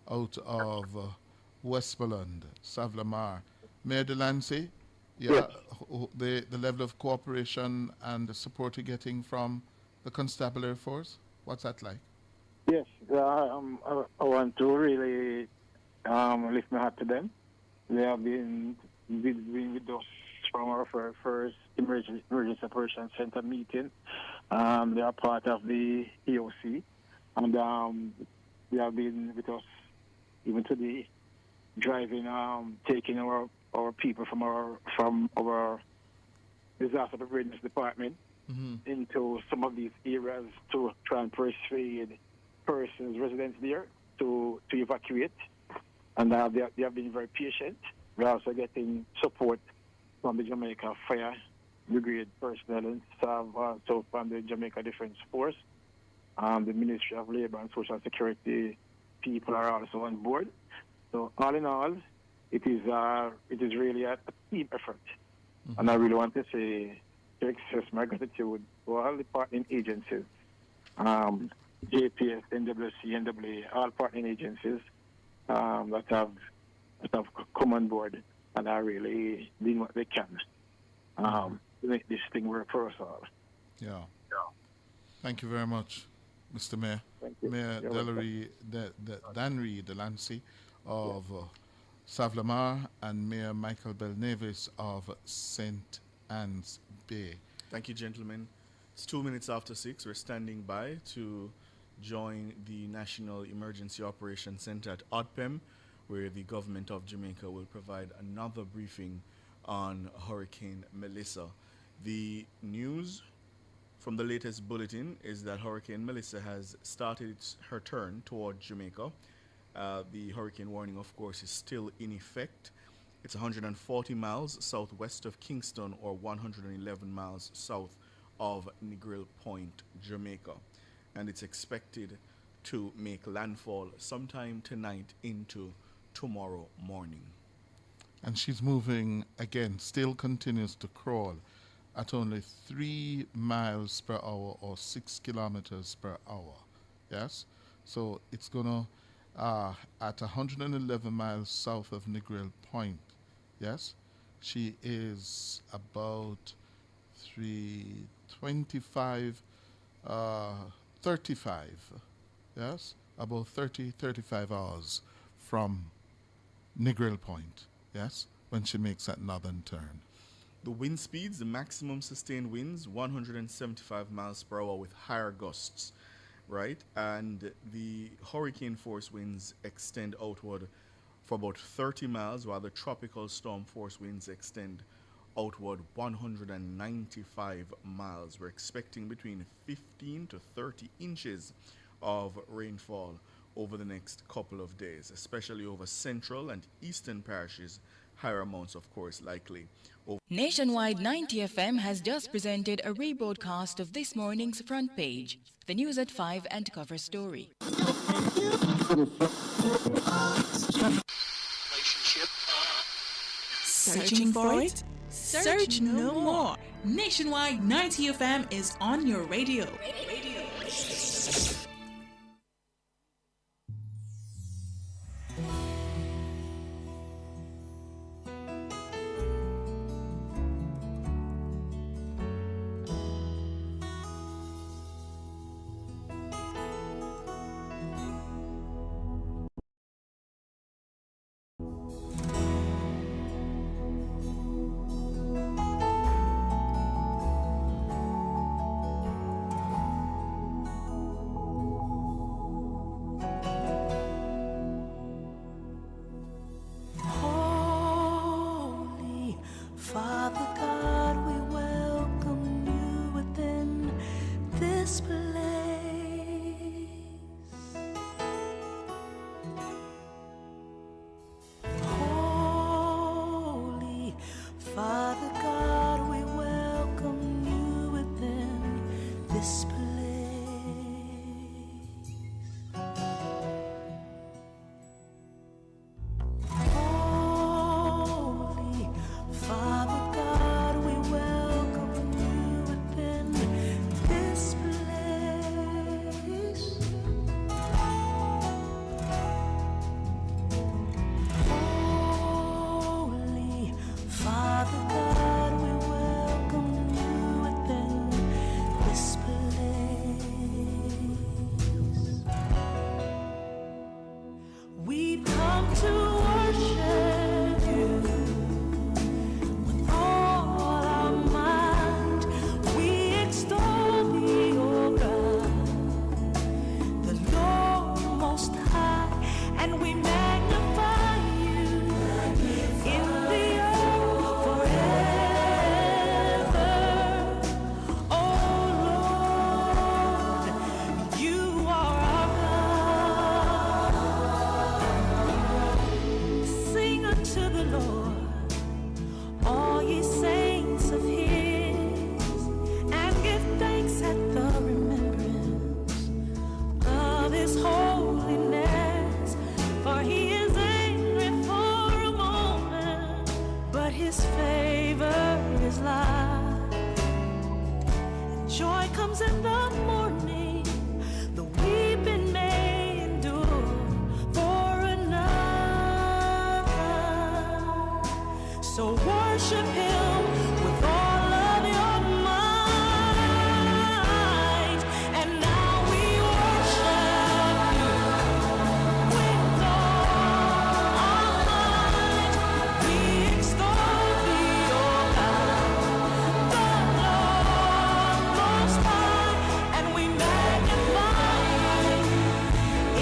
out of Westmoreland, Savlamar. Mayor Delancey, the level of cooperation and the support you're getting from the constabulary force, what's that like? Yes, I want to really lift my hat to them. They have been with us from our first emergency operations center meeting. They are part of the EOC, and they have been with us even today, driving, taking our people from our disaster preparedness department into some of these areas to try and persuade persons, residents there, to evacuate. And they have been very patient. We're also getting support from the Jamaica Fire Brigade personnel and staff, also from the Jamaica Defense Force. The Ministry of Labor and Social Security people are also on board. So all in all, it is really a team effort. Mm-hmm. And I really want to express my gratitude to all the partnering agencies, JPS, NWC, NWA, all partnering agencies that have come on board and are really doing what they can to make this thing work for us all. Yeah. Thank you very much, Mr. Mayor. Thank you. Mayor Danry Delancey of Savlamar and Mayor Michael Belnavis of St. Anne's Bay. Thank you, gentlemen. It's 2 minutes after 6. We're standing by to join the National Emergency Operations Center at ODPEM, where the government of Jamaica will provide another briefing on Hurricane Melissa. The news from the latest bulletin is that Hurricane Melissa has started her turn toward Jamaica. The hurricane warning, of course, is still in effect. It's 140 miles southwest of Kingston or 111 miles south of Negril Point, Jamaica. And it's expected to make landfall sometime tonight into tomorrow morning. And she's moving, again, still continues to crawl at only 3 miles per hour or 6 kilometers per hour. Yes? So it's going to, at 111 miles south of Negril Point, yes? She is about 35, yes? About 35 hours from Negril Point, yes? When she makes that northern turn. The wind speeds, the maximum sustained winds, 175 miles per hour with higher gusts, right? And the hurricane force winds extend outward for about 30 miles, while the tropical storm force winds extend outward 195 miles. We're expecting between 15 to 30 inches of rainfall over the next couple of days, especially over central and eastern parishes. Higher amounts, of course, likely. Nationwide 90 FM has just presented a rebroadcast of this morning's front page, the news at 5 and cover story. Searching for it? Search no more. Nationwide 90 FM is on your radio. God's favor is life. And joy comes in the morning. The weeping may endure for a night. So worship Him with all of your might. And now we worship You with all our might. We extol Thee, O God, the Lord Most High, and we magnify You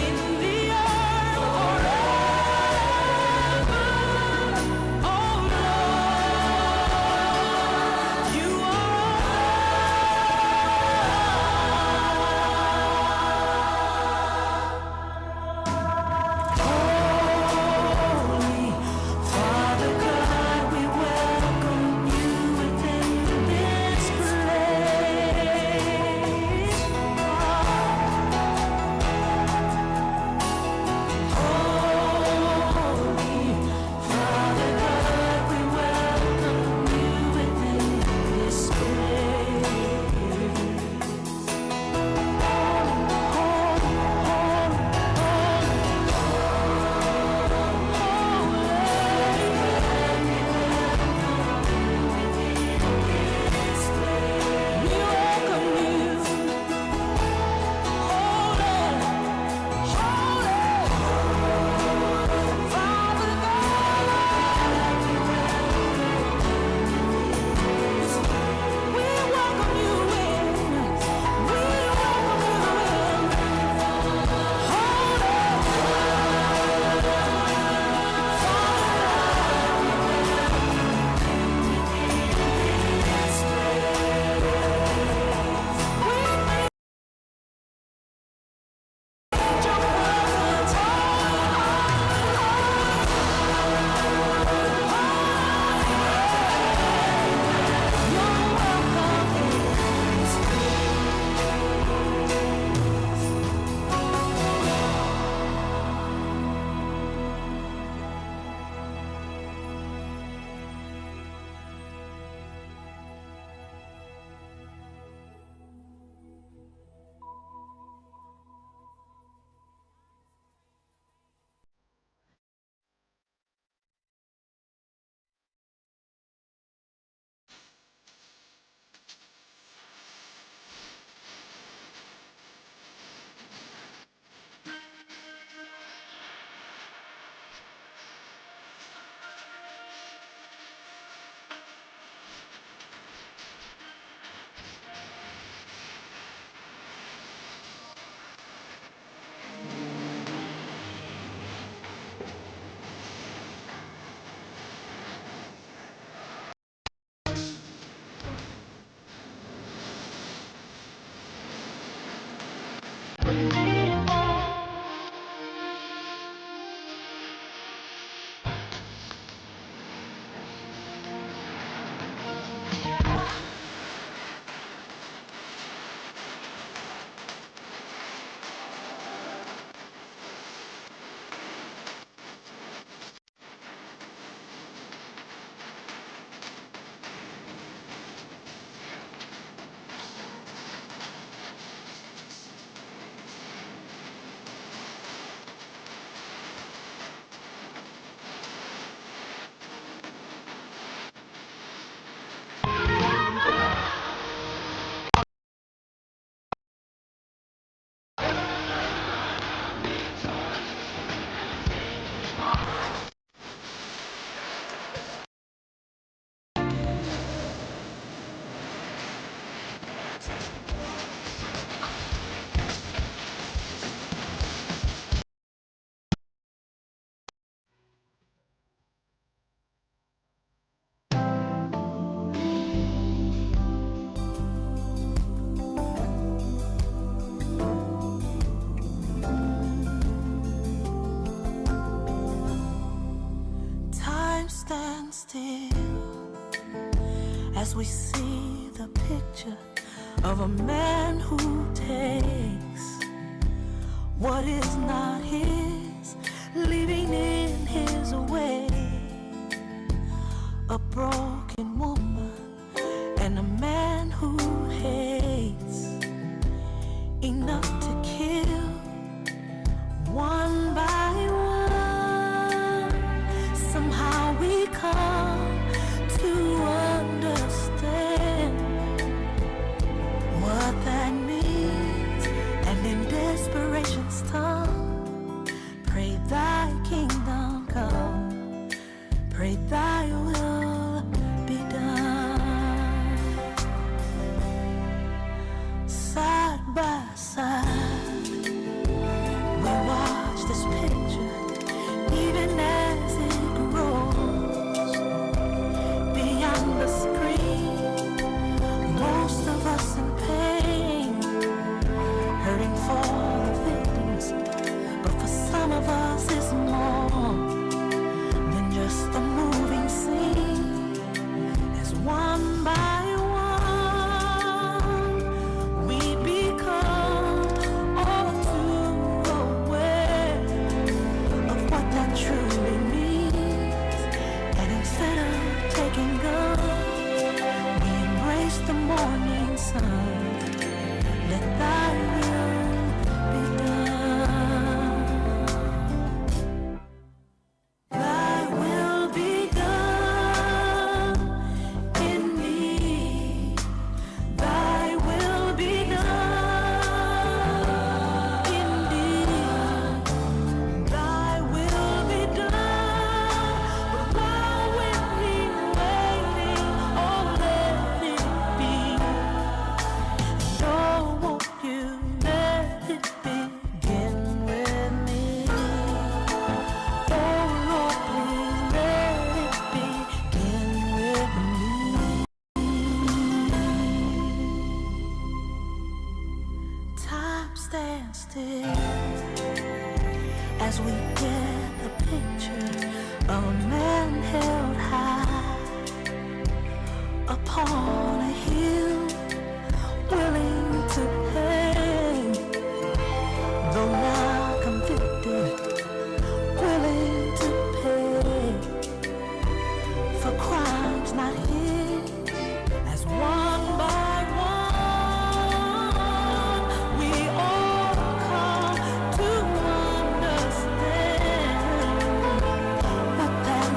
in the earth forever. Oh Lord, You holy. Father God, we welcome You within this place. Holy Father God, we welcome You within this place. as we see the picture of a man who takes what is not his, leaving in his way. a broken woman, and a man who hates enough to kill one by one. Somehow we come to understand what that means, and in desperation's time, pray thy kingdom come, pray thy will be done. Side by side, we watch this picture, even as it grows beyond the screen. Most of us in pain, hurting for the victims, but for some of us it's more than just a moving scene. As one by one, we become all too aware of what that truly means. And instead of taking guns, we embrace the morning sun. Let thy will be done. Thy will be done in me. Thy will be done indeed. Thy will be done. But while we're waiting, oh let it be. Oh, won't you let it begin with me? Oh Lord, please let it begin with me. Time stands still as we get a picture of a man held high upon a hill, willing to pay, though now convicted, willing to pay for crimes not his. As one by one, we all come to understand what that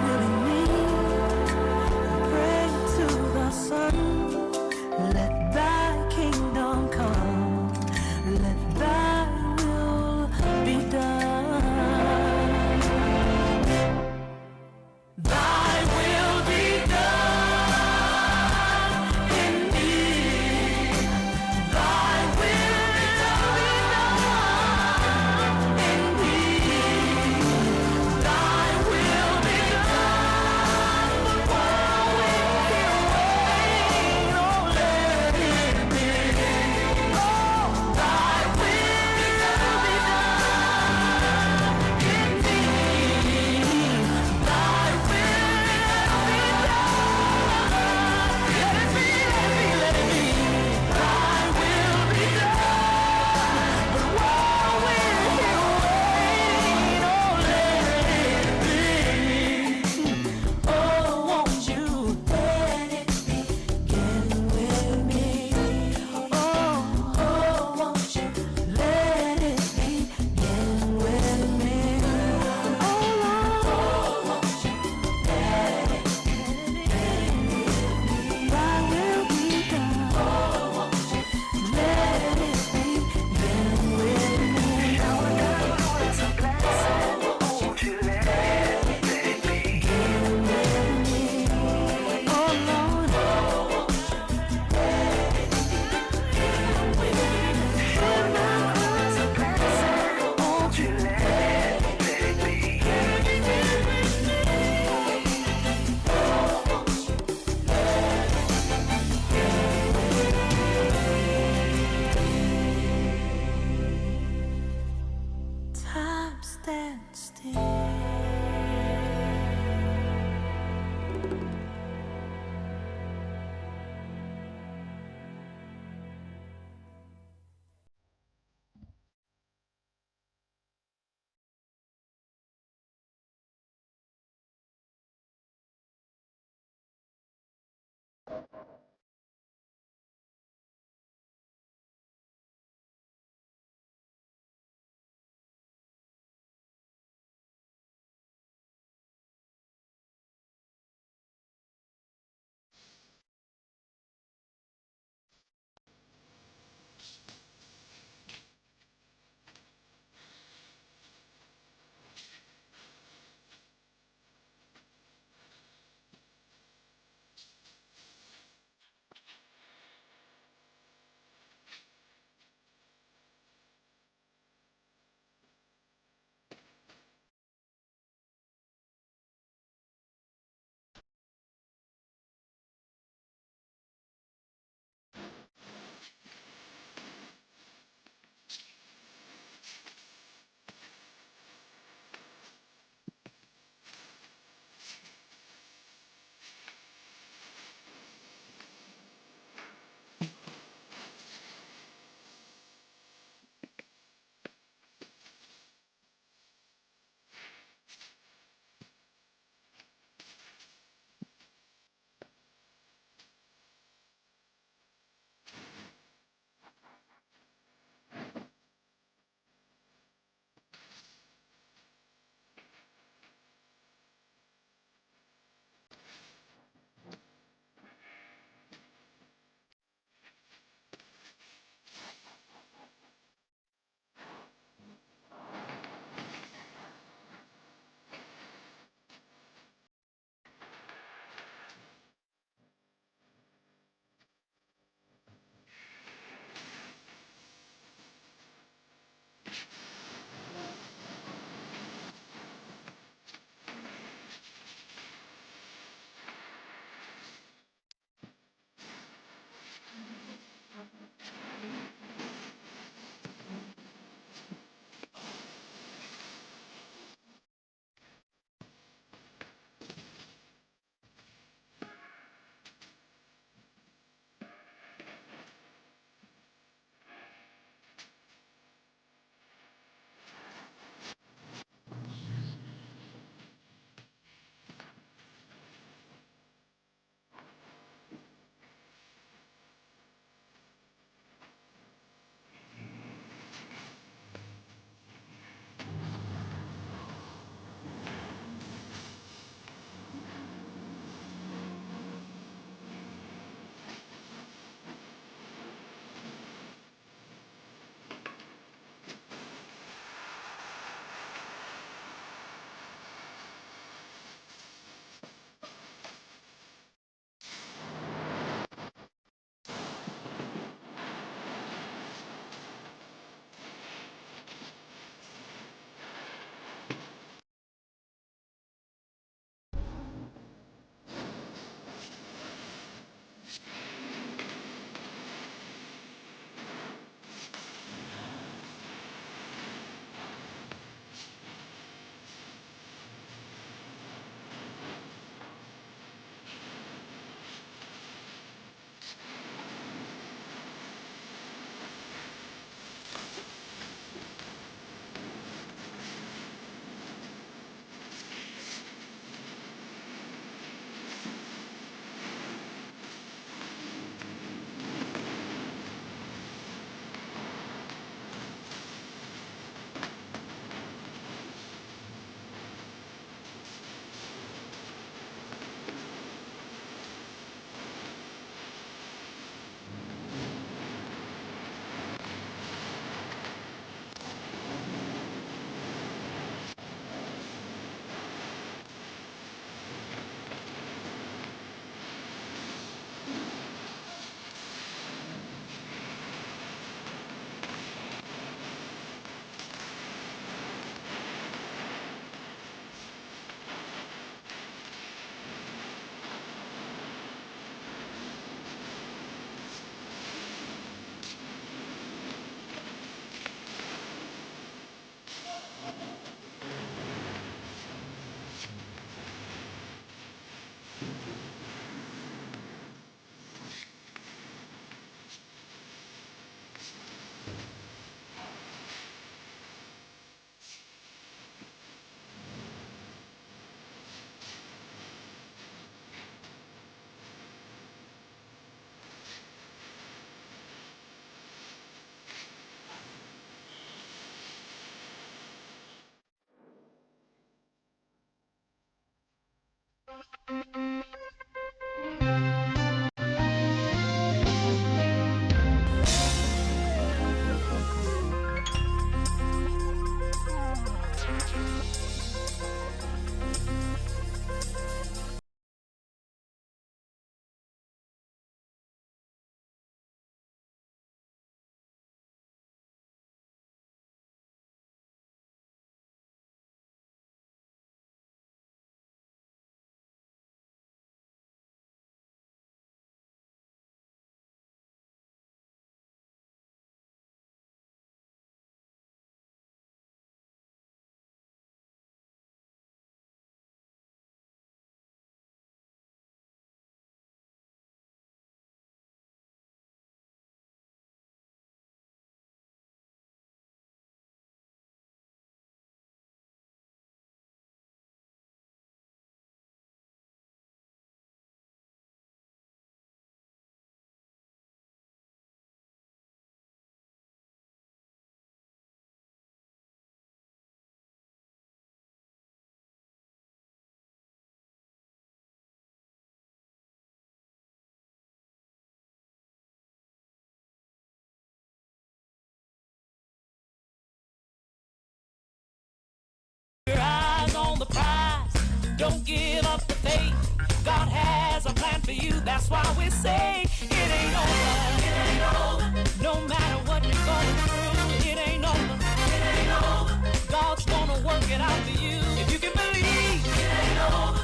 for you. That's why we say it ain't over. It ain't over. No matter what you're going through, it ain't over. It ain't over. God's gonna work it out for you. If you can believe, it ain't over.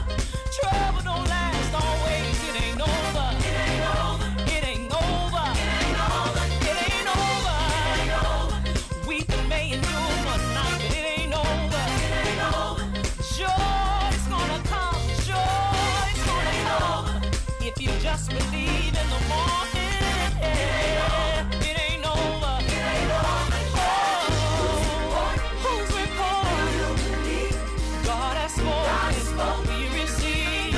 Trouble don't last always. It ain't over. It ain't over. It ain't over. It ain't over. It ain't over. It ain't over. Weeping may endure for a night, but it ain't over. It ain't over. Joy's gonna come. Joy's gonna come. If you just believe in the morning, it ain't over. It ain't over. Oh, whose report? God has spoken. We receive.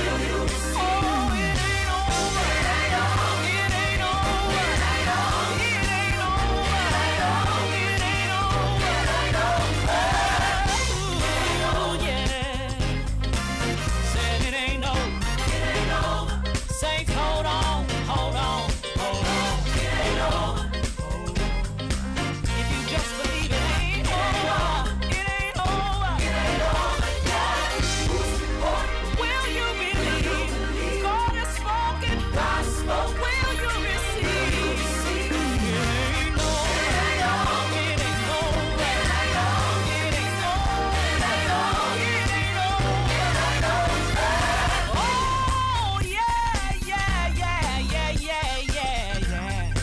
Oh, it ain't over. It ain't over. It ain't over. It ain't over. It ain't over. Oh, yeah. Said it ain't over. It ain't over. Saints, hold on, hold on, hold on. It ain't over. If you just believe it ain't over, it ain't over. It ain't over. Will you believe? God has spoken. God spoke. Will you receive? It ain't over. It ain't over. It ain't over. It ain't over. It ain't over. Oh yeah, yeah, yeah, yeah, yeah, yeah, yeah, yeah.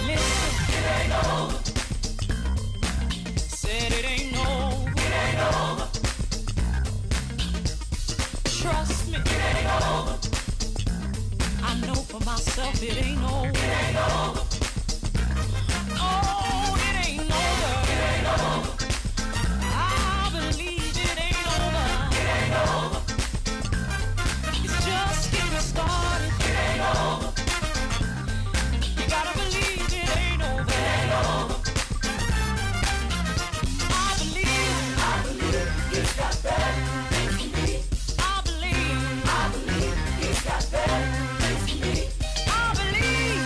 Listen, it ain't over. Said it ain't over. It ain't over. Trust me, it ain't over. I know for myself it ain't over. It ain't over. Oh, it ain't over. It ain't over. I believe it ain't over. It ain't over. It's just getting started. It ain't over. You gotta believe it ain't over. It ain't over. I believe it's got better things for me. I believe it's got better things for me. I believe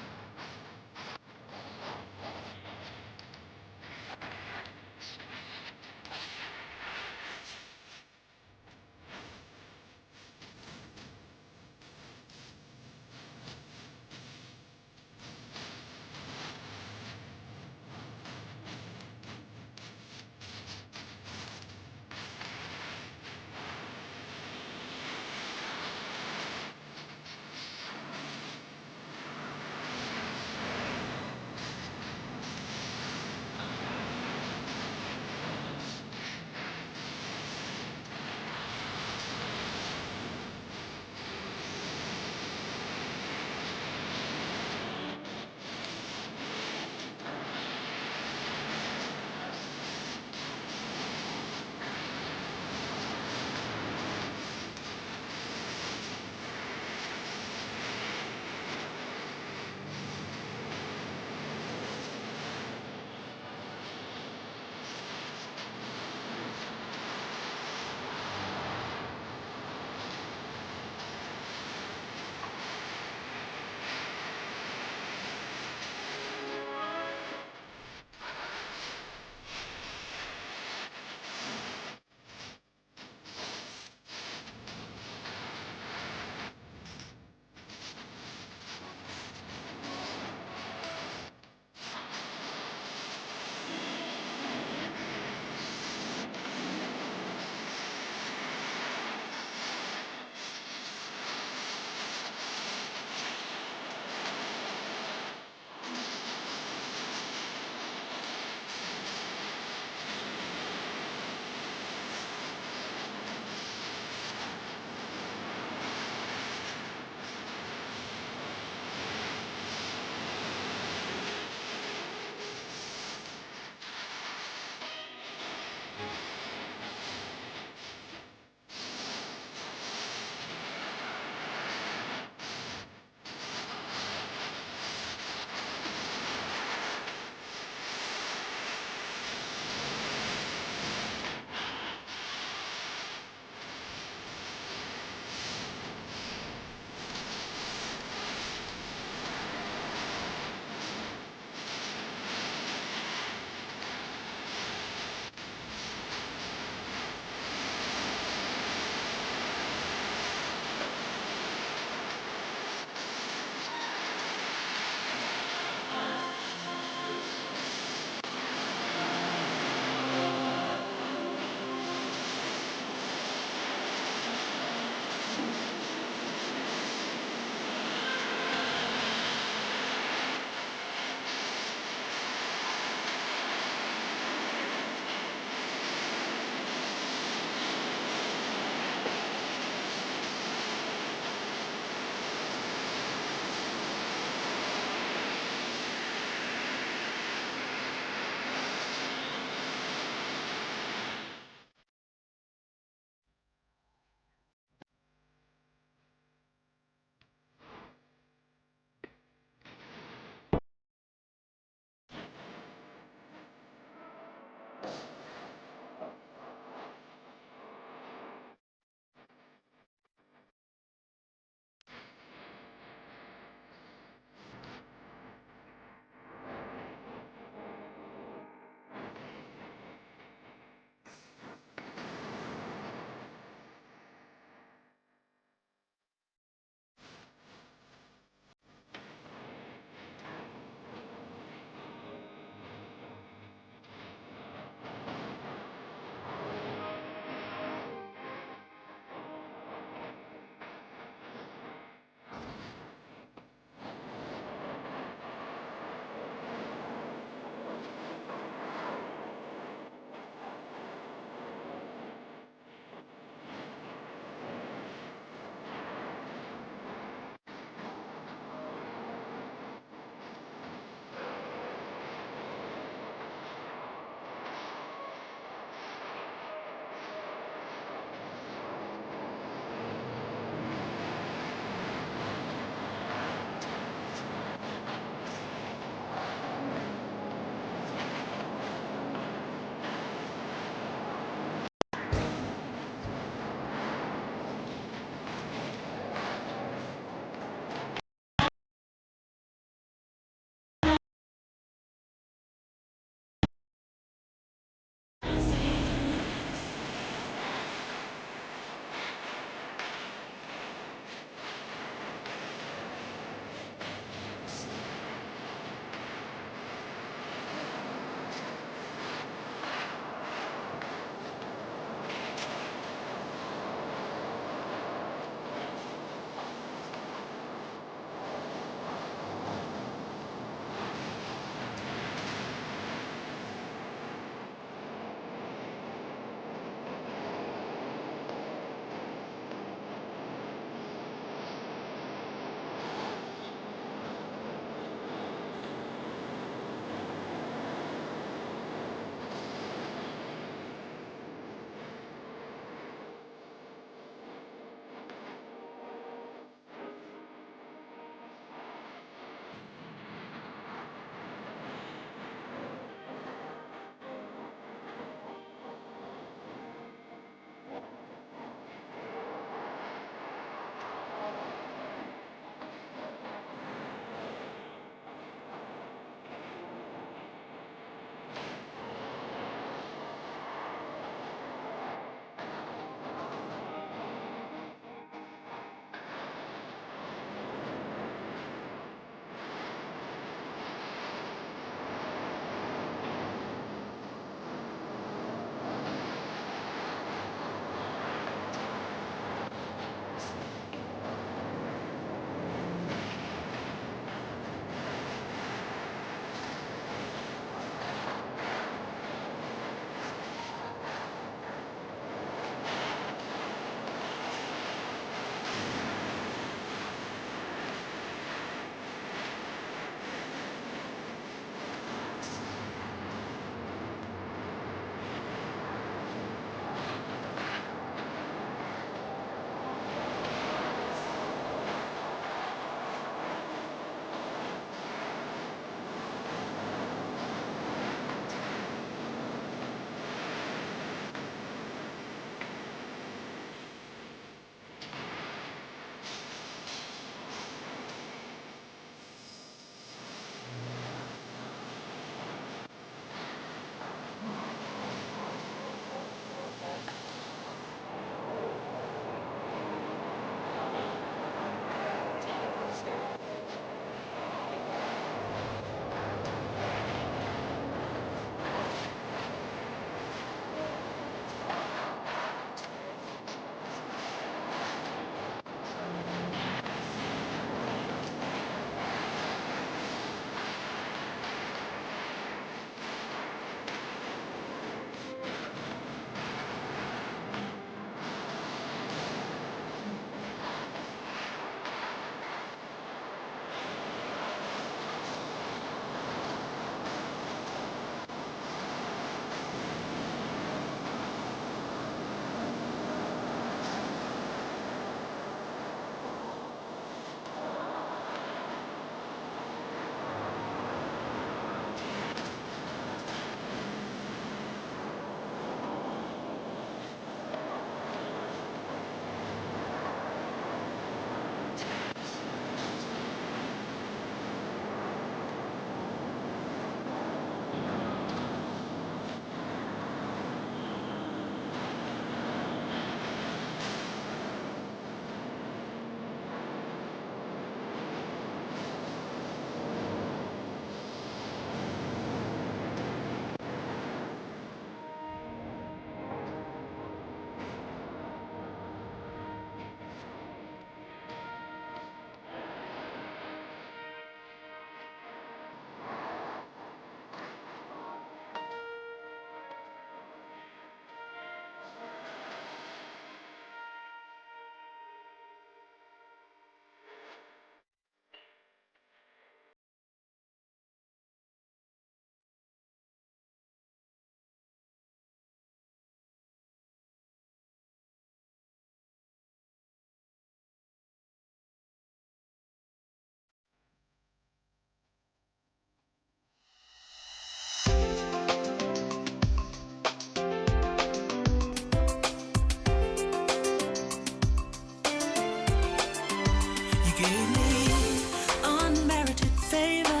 gave me unmerited favor,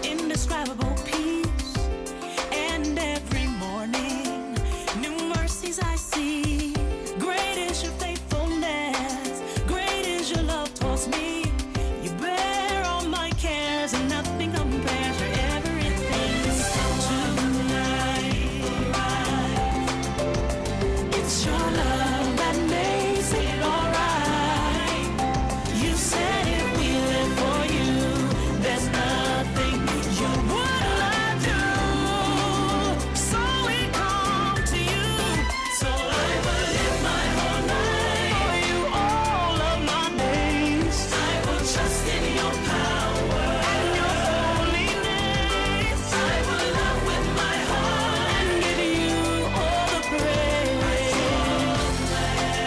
indescribable peace, and every morning new mercies I see. Great is your faithfulness, great is your love towards me. You bear all my cares and nothing compares to everything. Tonight, it's your love that makes it alright. You said if we live for you, there's nothing you wouldn't do. So we come to you. So I will live my whole life for you all of my days. I will trust in your power and your holiness. I will love with my heart and give you all the praise.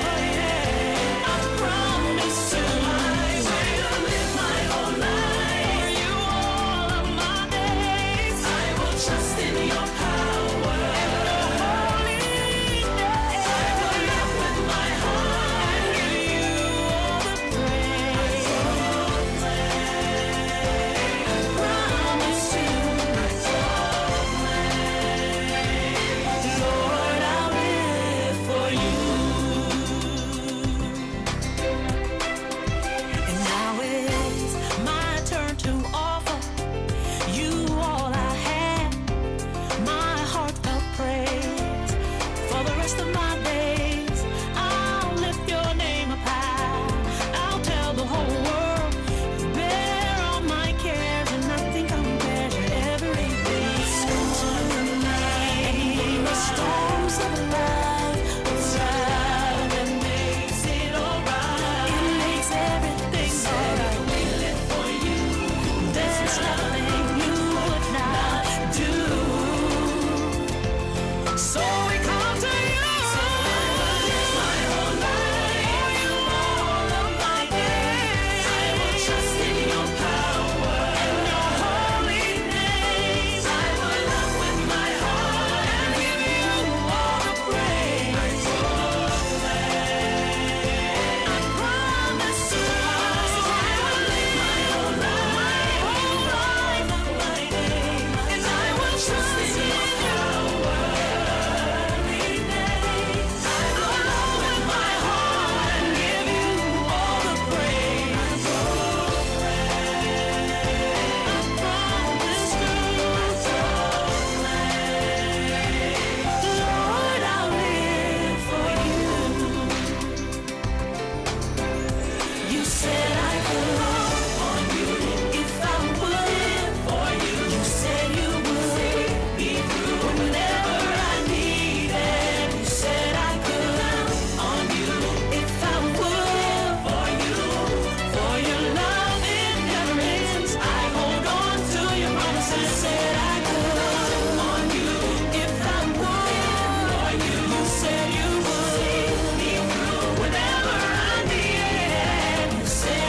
Oh yeah, I promise to. I will live my whole life for you all of my days. I will trust in your power and your holiness. I will love with my heart and give you all the praise. I promise to. Lord, I'll live for you. And now it's my turn to offer you all I have, my heartfelt praise. For the rest of my days, I'll lift your name up high. I'll tell the whole world you bear all my cares and nothing compares to everything. Tonight, the storms of life will drive and makes it alright. It makes everything alright. We live for you. There's nothing you would not do. So we come to you. So I will live my whole life for you all of my days. I will trust in your power and your holiness. I will love with my heart and give you all the praise. I promise to. I will live my whole life for you all of my days. And I will trust in your power and holiness. I will love with my heart and give you all the praise. I promise to. Lord, I'll live for you. You said I could love on you if I would live for you. You said you would see me through whenever I needed. You said I could love on you if I would live for you. For your love and endurance, I hold on to your promises. Said I could love on you if I would live for you. You said you would see me through whenever I needed. You said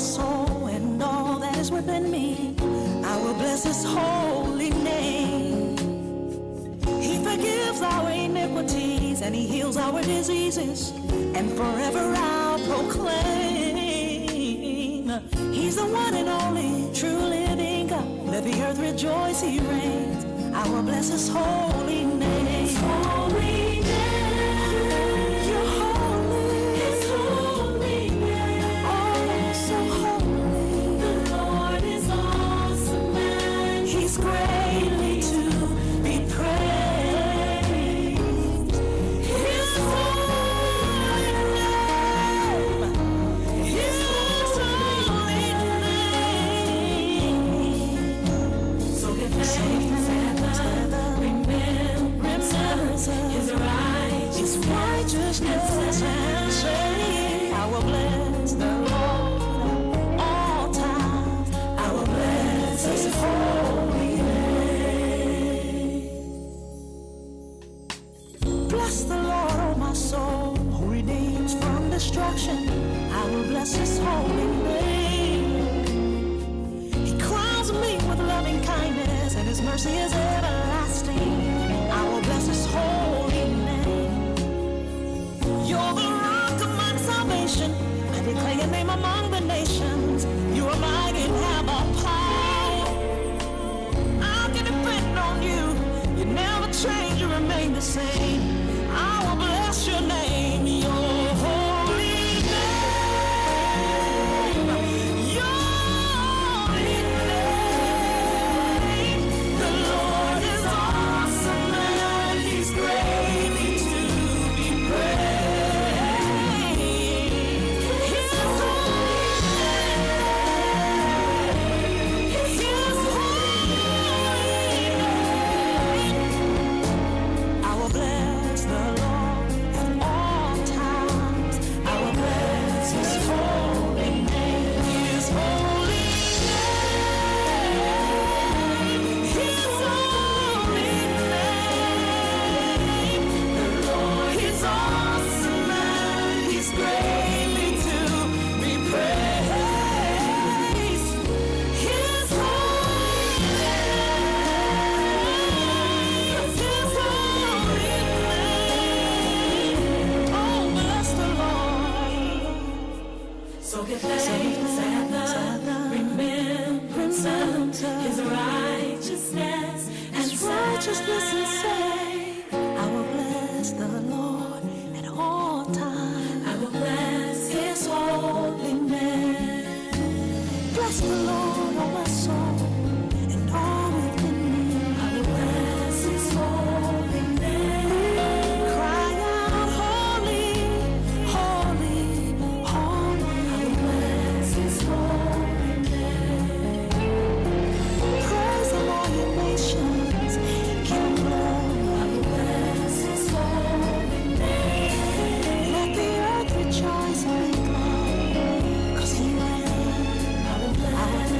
soul and all that is within me, I will bless his holy name. He forgives our iniquities and he heals our diseases, and forever I'll proclaim, he's the one and only true living God. Let the earth rejoice, he reigns. I will bless his holy name. His holy name. You're holy. His holy name. Oh, so holy. The Lord is awesome and he's greatly to be praised. His holy name. His holy name. So give thanks. His righteousness and say, I will bless the Lord all times. I will bless his holy name. Bless the Lord, oh my soul, who redeems from destruction. I will bless his holy name. He crowns me with loving kindness, and his mercy is everlasting. I will bless his holy name. You're the rock of my salvation. I declare your name among the nations. You are mighty and have all power. I can depend on you. You never change, you remain the same. I will bless your name, your holy name. Your holy name. The Lord is awesome and he's greatly to be praised. His holy name. His holy name. I will bless the Lord at all times. I will bless his holy name. His holy name. His holy name. The Lord is awesome and he's greatly to be praised. His holy name. His holy name. Oh, bless the Lord. So give thanks and the remembrance of his righteousness and say, I will bless the Lord at all times. I will bless his holy name. Bless the Lord, oh my soul, and all within me. I will bless his holy name. Cry out, holy, holy, holy. I will bless his holy name. Praise the Lord, you nations. Give him glory. I will bless his holy name. Let the earth rejoice and be glad, 'cause he reigns. I will bless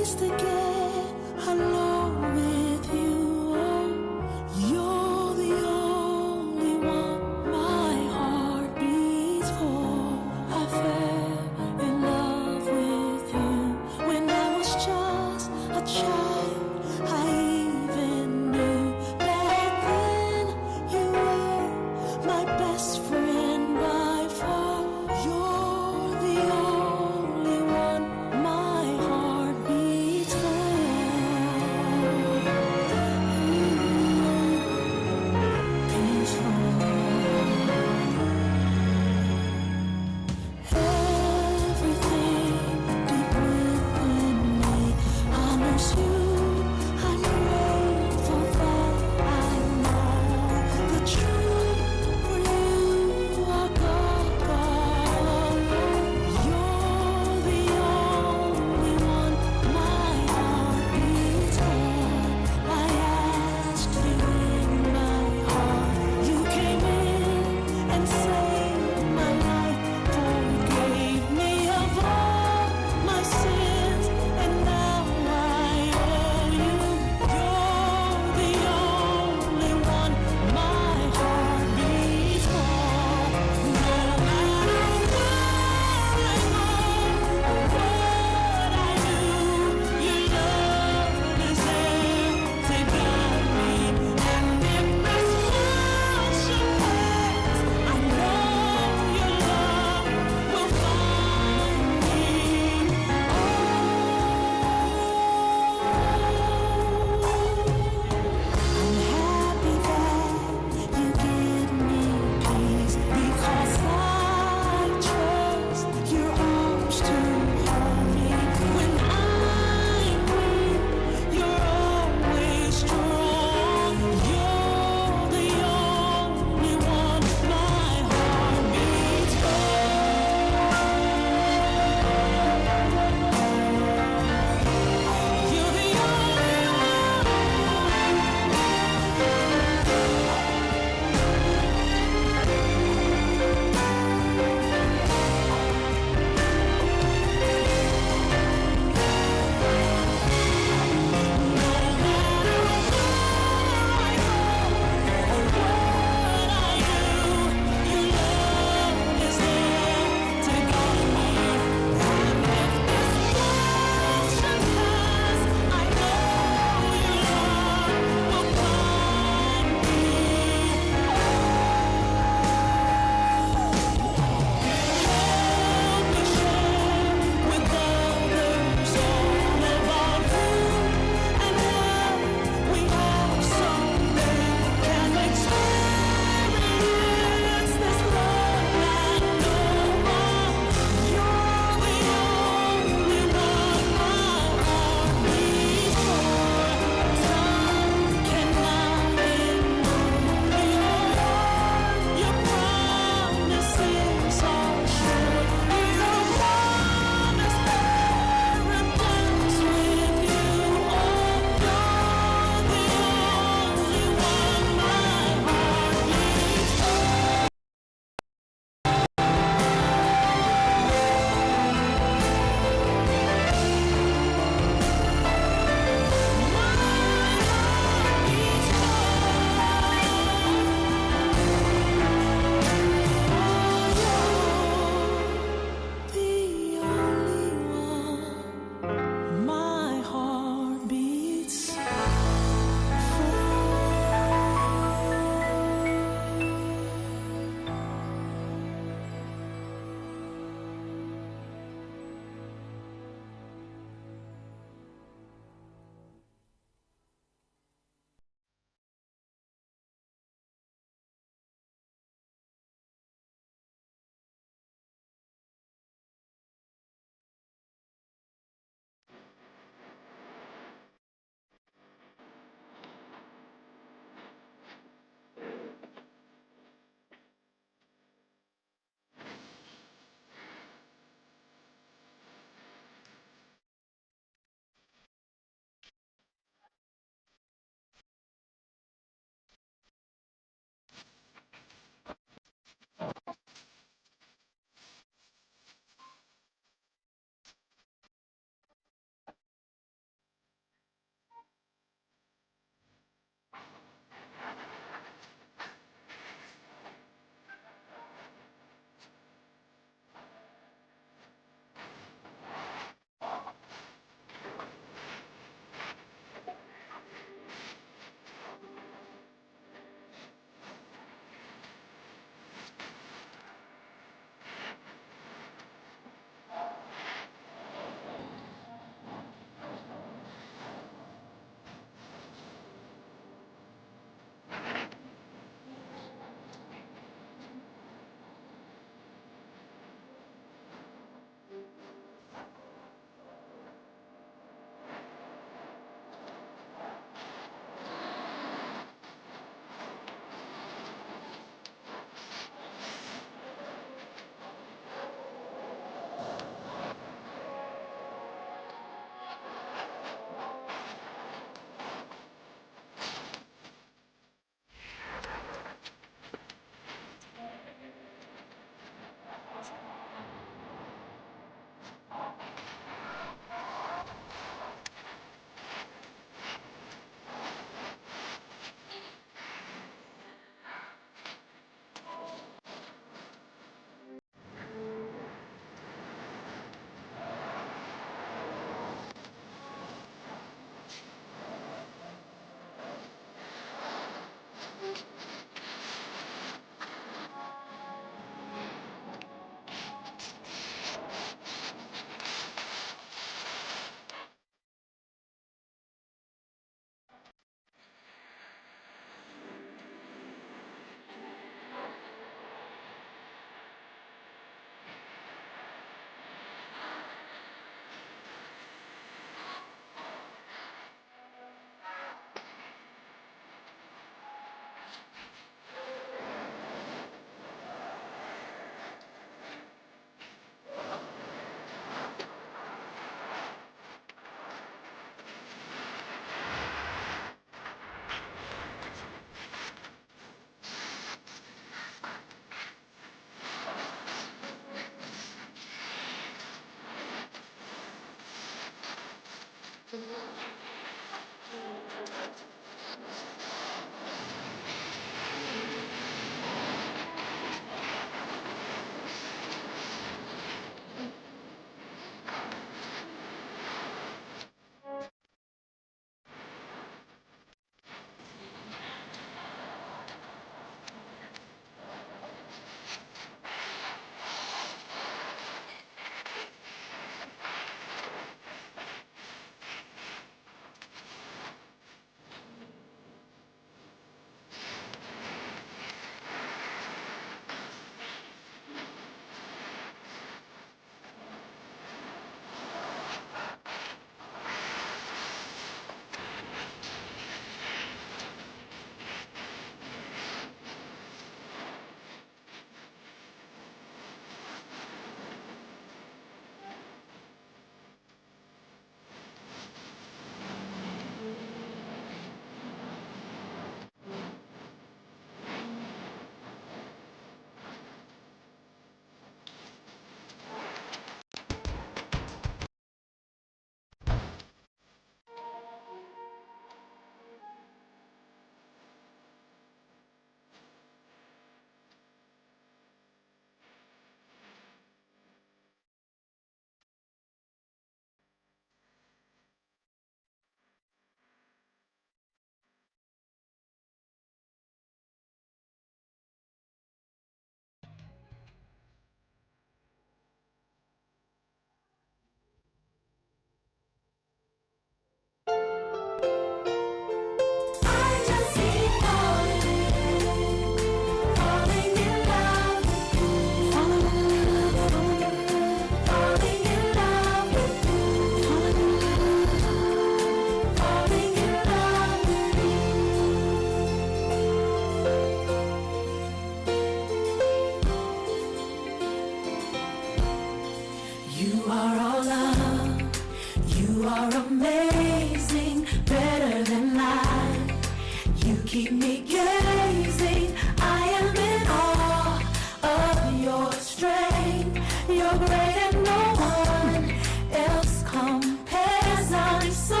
keep me gazing. I am in awe of your strength. You're great and no one else compares. I'm so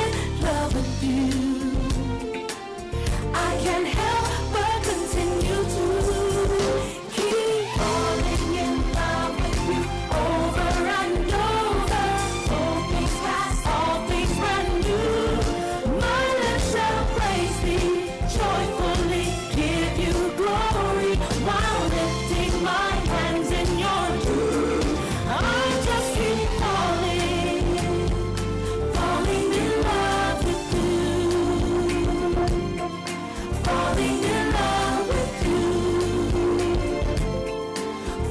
in love with you. I can't help but continue to keep falling in love with you over and over. All things past, all things brand new. My lips shall praise thee, joyfully give you glory, while lifting my hands in your truth. I just keep falling in love with you. Falling in love with you.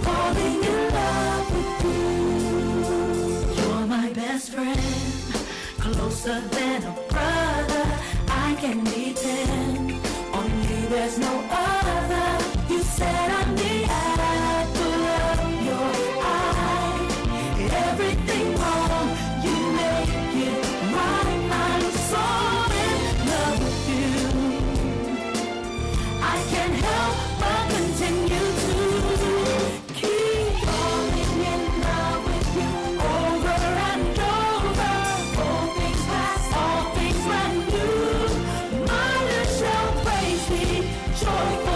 Falling in love with you. You're my best friend, closer than a brother. I can depend on you, there's no other. You said I'm the apple of your eye. Everything wrong, you make it right. I'm so in love with you. I can't help but continue to keep falling in love with you over and over. All things past, all things brand new. My lips shall praise thee, joyful.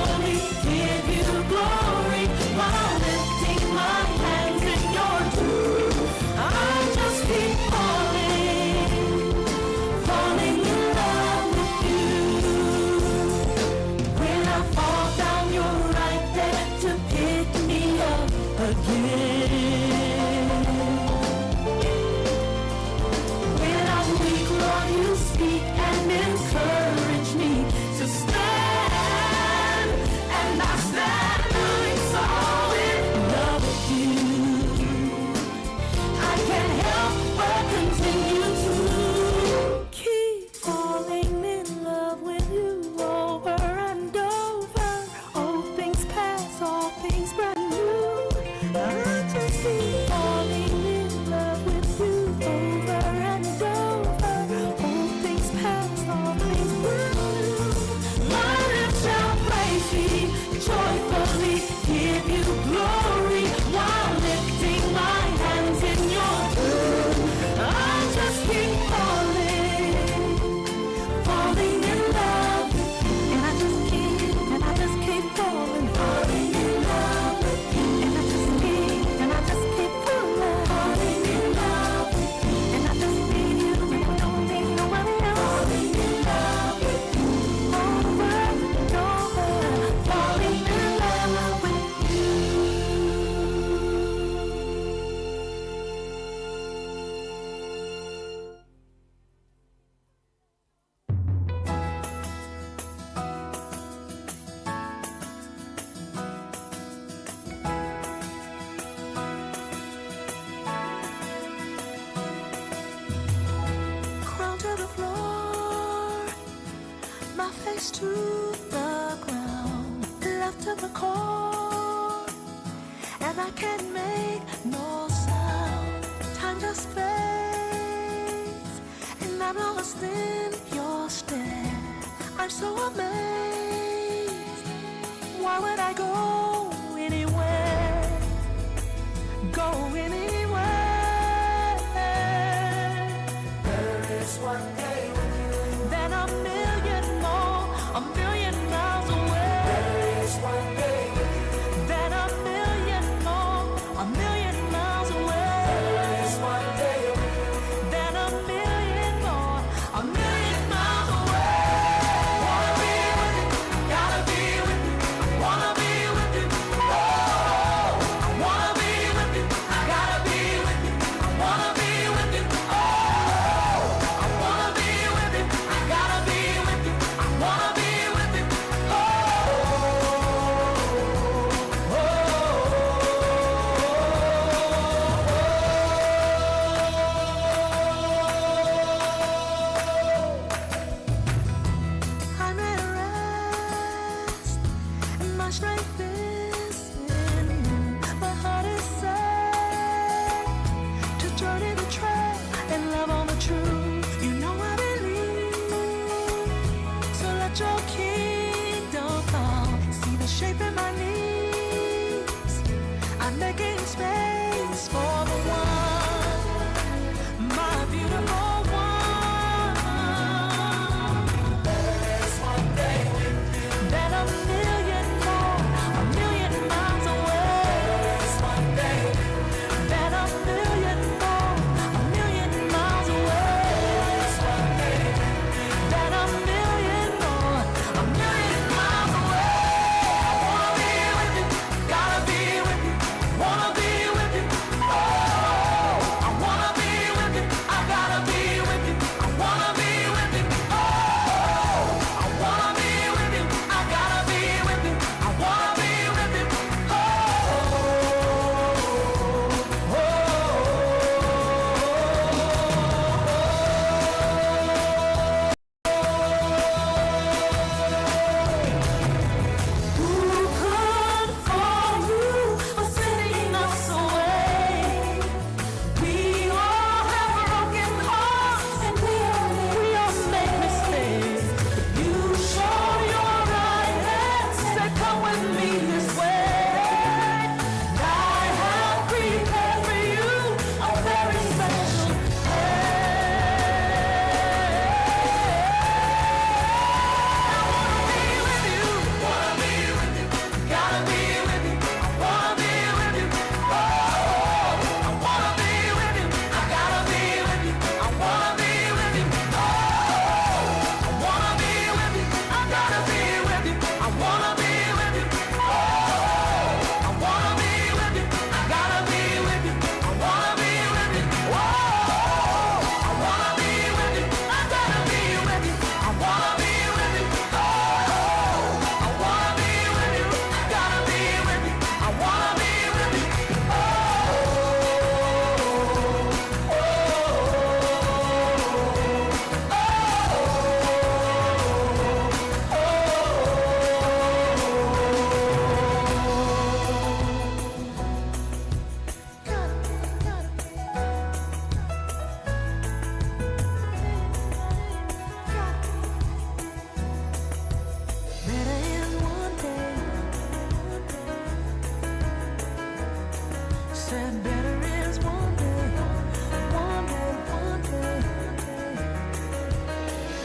floor, my face to the ground, left to the core, and I can't make no sound. Time just fades, and I'm lost in your stare. I'm so amazed. Why would I go anywhere? Go anywhere. There is one day with you, then a million more, a million miles away. There is one day with you, then a million more, a million miles away. There is one day with you, then a million more, a million miles away. Wanna be with you, gotta be with you, wanna be with you. Oh, I wanna be with you, I gotta be with you, I wanna be with you. Oh, I wanna be with you, I gotta be with you, I wanna be with you. I'm at rest, and my strength is in you. My heart is set to turn in the track and love on the truth. You know I believe, so let your kingdom come. See the shape in my knees. I'm making space for the one, my beautiful one. There is one day with you, then a million more, a million miles away. There is one day with you, then a million more, a million miles away. There is one day with you, then a million more, a million miles away. I wanna be with you, gotta be with you, wanna be with you. Oh, I wanna be with you, I gotta be with you, I wanna be with you. Oh, I wanna be with you, I gotta be with you, I wanna be with you. Who could for you for sending us away? We all have broken hearts and we all make mistakes. You show your right hand, said come with me this way. I have prepared for you a very special wanna be with you, gotta be with you, I wanna be with you. Oh, I wanna be with you, I gotta be with you, I wanna be with you. Oh, I wanna be with you, I gotta be with you, I wanna be with you. Oh, I wanna be with you, I gotta be with you, I wanna be with you. Oh, I wanna be with you, I gotta be with you, I wanna be with you. Oh, I wanna be with you, I gotta be with you, I wanna be with you. Better in one day. Said better is one day, one day, one day.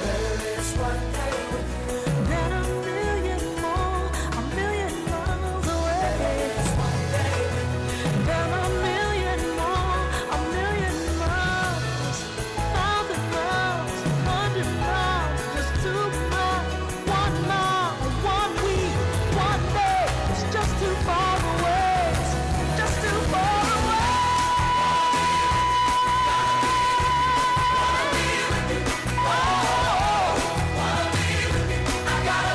Better is one day with you, then a million more, a million miles away. Better is one day with you, then a million more, a million miles, 1,000 miles, 100 miles, just 2 miles, 1 mile, 1 week, 1 day. It's just too far away, just too far away. Wanna be with you, oh, wanna be with you, I gotta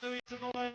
the way to go, man.